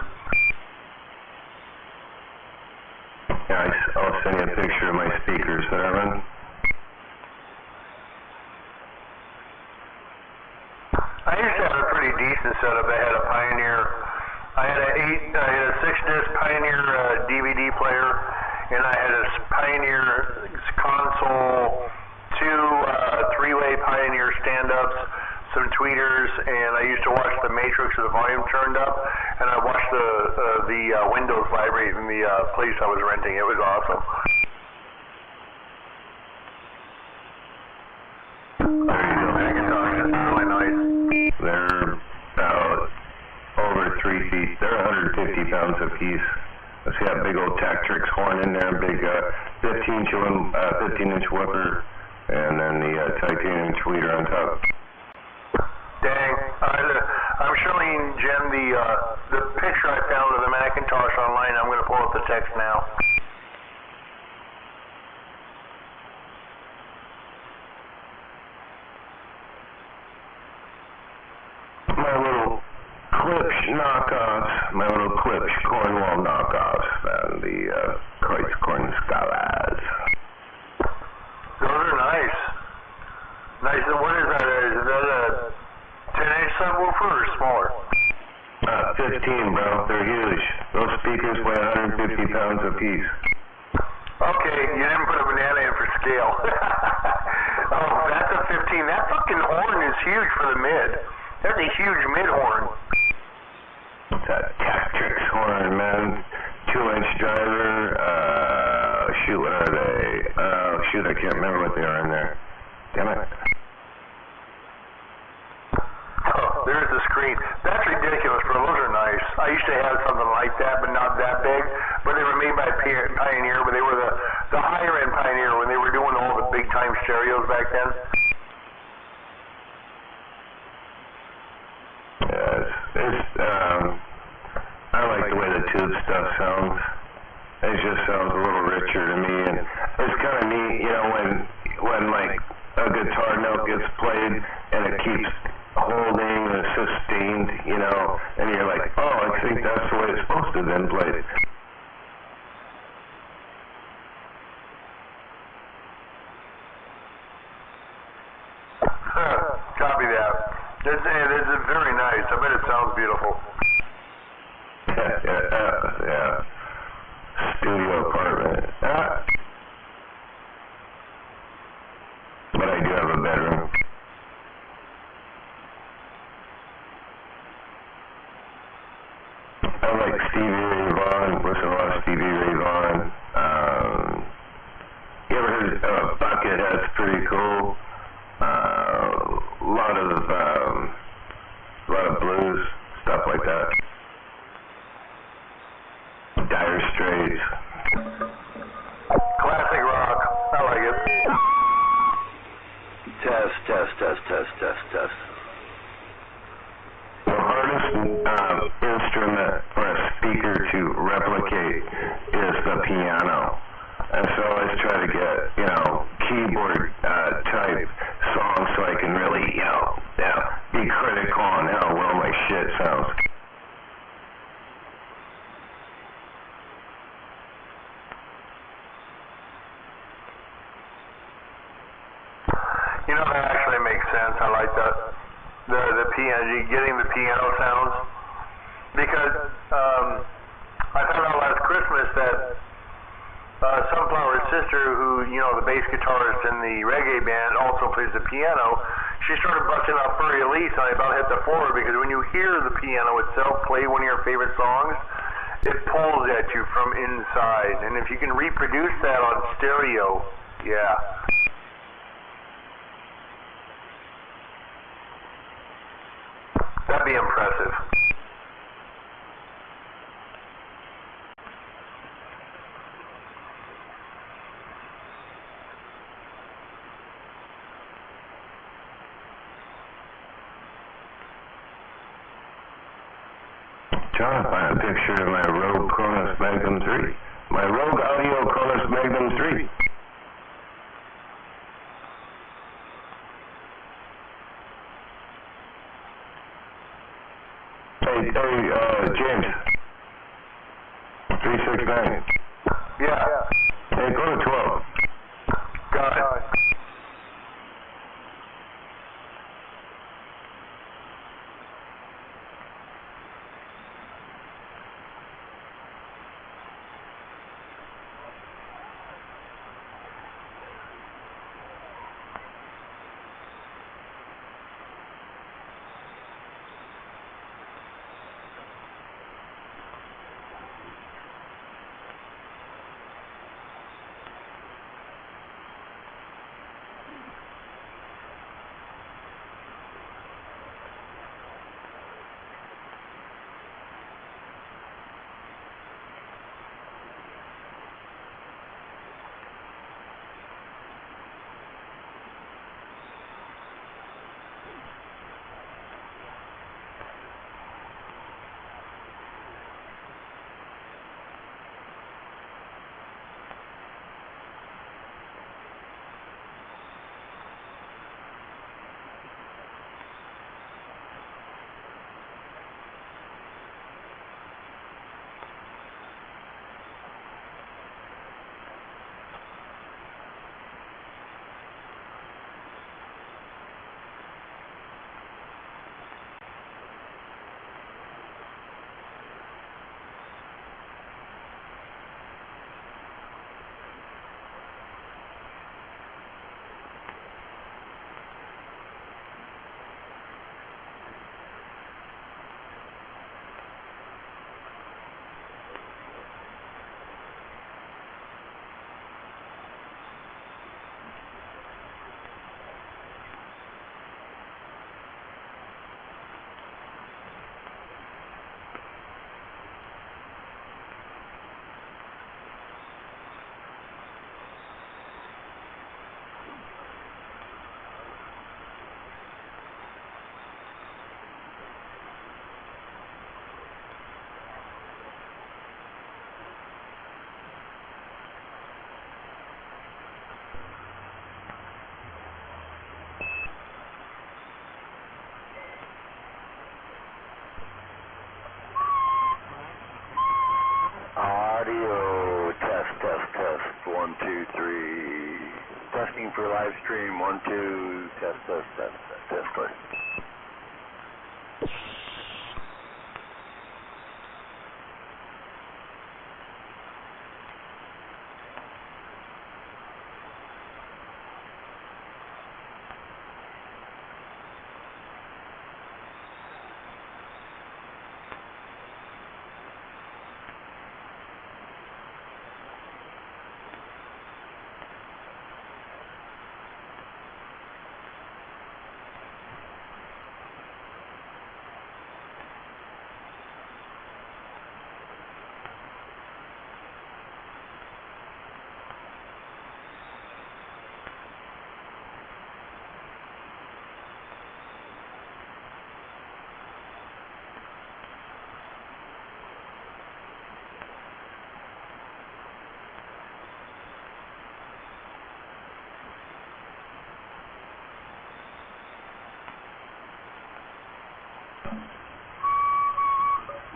Yeah, I'll send you a picture of my speakers that I run. I used to have a pretty decent setup. I had a Pioneer. I had a 6-disc Pioneer DVD player, and I had a Pioneer console, 2 3-way Pioneer stand-ups, some tweeters, and I used to watch the Matrix with the volume turned up, and I watched the windows vibrate in the place I was renting. It was awesome. There you go. Macintosh, it's really nice. They're about over 3 feet. They're 150 pounds a piece. Let's see that big old Tactrix horn in there, big 15-inch whooper, and then the titanium tweeter on top. Dang. I'm showing Jen the picture I found of the Macintosh online. I'm going to pull up the text now. My little Klipsch knockoffs, my little Klipsch Cornwall knockoffs, and the Kreuzkorn Scalas. Those are nice. Nice. And what is that? Is that a 10-inch subwoofer or smaller? 15, bro. They're huge. Those speakers weigh 150 pounds apiece. Okay, you didn't put a banana in for scale. Oh, that's a 15. That fucking horn is huge for the mid. That's a huge mid horn. That Tactrix horn, man. 2-inch driver. Shoot, what are they? Shoot, I can't remember what they are in there. Damn it. Oh, there's the screen. That's ridiculous, bro. Those are nice. I used to have something like that, but not that big. But they were made by Pioneer, but they were the higher-end Pioneer when they were doing all the big-time stereos back then. I like the way the tube stuff sounds. It just sounds a little richer to me, and it's kind of neat, when like a guitar note gets played and it keeps holding and it's sustained, and you're like, oh, I think that's the way it's supposed to have been played. Copy that. It's very nice. I bet it sounds beautiful. Yeah. Studio apartment. But I do have a bedroom. I like Stevie Ray Vaughan. Listen to a lot of Stevie Ray Vaughan. You ever test. The hardest instrument for a speaker to replicate is the piano. And so I always try to get, keyboard type songs so I can really, be critical on how well my shit sounds. That actually makes sense. I like that. The piano, getting the piano sounds. Because I found out last Christmas that Sunflower's sister, who, the bass guitarist in the reggae band, also plays the piano, she started busting out Furry Elise, and I about hit the floor because when you hear the piano itself play one of your favorite songs, it pulls at you from inside. And if you can reproduce that on stereo, yeah. That'd be impressive. Trying to find a picture of my Rogue Cronus Magnum 3. My Rogue Audio Cronus Magnum 3. Hey, James. 369. Yeah. Hey, go to 12. Got it. Audio test. 1, 2, 3. Testing for live stream. 1, 2. Test.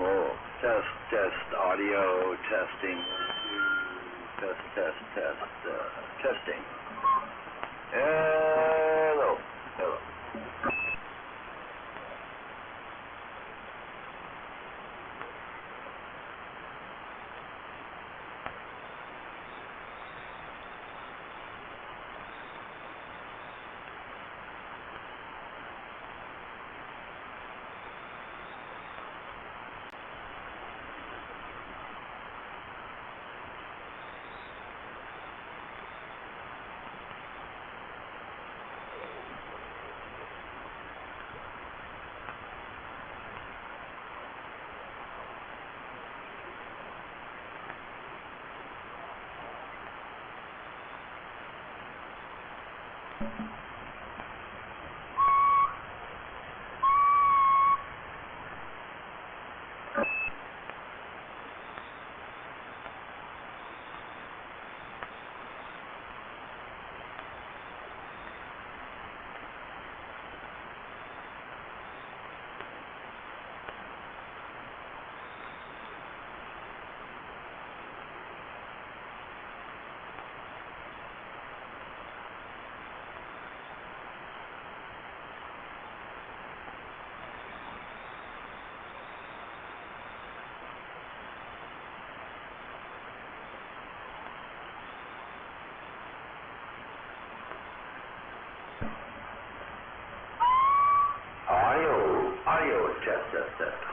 Oh, test, audio testing. Testing. Hello. Audio test.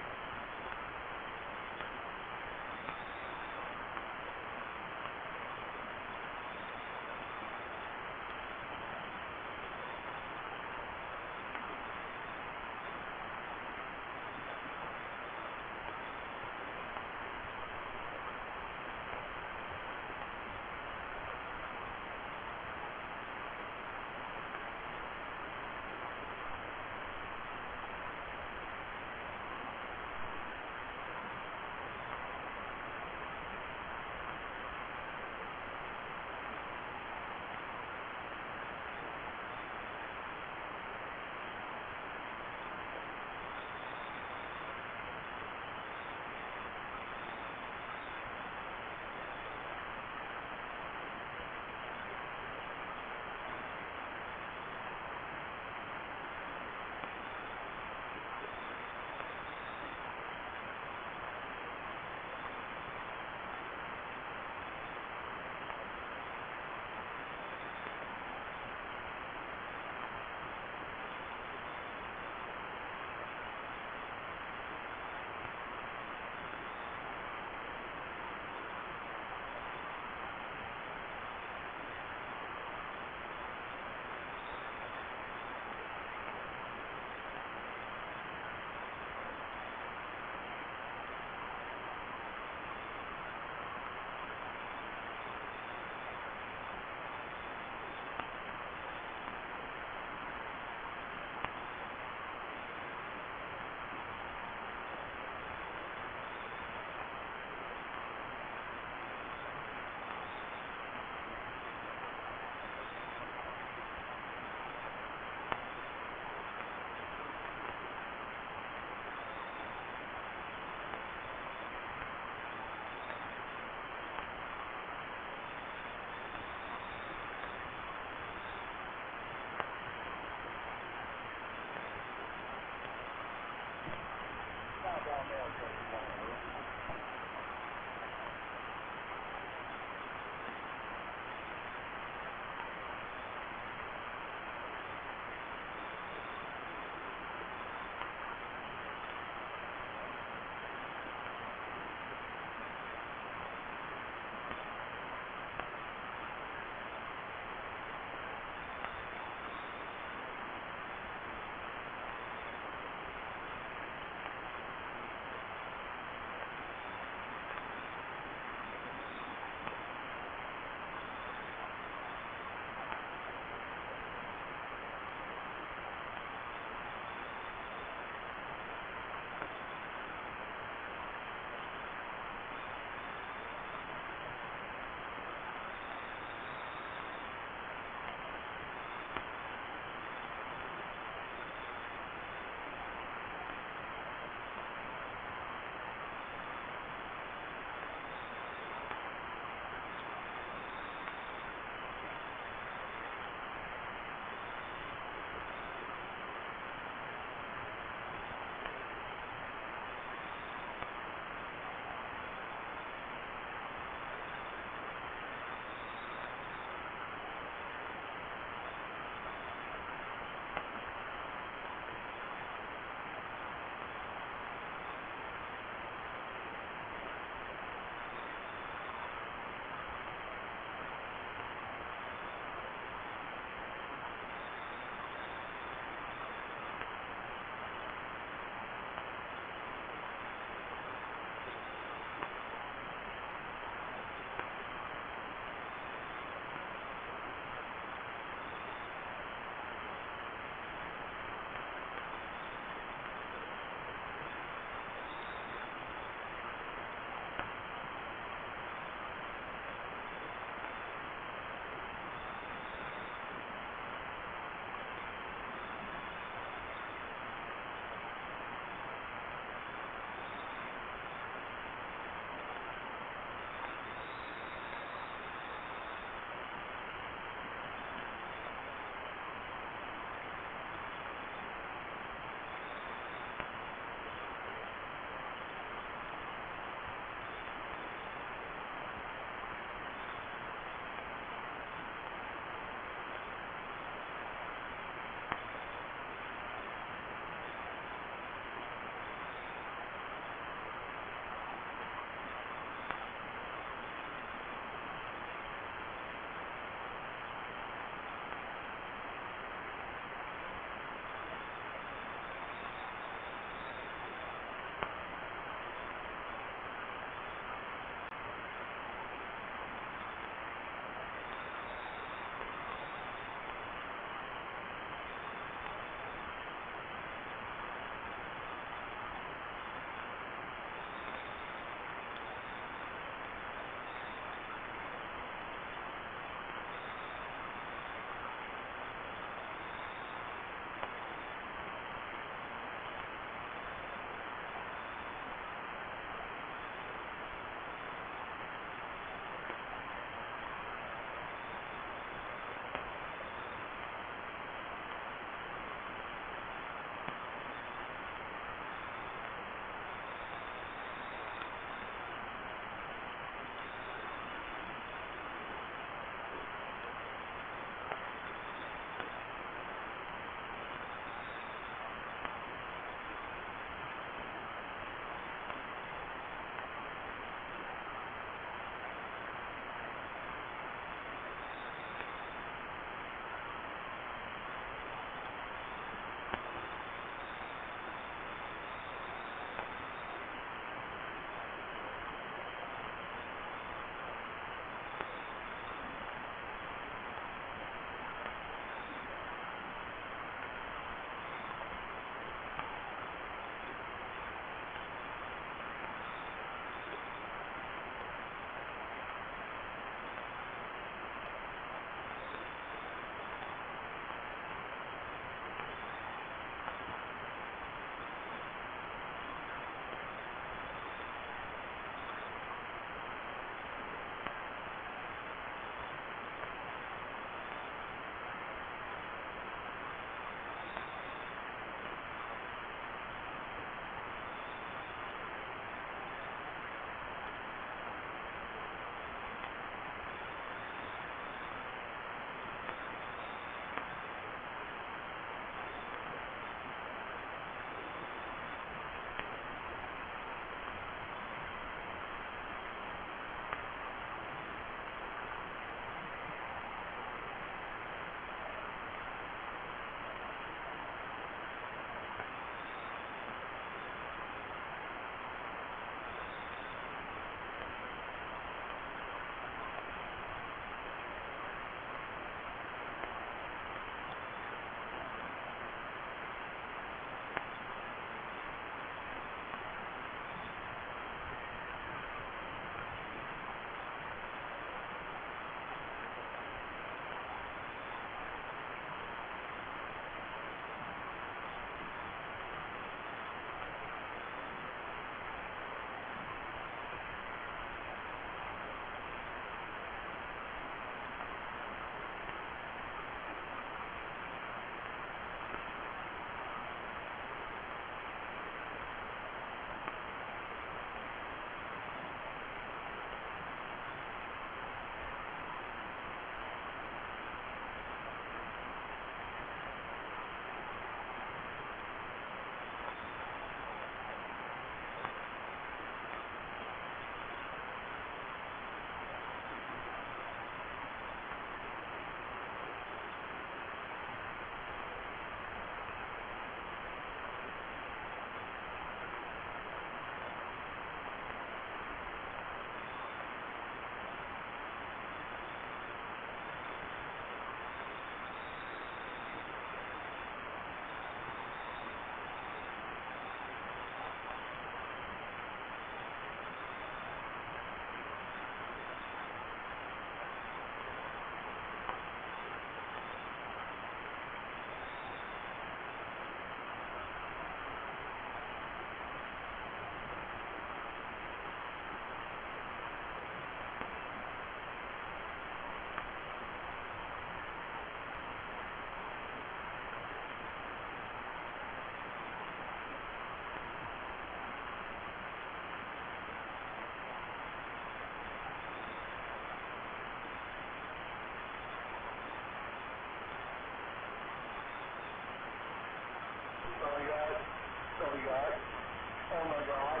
Oh my God.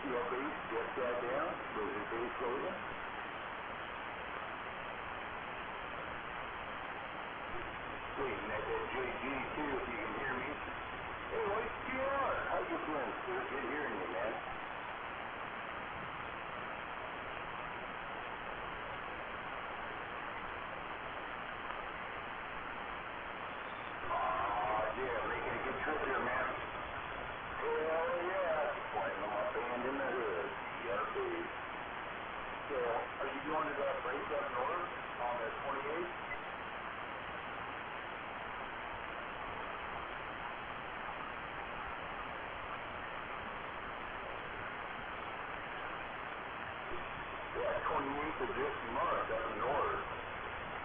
TRB, just got down. Was it base loading? Waiting at that JG too, if you can hear me. Hey, what's TR? How you doing, sir? Good hearing you, man. Yeah, making a good trip here, man. Hell yeah. Playing on my band in the hood. TRB. So, are you going to that break up north on the 28th? Yeah, 28th of this month up north.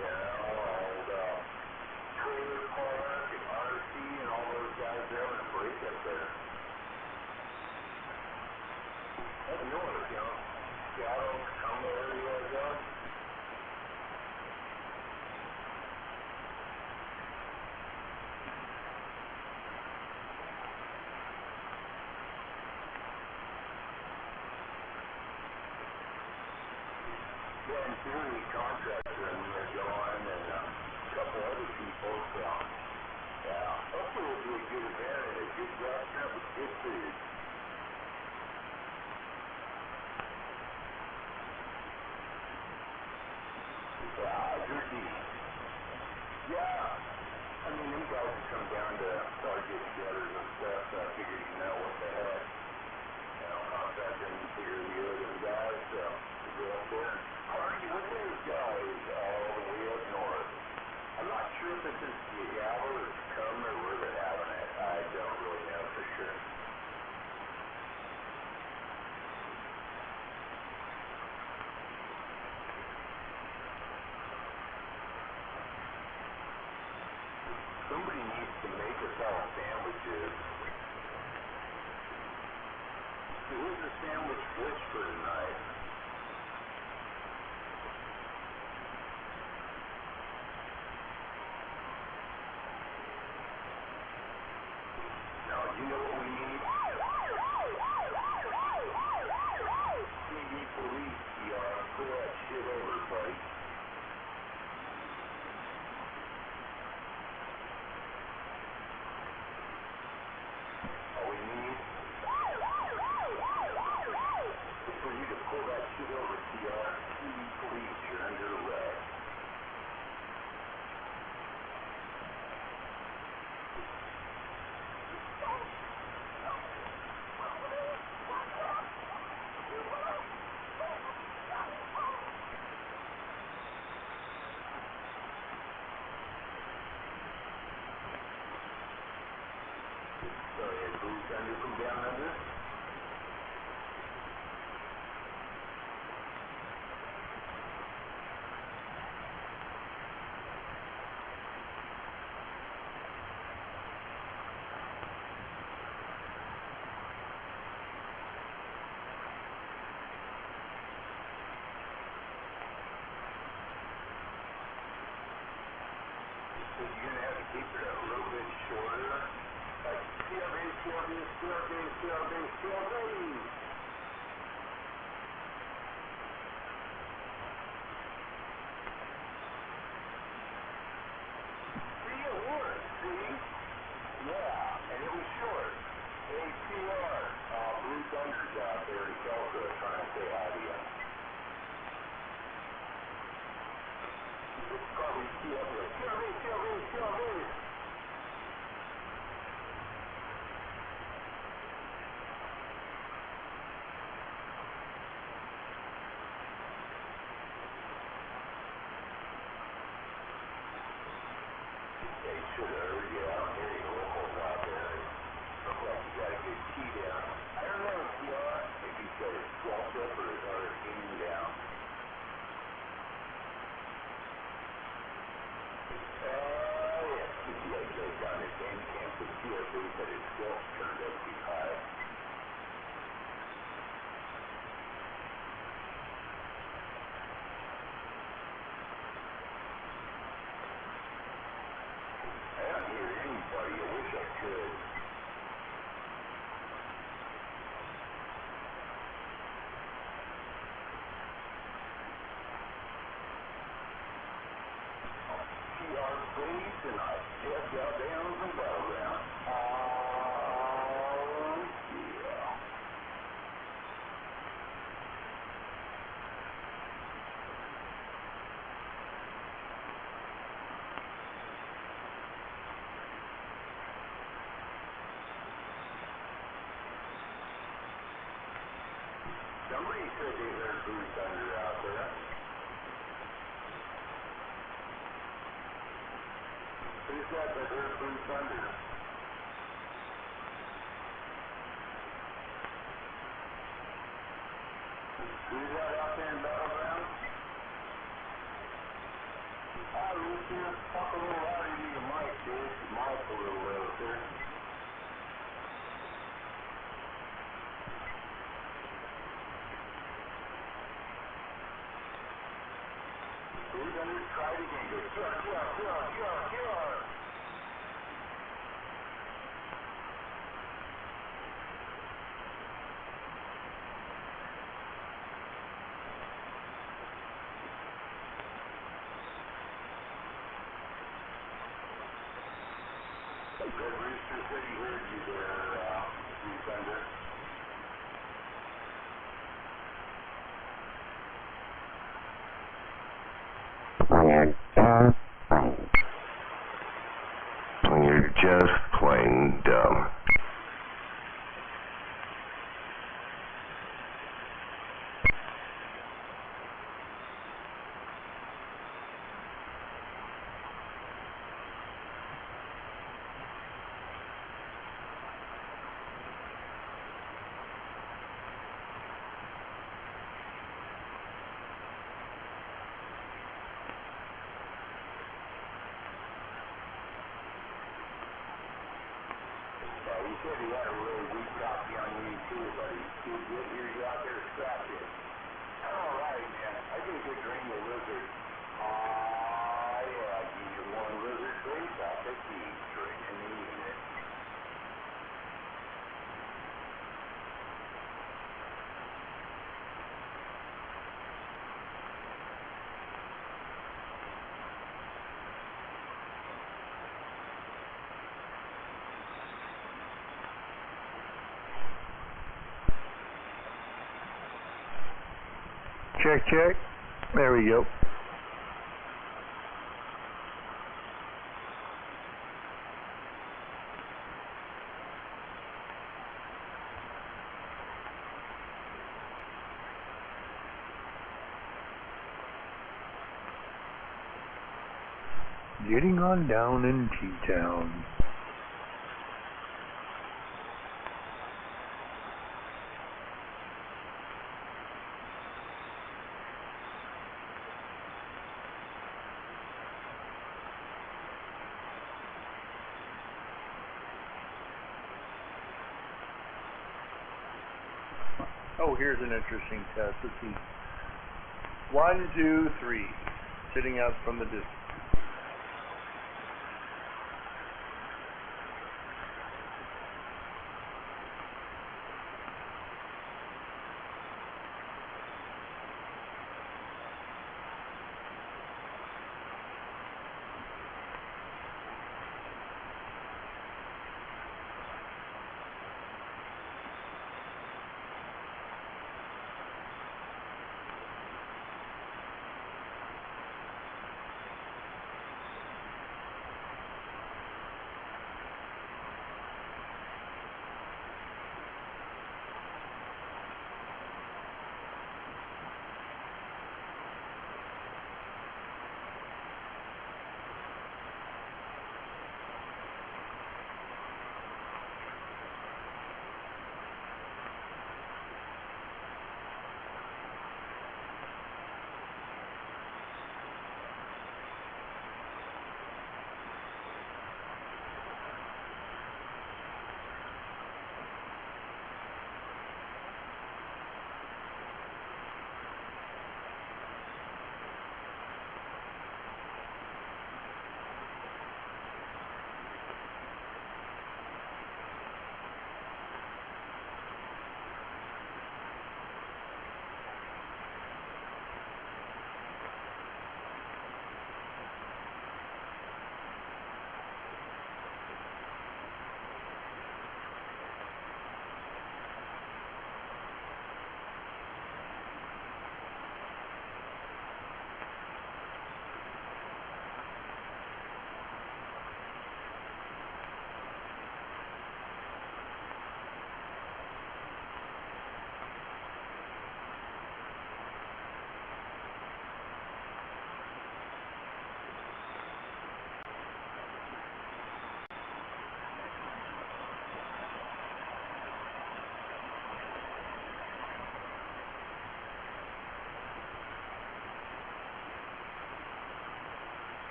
Yeah, old Trailer Park and RC and all those guys there having a break up there. Up north, you know, Seattle, Tacoma area, I guess. Yeah, in theory, contractor and me are going, and a couple other people, so yeah, hopefully it'll be a good event and a good gas trip with good food. Good deed. Yeah, I mean, them guys have come down to start getting together and stuff, so I figured, you know, what the heck, you know, contractor and figure you them guys, so we go up there and party with those guys all the way up north. I'm not sure if it's in Seattle or Tacoma or where they're having it. I don't really know for sure. Somebody needs to make us all sandwiches. So where's the sandwich dish for tonight? Now, you know what we need? We need police, TR. Pull that shit over, buddy. All we need is for you to pull that shit over, TR. You need police. You're under arrest. So, is Bruce under from down under? So you're going to have to keep it a little bit shorter. Like, CRB. See, it worked, see? Yeah, and it was short. Hey, TR, Blue Thunder's out there in Kelso trying to say hi to you. It's probably TRB. They should have heard you out here, you locals out there. Look like you got a good key down. I don't know, TR, if he's got his squawk up or his other team down. Yeah, CPA got his game camp with TRB, but his squawk turned out too high. I don't hear anybody. I wish I could. space, and I stepped out there on some battleground. Oh, yeah. Somebody said they heard Blue Thunder out there. Who said they heard Blue Thunder? Who's that out there in Battleground? Lucian, talk a little louder to your mic, dude. Your mic's a little low, sir. Blue Thunder, try it again. Go, QR. Red Rooster said he heard you there, Blue Thunder. When you're just plain dumb. He said he had a really weak copy on you too, but he did hear you out there scratching. All right, man. I think you drain the lizard. Yeah, give you one lizard base out the key. Drain and eat it. Check. There we go. Getting on down in T-Town. Oh, here's an interesting test. Let's see. 1, 2, 3. Sitting out from the distance.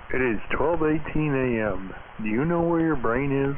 It is 12:18 a.m. Do you know where your brain is?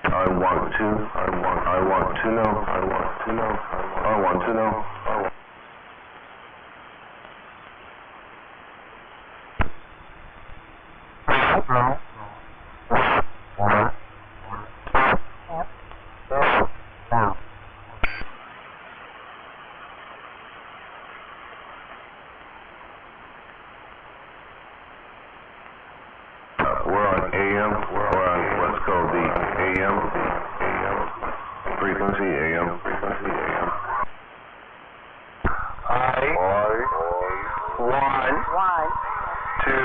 I want to know. I want to know. I want to know. We're on AM. We're on what's called the AM frequency. AM. I want to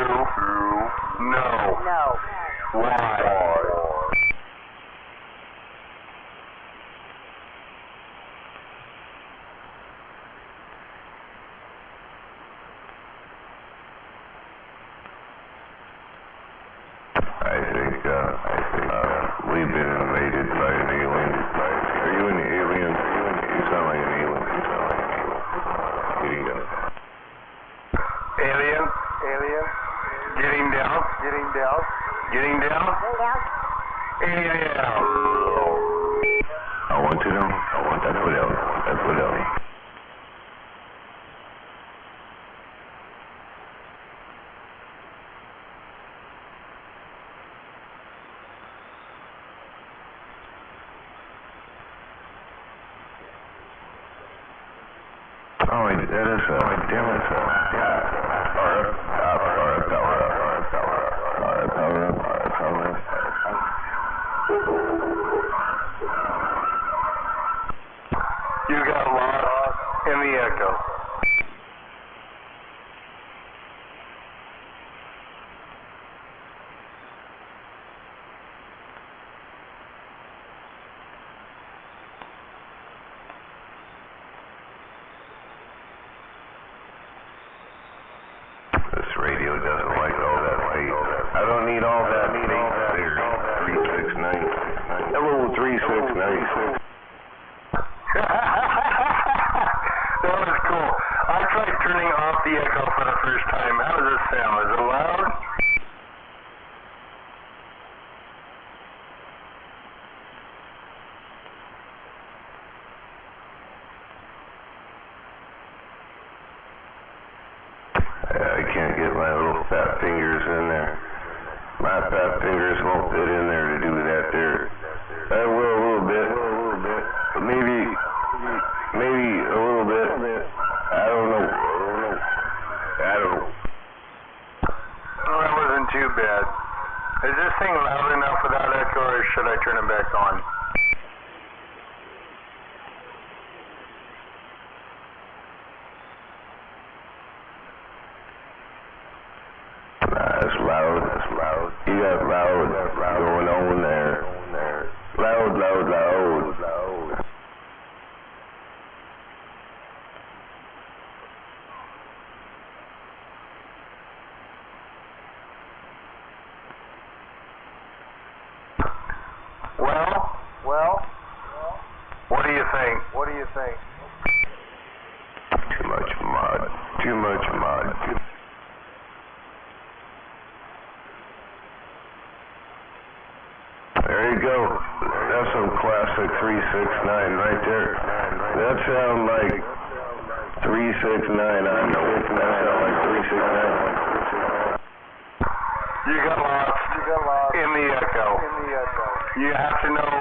know. Why? We've been invaded by an alien. Are you an alien? You sound like an alien. Getting down. Alien? Getting down? Alien. I want to know. That's what else. Oh, that is damn it. Power up. You got lost in the echo. This radio doesn't like all that weight. I don't need all that weight there. 369. Hello, 369. That was cool. I tried turning off the echo for the first time. How does this sound? Is it loud? I can't get my little fat fingers in there. My fat fingers won't fit in there to do that there. should I turn them back on? That's loud. That's loud. You got loud going on there. Loud, loud, loud. Well, what do you think? What do you think? Too much mud. Too much mud. There you go. That's some classic 369 right there. That sounds like 369. I know it. That sounds like 369. You got lost in the echo. You have to know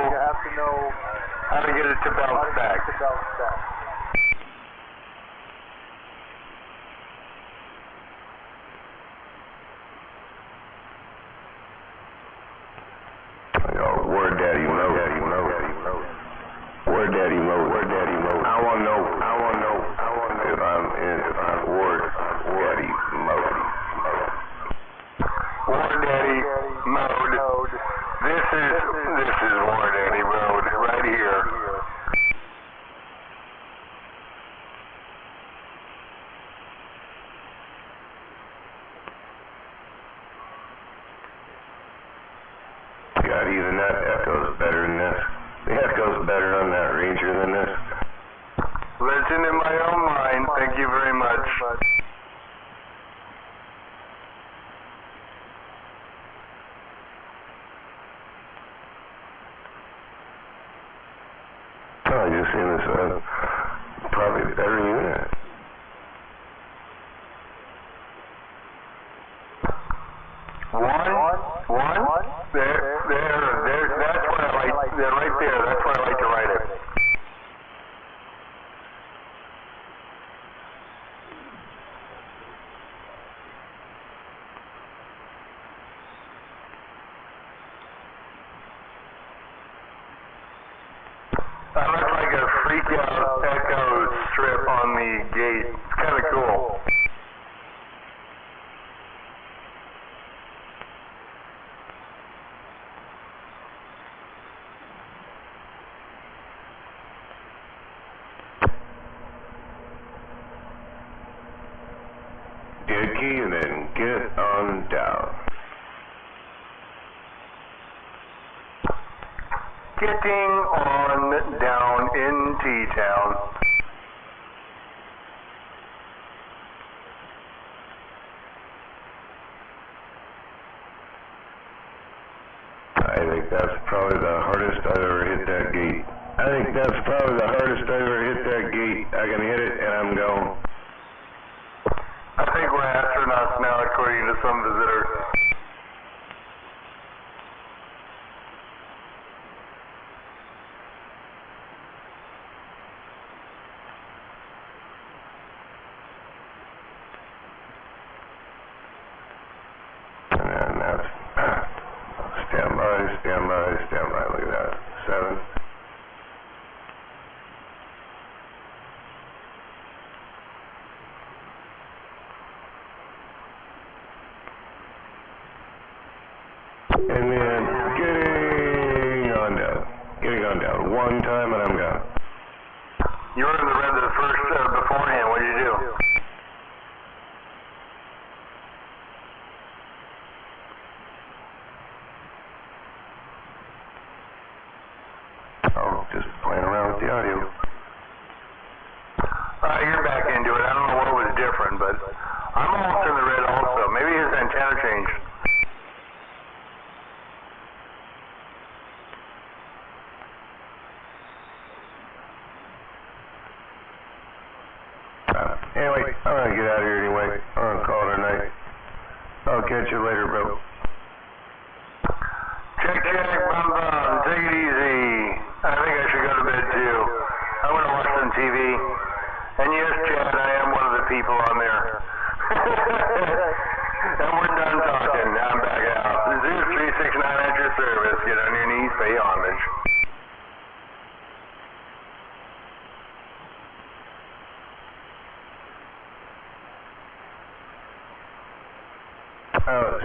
how to get it to bounce back. Word daddy mode. Word daddy mode. I want to know if I'm in word daddy mode. Word daddy mode. This is word daddy mode right here. God, even that echoes better than this. The echo's better on that Ranger than this. Legend in my own mind. Thank you very much. Oh, I just seen this probably better unit. One. There. That's what I like. They're right there. That's where I like to write it. That looks like a freak out echo strip on the gate. It's kind of cool. Dead key and then get on down. Getting on down in T-Town. I think that's probably the hardest I've ever hit that gate. I think that's probably the hardest I've ever hit that gate. I can hit it and I'm going. I think we're astronauts now, according to some visitors. And then that's stand by. Look at that. 7. And then getting on down. One time and I'm gone. You were in the red the first beforehand. What did you do? Oh, just playing around with the audio. You're back into it. I don't know what was different, but I'm almost in the red also. Maybe his antenna changed. Anyway, I'm gonna get out of here anyway. I'm gonna call it a night. I'll catch you later, bro. Check, bum. Take it easy. I think I should go to bed too. I'm gonna watch some TV. And yes, Chad, I am one of the people on there. And we're done talking. I'm back out. Zeus 369 at your service. Get on your knees, pay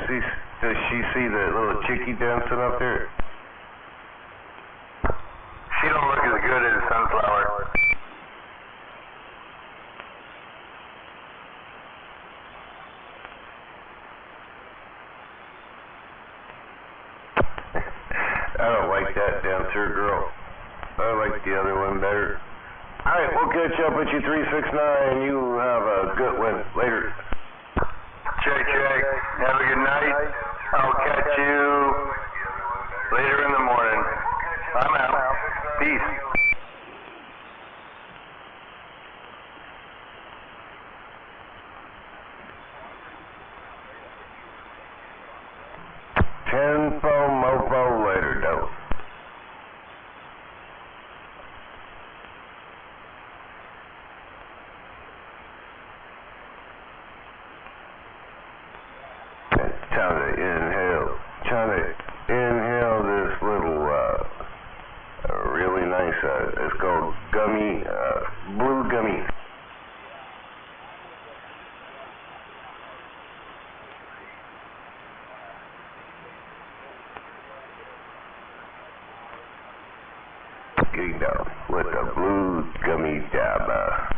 Does she see the little chickie dancing up there? She don't look as good as Sunflower. I don't like that dancer girl. I like the other one better. Alright, we'll catch up with you 369. You have a good one. Later. Check. Have a good night. I'll catch you later in the morning. I'm out. Peace. Tenfo mofo later, though. Trying to inhale this little, really nice, it's called gummy, blue gummy. Getting down with the blue gummy dabba.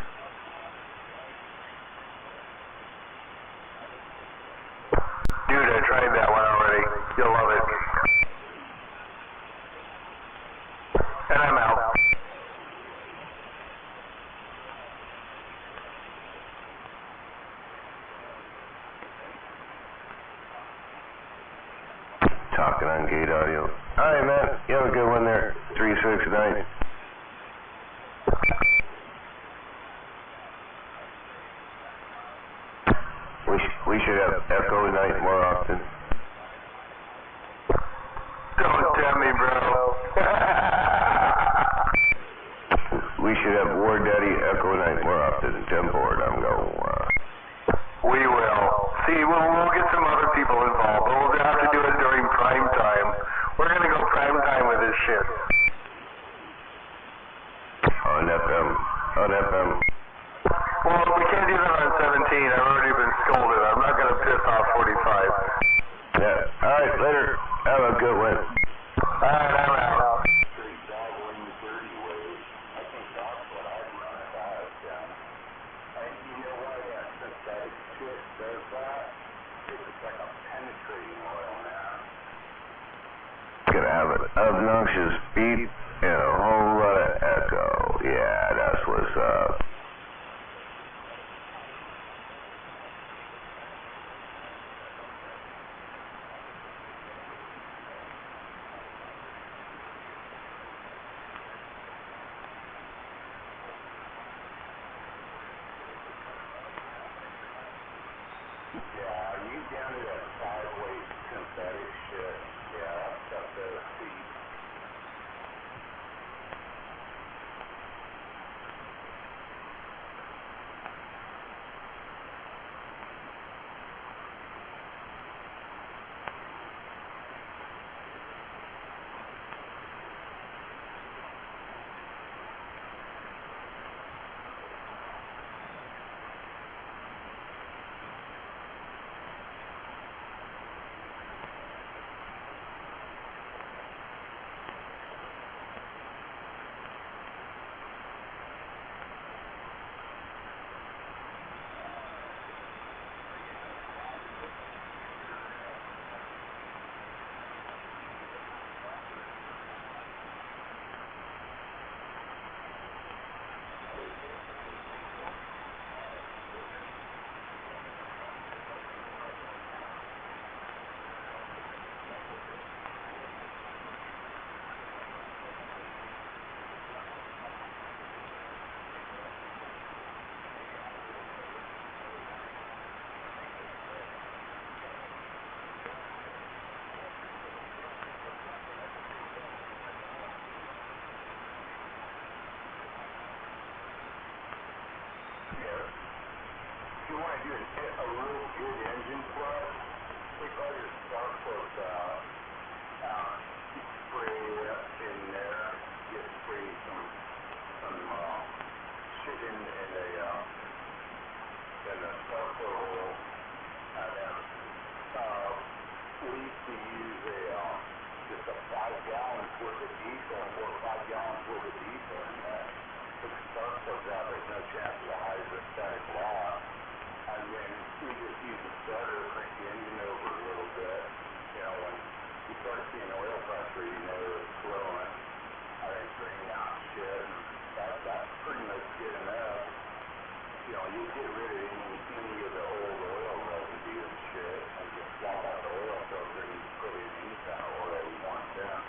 Dude, I tried that one already. You'll love it. And I'm out. Talking on Gate Audio. Alright, man. You have a good one there. 369. We should have Echo night more often. Don't tempt me, bro. We should have War Daddy Echo night more often. Jump board, I'm going. We will. See, we'll get some other people involved, but we'll have to do it during prime time. We're going to go prime time with this shit. On FM. Well, we can't do that on 17. I've already been scolded. I'm not going to piss off 45. Yeah. Alright, later. Have a good one. Alright, I'm out. Gonna have an obnoxious beat and a whole lot of echo. Yeah, that's what's up. If you want to do a real good engine flush, take all your spark plugs out, spray it in there, get spray some shit in the spark plug hole, and then started to crank the engine over a little bit. You know, when you start seeing oil pressure, you know it's slowing. I think draining out shit, and that's pretty much good enough. You know, you get rid of any of the old oil residue and shit, and just swap out the oil filter and you put in any kind of oil you want then.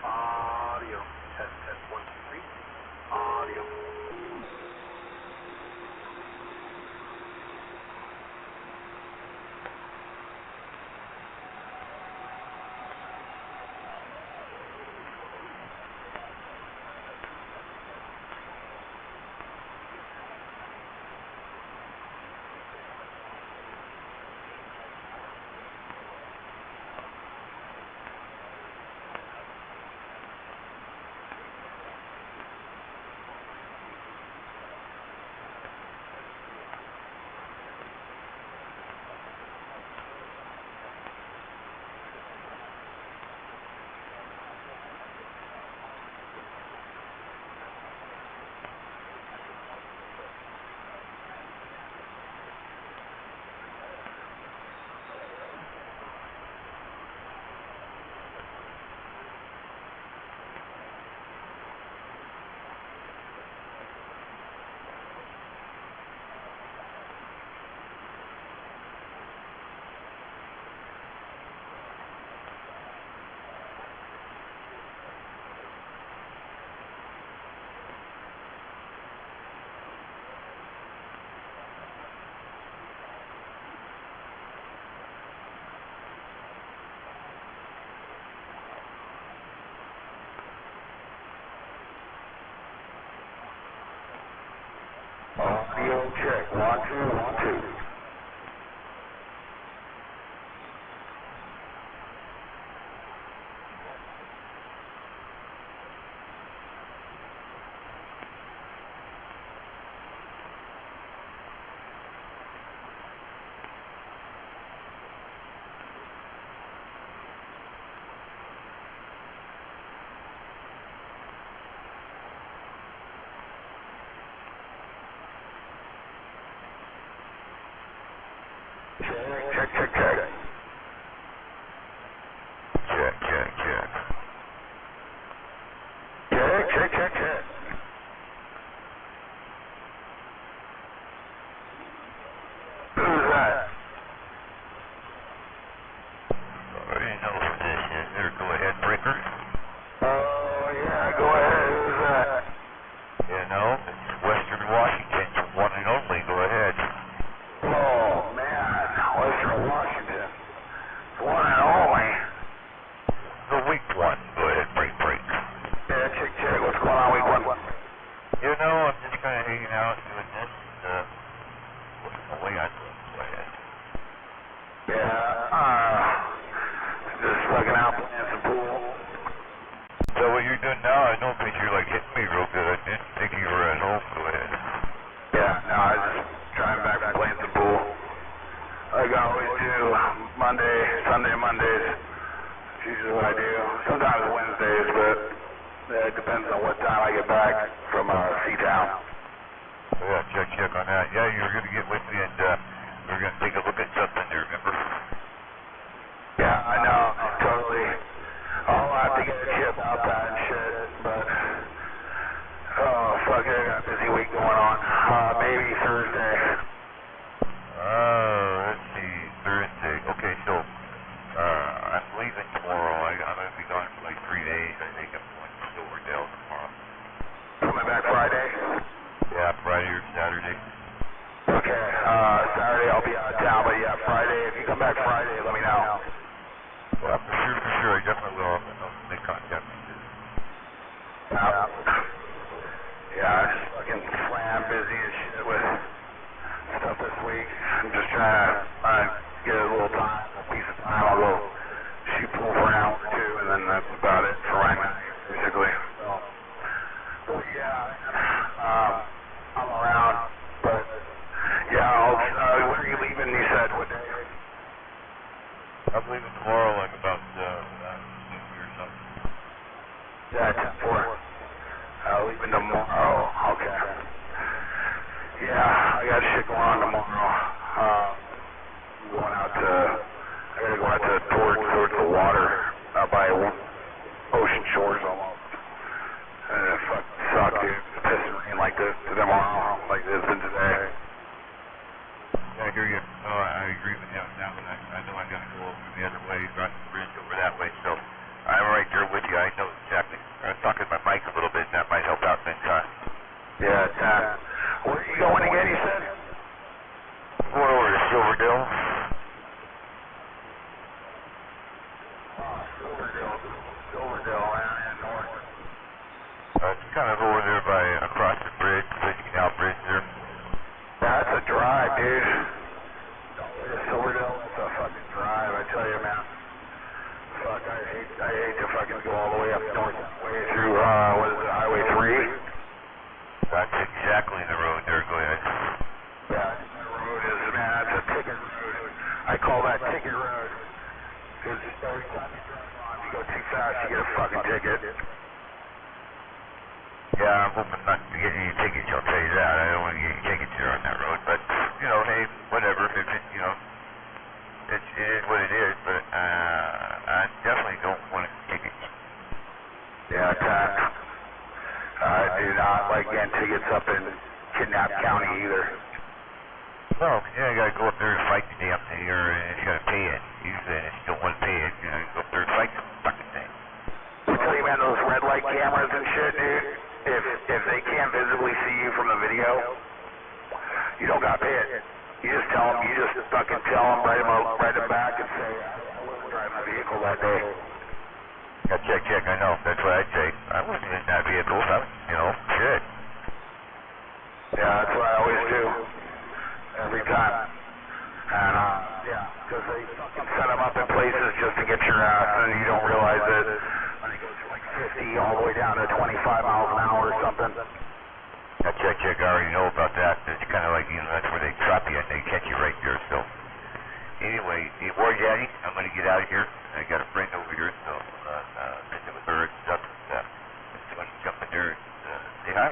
Audio. Test 1, 2, 3. Audio. Audio check. 1, 2, 1, 2. Check, check. Check, check, check. Check, check, check, check. Who's that? Already know who this is. There, go ahead, breaker. Oh, yeah, go ahead. Who's that? You know, it's Western Washington, one and only. Go ahead. Oh, man. Western Washington. One and only. The weak one. Go ahead, break, break. Yeah, check, check. What's going on, week one? You know, I'm just kind of hanging out doing this. Looking away on go ahead. Yeah, just fucking out playing some pool. So what you're doing now, I don't think you're like hitting me real good. I didn't think you were at home. Go ahead. Yeah, no, I just driving back from playing some pool. Like I always do, Sunday, Mondays. It's usually what I do. Sometimes Wednesdays, but it depends on what time I get back from Seatown. Yeah, check on that. Yeah, you were going to get with me and we were going to take a look at something there, remember? Yeah, I know, totally. I'll have to get a chip out that and shit, but oh, fuck it, I got a busy week going on. Maybe Thursday. Let's see, Thursday. Okay, so I'm leaving tomorrow. I'm going to be gone for like 3 days. I think I'm going to Silverdale tomorrow. Coming back Friday? Yeah, Friday or Saturday. Okay, Saturday I'll be out of town, but yeah, Friday, if you come back Friday, let me know. Yeah, for sure. I definitely will. I'll make contact with you. Yeah, I'm just fucking slammed busy and shit with stuff this week. I'm just trying to get a little time, a piece of time. I'll go shoot pool for an hour or two, and then that's about it for right now, basically. So, yeah, I'm around, but yeah, when are you leaving? You said what day? I'm leaving tomorrow, like about 2 or something. Yeah, 10-4. Leaving tomorrow. Okay. Yeah, I got shit going on tomorrow. I gotta go out towards the water, out by Ocean Shores almost. And it fucking sucked, dude. It's pissing rain like this tomorrow, like this and today. Yeah, I hear you. Oh, I agree with you now that I know I gotta go over the other way, across the bridge over that way, so I'm right there with you. I know exactly. I was talking to my mic a little bit, and that might help out things, huh? Yeah, where are you going again, you said? Going over to Silverdale. Silverdale, and north. It's kind of over there by across the bridge, the Canal Bridge there. That's a drive, dude. Silverdale, that's a fucking drive, I tell you, man. Fuck, I hate to fucking go all the way up north, way through, what is it, Highway 3? That's exactly the road there, go ahead. Yeah, that road is, man, that's a ticket road. I call that ticket road. Because every time you drive on, if you go too fast, you get a fucking ticket. Yeah, I'm hoping not to get any tickets, I'll tell you that. I don't want to get any tickets there on that road, but, you know, hey, whatever, if it, you know, it is what it is, but I definitely don't want tickets. Yeah, I do not like getting tickets up in Kidnap County either. No, yeah, you gotta go up there and fight the damn thing, or you gotta pay it. Usually, if you don't want to pay it, you know, you go up there and fight the fucking thing. I tell you, man, those red light cameras and shit, dude, if they can't visibly see you from the video, you don't gotta pay it. You just tell them, fucking tell them, write them back and say, I wasn't driving the vehicle that day. Yeah, check, I know. That's what I'd say. I wasn't in that vehicle, you know, shit. Yeah, that's what I always do. Every time. And, yeah, because they fucking set them up in places just to get your ass, and you don't realize it. When it goes from like 50 all the way down to 25 miles an hour or something. Yeah, check, I already know about that. It's kind of like, you know, that's where they trap you and they catch you right there, so. Anyway, the War Daddy, I'm going to get out of here. I got a friend over here, so visit with her and stuff. I'm going to jump in there and say hi.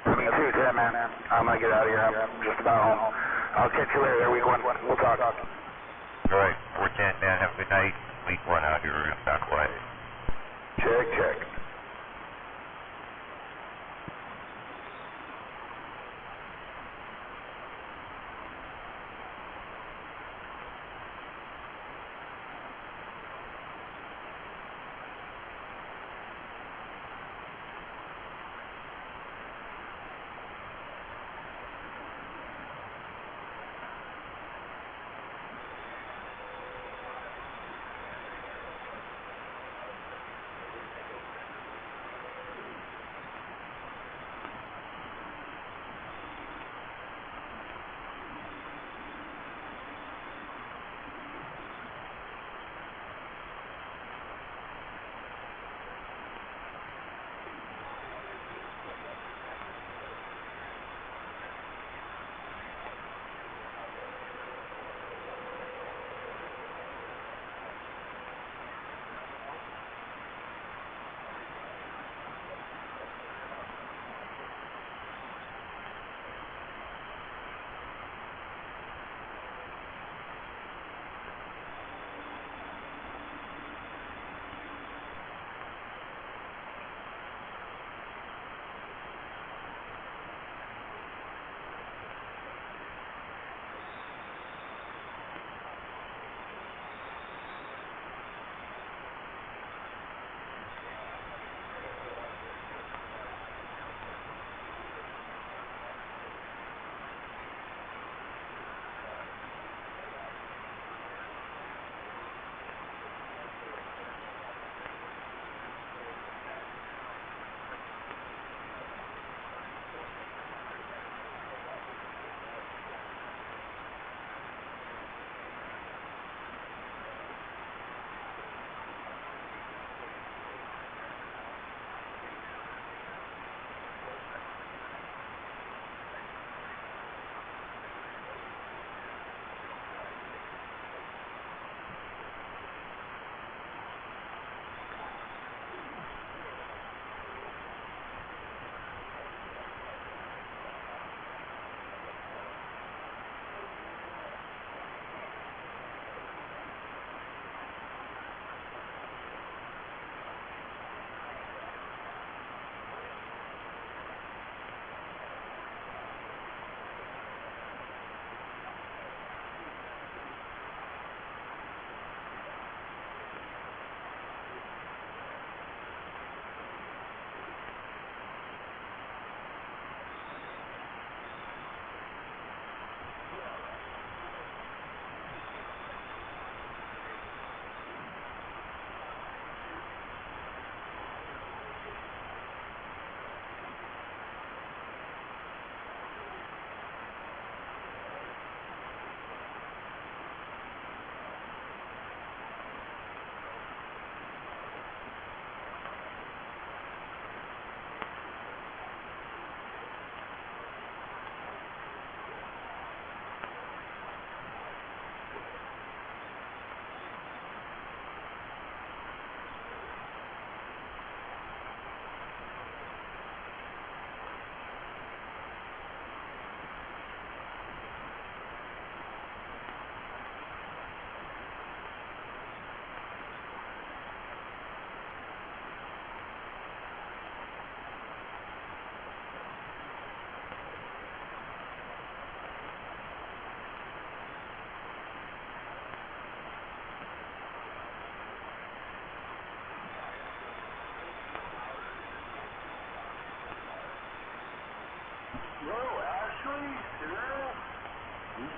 Me too, yeah, man. I'm going to get out of here. I'm just about home. I'll catch you later. We'll talk. All right, 410, man. Have a good night. Week 1 out here. I'm back away. Check.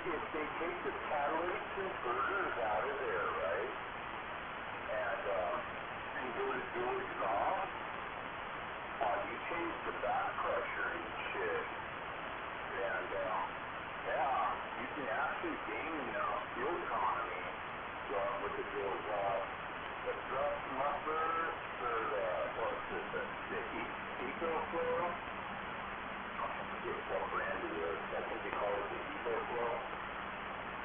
if they take the catalytic converters out of there, right, and go to dual exhaust, you change the back pressure and shit, and yeah, you can actually gain fuel economy with the dual exhaust. The thrust muffler for the EcoFlow, I forget what brand it is. I think they call it the EcoFlow.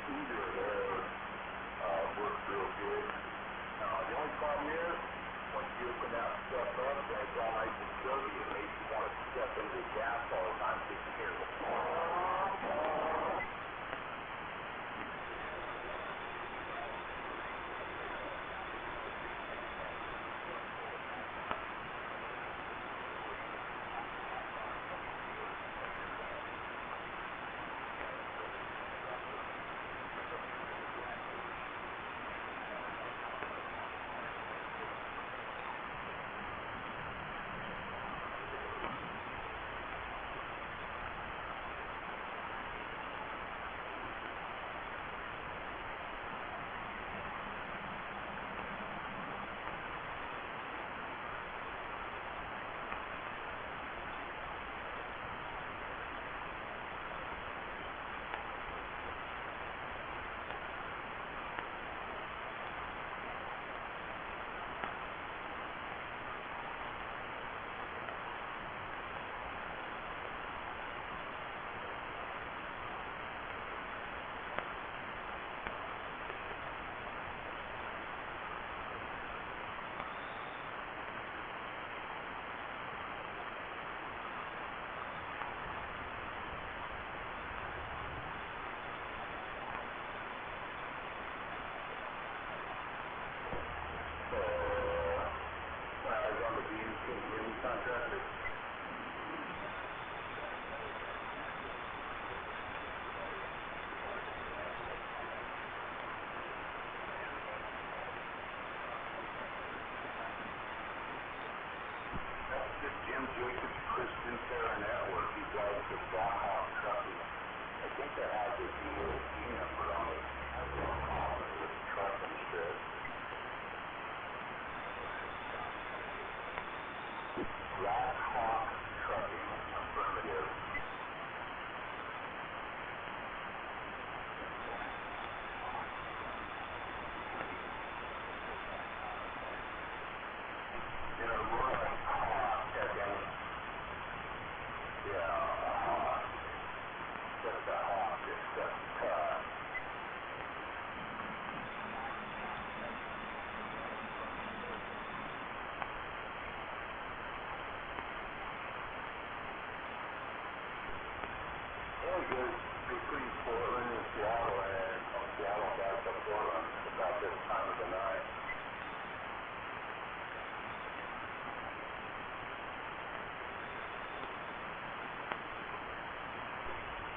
Either of those works real good. The only problem is, once you open that stuff up and it's all nice and silky, it makes you want to step into the gas all the time to get careful. hot. This stuff's tough. Well, good between Portland and Seattle, and from Seattle back to Portland about this time of the night.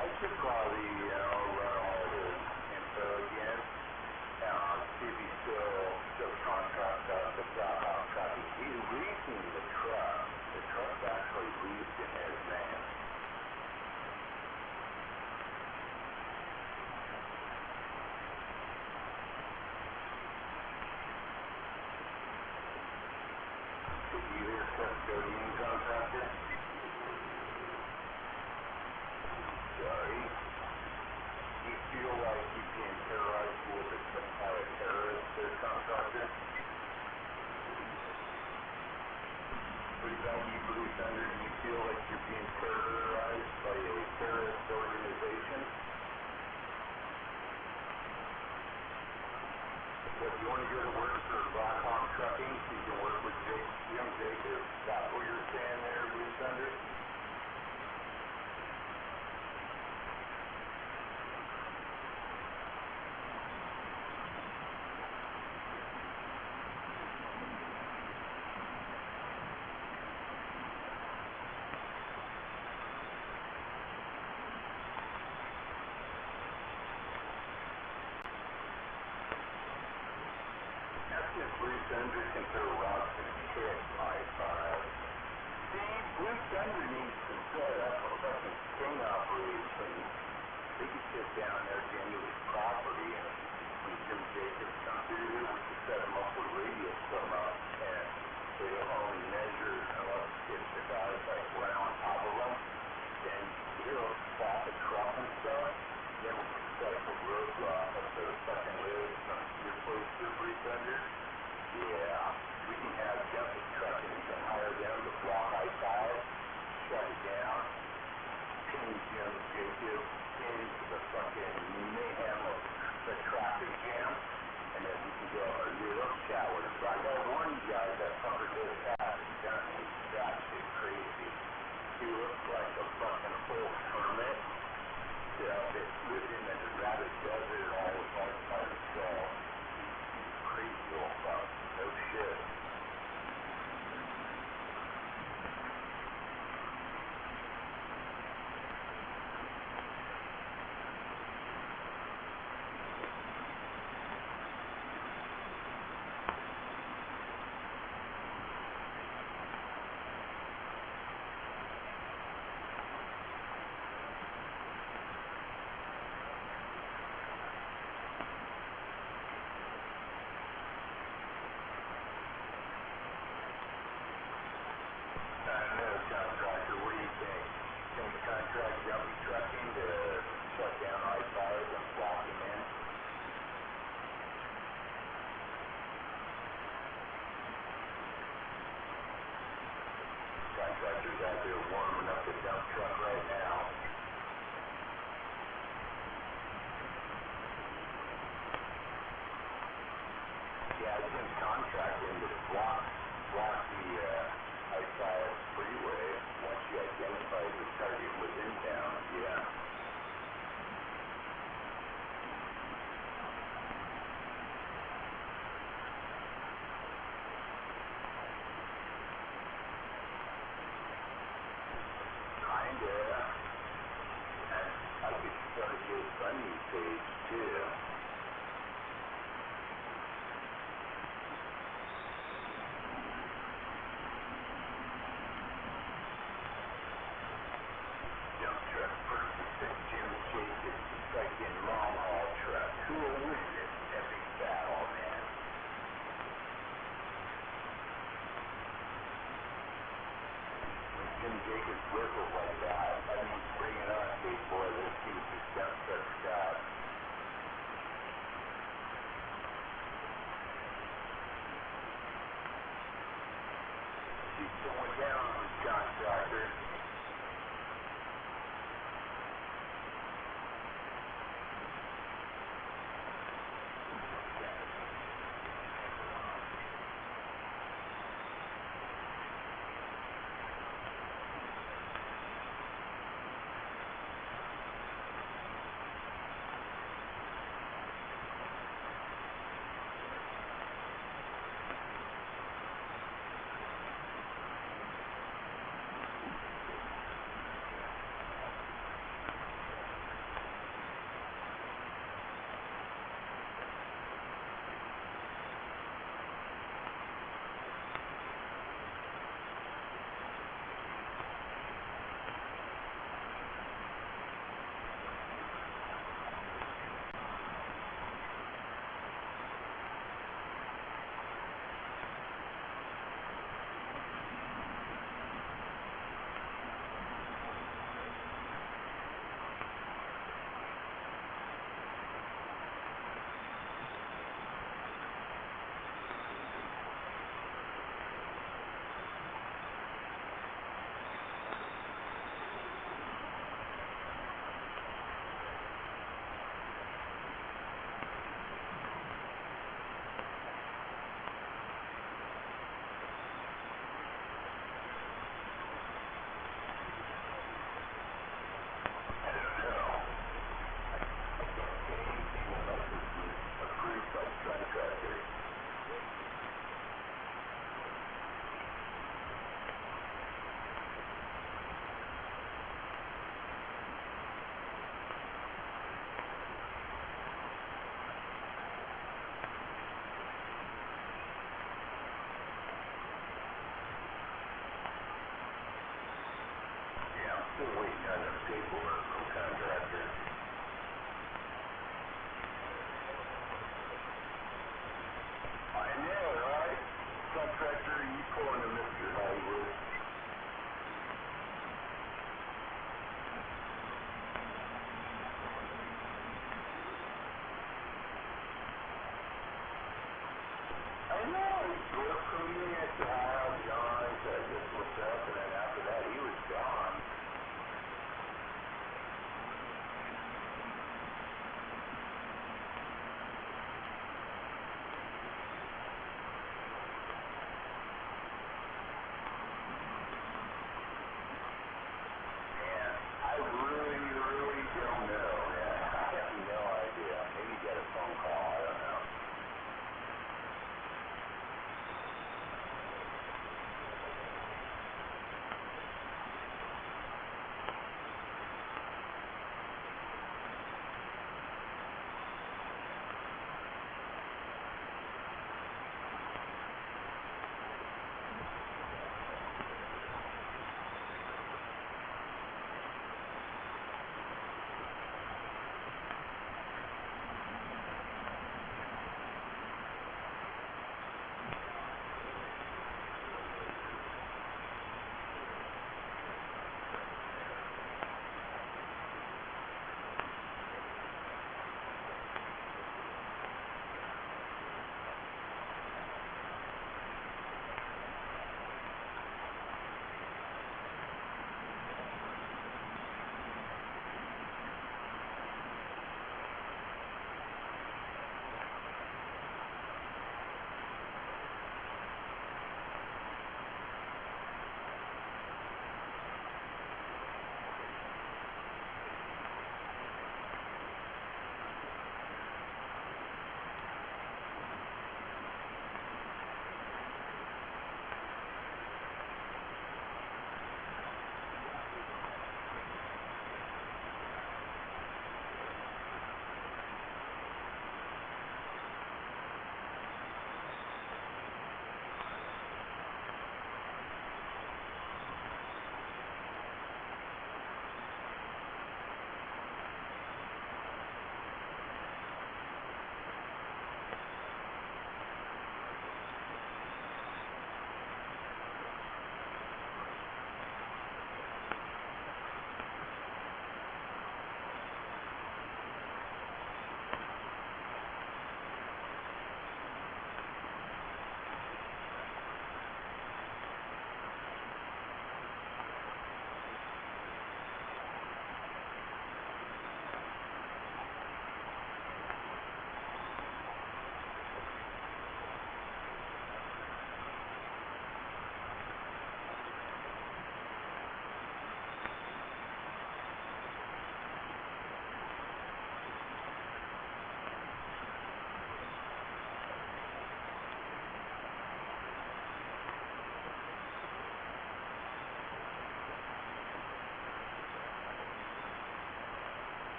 I should probably, run all his info again, see if he's still contract out the tracking. He's leasing the truck. The truck's actually leased in his name. Did you hear custodian contractor? Sorry. Do you feel like you're being terrorized with by a terrorist contractor? What about you, Blue Thunder? Do you feel like you're being terrorized by a terrorist organization? If you want to go to work for Blackhawk Trucking, you can work with Jim Jacob. That's what you're saying there, Blue Thunder? Blue Thunder can throw rocks and kick my fire. See, Blue Thunder needs to set up a fucking sting operation. They could sit down there into his property, and when Jim Jacobs comes through, we could set him up with radio from up, and they'll only measure unless if the guy's like right on top of them, then he'll stop the truck and stuff. Then we can set up a roadblock up to the fucking lids from your place to Blue Thunder. Yeah, we can have jumping trucks and we can hire them to block I-5, shut it down, pin Jim Jacob into the fucking mayhem of the traffic jam, and then we can go a little shower. So I gotta warn you guys, that fucker does have it done. He's actually crazy. He looks like a fucking full hermit. It's within the Nevada desert all by himself. Crazy old fuck. No shit. Contractor, what do you think? Can we contract Jumpy Trucking to shut down I-5 and block him in? Contractors out there warming up the dump truck right now. Yeah, it's been contracting to block the I-5 freeway once you identify the target within town, yeah. Kinda. And I could start a GoFundMe page too. Fucking long haul truck. Who will win this epic battle, man? When Jim Jacobs whistles like that, that means bring it on, big boy. Let's see what this dump truck's got. She's going down on the contractor.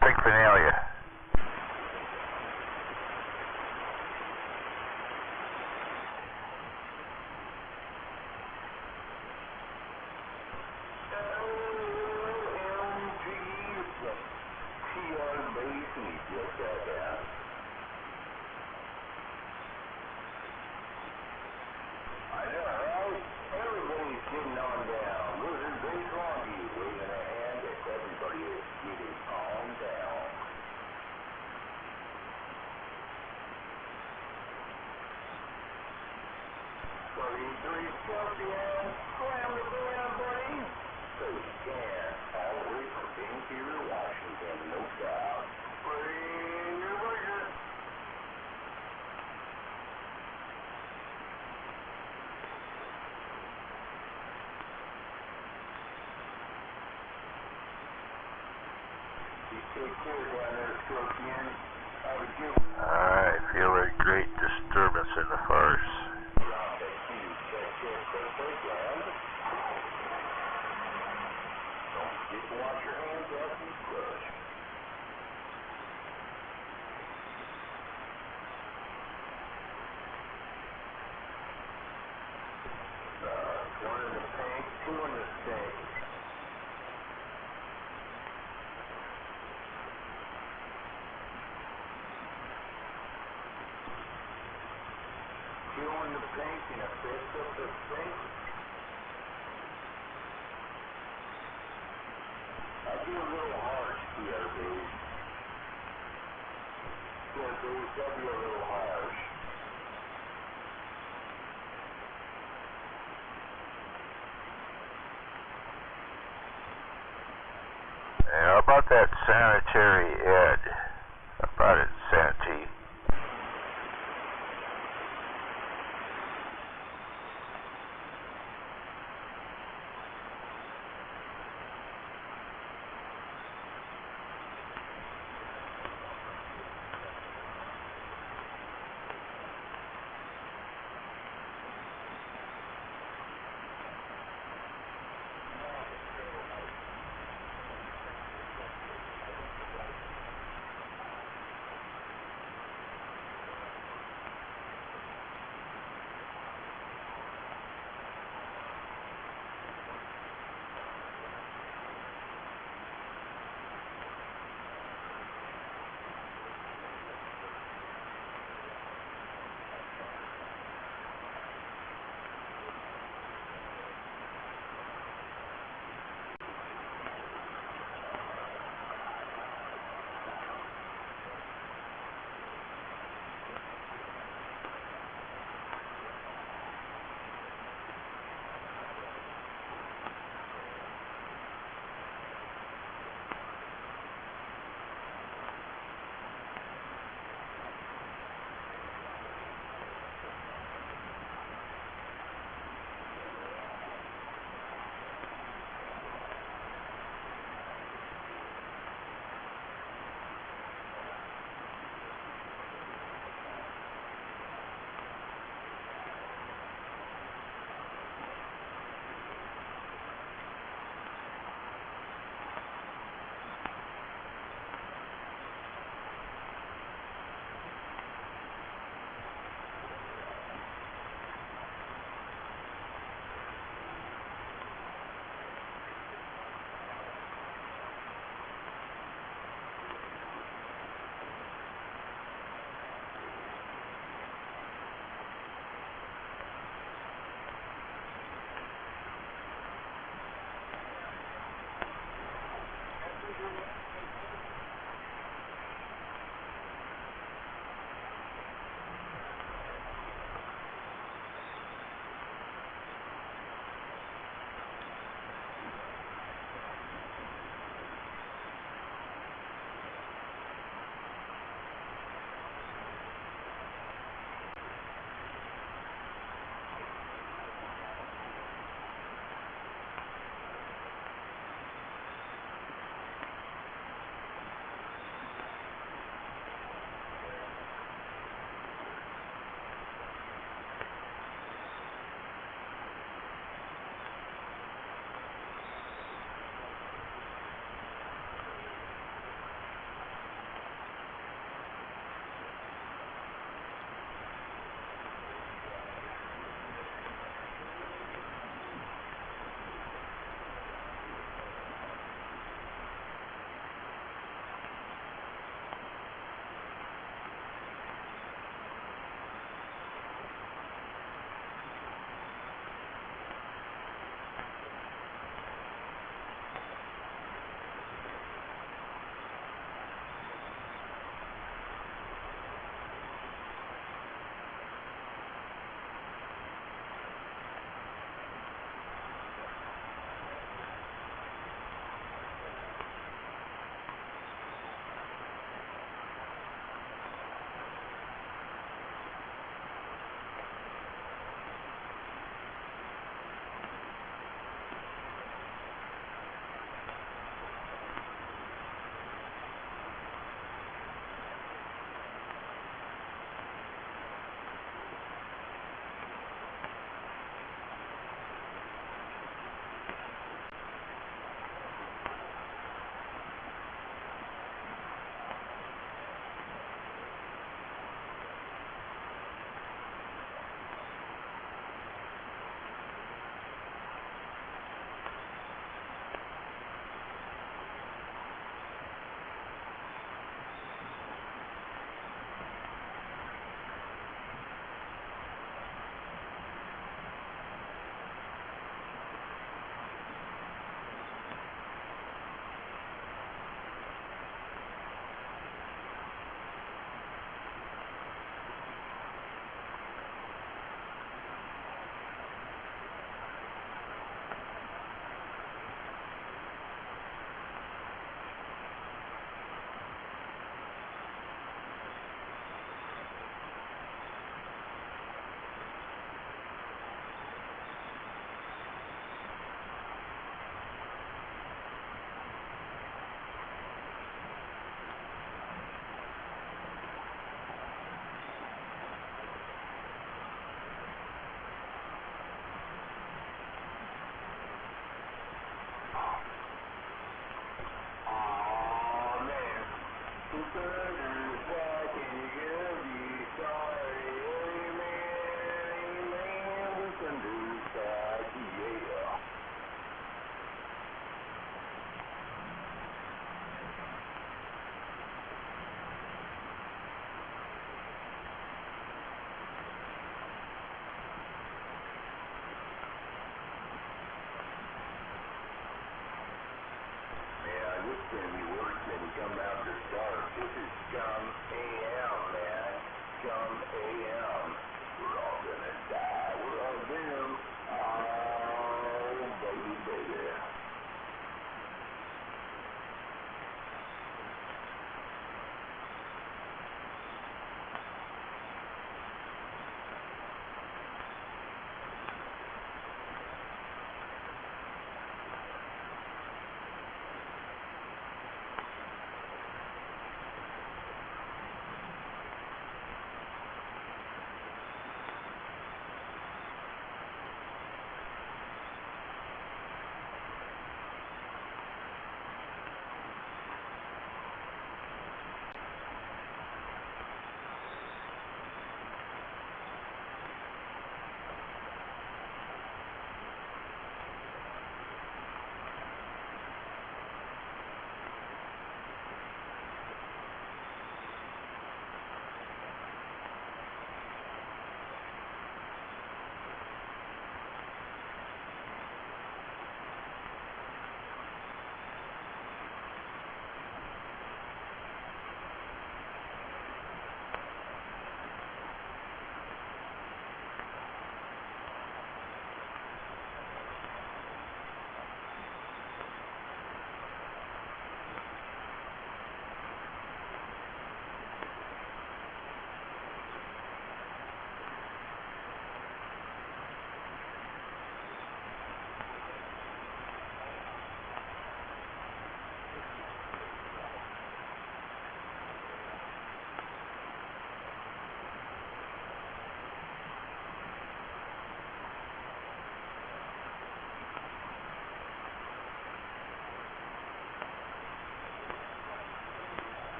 Pigfinalia. I feel a great disturbance in the farce. One in the tank, two in the tank. Two in the tank and a fifth of the tank. I'd be a little harsh, TRBs. TRBs, that'd be a little harsh. How about that sanitary Ed? How about it, Santee?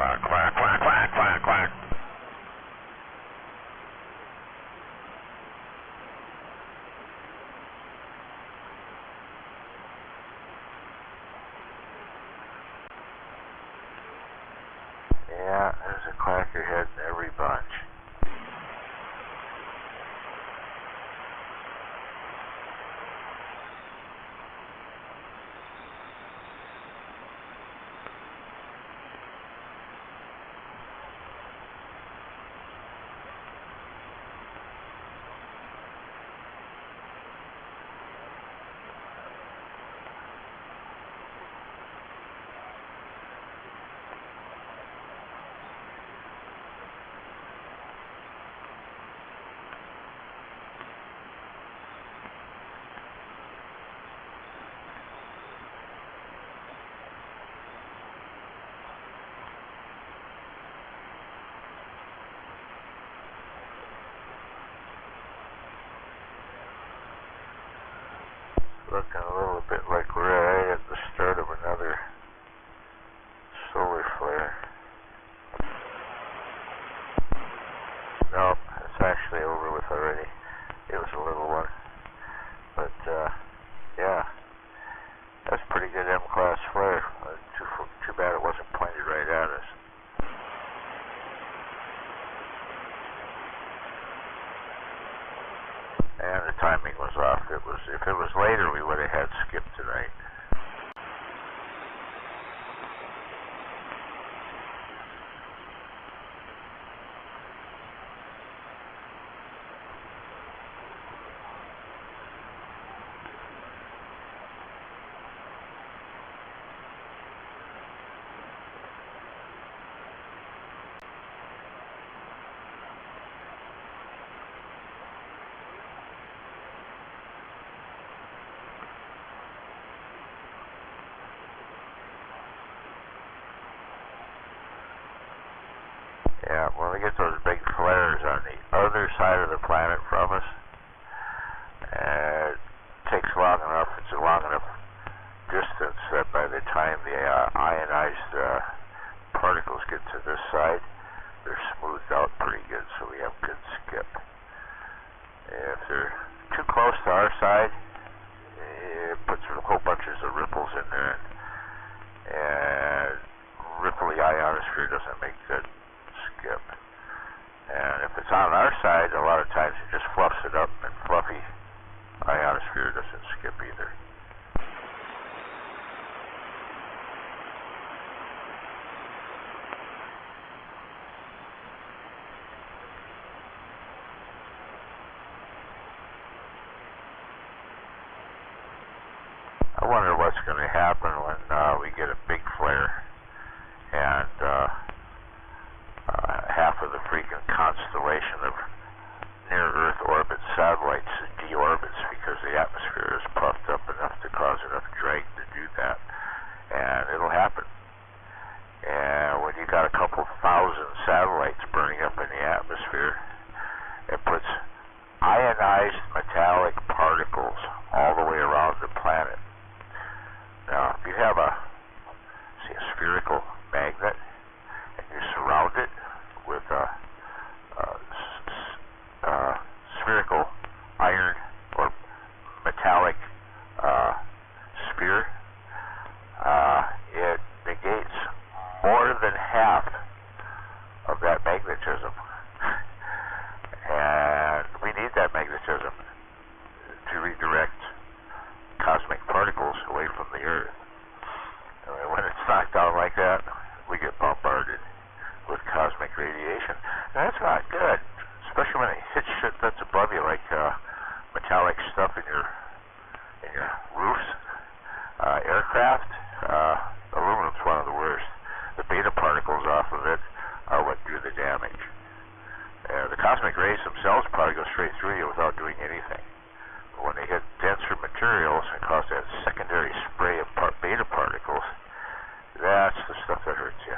Quack, quack, quack, quack, quack, quack. Yeah, there's a quackerhead in every bunch. Looking a little bit like we're right at the start of another solar flare. No, it's actually over with already. It was a little one. But, yeah. That's pretty good M-class flare. Too bad it wasn't pointed right at us. And the timing was off. If it was later, we would have had skip tonight. Yeah, when we get those big flares on the other side of the planet from us, it takes long enough, it's a long enough distance that by the time the ionized particles get to this side, they're smoothed out pretty good, so we have good skip. If they're too close to our side, it puts whole bunches of ripples in there, and ripply ionosphere doesn't make good skip. And if it's on our side, a lot of times it just fluffs it up, and fluffy ionosphere doesn't skip either. I wonder what's going to happen when we get a big flare and half of the freaking constellation of near-Earth orbit satellites deorbits because the atmosphere is puffed up enough to cause enough drag to do that. And it'll happen. And when you got a couple thousand satellites burning up in the atmosphere, it puts ionized metallic particles all the way around the planet. Now, if you have a spherical magnet and you surround it with a spherical iron or metallic sphere, it negates more than half of that magnetism. And we need that magnetism to redirect cosmic particles away from the Earth. I mean, when it's knocked down like that, we get bombarded with cosmic radiation. And that's not good, especially when it hits shit that's above you, like metallic stuff in your roofs, aircraft. Aluminum's one of the worst. The beta particles off of it are what do the damage. The cosmic rays themselves probably go straight through you without doing anything. But when they hit denser materials and cause that secondary spray of beta particles, that's the stuff that hurts you.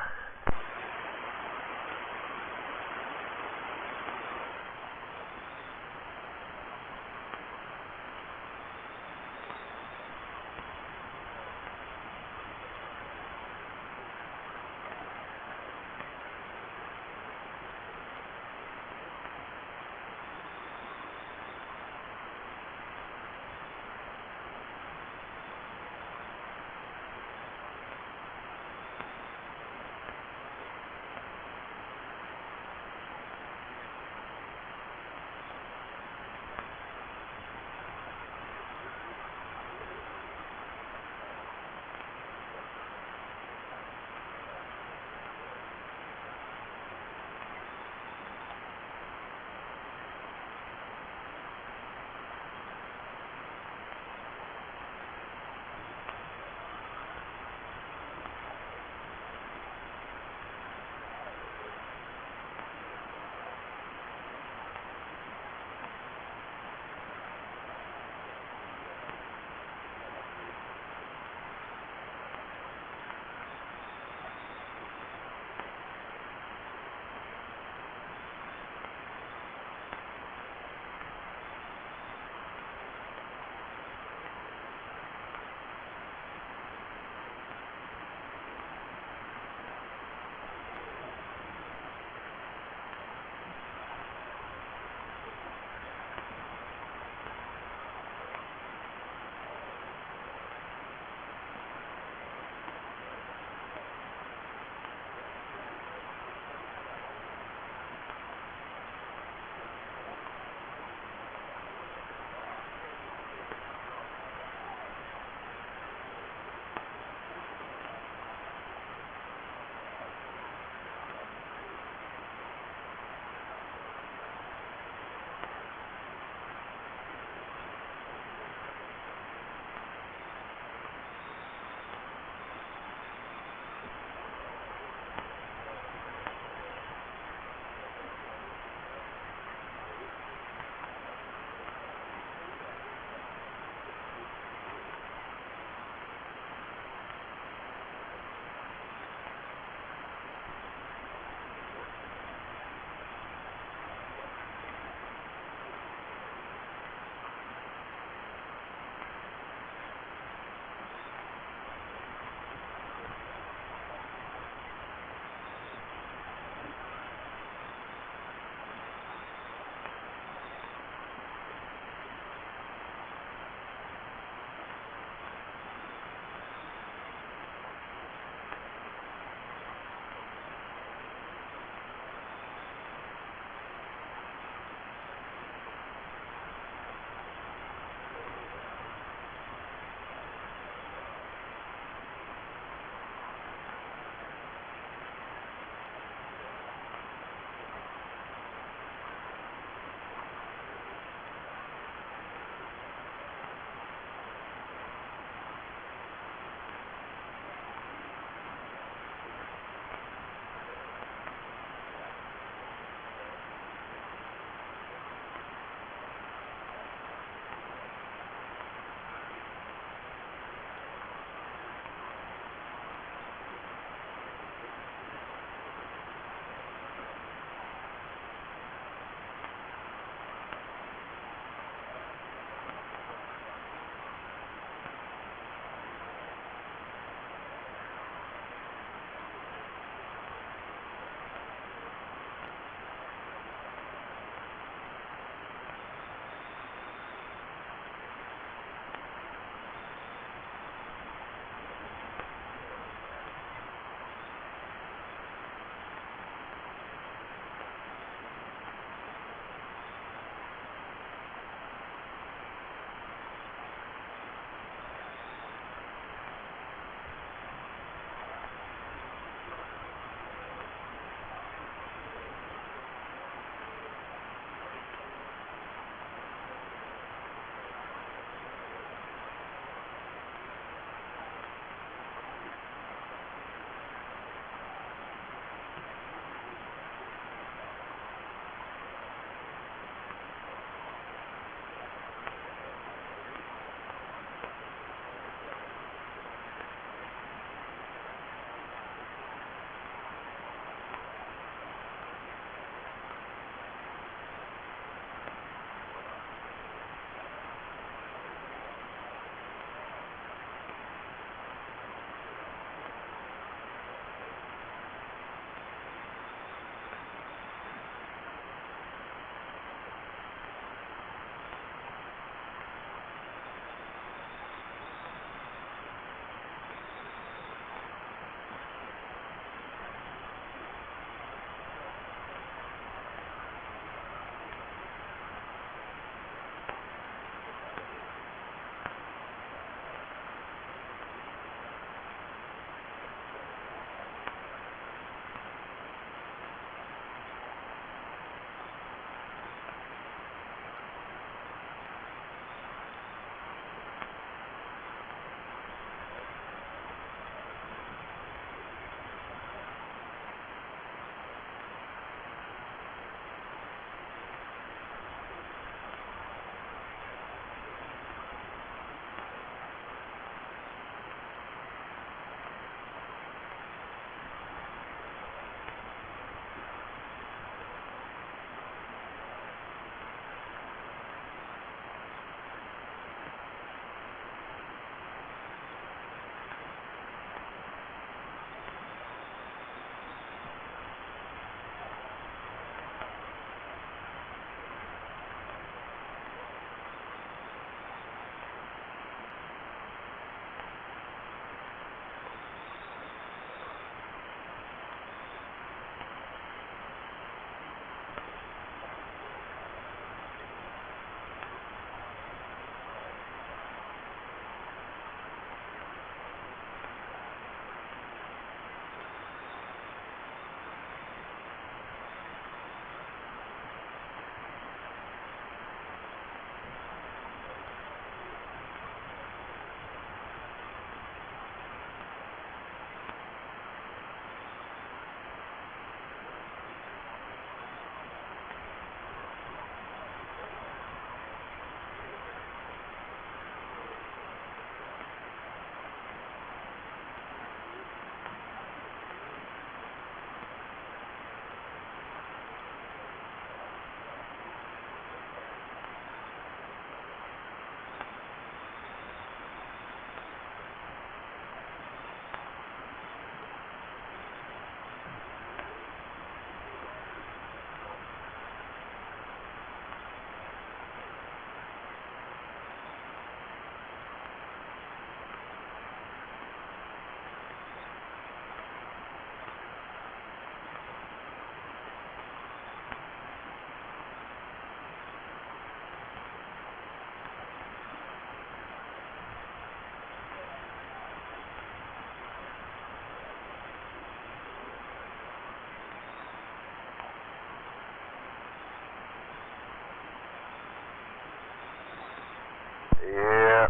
Yeah,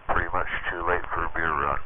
pretty much too late for a beer run.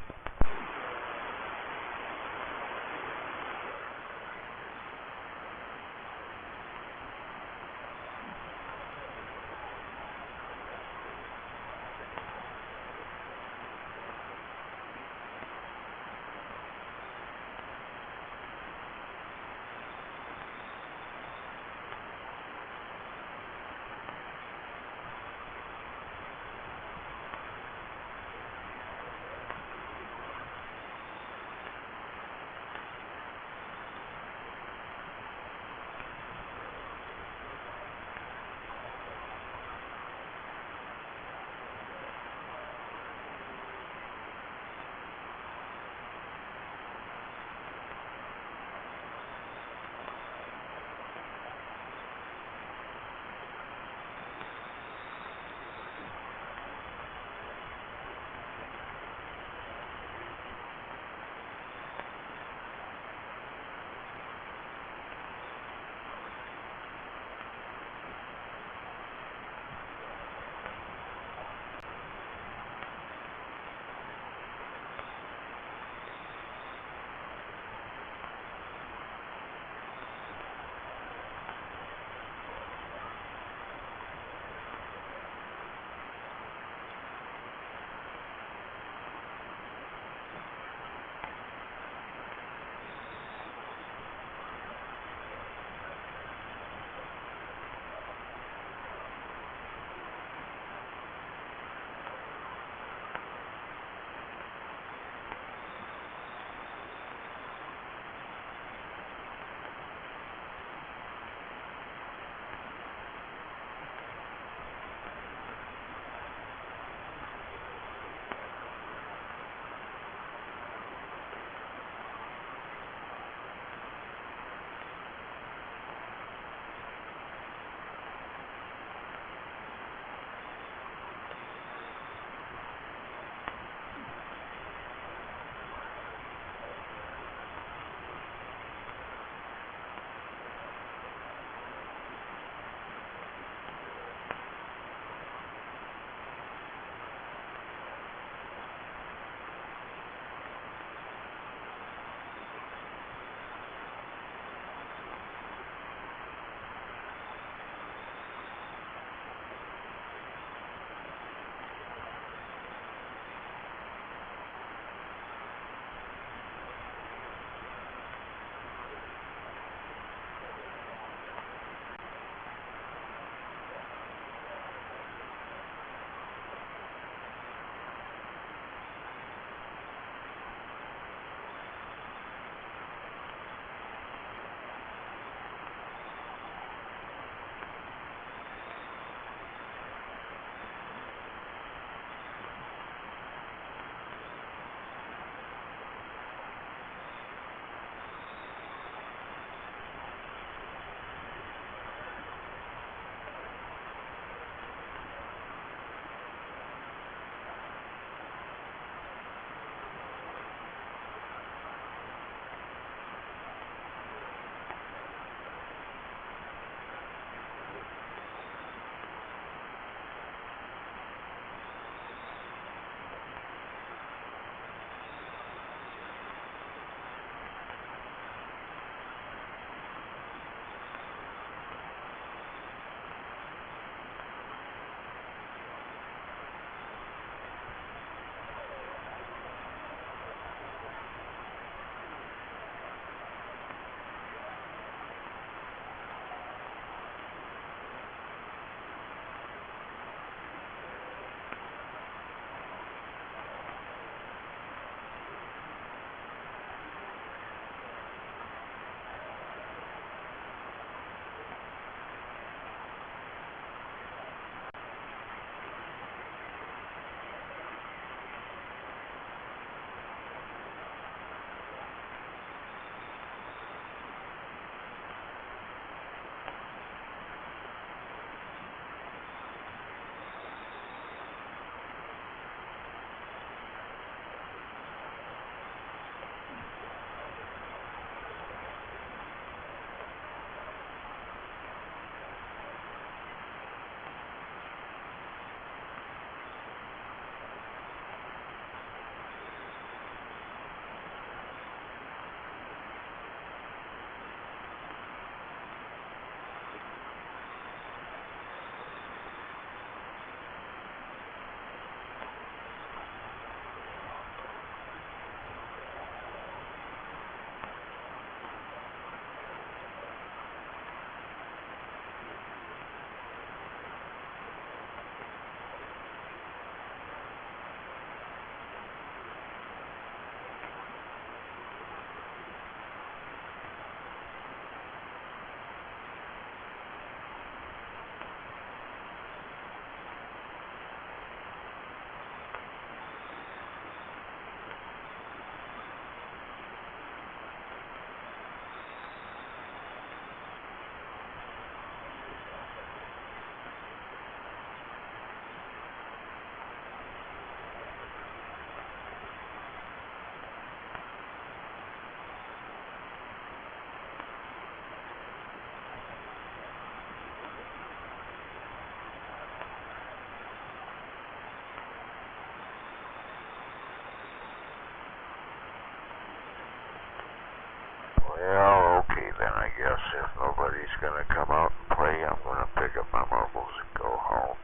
I guess if nobody's gonna come out and play, I'm gonna pick up my marbles and go home.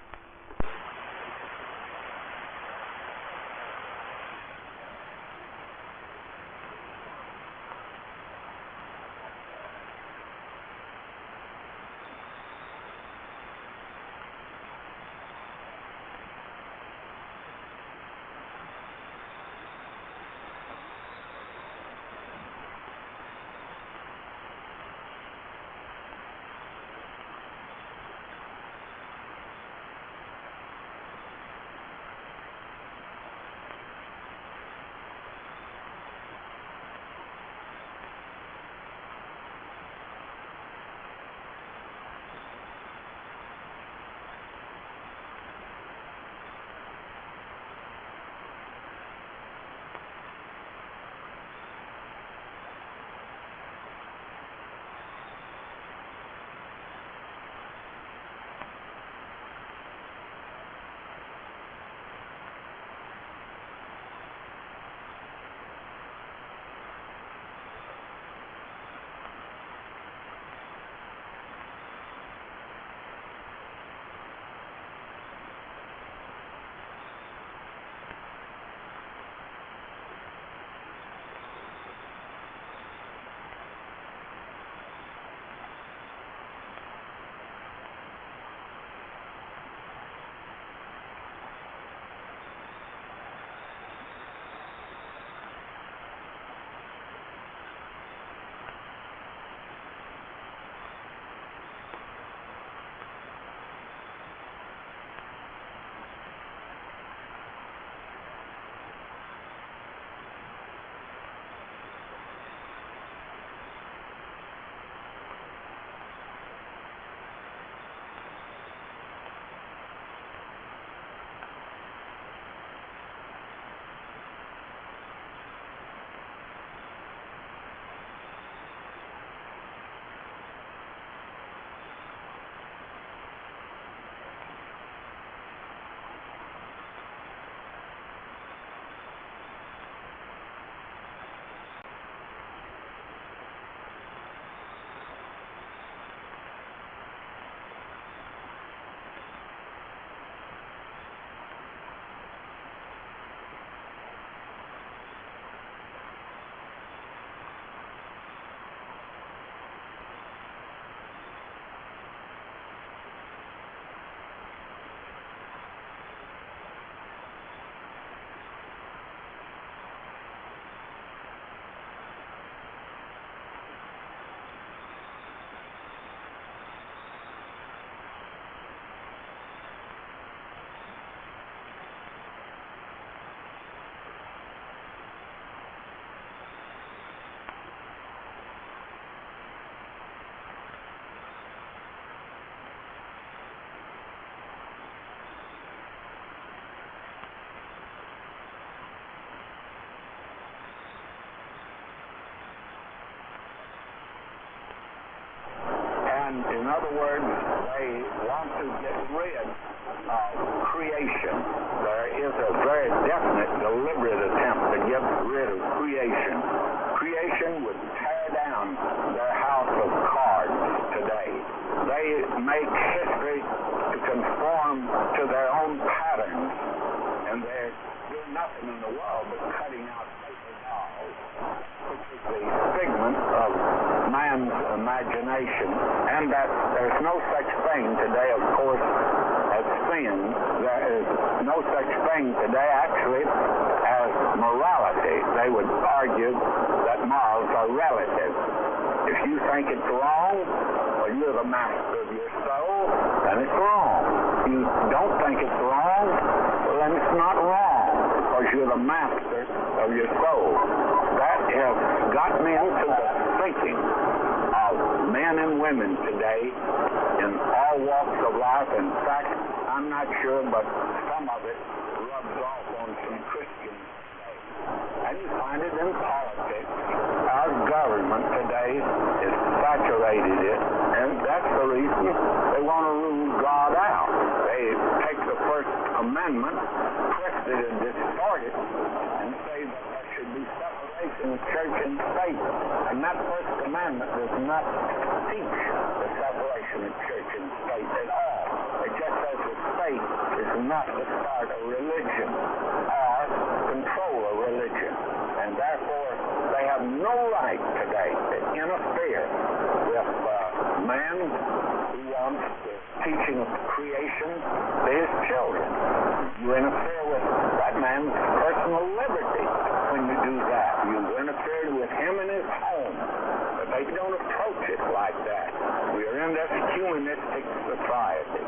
In other words, they want to get rid of creation. There is a very definite, deliberate attempt to get rid of creation. Creation would tear down their house of cards today. They make history to conform to their own patterns, and they're doing nothing in the world but cutting out paper dolls, which is the figment of man's imagination, and that there's no such thing today, of course, as sin. There is no such thing today, actually, as morality. They would argue that morals are relative. If you think it's wrong, well, you're the master of your soul, then it's wrong. If you don't think it's wrong, well, then it's not wrong, because you're the master of your soul. That has gotten into the thinking of men and women today in all walks of life. In fact, I'm not sure, but some of it rubs off on some Christians today. And you find it in politics. Our government today is saturated it, and that's the reason they want to rule God out. They take the First Amendment, twist it and distort it, and say that there should be separation separation of church and state. And that first commandment does not teach the separation of church and state at all. It just says the state is not to start a religion or control a religion. And therefore, they have no right today to interfere with man who wants the teaching of creation to his children. You interfere with that man's personal liberty when you do that. You interfere with him and his home. But they don't approach it like that. We are in this humanistic society.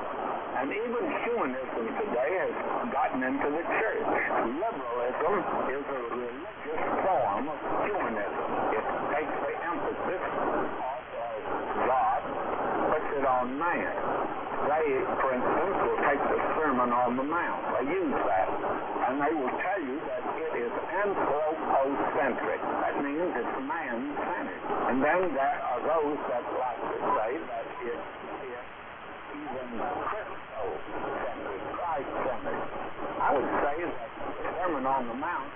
And even humanism today has gotten into the church. Liberalism is a religious form of humanism. It takes the emphasis off of God, puts it on man. They, for instance, will take the Sermon on the Mount. They use that. And they will tell you that it is anthropocentric. That means it's man-centered. And then there are those that like to say that it is even Christo-centered, Christ-centered. I would say that the Sermon on the Mount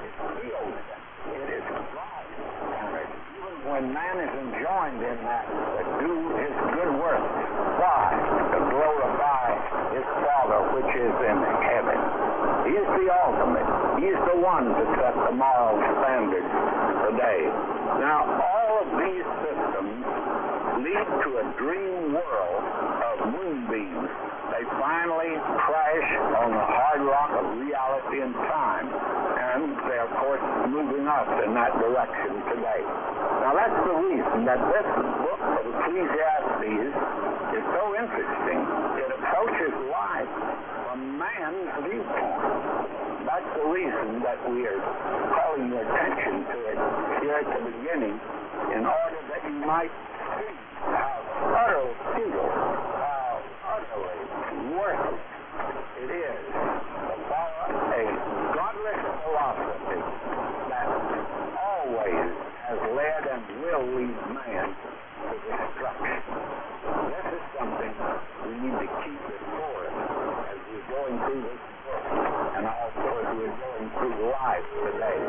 is theocentric. It is God-centered. Even when man is enjoined in that to do his good works, why? To glorify his Father which is in heaven. He is the ultimate. He is the one to set the moral standard today. Now, all of these systems lead to a dream world of moonbeams. They finally crash on the hard rock of reality and time, and they're, of course, moving us in that direction today. Now, that's the reason that this book of Ecclesiastes is so interesting. It approaches life from man's viewpoint. That's the reason that we are calling your attention to it here at the beginning, in order that you might see how utterly futile, how utterly worthless it is to follow a godless philosophy that always has led and will lead man to destruction. This is something we need to keep before us as we're going through this book, and also as we're going through life today.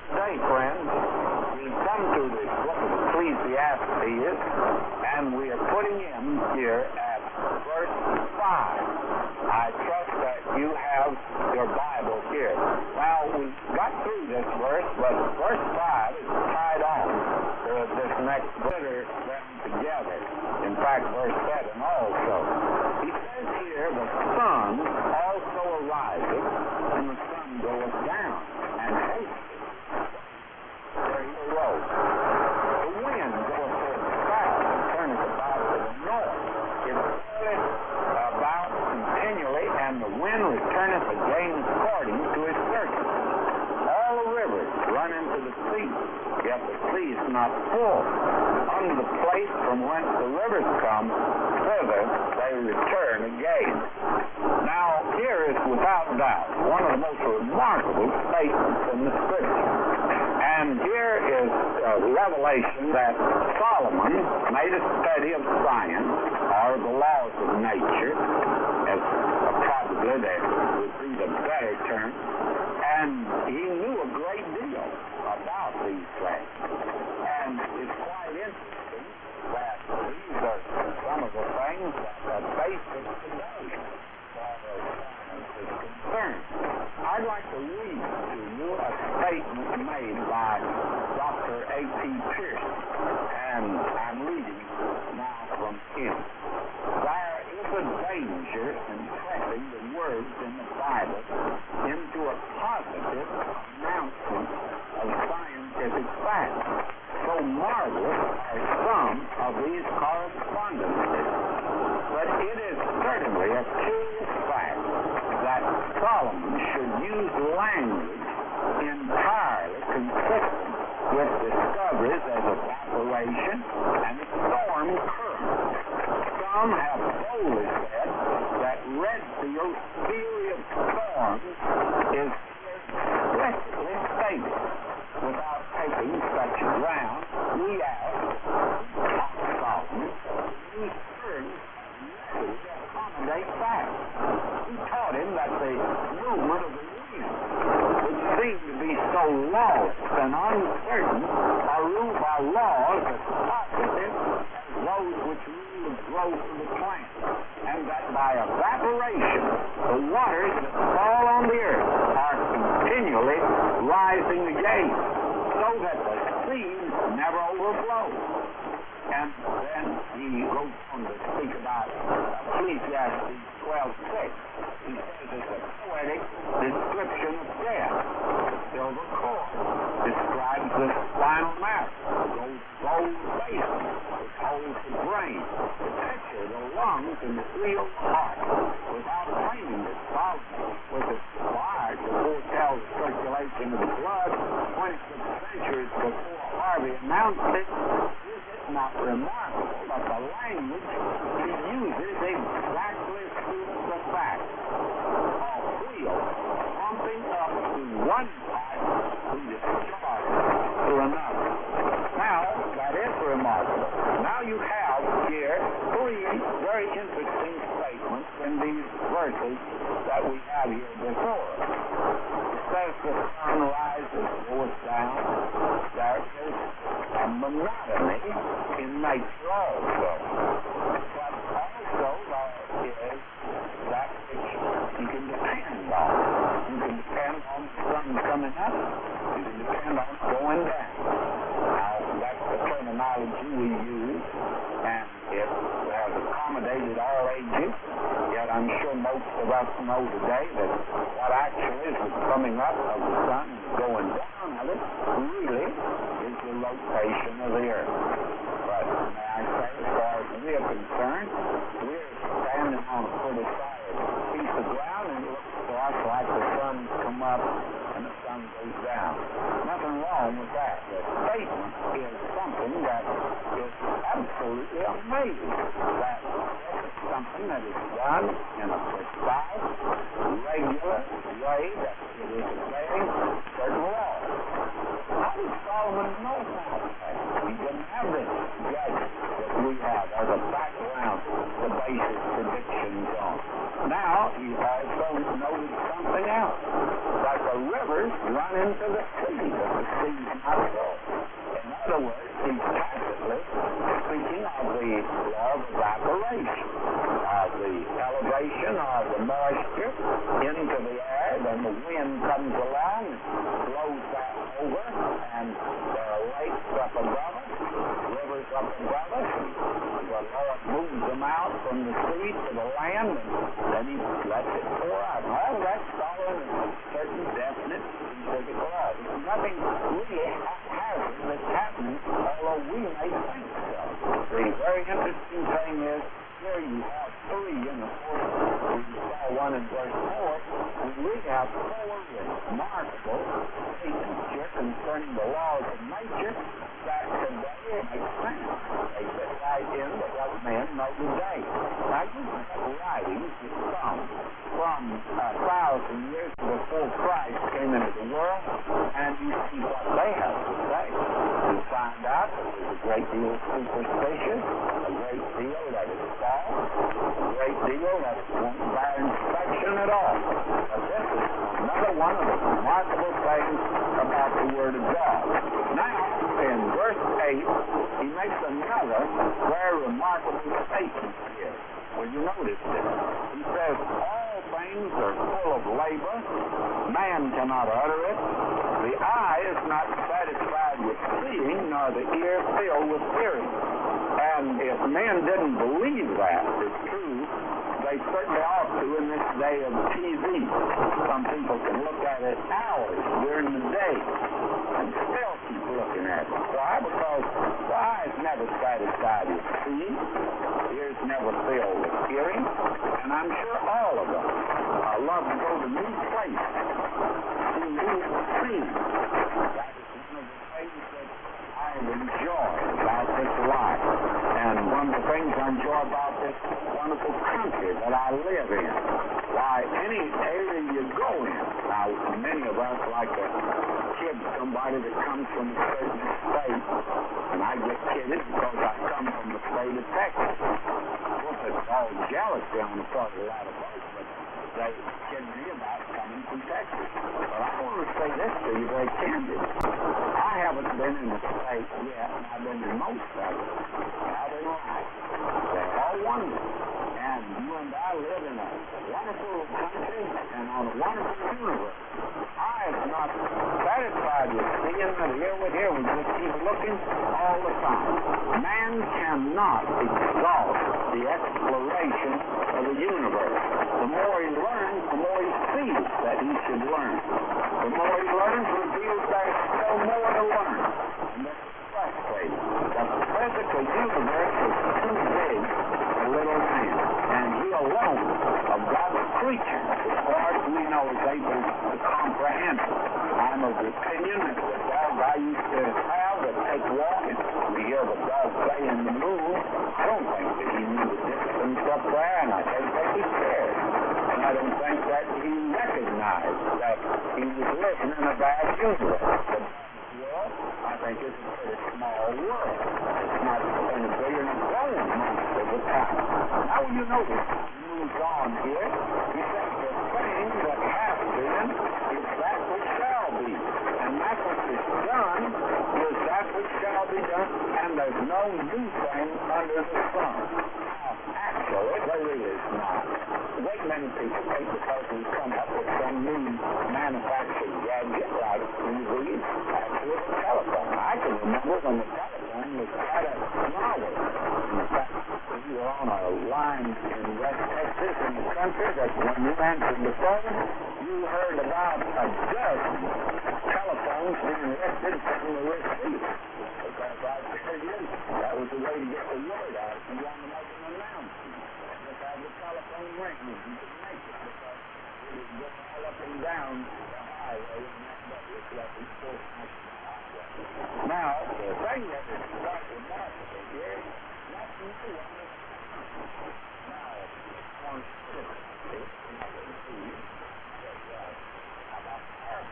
Today, friends, we've come to the book of Ecclesiastes, and we are putting in here at verse 5. I trust that you have your Bible here. Now, we got through this verse, but verse 5 is tied on to this next consider them together. In fact, verse 7 also. He says here, the sun also ariseth, and the sun goeth down, and hasteth. There he arose. The wind goeth to the south and turneth about to the north. It goeth about continually, and the wind returneth again according to his circuit. All the rivers run into the sea, yet the sea is not full. Unto the place from whence the rivers come, thither they return again. Now, here is without doubt one of the most remarkable statements in the Scripture. And here is the revelation that Solomon made a study of science, or the laws of nature, as probably that would be the better term, and he knew a great deal about these things. And it's quite interesting that these are some of the things that are basic today as far as science is concerned. I'd like to read to you a statement made by Dr. A.T. Pierce, and I'm reading now from him. There is a danger in pressing the words in the Bible into a positive announcement of scientific facts. So marvelous are some of these correspondences. But it is certainly a curious fact that Solomon should use language entirely consistent with discoveries as evaporation and storm currents. Some Some have boldly said that Redfield's theory of storms is explicitly stated. Without taking such ground, we ask, Solomon, we heard to accommodate that. We taught him that the movement of the wind, which seemed to be so lost and uncertain, are ruled by laws as positive as those which rule the growth of the plant, and that by evaporation, the waters that fall on the earth are continually rising again, so that the seas never overflow. And then he goes on to speak about Ecclesiastes 12:6. He says it's a poetic description of death. The silver cord describes the spinal marrow, the gold basin, which holds the brain, the picture, the lungs, and the real heart. Without claiming that Solomon was inspired to foretell the circulation of the blood 26 centuries before Harvey announced it, is it not remarkable that the language he uses exactly suits the fact? A wheel pumping up to one part to discharge to another. Now, that is remarkable. Now you have here three very interesting statements in these verses that we have here before us. It says the sun rises, goes down. There is a monotony in nature also. But also there is that which you can depend on. You can depend on the sun coming up. You can depend on it going down. Now, that's the terminology we use, and it has accommodated all ages, yet I'm sure most of us know today that what actually is the coming up of the sun and going down of it really is the rotation of the earth. But may I say, as far as we are concerned, we're standing on a pretty solid piece of ground, and it looks to us like the sun come up and the sun goes down. Nothing wrong with that. The statement is something that is absolutely amazing. That it's something that is done in a precise, regular way, that it is obeying certain laws. How did Solomon know about that? He didn't have this judgment that we have as a background to base his predictions on. Now, he also noted something else. Like the rivers run into the sea, but the sea is not so. In other words, he's tacitly speaking of the law of evaporation, of the elevation of the moisture into the air, then the wind comes along and blows that over, and there are lakes up above us, rivers up above us, and the Lord moves them out from the sea to the land, and then he lets it pour out. And all that's following a certain definite specific law. There's nothing really haphazard that's happening, although we may think so. The very interesting thing is, here you have three in the fourth. We saw one in verse 4. We have four remarkable statements here concerning the laws of nature that today make sense. They fit right in with what men know today. Now, you have writings that come from 1,000 years before Christ came into the world, and you see what they have to say. You find out that there's a great deal of superstition, a great deal that is false, a great deal that won't bear inspection at all. But this is another one of the remarkable things about the Word of God. Now, in verse 8, he makes another very remarkable statement here. Well, you notice this. He says, all things are full of labor. Man cannot utter it. The eye is not satisfied with seeing, nor the ear filled with hearing. And if men didn't believe that is true, they certainly ought to in this day of TV. Some people can look at it hours during the day and still keep looking at it. Why? Because the eye is never satisfied with seeing, the ears never filled with hearing, and I'm sure all of us love to go to new places, see new scenes. That is one of the things that I enjoy about this life. And one of the things I enjoy about this this wonderful country that I live in. Why, any area you go in, now many of us like to kid somebody that comes from a certain state, and I get kidded because I come from the state of Texas. Of course, it's all jealousy on the part of a lot of folks, but they kid me about coming from Texas. But I want to say this to you very candid. I haven't been in the state yet, and I've been in most of it. I didn't like. They're all wonderful. And you and I live in a wonderful country and on a wonderful universe. I am not satisfied with seeing that here with here. We just keep looking all the time. Man cannot exhaust the exploration of the universe. The more he learns, the more he sees that he should learn. The more he learns reveals there's still more to learn. And that's frustrating. The physical universe is too big for little man. And he alone of God's creatures, as far as we know, is able to comprehend it. I'm of the opinion that the dog I used to have that take walking, we hear the dog play in the moon. I don't think that he knew the difference up there, and I think that he cared. And I don't think that he recognized that he was living in a vast universe. But well, I think it's a pretty small world. It's not going to be in its own most of the time. Now you notice, he moves on here. He says the thing that has been is that which shall be. And that which is done is that which shall be done. And there's no new thing under the sun. Actually, there is not. A great many people think because we come up with some new manufactured gadget like TVs, actually the telephone. I can remember when the telephone was quite a novel. In fact, we were on a line in West Texas in the country that when you answered the phone, you heard about a dozen telephones being lifted from the receiver. Because I tell you, that was the way to get the word out if you wanted to make an announcement. Just have the telephone ring. You could make it because it would go all up and down the highway and that was what we supposed to make. Now, the thing that is quite remarkable here, nothing new on this. Now, on this, nothing new. How about our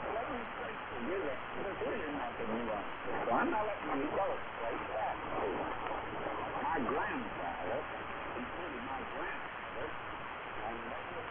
let me say to you that there's really nothing new on this one. Now, let me illustrate that to you. My grandfather, including my grandfather, and they were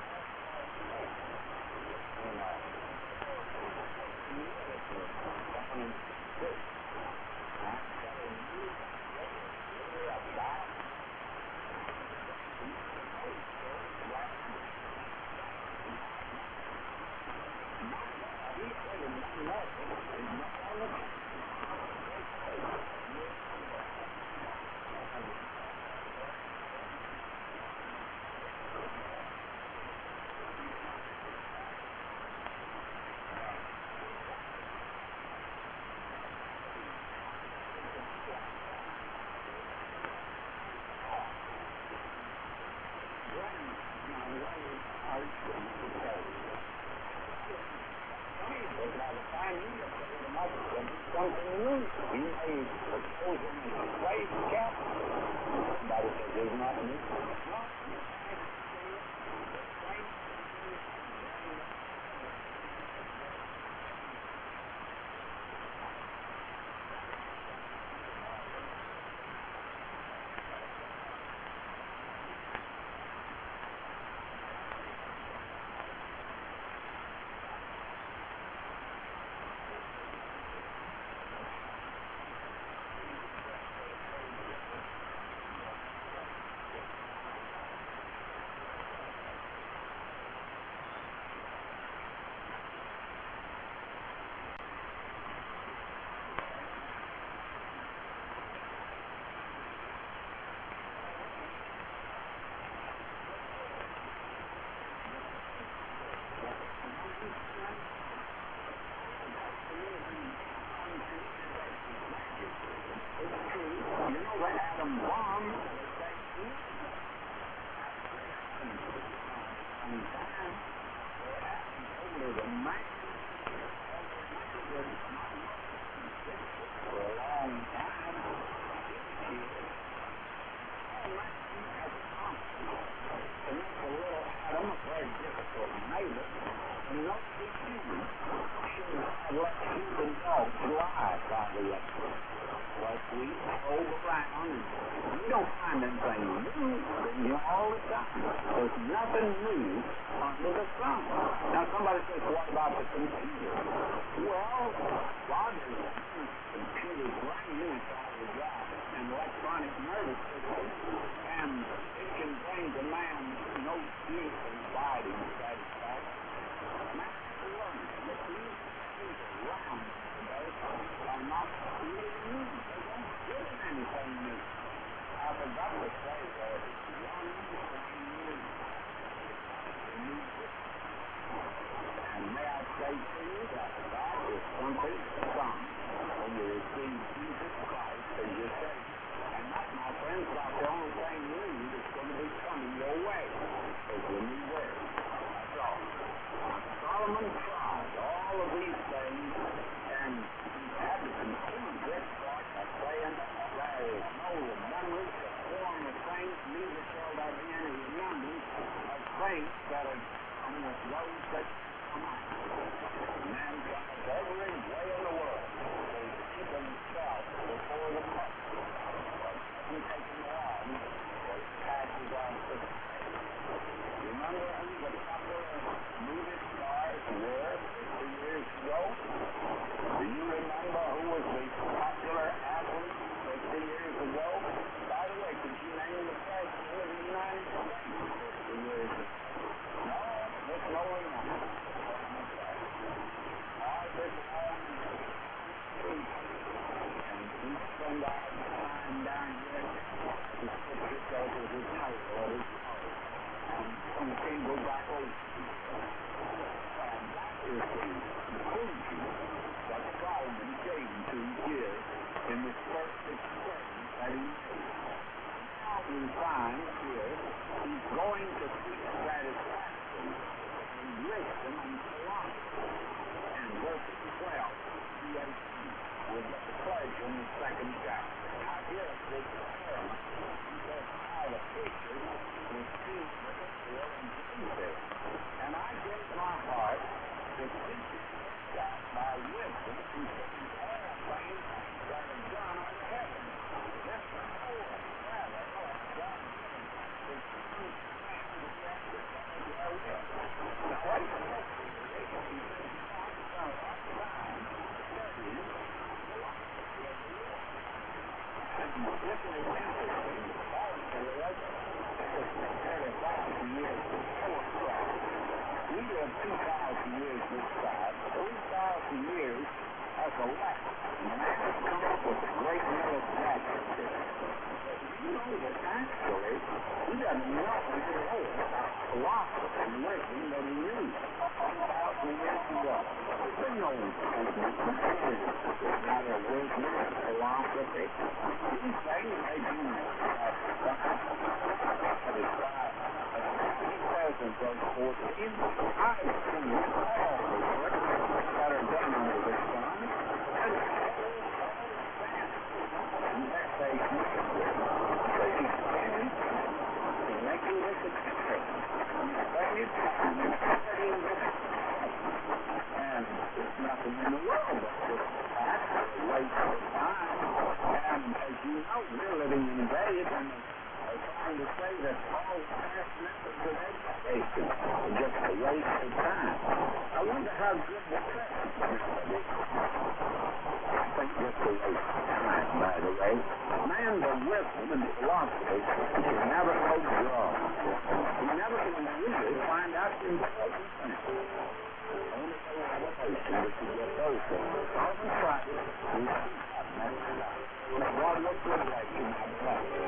we probe around, and we don't find anything new all the time. There's nothing new under the sun. Now somebody says, what about the computer? Well, God is computer brain, it's all we got, an electronic nervous system, and it can bring to man no peace and abiding satisfaction. Man has learned that these things around today are not really new. They don't give him anything new. I forgot to say that it's one thing new. And may I say to you that that is something to come when you receive Jesus Christ as your Savior. And that, my friends, is about the only thing new that's going to be coming your way is the new word. That's all. Solomon tried all of these things, and he had to conclude this part by saying, there is no remembrance of former things, neither shall there be any remembrance of things that are on with those that come out. Man tries every way in the world to keep himself before the public. But it doesn't take him long for it passes on to the Remember who the popular movie stars were 50 years ago? Do you remember who was the popular athlete 50 years ago? By the way, could you name the president of the United States 50 years ago? No, there's no remember. All this long speech, and we spend our time down here, the scripture says it is title of his heart. And some can go back over. And that is the conclusion that Solomon came to here in this first expression that he made. Now we find here he's going to seek satisfaction in wisdom and philosophy. And verses 12 to 18 will get the pleasure in the second chapter. Now here's the experiment. He says how the preachers will see and I gave my heart to teach that by wisdom concerning all things that are done under heaven. This before, rather, God is to teach man the exercise therewith. Now, what is the he says, God is our time studying philosophy of the world. And this is interesting. Paul says, we live 2,000 years this side, 3,000 years as a left. Man has come up with a great deal of magic here. But you know that actually, he doesn't know about philosophy and wisdom that he knew 2,000 years ago. There's been no matter wisdom or philosophy. These things may be he says in verse 14, I have seen all the works that are done under the sun, and that they making this experiment, studying this, and there's nothing in the world but this fact, a waste of time, and as you know, we're living in days and trying to say that all past methods of education are just a waste of time. I wonder how good the present method is. I think just a waste of time, by the way. Man's wisdom and philosophy can never go wrong. He never can really find out the important things. Only the revelation that you get those things. All the practice, we see that, man. May God look good like you, my brother.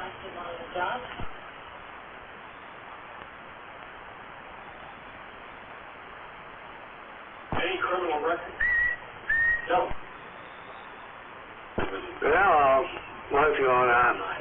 Austin on the job. Any criminal record? No. Hello. What's going on?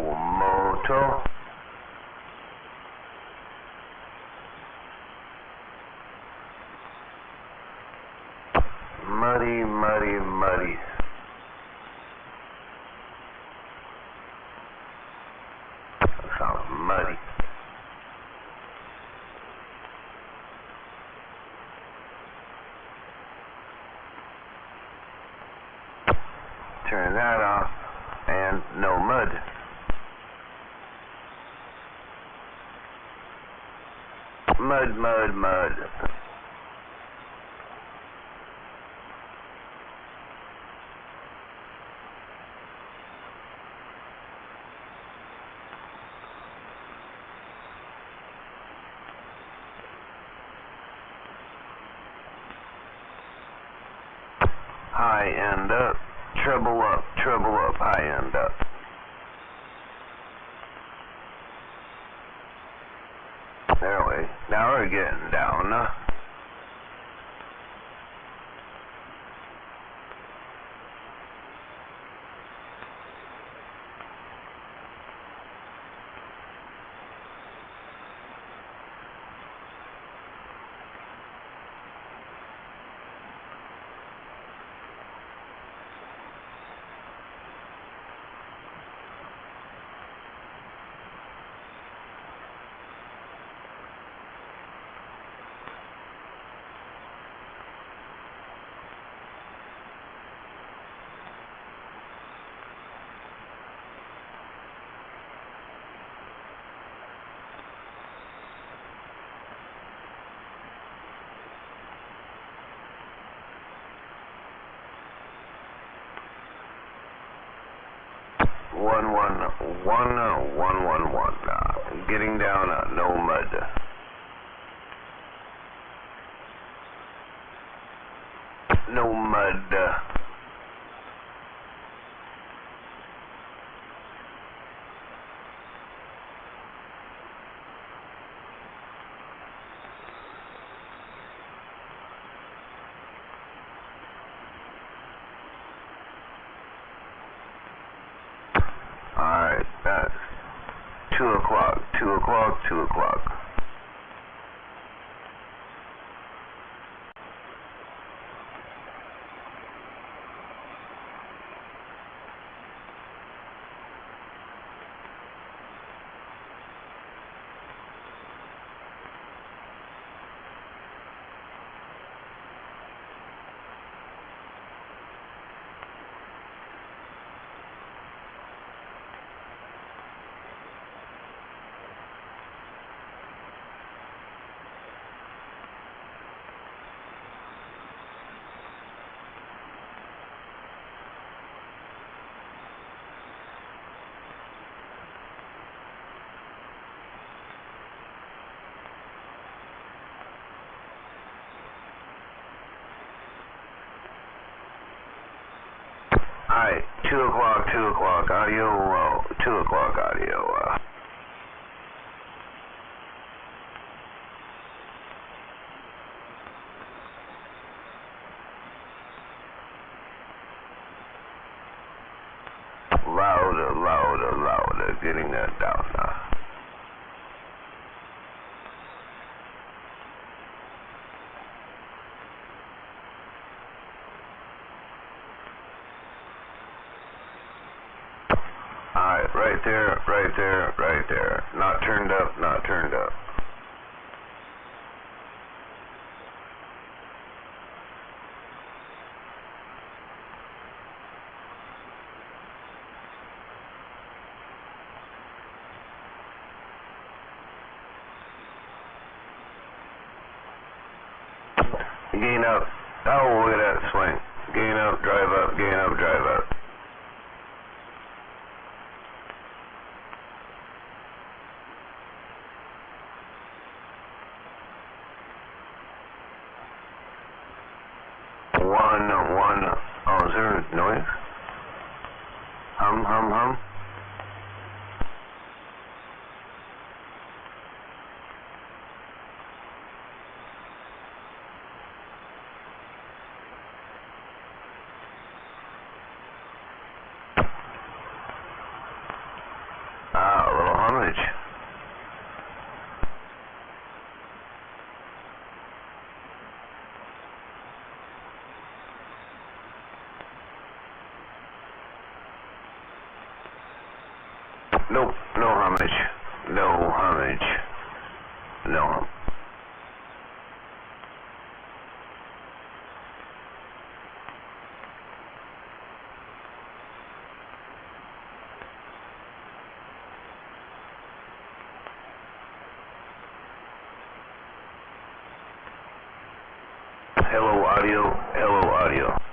moto. Muddy, muddy, muddy. That sounds muddy. Turn that off, and no mud. Mud, mud, mud. High end up, treble up, high end up. There we, now we're getting down. One. Getting down, no mud. No mud. Alright, that's 2 o'clock. Alright, 2 o'clock, audio, 2 o'clock audio, louder, getting that down now. Alright, right there. Not turned up. Gain up. Oh, look at that swing. Gain up, drive up, gain up, drive up. One. Oh, is there a noise? Hum. Nope. No homage. No homage. No. Hello audio. Hello audio.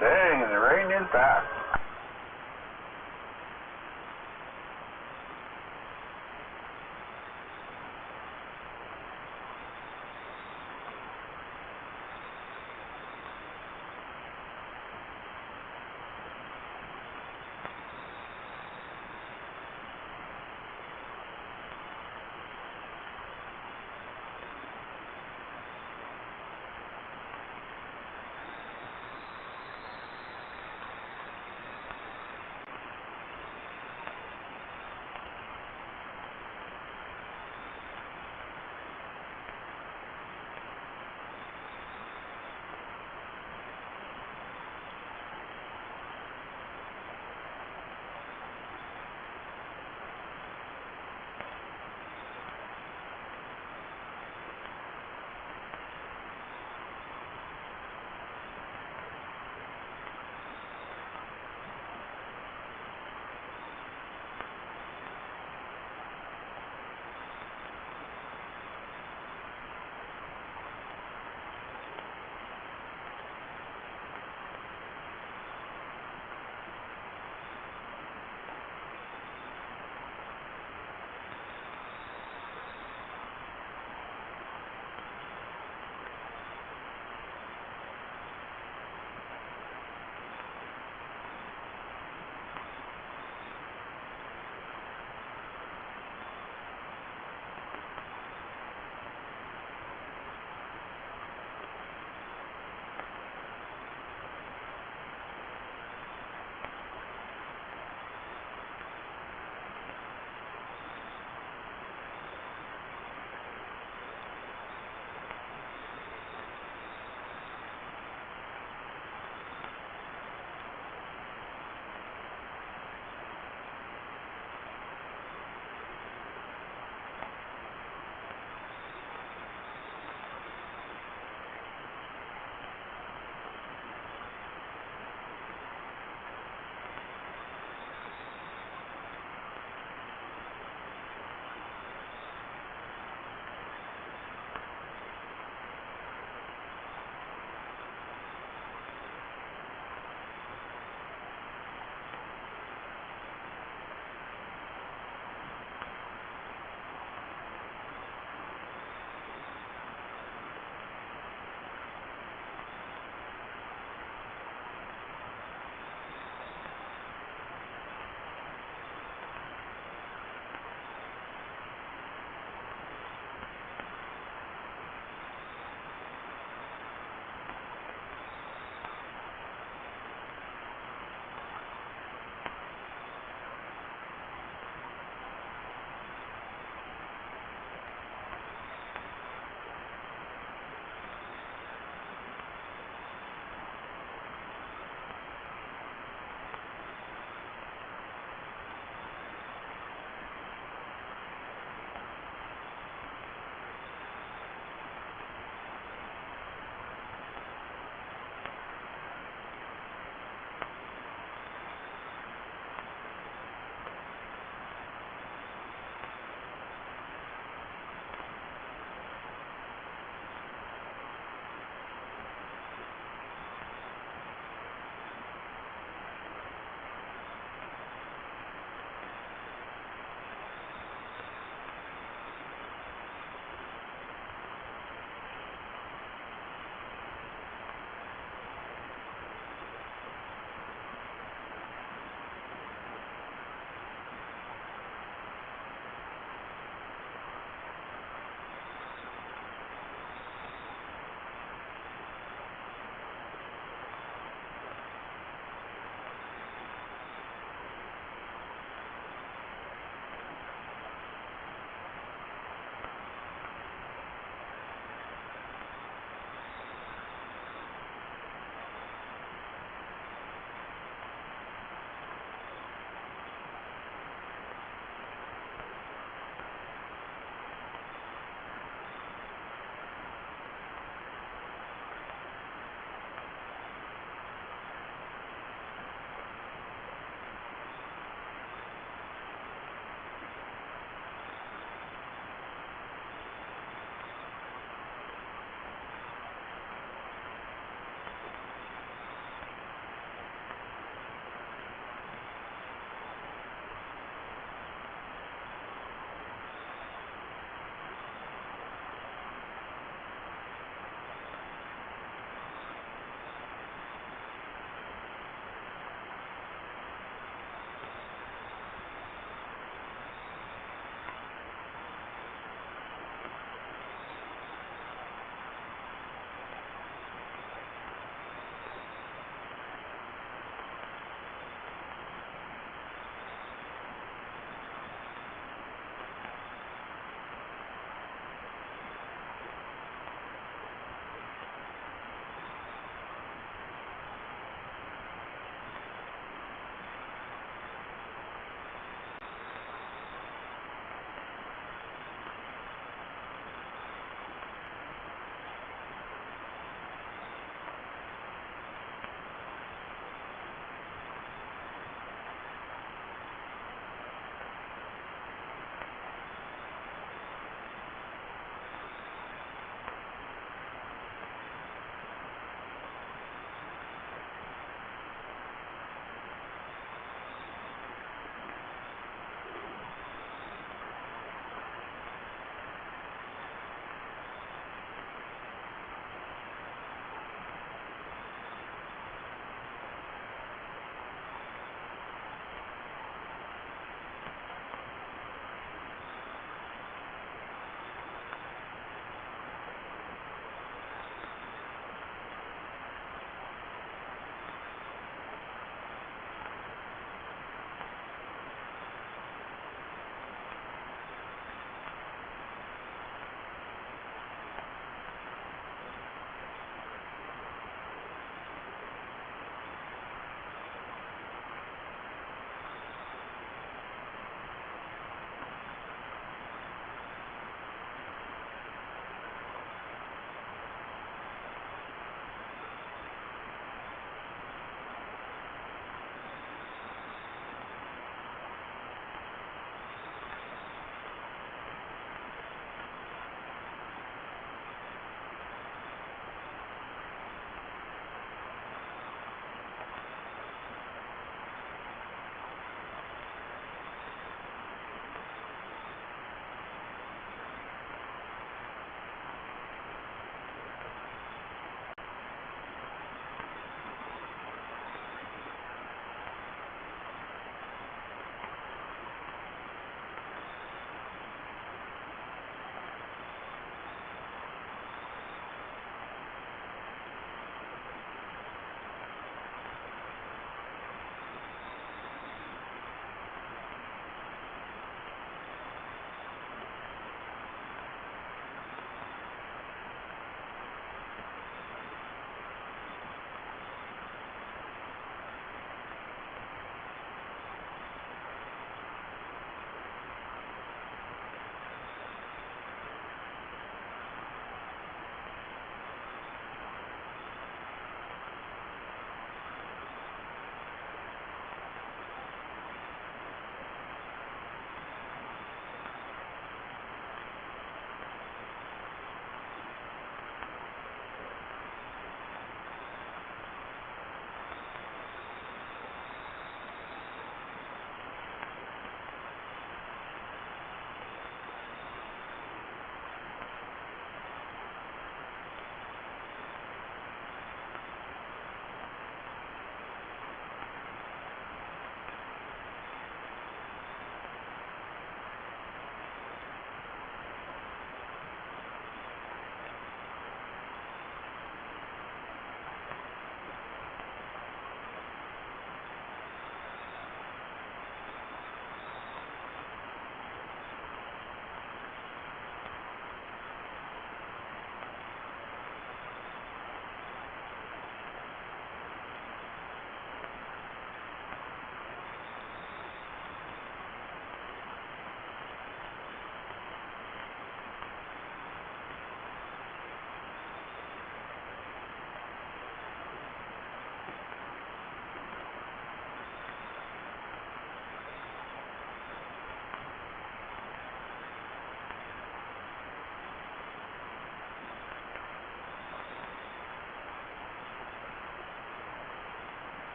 Dang, and the rain is back.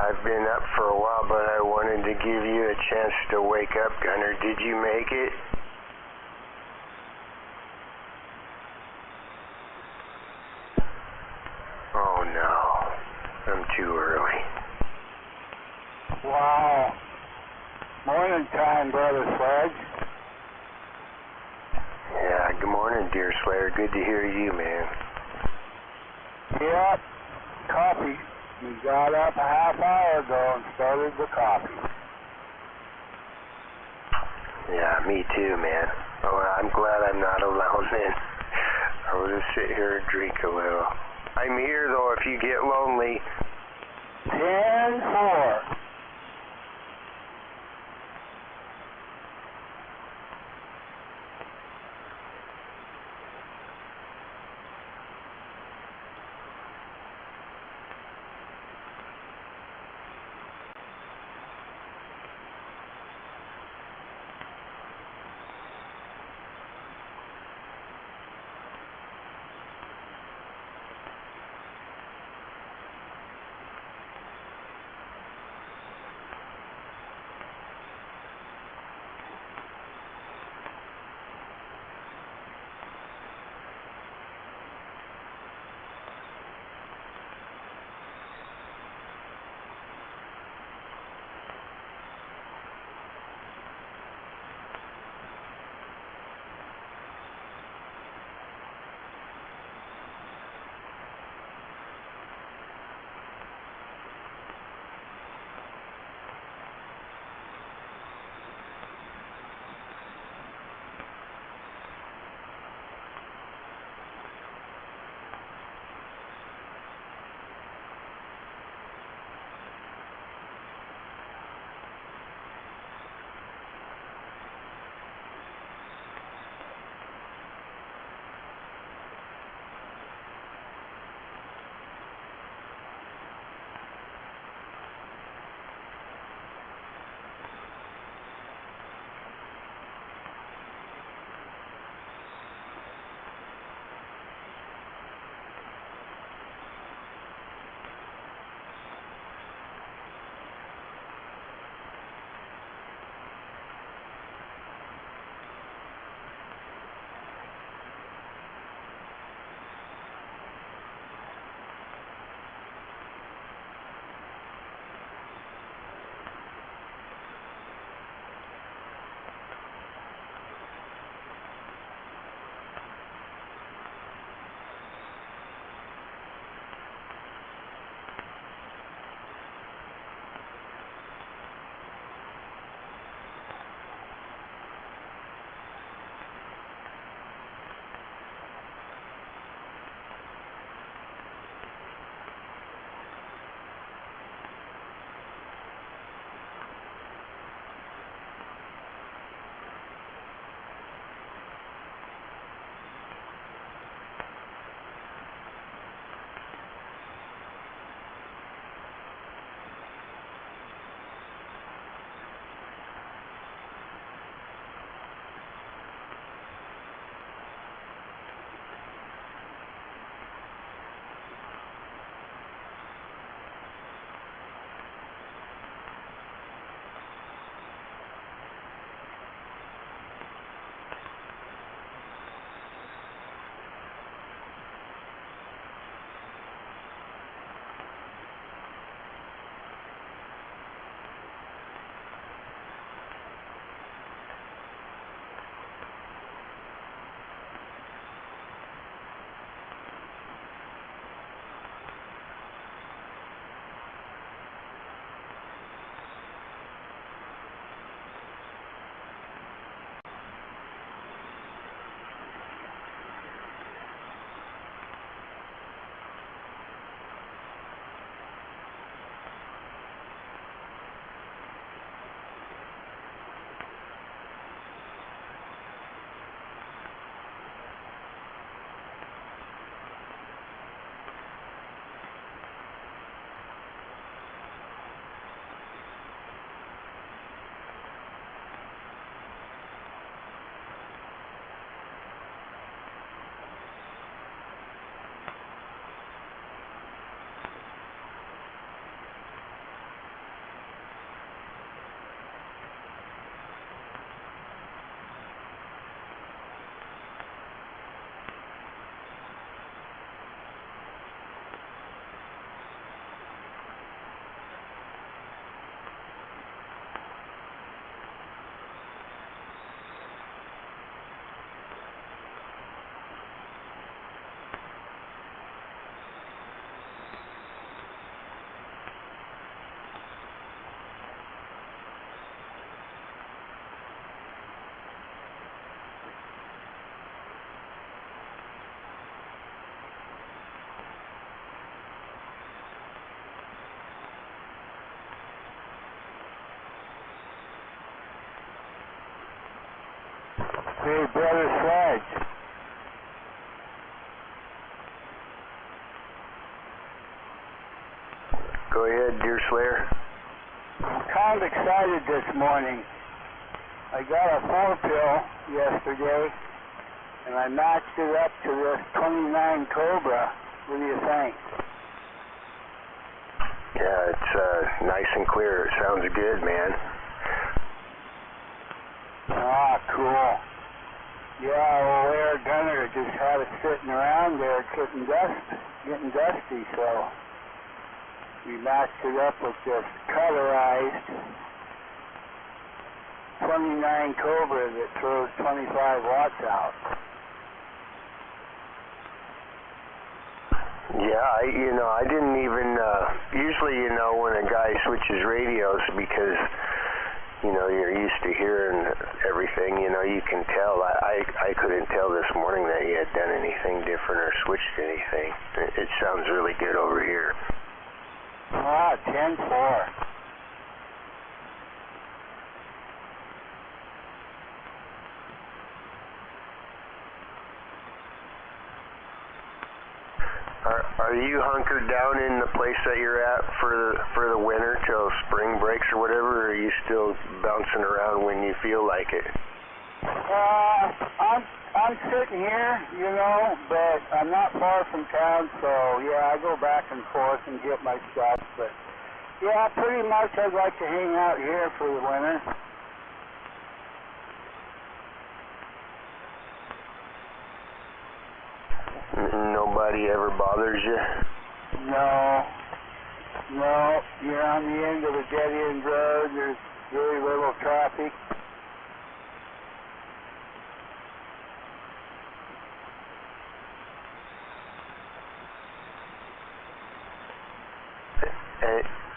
I've been up for a while, but I wanted to give you a chance to wake up, Gunner. Did you make it? Oh no, I'm too early. Wow. Morning time, Brother Sledge. Yeah, good morning, dear Slayer. Good to hear you, man. Yep. Coffee. We got up a half hour ago and started the coffee. Yeah, me too, man. Oh, I'm glad I'm not alone then. I'll just sit here and drink a little. I'm here, though, if you get lonely. 10-4. Hey, Brother Sledge. Go ahead, Deer Slayer. I'm kind of excited this morning. I got a 4-pill yesterday, and I matched it up to this 29 Cobra. What do you think? Yeah, it's nice and clear. It sounds good, man. Ah, cool. Yeah, old Air Gunner just had it sitting around there getting dusty, so we matched it up with this colorized 29 Cobra that throws 25 watts out. Yeah, I didn't even, usually, when a guy switches radios, because, you're used to hearing everything, you can tell. I couldn't tell this morning that he had done anything different or switched anything. It sounds really good over here. Ah, 10-4. Are you hunkered down in the place that you're at for the winter till spring breaks or whatever, or are you still bouncing around when you feel like it? I'm sitting here, but I'm not far from town, so yeah, I go back and forth and get my stuff. But yeah, pretty much I'd like to hang out here for the winter. Nobody ever bothers you? No, you're on the end of a dead-end road. There's very little traffic.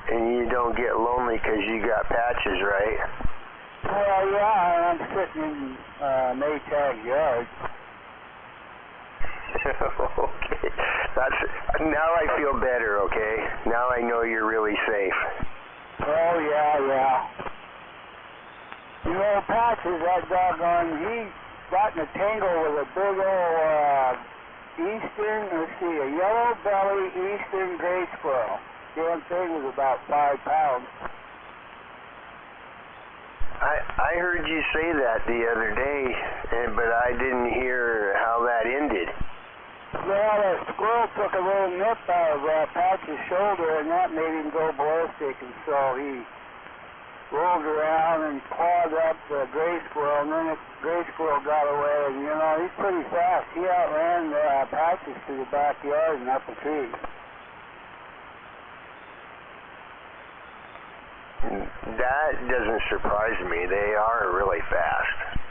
And you don't get lonely because you got patches, right? Well, yeah, I'm sitting in Maytag Yard. Okay. Now I feel better, okay? Now I know you're really safe. Oh, yeah. Patches, that doggone, he got in a tangle with a big old a yellow belly eastern gray squirrel. Damn thing was about 5 pounds. I heard you say that the other day, but I didn't hear how that ended. Well, a squirrel took a little nip out of Patch's shoulder, and that made him go ballistic, and so he rolled around and clawed up the gray squirrel, and then the gray squirrel got away, and he's pretty fast. He outran Patches to the backyard and up a tree. That doesn't surprise me. They are really fast.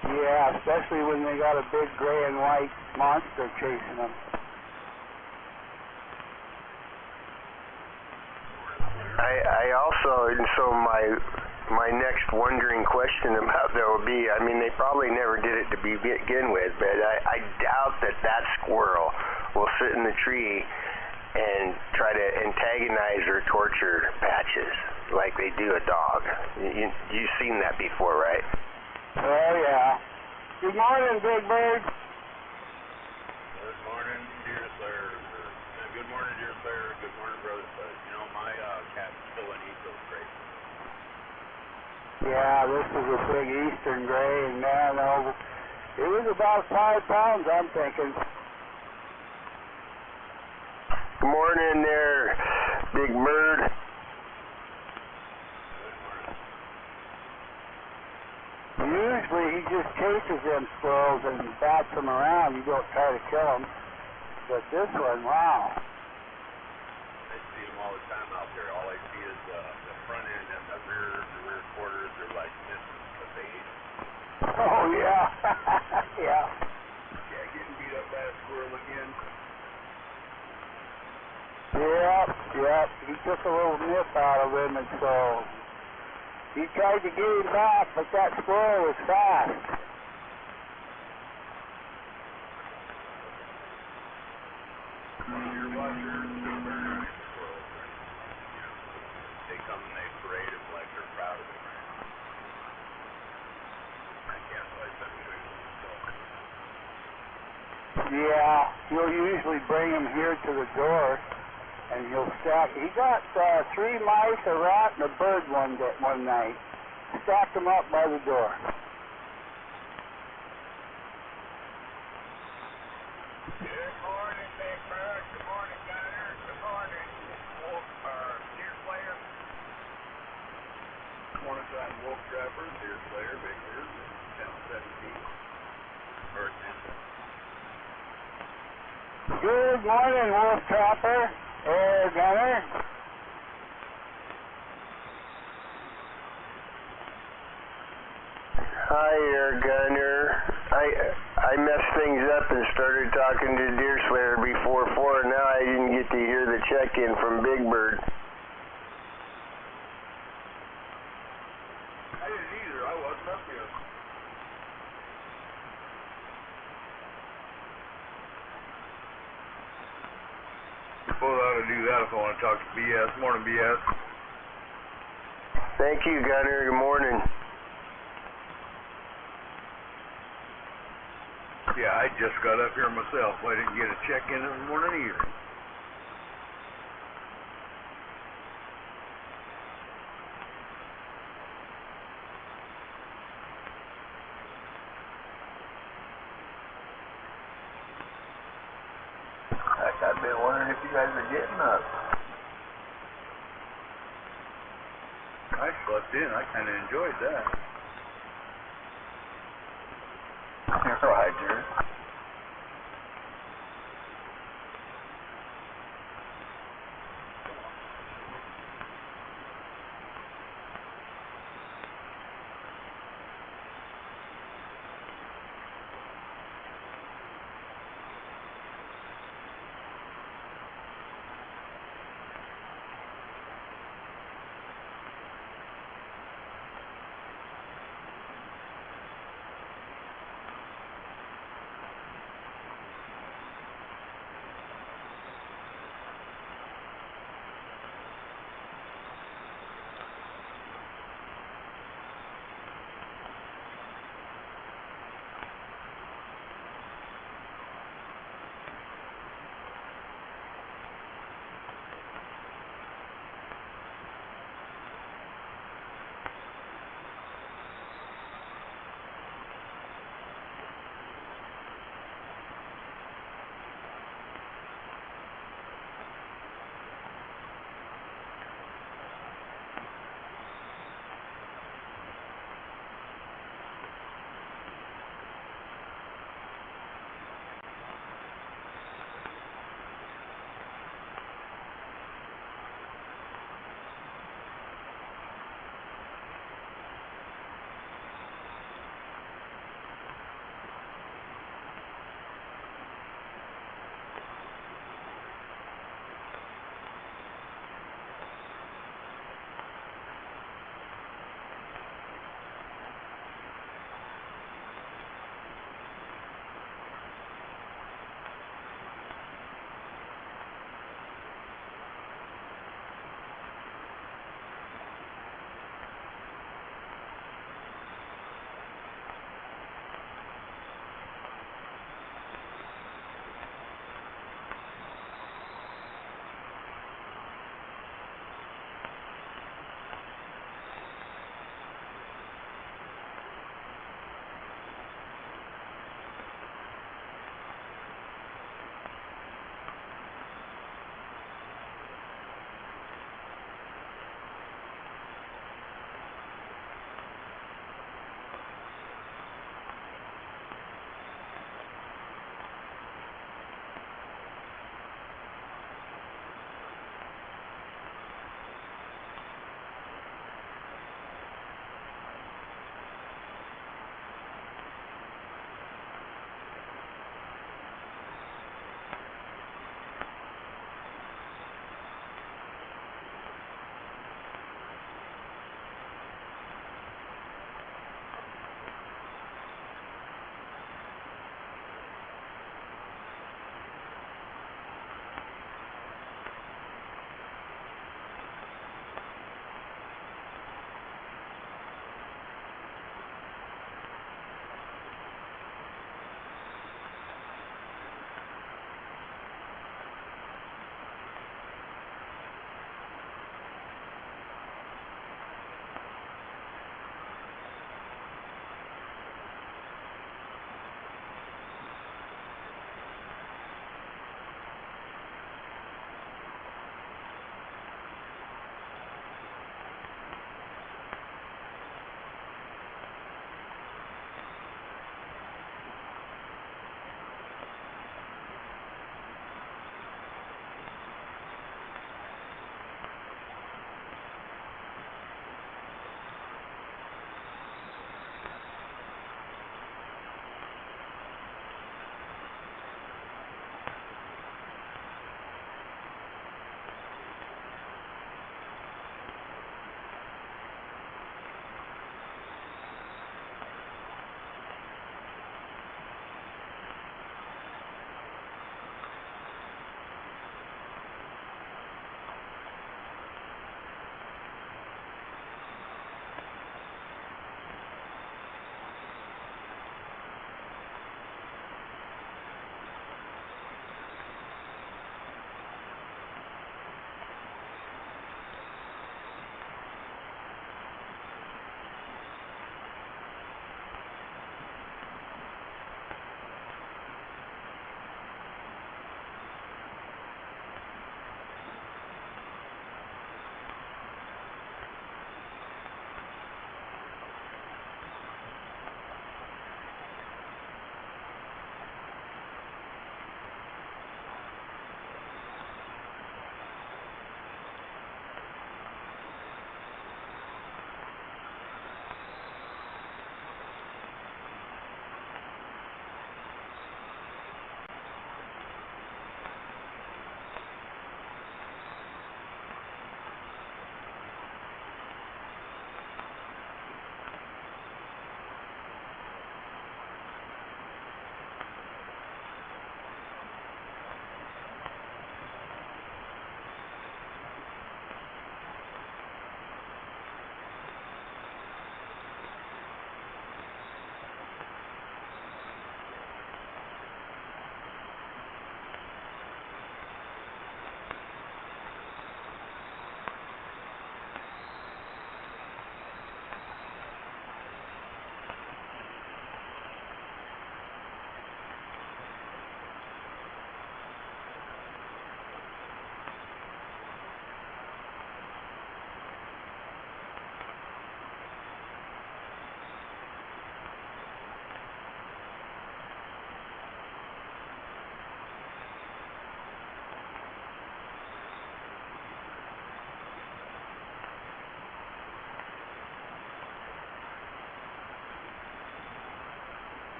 Yeah, especially when they got a big gray and white monster chasing them. I also, and so my next wondering question about that would be, they probably never did it to begin with, but I doubt that squirrel will sit in the tree and try to antagonize or torture Patches like they do a dog. You've seen that before, right? Oh, yeah. Good morning, Big Bird. Good morning, Deer Slayer. Good morning, Deer Slayer. Good morning, Brother Slayer. My cat's still in East Coast Gray. Yeah, this is a big eastern gray, and man, it was about 5 pounds, I'm thinking. Good morning there, Big Bird. Usually he just chases them squirrels and bats them around. You don't try to kill them. But this one, wow. I see them all the time out there. All I see is the front end and the rear quarters are like missing the bait. Oh, yeah. Yeah. Yeah, getting beat up by a squirrel again. Yep. He took a little nip out of him, and so he tried to get him back, but that squirrel was fast. Your watchers, squirrels, they come and they parade them like they're proud of it. I can't let Yeah, he'll usually bring them here to the door, and he'll stack. He got 3 mice, a rat, and a bird one night. Stacked them up by the door. Good morning, Big Bird. Good morning, Gunner. Good morning, Wolf, Deer Slayer. Good morning, time, Wolf Trapper, Deer Slayer, Big Bird, Channel 17. Bird Ninja. Good morning, Wolf Trapper. Gunner. Hi there, Gunner. I messed things up and started talking to Deer Slayer before 4, and now I didn't get to hear the check-in from Big Bird. I didn't either. I wasn't up here. You both ought to do that if I want to talk to BS. Morning, BS. Thank you, Gunner. Good morning. Yeah, I just got up here myself. I didn't get a check-in this morning either. Heck, I've been wondering if you guys are getting up. I slept in. I kind of enjoyed that. Roger.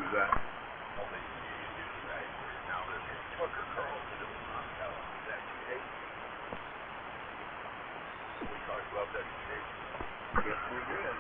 Who's that? All the news guys are now that Tucker Carlson is on that today. We talked about that today. Yes, we did.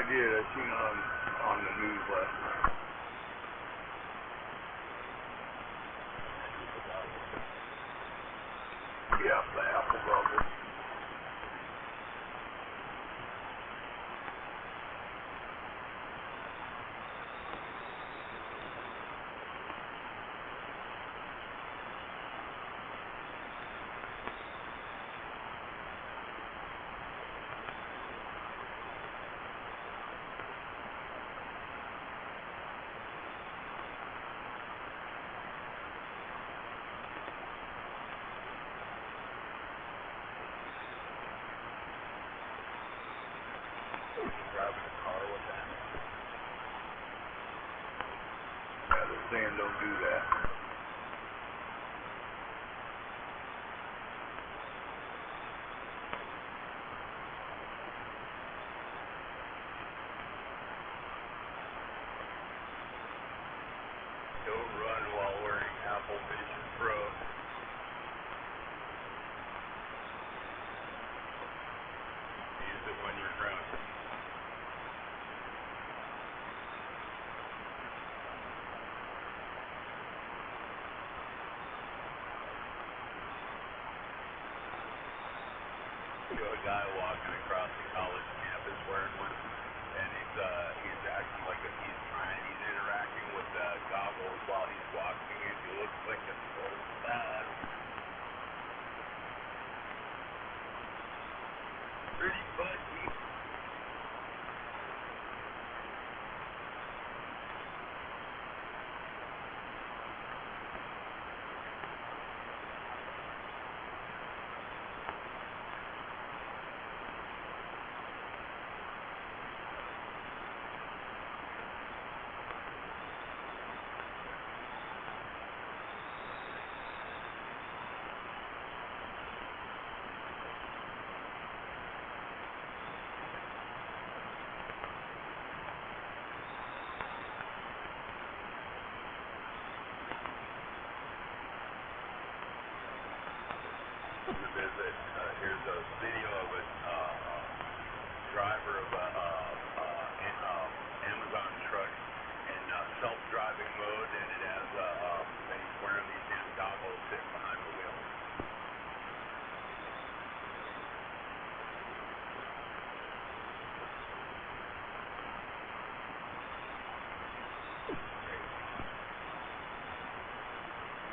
did. I seen it on the news last night. Yeah, the apple brother. Driving a car with that. Yeah, they're saying don't do that. Don't run while wearing Apple Vision Pro. Use it when you're drunk. A guy walking across the college campus wearing one, and he's acting like he's interacting with goggles while he's walking, and he looks like a old bad. Pretty funny. Here's a video of a driver of a Amazon truck in self-driving mode, and it has and he's wearing these damn goggles sitting behind the wheel.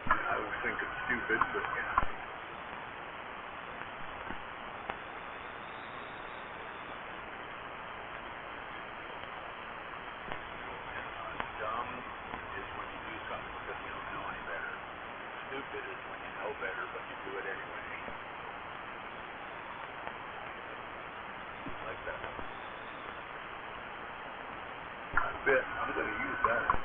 I was thinking stupid, but yeah. Dumb is when you do something because you don't know any better. Stupid is when you know better but you do it anyway. Like that. I bet I'm going to use that.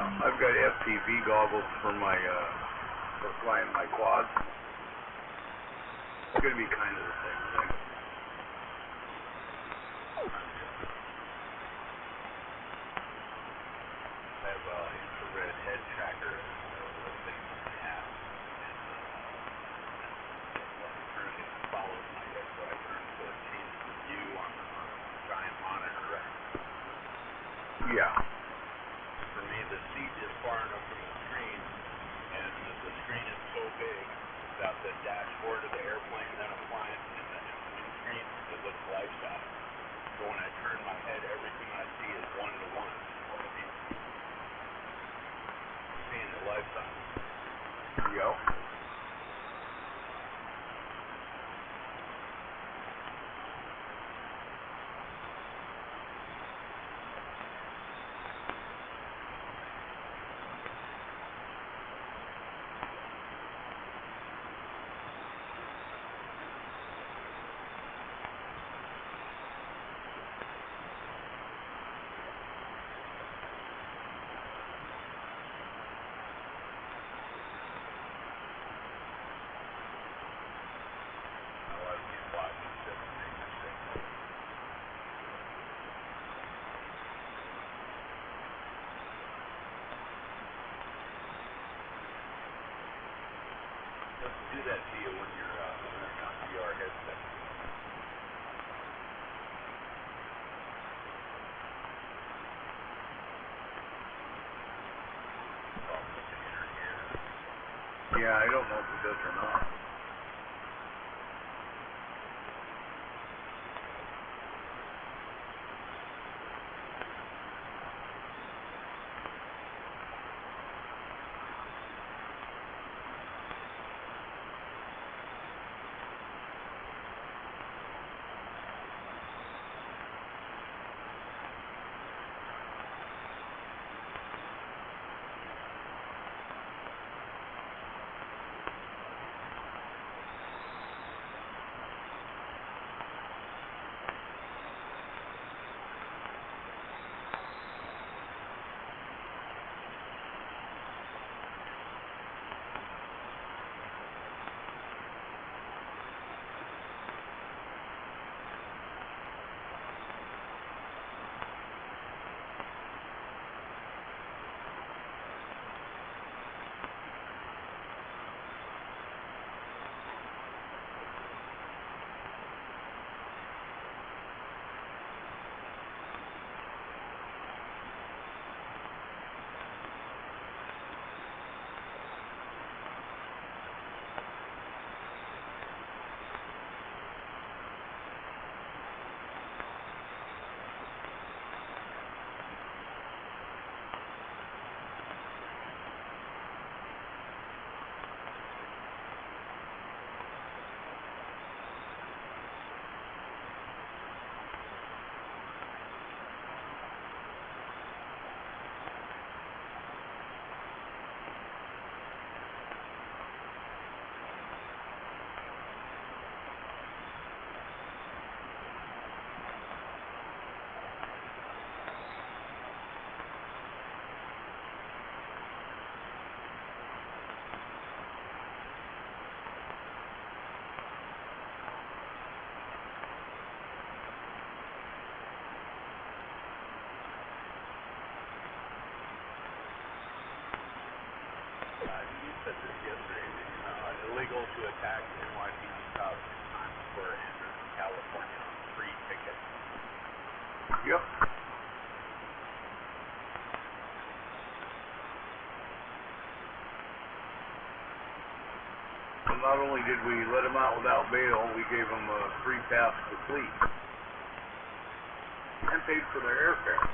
I've got FPV goggles for my for flying my quads. It's gonna be kind of the same thing. I have infrared head tracker, the thing on my hat, and it follows my head, so I turn so it changes the view on the giant monitor, right? Yeah. For me, the seat is far enough from the screen, and the screen is so big that the dashboard of the airplane that I'm flying and the windscreen, it looks life-size. So when I turn my head, everything I see is one-to-one. You know what I mean? Seeing it life-size. Yep. Do that to you when you're wearing a VR headset. Yeah, I don't know if it does or not. You said this yesterday. Illegal to attack NYPD cops 2 times before entering California on free ticket. Yep. Well, not only did we let him out without bail, we gave him a free pass to flee. And paid for their airfare.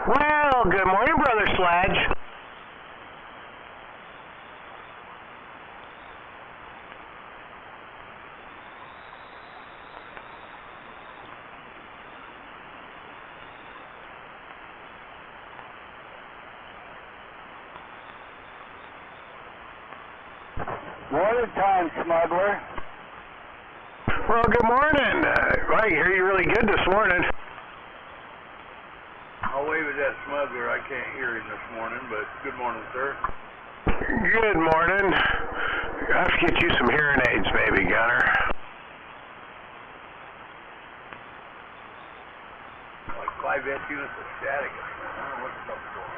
Well, good morning, Brother Sledge. Morning time, smuggler. Well, good morning. I hear you really good this morning. I'll wave at that smuggler. I can't hear him this morning, but good morning, sir. Good morning. I have to get you some hearing aids, baby gunner. Like 5 units of static. I don't know what the fuck's going on.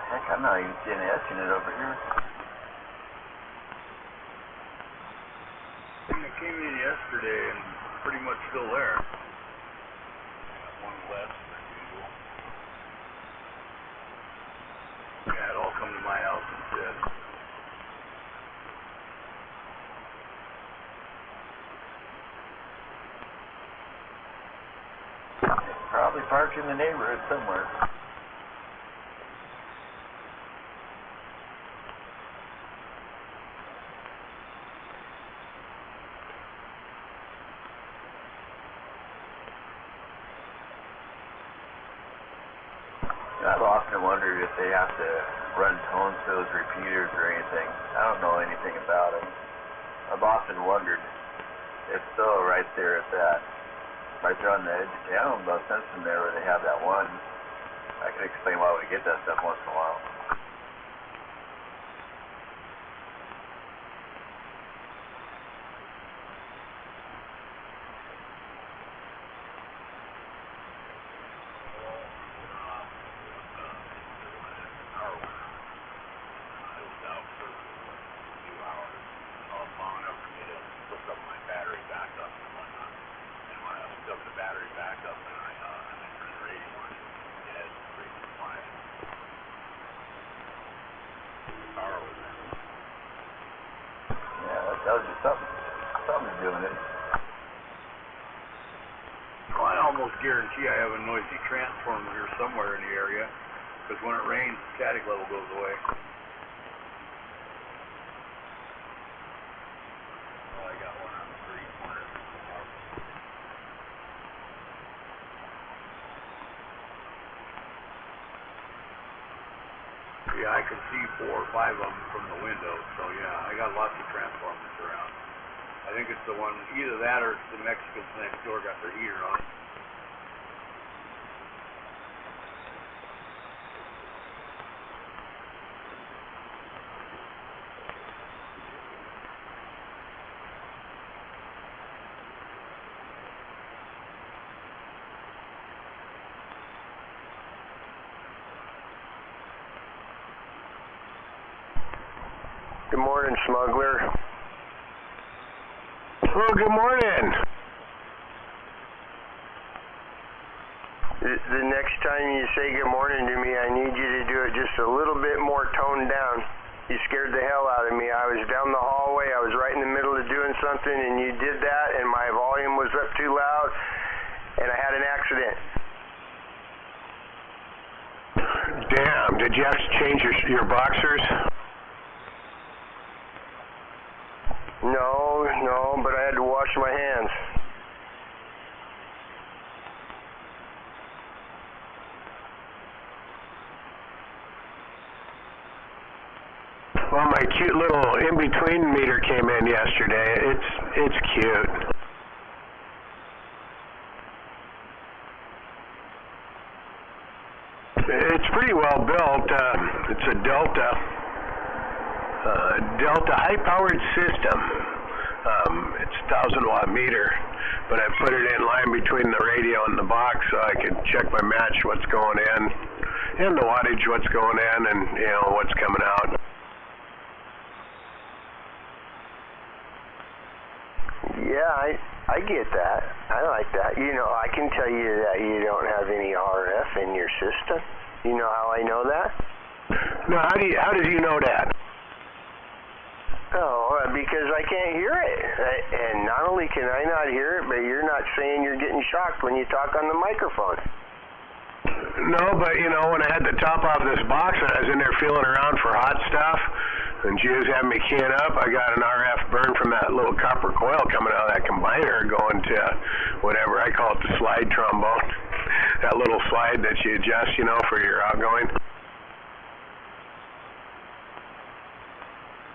Heck, I'm not even seeing an S unit over here. It came in yesterday and pretty much still there. One less than usual. Yeah, it all come to my house instead. Probably parked in the neighborhood somewhere. I've often wondered if they have to run tones to those repeaters or anything. I don't know anything about them. I've often wondered if so, right there at that, right there on the edge of town, about Simpson there where they have that one, I could explain why we get that stuff once in a while. That was just something doing it. Well, I almost guarantee I have a noisy transformer here somewhere in the area, because when it rains, the static level goes away. Oh, I got one on the street corner. Yeah, I can see 4 or 5 of them from the window, so yeah, I got lots of transformers around. I think it's the one, either that or it's the Mexicans next door got their heater on. Good morning, smuggler. Oh, good morning. The next time you say good morning to me, I need you to do it just a little bit more toned down. You scared the hell out of me. I was down the hallway, I was right in the middle of doing something, and you did that, and my volume was up too loud, and I had an accident. Damn, did you have to change your boxers? No, but I had to wash my hands. Well, my cute little in-between meter came in yesterday. It's cute. It's pretty well built. It's a Delta high-powered system. It's a 1,000-watt meter, but I put it in line between the radio and the box so I could check my match, what's going in, and the wattage, what's going in, and what's coming out. Yeah, I get that. I like that. I can tell you that you don't have any RF in your system. You know how I know that? No, how does you know that? Oh, because I can't hear it. And not only can I not hear it, but you're not saying you're getting shocked when you talk on the microphone. No, but you know, when I had the top off this box and I was in there feeling around for hot stuff, and she was having me keying up, I got an RF burn from that little copper coil coming out of that combiner going to whatever, I call it the slide trombone. That little slide that you adjust, you know, for your outgoing.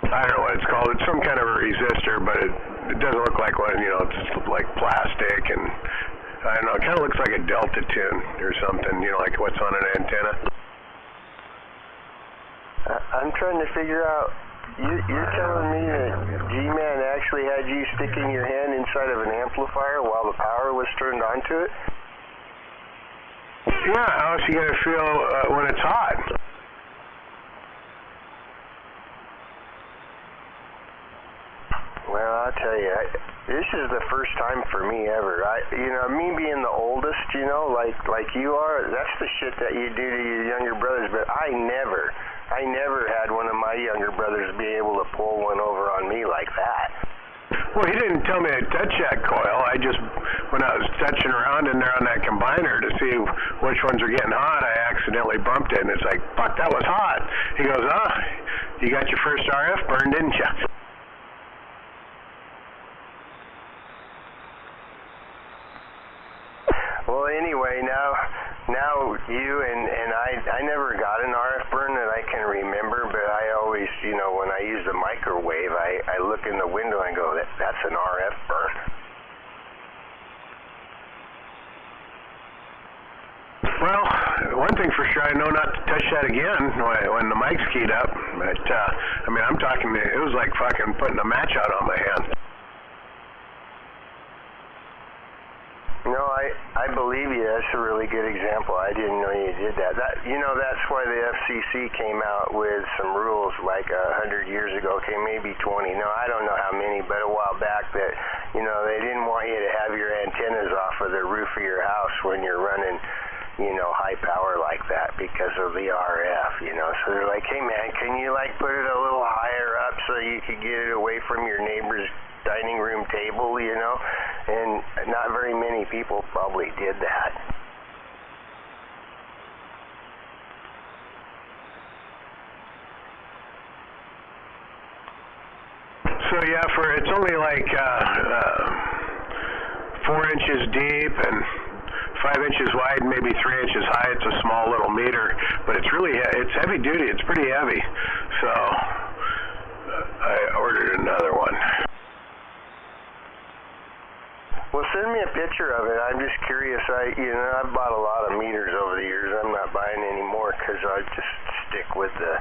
I don't know what it's called. It's some kind of a resistor, but it doesn't look like one, you know, it's like plastic, and I don't know, it kind of looks like a Delta tune or something, you know, like what's on an antenna. I'm trying to figure out, you're telling me that G-Man actually had you sticking your hand inside of an amplifier while the power was turned onto it? Yeah, how else you going to feel when it's hot? Well, I'll tell you, this is the first time for me ever. You know, me being the oldest, you know, like you are, that's the shit that you do to your younger brothers, but I never had one of my younger brothers be able to pull one over on me like that. Well, he didn't tell me to touch that coil. I just, when I was touching around in there on that combiner to see which ones are getting hot, I accidentally bumped it, and it's like, fuck, that was hot. He goes, you got your first RF burn, didn't you? Well, anyway, now you and I never got an RF burn that I can remember, but I always, you know, when I use the microwave, I look in the window and go, that's an RF burn. Well, one thing for sure, I know not to touch that again when the mic's keyed up, but, I mean, I'm talking, it was like fucking putting a match out on my hand. No, I believe you. That's a really good example. I didn't know you did that. You know, that's why the FCC came out with some rules like 100 years ago, okay, maybe 20. No, I don't know how many, but a while back that, you know, they didn't want you to have your antennas off of the roof of your house when you're running, you know, high power like that because of the RF, you know. So they're like, hey, man, can you, like, put it a little higher up so you could get it away from your neighbor's dining room table, you know? And not very many people probably did that. So yeah, it's only like 4 inches deep and 5 inches wide, maybe 3 inches high. It's a small little meter, but it's heavy duty. It's pretty heavy. So I ordered another one. Well, send me a picture of it. I'm just curious. I've bought a lot of meters over the years. I'm not buying any more because I just stick with the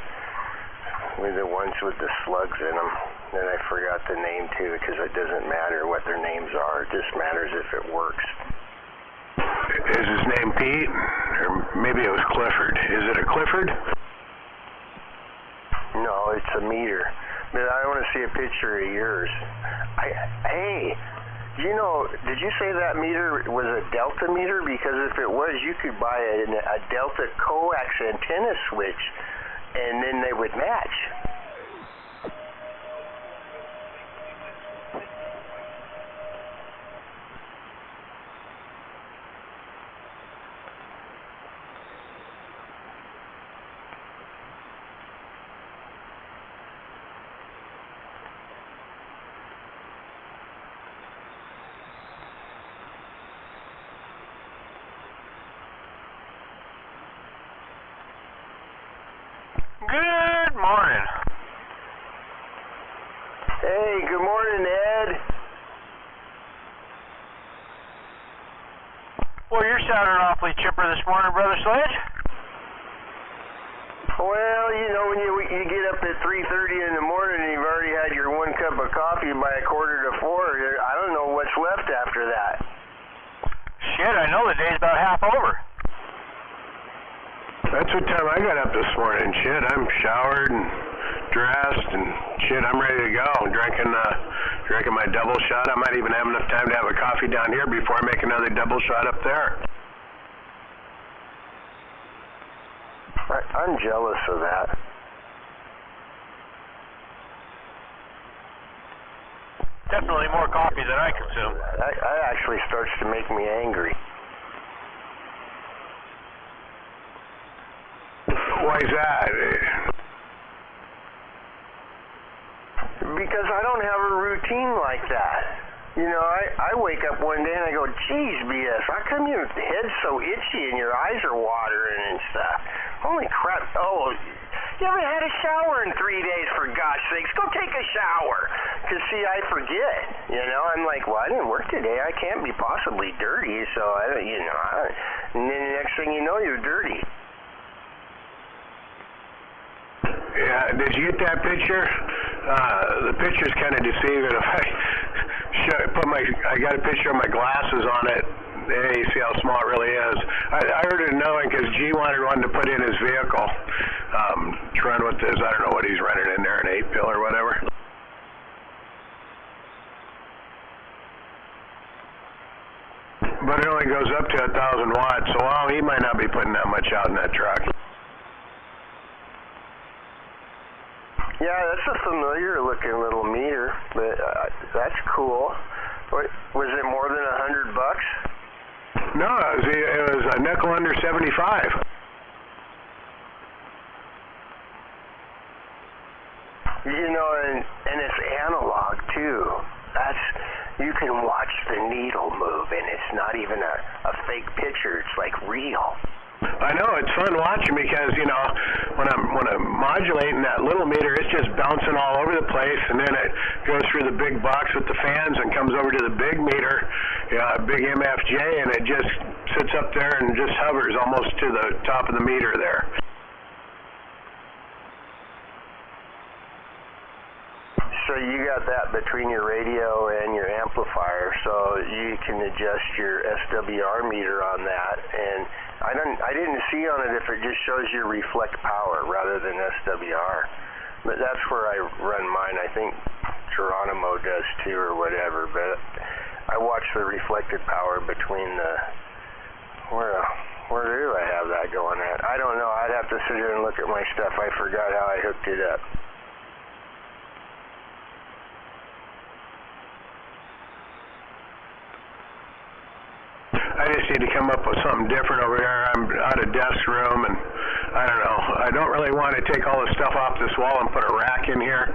ones with the slugs in them. And I forgot the name too because it doesn't matter what their names are. It just matters if it works. Is his name Pete? Or maybe it was Clifford. Is it a Clifford? No, it's a meter. But I want to see a picture of yours. Hey. You know, did you say that meter was a Delta meter? Because if it was, you could buy a Delta coax antenna switch, and then they would match. Good morning. Hey, good morning, Ed. Well, you're sounding awfully chipper this morning, Brother Sledge. Well, you know, when you get up at 3:30 in the morning and you've already had your 1 cup of coffee by 3:45, I don't know what's left after that. Shit, I know the day's about half over. That's what time I got up this morning. Shit, I'm showered and dressed and shit, I'm ready to go. I'm drinking my double shot. I might even have enough time to have a coffee down here before I make another double shot up there. I'm jealous of that. Definitely more coffee than I consume. That actually starts to make me angry. Why is that? Because I don't have a routine like that. You know, I wake up one day and I go, geez, BS, how come your head's so itchy and your eyes are watering and stuff? Holy crap. Oh, you haven't had a shower in 3 days, for God's sakes. Go take a shower. Because, see, I forget. You know, I'm like, well, I didn't work today. I can't be possibly dirty. So, and then the next thing you know, you're dirty. Yeah, did you get that picture? The picture's kind of deceiving. If I got a picture of my glasses on it. Hey, you see how small it really is. I heard it knowing because G wanted one to put in his vehicle. To run with this, I don't know what he's running in there, an 8-pill or whatever. But it only goes up to 1,000 watts, so he might not be putting that much out in that truck. Yeah, that's a familiar looking little meter, but that's cool. Was it more than $100? No, it was a nickel under 75. You know, and it's analog too. You can watch the needle move, and it's not even a fake picture. It's like real. I know, it's fun watching because, you know, when I'm modulating that little meter, it's just bouncing all over the place, and then it goes through the big box with the fans and comes over to the big meter, big MFJ, and it just sits up there and just hovers almost to the top of the meter there. So you got that between your radio and your amplifier, so you can adjust your SWR meter on that. And I didn't see on it if it just shows your reflect power rather than SWR. But that's where I run mine. I think Geronimo does too, or whatever. But I watch the reflected power between the where do I have that going at? I don't know. I'd have to sit here and look at my stuff. I forgot how I hooked it up. I just need to come up with something different over here. I'm out of desk room, and I don't know. I don't really want to take all the stuff off this wall and put a rack in here,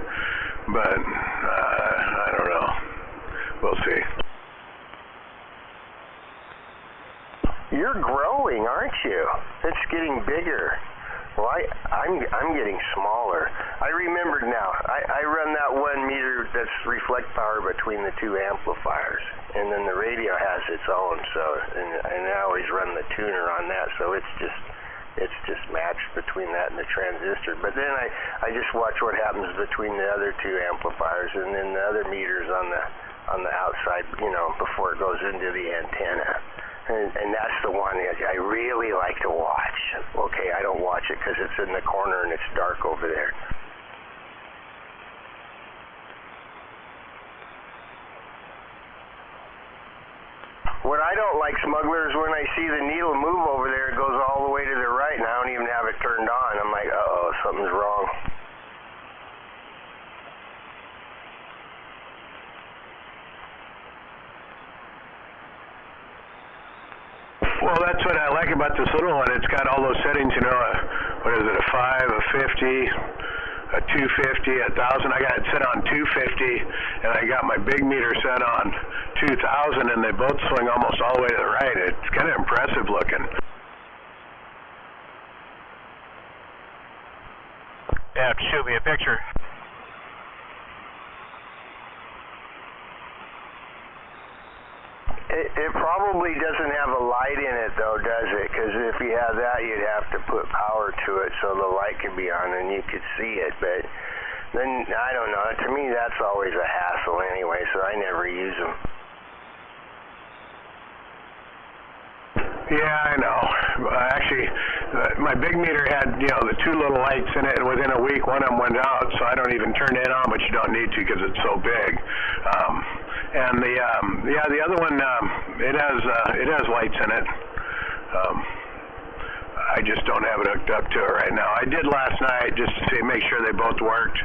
but I don't know. We'll see. You're growing, aren't you? It's getting bigger. Well, I'm getting smaller. I remembered now. I run that 1 meter that's reflect power between the 2 amplifiers, and then the radio has its own. So, and I always run the tuner on that. So it's just matched between that and the transistor. But then I just watch what happens between the other 2 amplifiers, and then the other meters on the outside, you know, before it goes into the antenna. And that's the one I really like to watch. Okay, I don't watch it because it's in the corner and it's dark over there. What I don't like, Smuggler, is when I see the needle move over there, it goes all the way to the right, and I don't even have it turned on. I'm like, uh-oh, something's wrong. Well, that's what I like about this little one. It's got all those settings, you know, what is it, a 5, a 50, a 250, 1,000. I got it set on 250, and I got my big meter set on 2,000, and they both swing almost all the way to the right. It's kind of impressive looking. Yeah, shoot me a picture. It probably doesn't have a light in it, though, does it? Because if you have that, you'd have to put power to it so the light could be on and you could see it. But then, I don't know. To me, that's always a hassle anyway, so I never use them. Yeah, I know. Actually, my big meter had, you know, the 2 little lights in it, and within a week, one of them went out, so I don't even turn it on, but you don't need to because it's so big. And the other one, it has lights in it. I just don't have it hooked hooked up to it right now. I did last night just to make sure they both worked.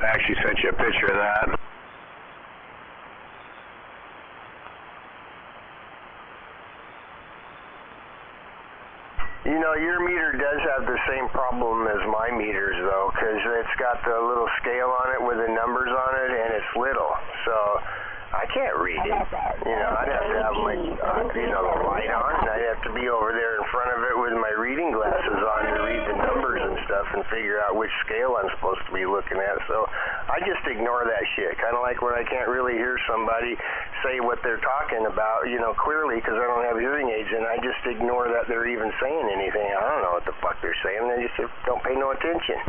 I actually sent you a picture of that. You know, your meter does have the same problem as my meters, though, because it's got the little scale on it with the numbers on it, and it's little. So I can't read it. You know, I'd have to have my, the light on, and I'd have to be over there in front of it with my reading glasses on to read the numbers and stuff and figure out which scale I'm supposed to be looking at. So I just ignore that shit. Kind of like when I can't really hear somebody say what they're talking about, clearly because I don't have hearing aids, and I just ignore that they're even saying anything. I don't know what the fuck they're saying. I just don't pay no attention.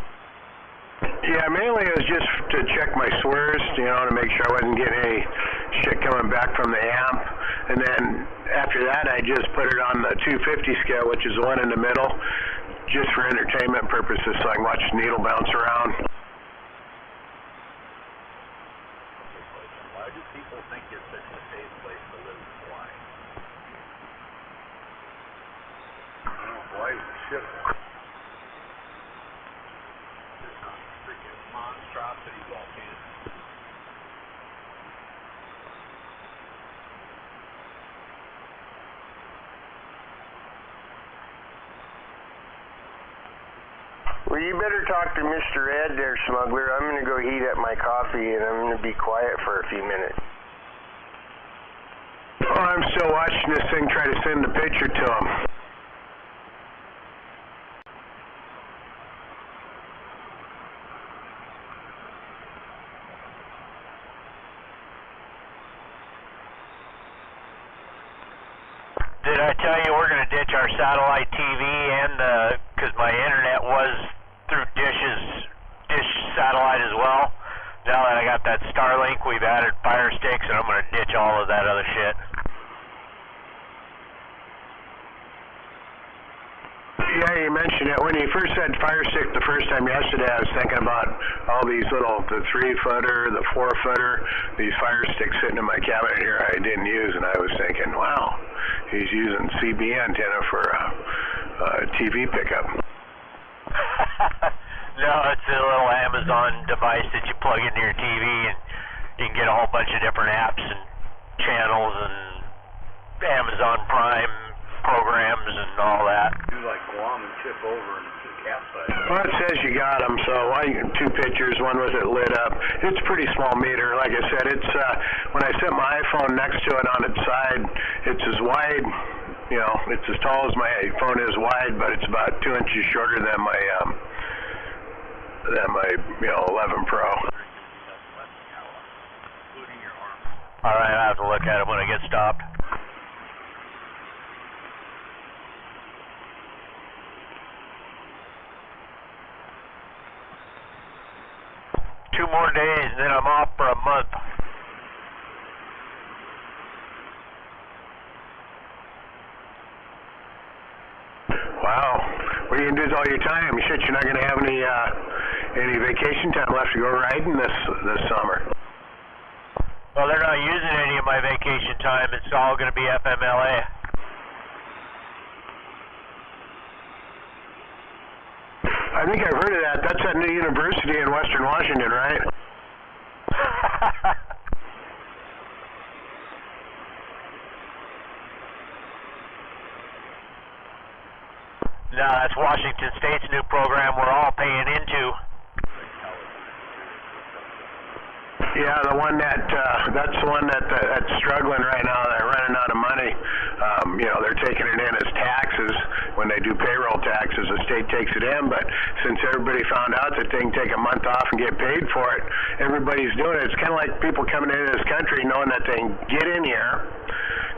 Yeah, mainly it was just to check my swears, to make sure I wasn't getting any shit coming back from the amp. And then after that, I just put it on the 250 scale, which is the one in the middle, just for entertainment purposes, so I can watch the needle bounce around. Why do people think it's such a safe place to live in Hawaii? Hawaii's shit. Monstrosity volcano. Well, you better talk to Mr. Ed there, Smuggler. I'm going to go heat up my coffee, and I'm going to be quiet for a few minutes. Oh, I'm still watching this thing try to send the picture to him. Did I tell you we're going to ditch our satellite TV and because my internet was through Dish satellite as well. Now that I got that Starlink, we've added Fire Sticks, and I'm going to ditch all of that other shit. Yeah, you mentioned it. When you first said Fire Stick the first time yesterday, I was thinking about all these the 3-footer, the 4-footer, these Fire Sticks sitting in my cabinet here I didn't use, and I was thinking, wow, he's using CB antenna for a TV pickup. No, it's a little Amazon device that you plug into your TV, and you can get a whole bunch of different apps and channels and Amazon Prime programs and all that. Do like Guam and tip over and capsize. Well, it says you got them, so two pictures. One was it lit up. It's a pretty small meter. Like I said, it's when I set my iPhone next to it on its side, it's as wide. It's as tall as my phone is wide, but it's about 2 inches shorter than my 11 Pro. All right, I have to look at it when I get stopped. Two more days, and then I'm off for a month. Wow. What are you going to do with all your time? Shit, you're not going to have any vacation time left to go riding this summer. Well, they're not using any of my vacation time. It's all going to be FMLA. I think I've heard of that. That's that new university in Western Washington, right? No, that's Washington State's new program we're all paying into. Yeah, that's the one that's struggling right now. They're running out of money. They're taking it in as taxes when they do payroll taxes. The state takes it in, but since everybody found out that they can take a month off and get paid for it, everybody's doing it. It's kind of like people coming into this country knowing that they can get in here,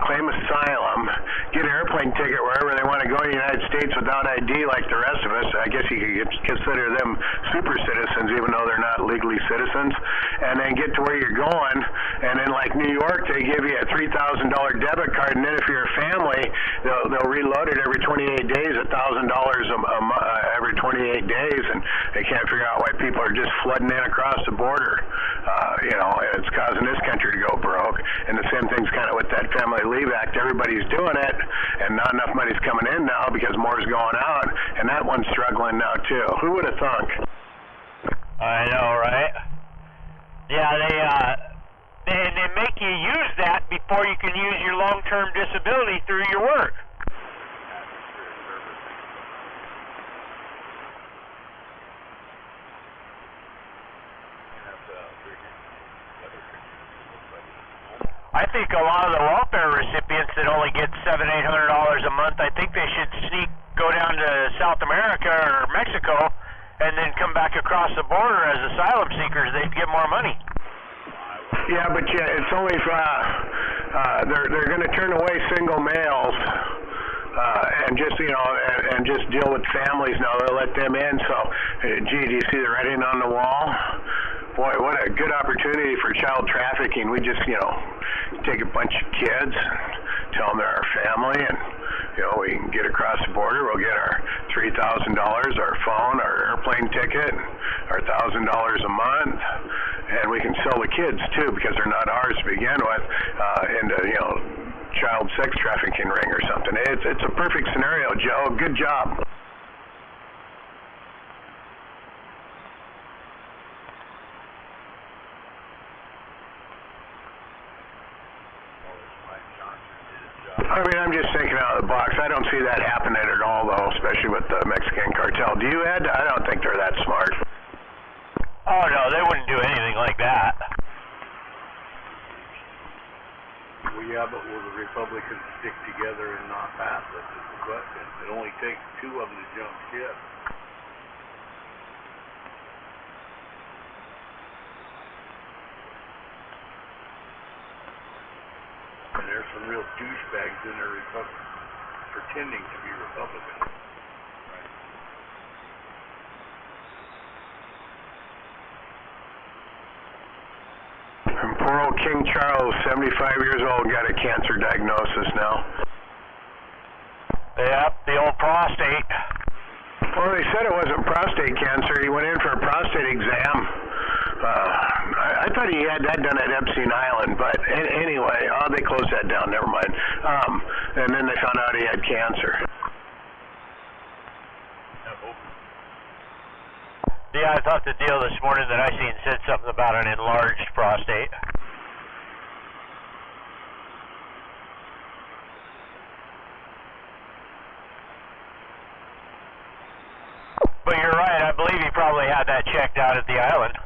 claim asylum, get an airplane ticket wherever they want to go in the United States without ID like the rest of us. I guess you could consider them super citizens even though they're not legally citizens, and then get to where you're going, and then like New York, they give you a $3,000 debit card, and then if you're a family, they'll reload it every 28 days, $1,000 every 28 28 days, and they can't figure out why people are just flooding in across the border. You know, it's causing this country to go broke. And the same thing's kind of with that Family Leave Act. Everybody's doing it, and not enough money's coming in now because more's going out, and that one's struggling now too. Who would have thunk? I know, right? Yeah, they make you use that before you can use your long-term disability through your work. I think a lot of the welfare recipients that only get $700-800 a month, I think they should go down to South America or Mexico and then come back across the border as asylum seekers. They'd get more money. Yeah, but it's only they're going to turn away single males and just and just deal with families now. They'll let them in. So, gee, do you see the writing on the wall? Boy, what a good opportunity for child trafficking. We just take a bunch of kids, tell them they're our family, and we can get across the border. We'll get our $3,000, our phone, our airplane ticket, our $1,000 a month, and we can sell the kids too because they're not ours to begin with into child sex trafficking ring or something. It's a perfect scenario, Joe. Good job. I mean, I'm just thinking out of the box. I don't see that happening at all, though, especially with the Mexican cartel. Do you, Ed? I don't think they're that smart. Oh, no, they wouldn't do anything like that. Well, yeah, but will the Republicans stick together and not pass it? Is the question. It only takes two of them to jump ship. And there's some real douchebags in there pretending to be Republicans. And poor old King Charles, 75 years old, got a cancer diagnosis now. Yep, the old prostate. Well, they said it wasn't prostate cancer. He went in for a prostate exam. I thought he had that done at Epstein Island, but anyway, they closed that down. Never mind. And then they found out he had cancer. Yeah, I thought the deal this morning that I seen said something about an enlarged prostate. But you're right, I believe he probably had that checked out at the island.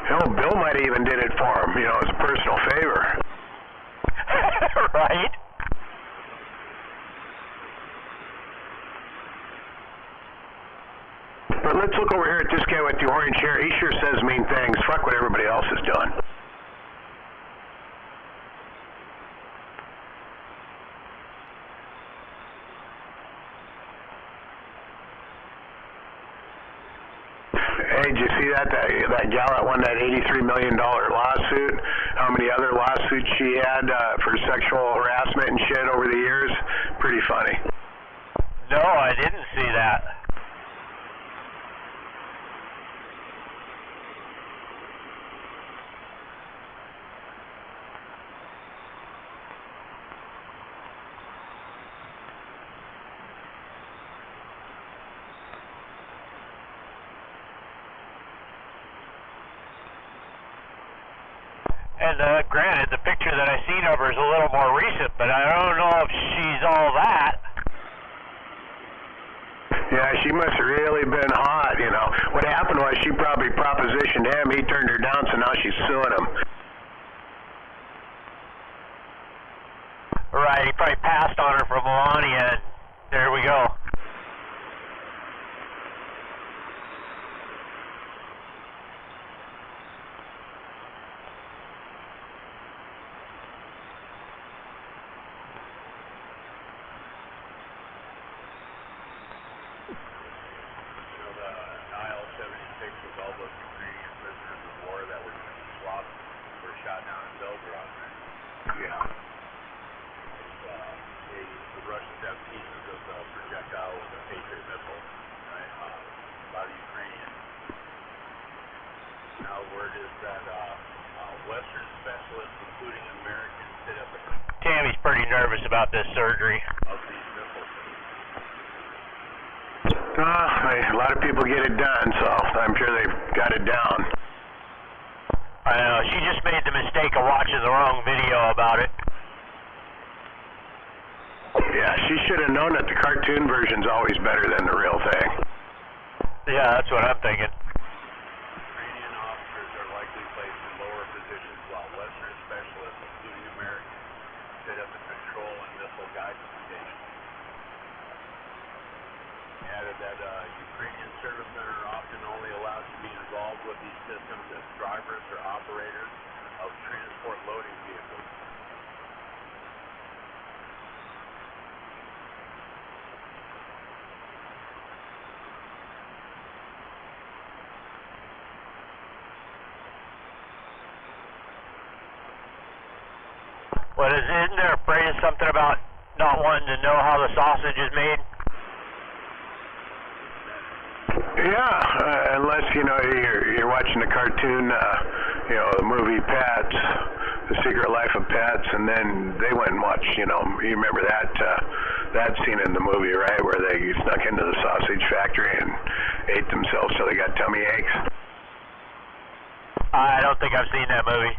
Hell, Bill might have even did it for him, as a personal favor. Right? But let's look over here at this guy with the orange hair. He sure says mean things. Fuck what everybody else is doing. Hey, did you see that gal that won that $83 million lawsuit? How many other lawsuits she had for sexual harassment and shit over the years? Pretty funny. No, I didn't see that. And granted, the picture that I seen of her is a little more recent, but I don't know if she's all that. Yeah, she must have really been hot, What happened was she probably propositioned him. He turned her down, so now she's suing him. Right, he probably passed on her for Melania, and there we go. The Russians have pieces of projectile with a that Western specialists, including Americans, hit up the Tammy's pretty nervous about this surgery. of these missiles. A lot of people get it done, so I'm sure they've got it down. I know, she just made the mistake of watching the wrong video about it. Yeah, she should have known that the cartoon version's always better than the real thing. Yeah, that's what I'm thinking. Ukrainian officers are likely placed in lower positions while Western specialists, including Americans, set up the control and missile guidance stations. He added that Ukrainian servicemen are often only allowed to be involved with these systems as drivers or operators of transport loading vehicles. What isn't there a phrase something about not wanting to know how the sausage is made? Yeah, unless you're watching the cartoon, the movie Pets, The Secret Life of Pets, and then they went and watched. You remember that scene in the movie, right, where they snuck into the sausage factory and ate themselves till they got tummy aches. I don't think I've seen that movie.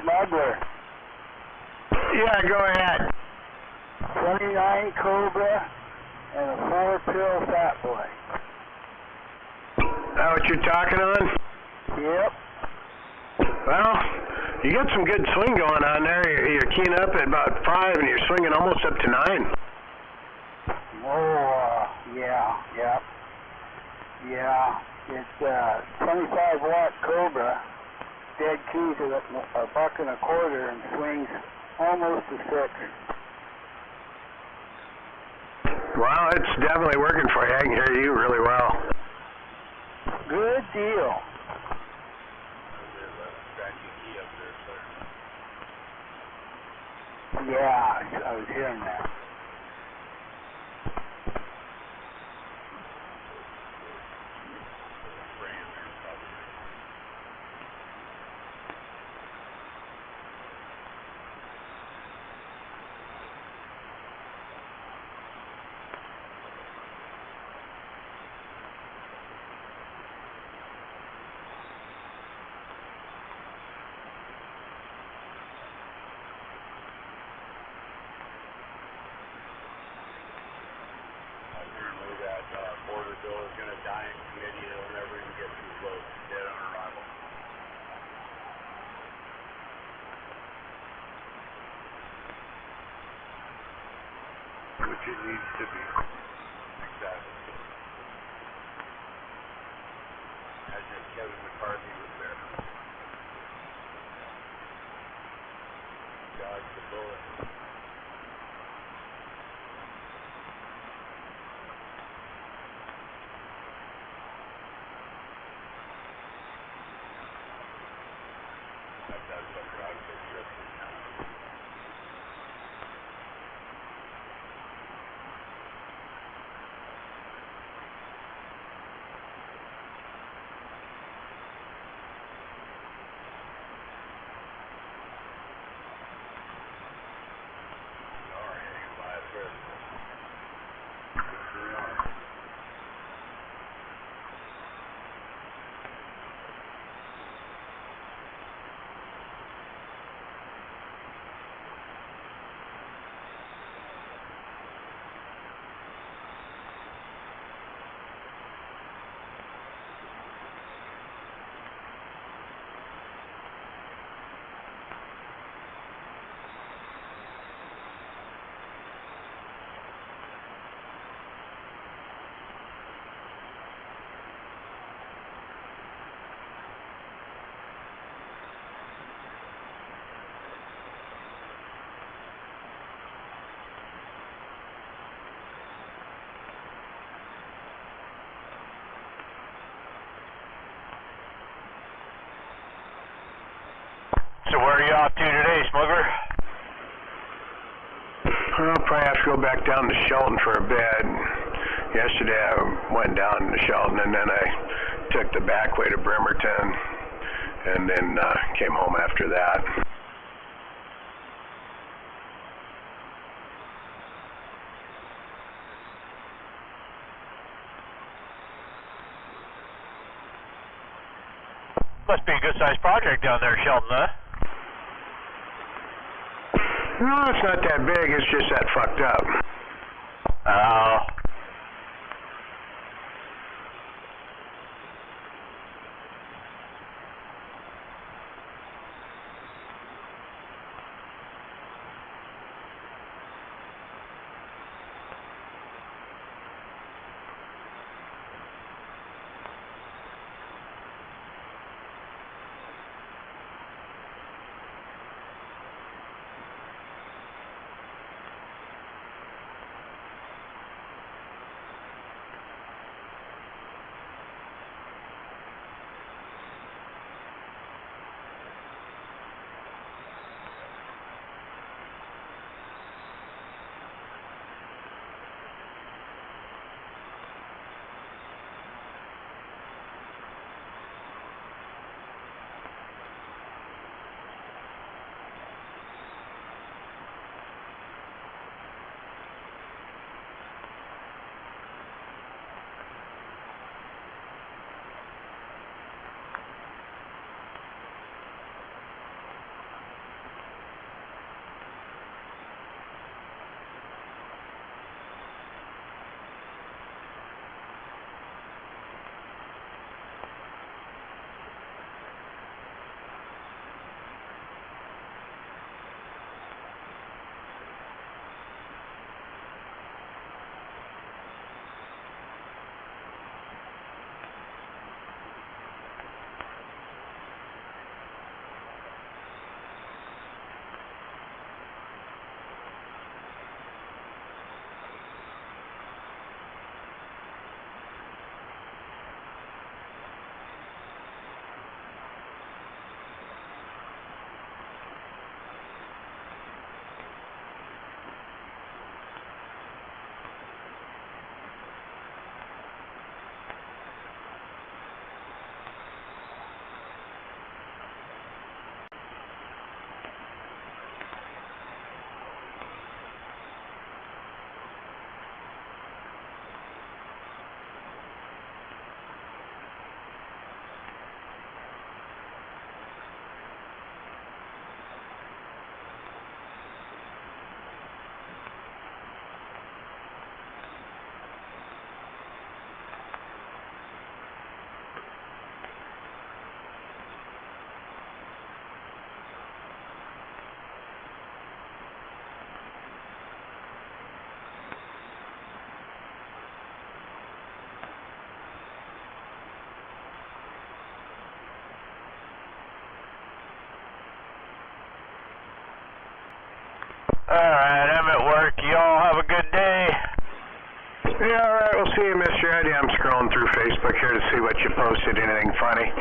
Smuggler. Yeah, go ahead. 29 Cobra and a 4-pill Fat Boy. That what you're talking on? Yep. Well, you got some good swing going on there. You're keying up at about 5 and you're swinging almost up to 9. Oh, yeah. It's 25-watt Cobra. Dead keys at $1.25 and swings almost to 6. Well, it's definitely working for you. I can hear you really well. Good deal. Yeah, I was hearing that. Apparently that border bill is going to die in committee. It'll never even get to a vote. Dead on arrival. Which it needs to be. Exactly. Imagine if Kevin McCarthy was there. Dodge the bullet. That's what drives the trip to town. where are you off to today, Smuggler? I'll probably have to go back down to Shelton for a bit. Yesterday I went down to Shelton and then I took the back way to Bremerton and then came home after that. Must be a good sized project down there, Shelton, huh? No, it's not that big, it's just that fucked up. Oh. Alright, I'm at work. Y'all have a good day. Yeah, alright, we'll see you, Mr. Eddie. I'm scrolling through Facebook here to see what you posted. Anything funny?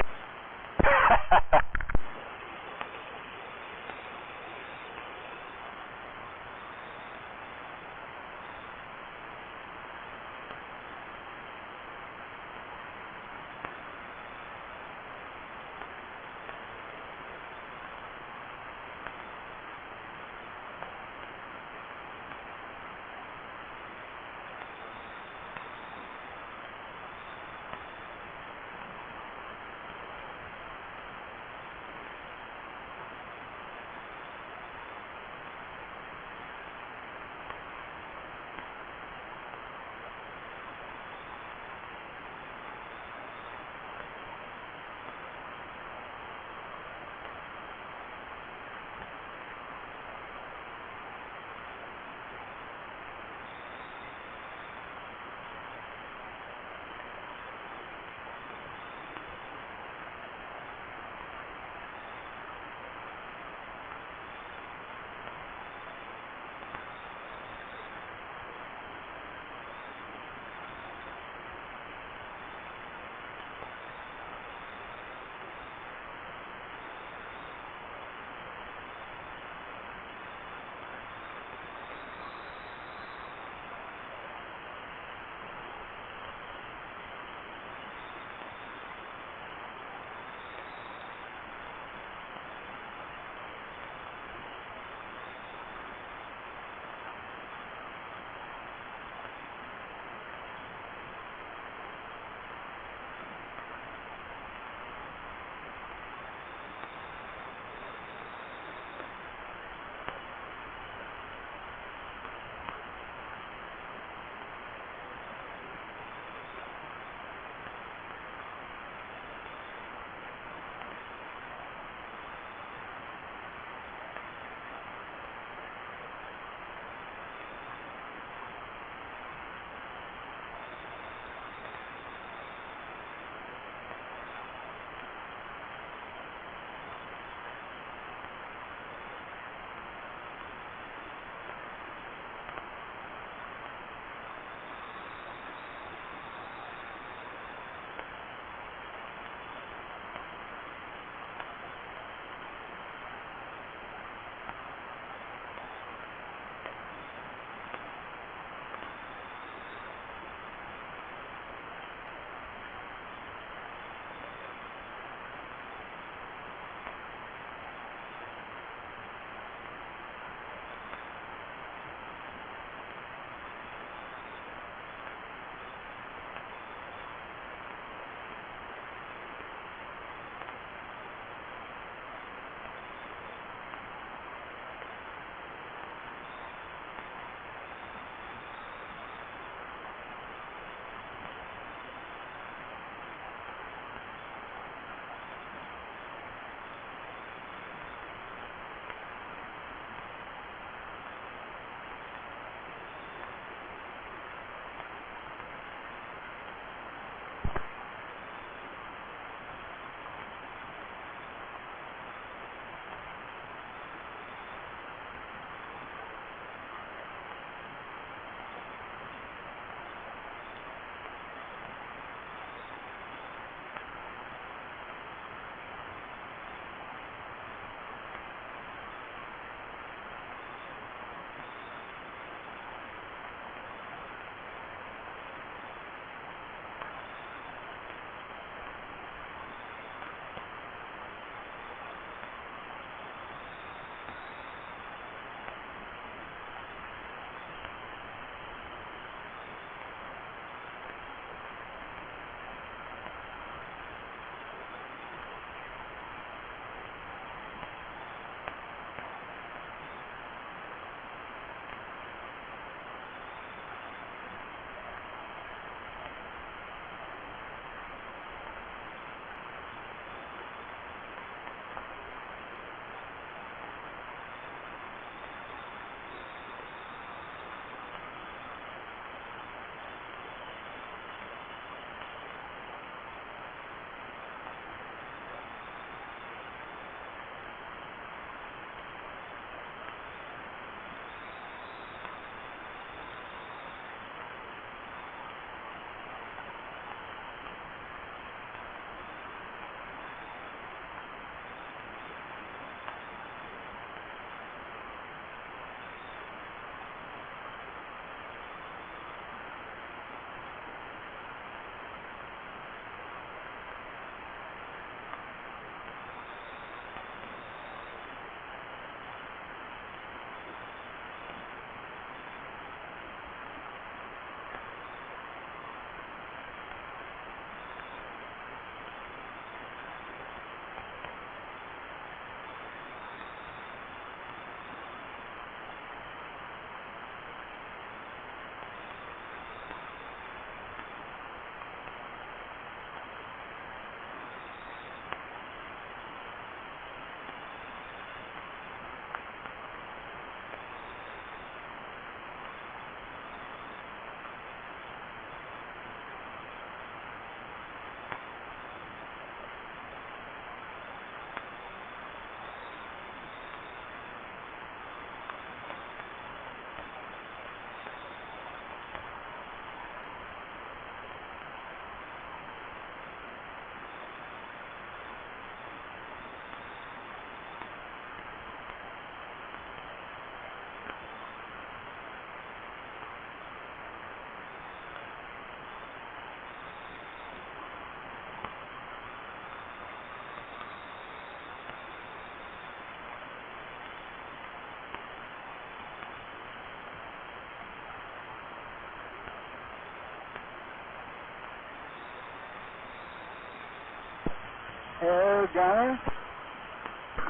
Air Gunner,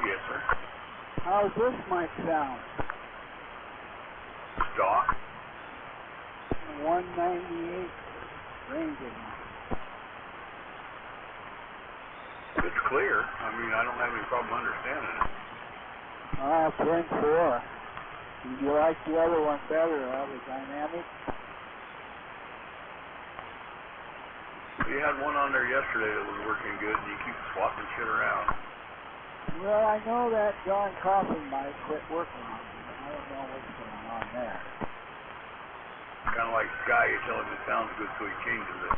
Yes, sir. how's this mic sound? Stock. 198 ranging. It's clear. I mean, I don't have any problem understanding it. 10-4. You like the other one better, the dynamic? You had one on there yesterday that was working good, and you keep swapping shit around. Well, I know that John Coffin might quit working on it. I don't know what's going on there. Kind of like Sky, you tell him it sounds good, so he changes it.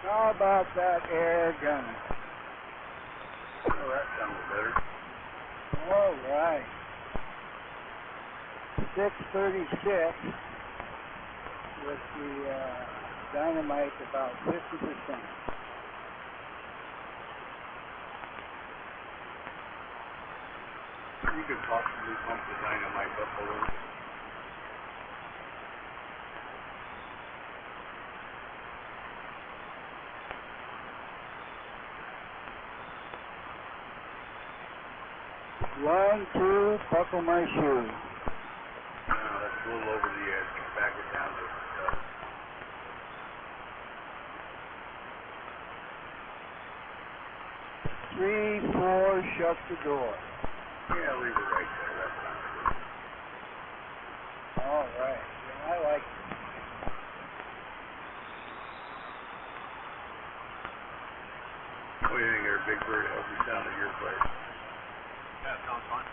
How about that air gun? Oh, that sounds better. All right. 636 with the dynamite about 50%. You could possibly pump the dynamite up a little. One, two, buckle my shoe. That's a little over the edge. Back it down to it. 3, 4, shut the door. Yeah, leave it right there. That sounds good. All right. Yeah, I like it. What do you think there, Big Bird? Help me sound at your place. Yeah, sounds fine.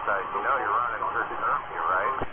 website. You know you're running for curfew, right?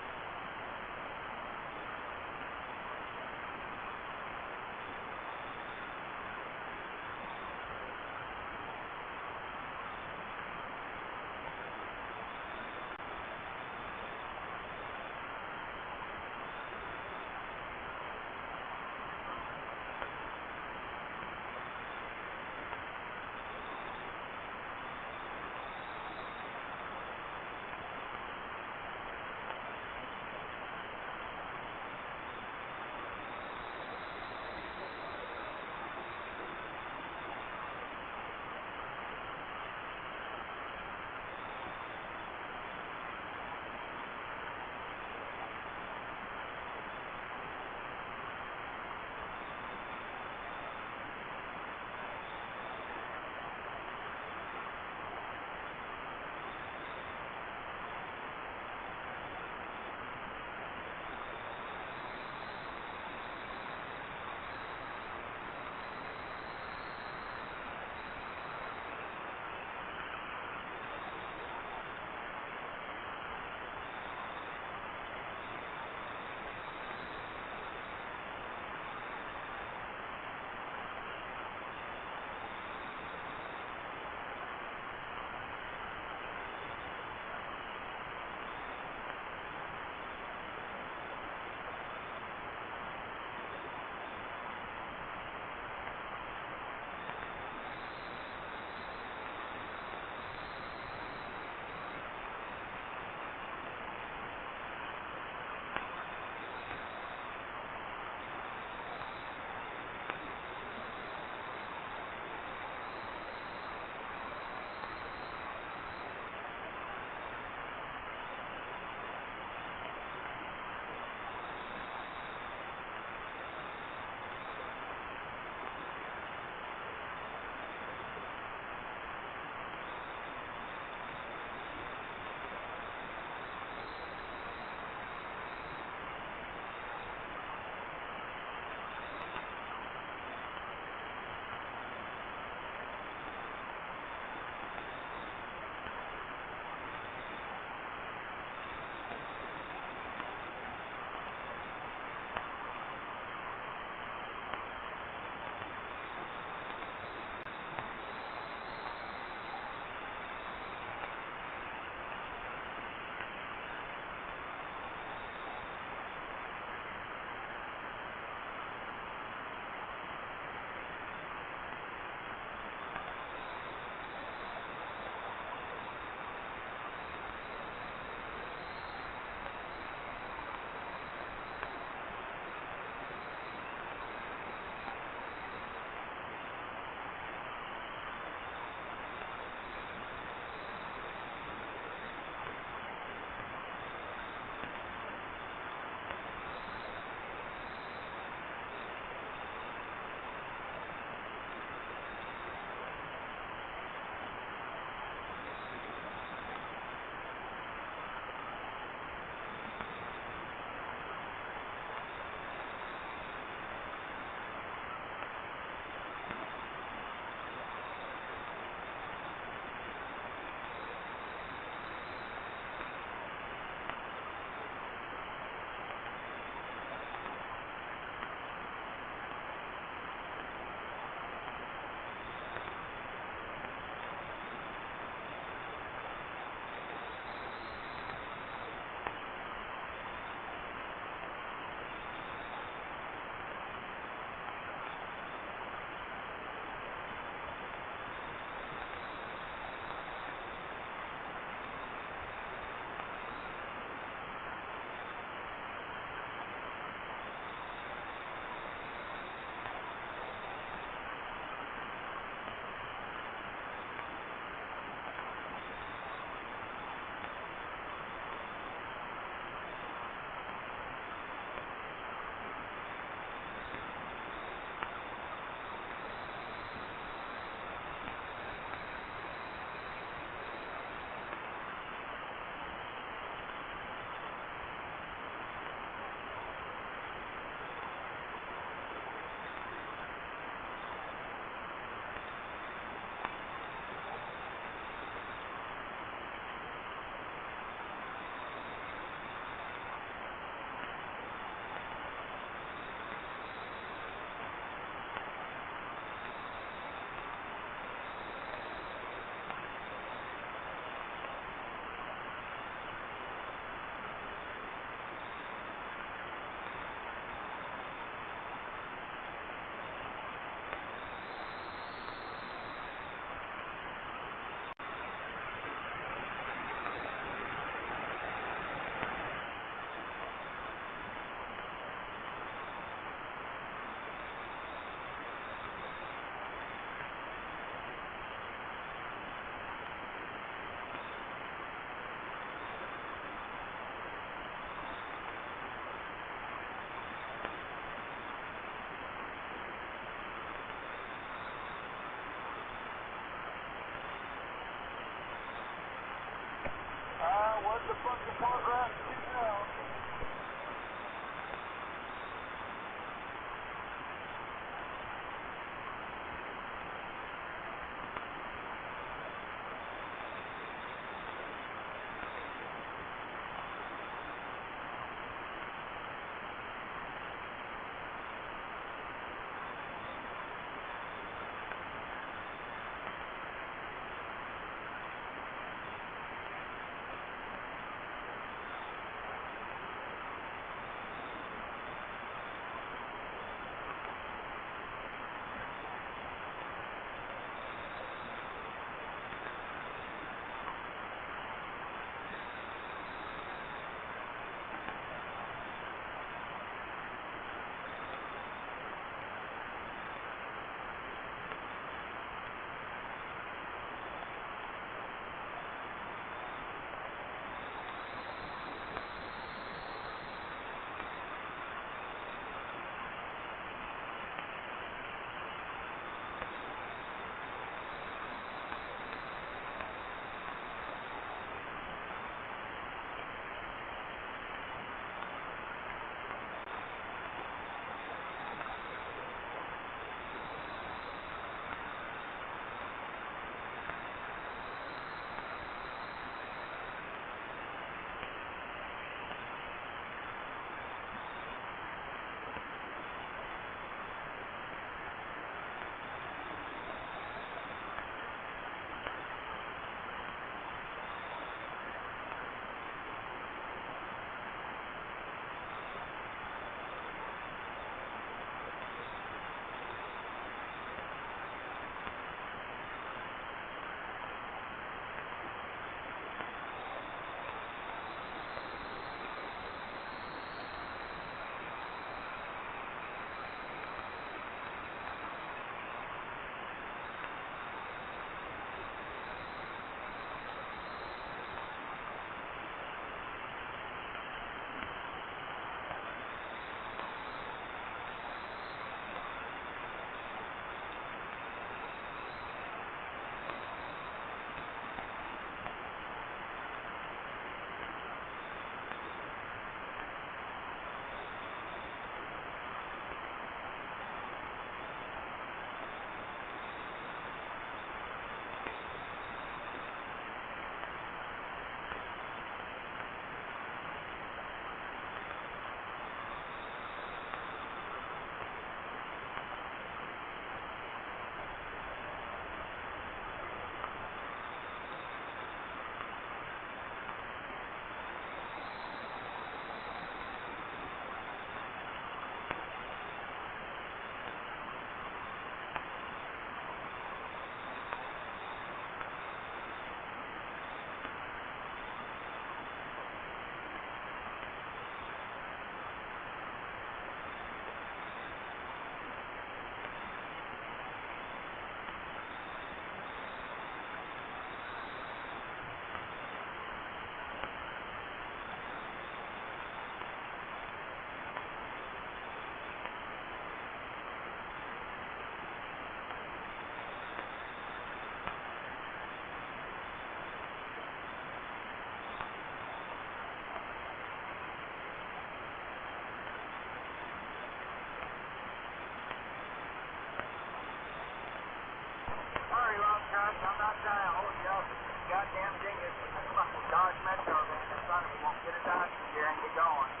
goddamn thing is a fucking Dodge Metro van in front of me won't get it out here and get going.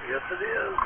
Yes, it is.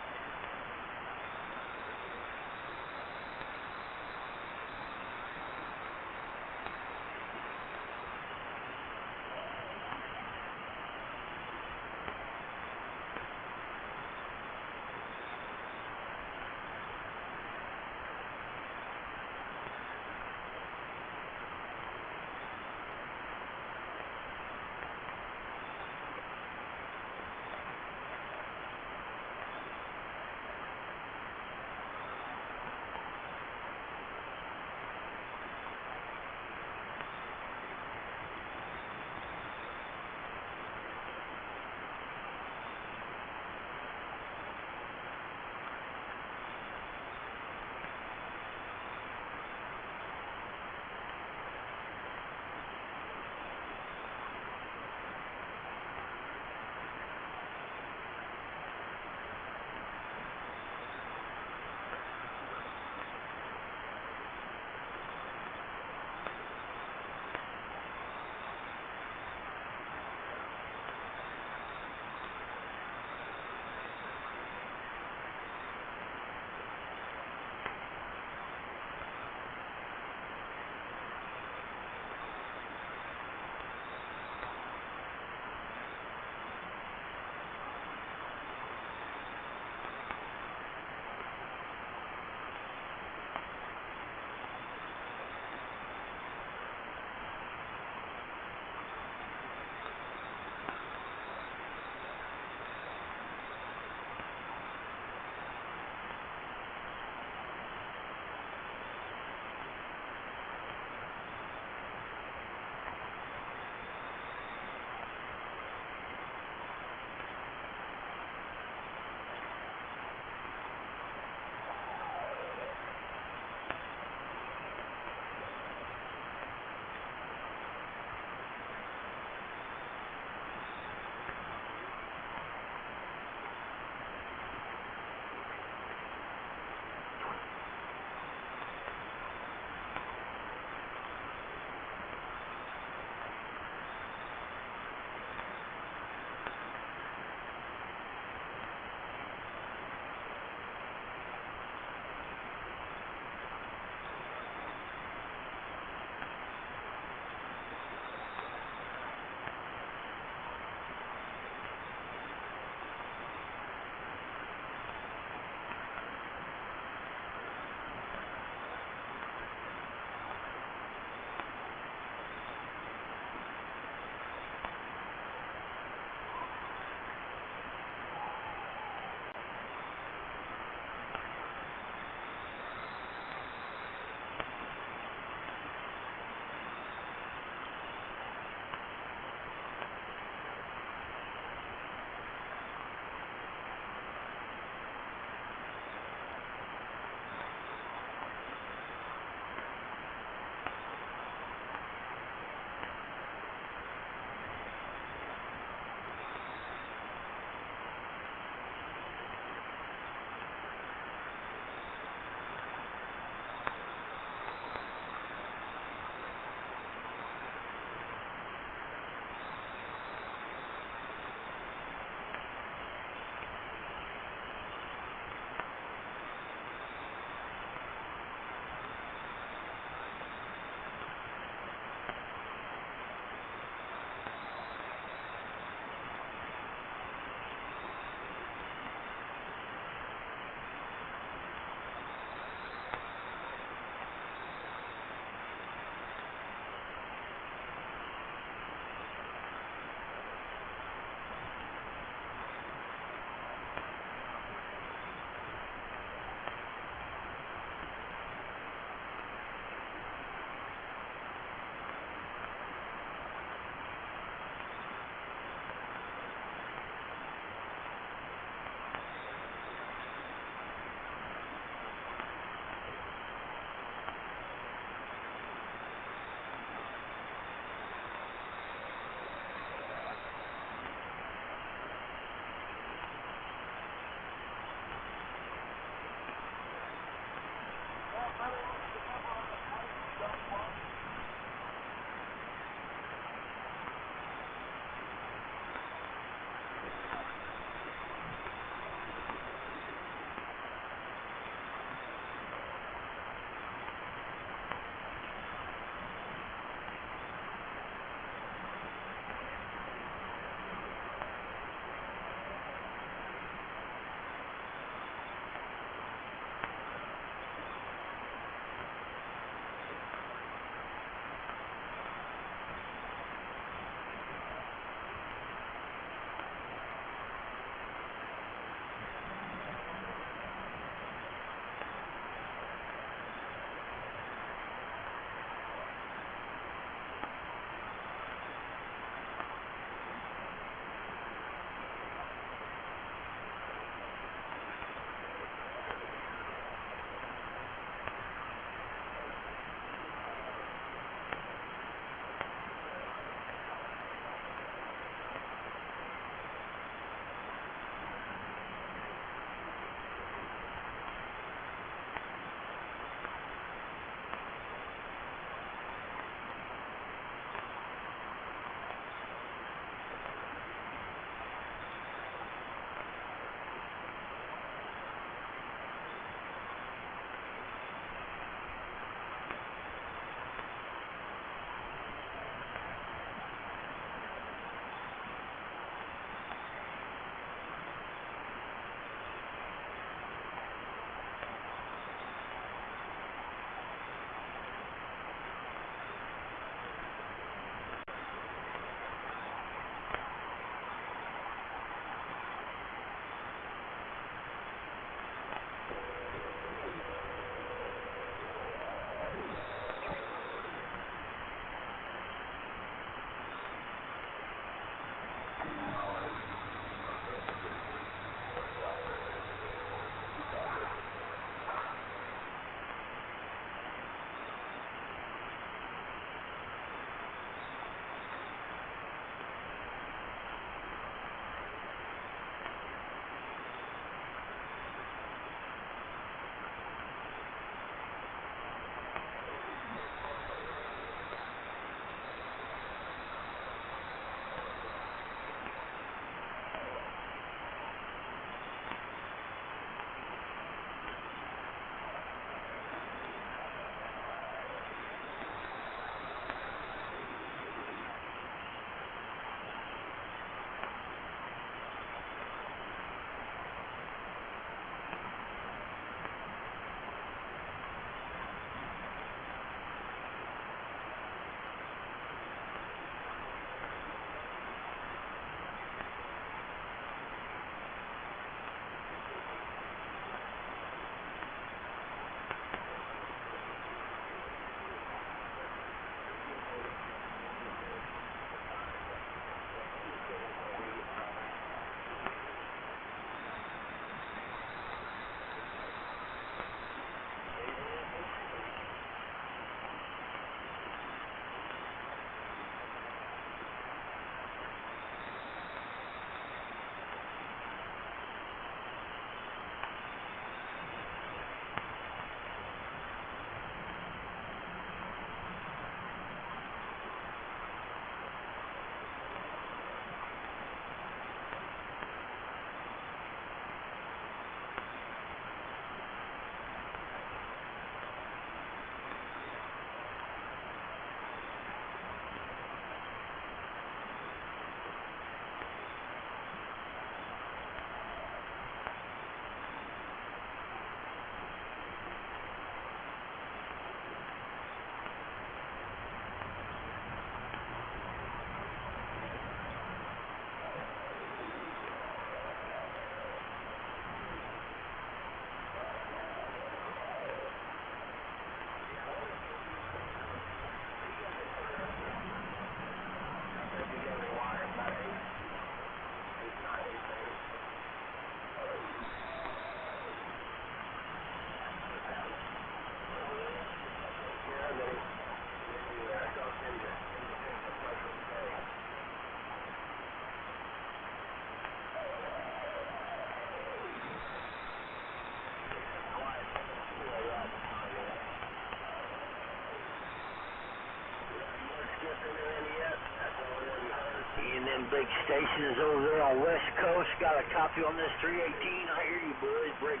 big station is over there on West Coast. Got a copy on this 318. I hear you, boys. Break.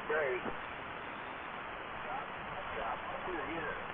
Stop. Here,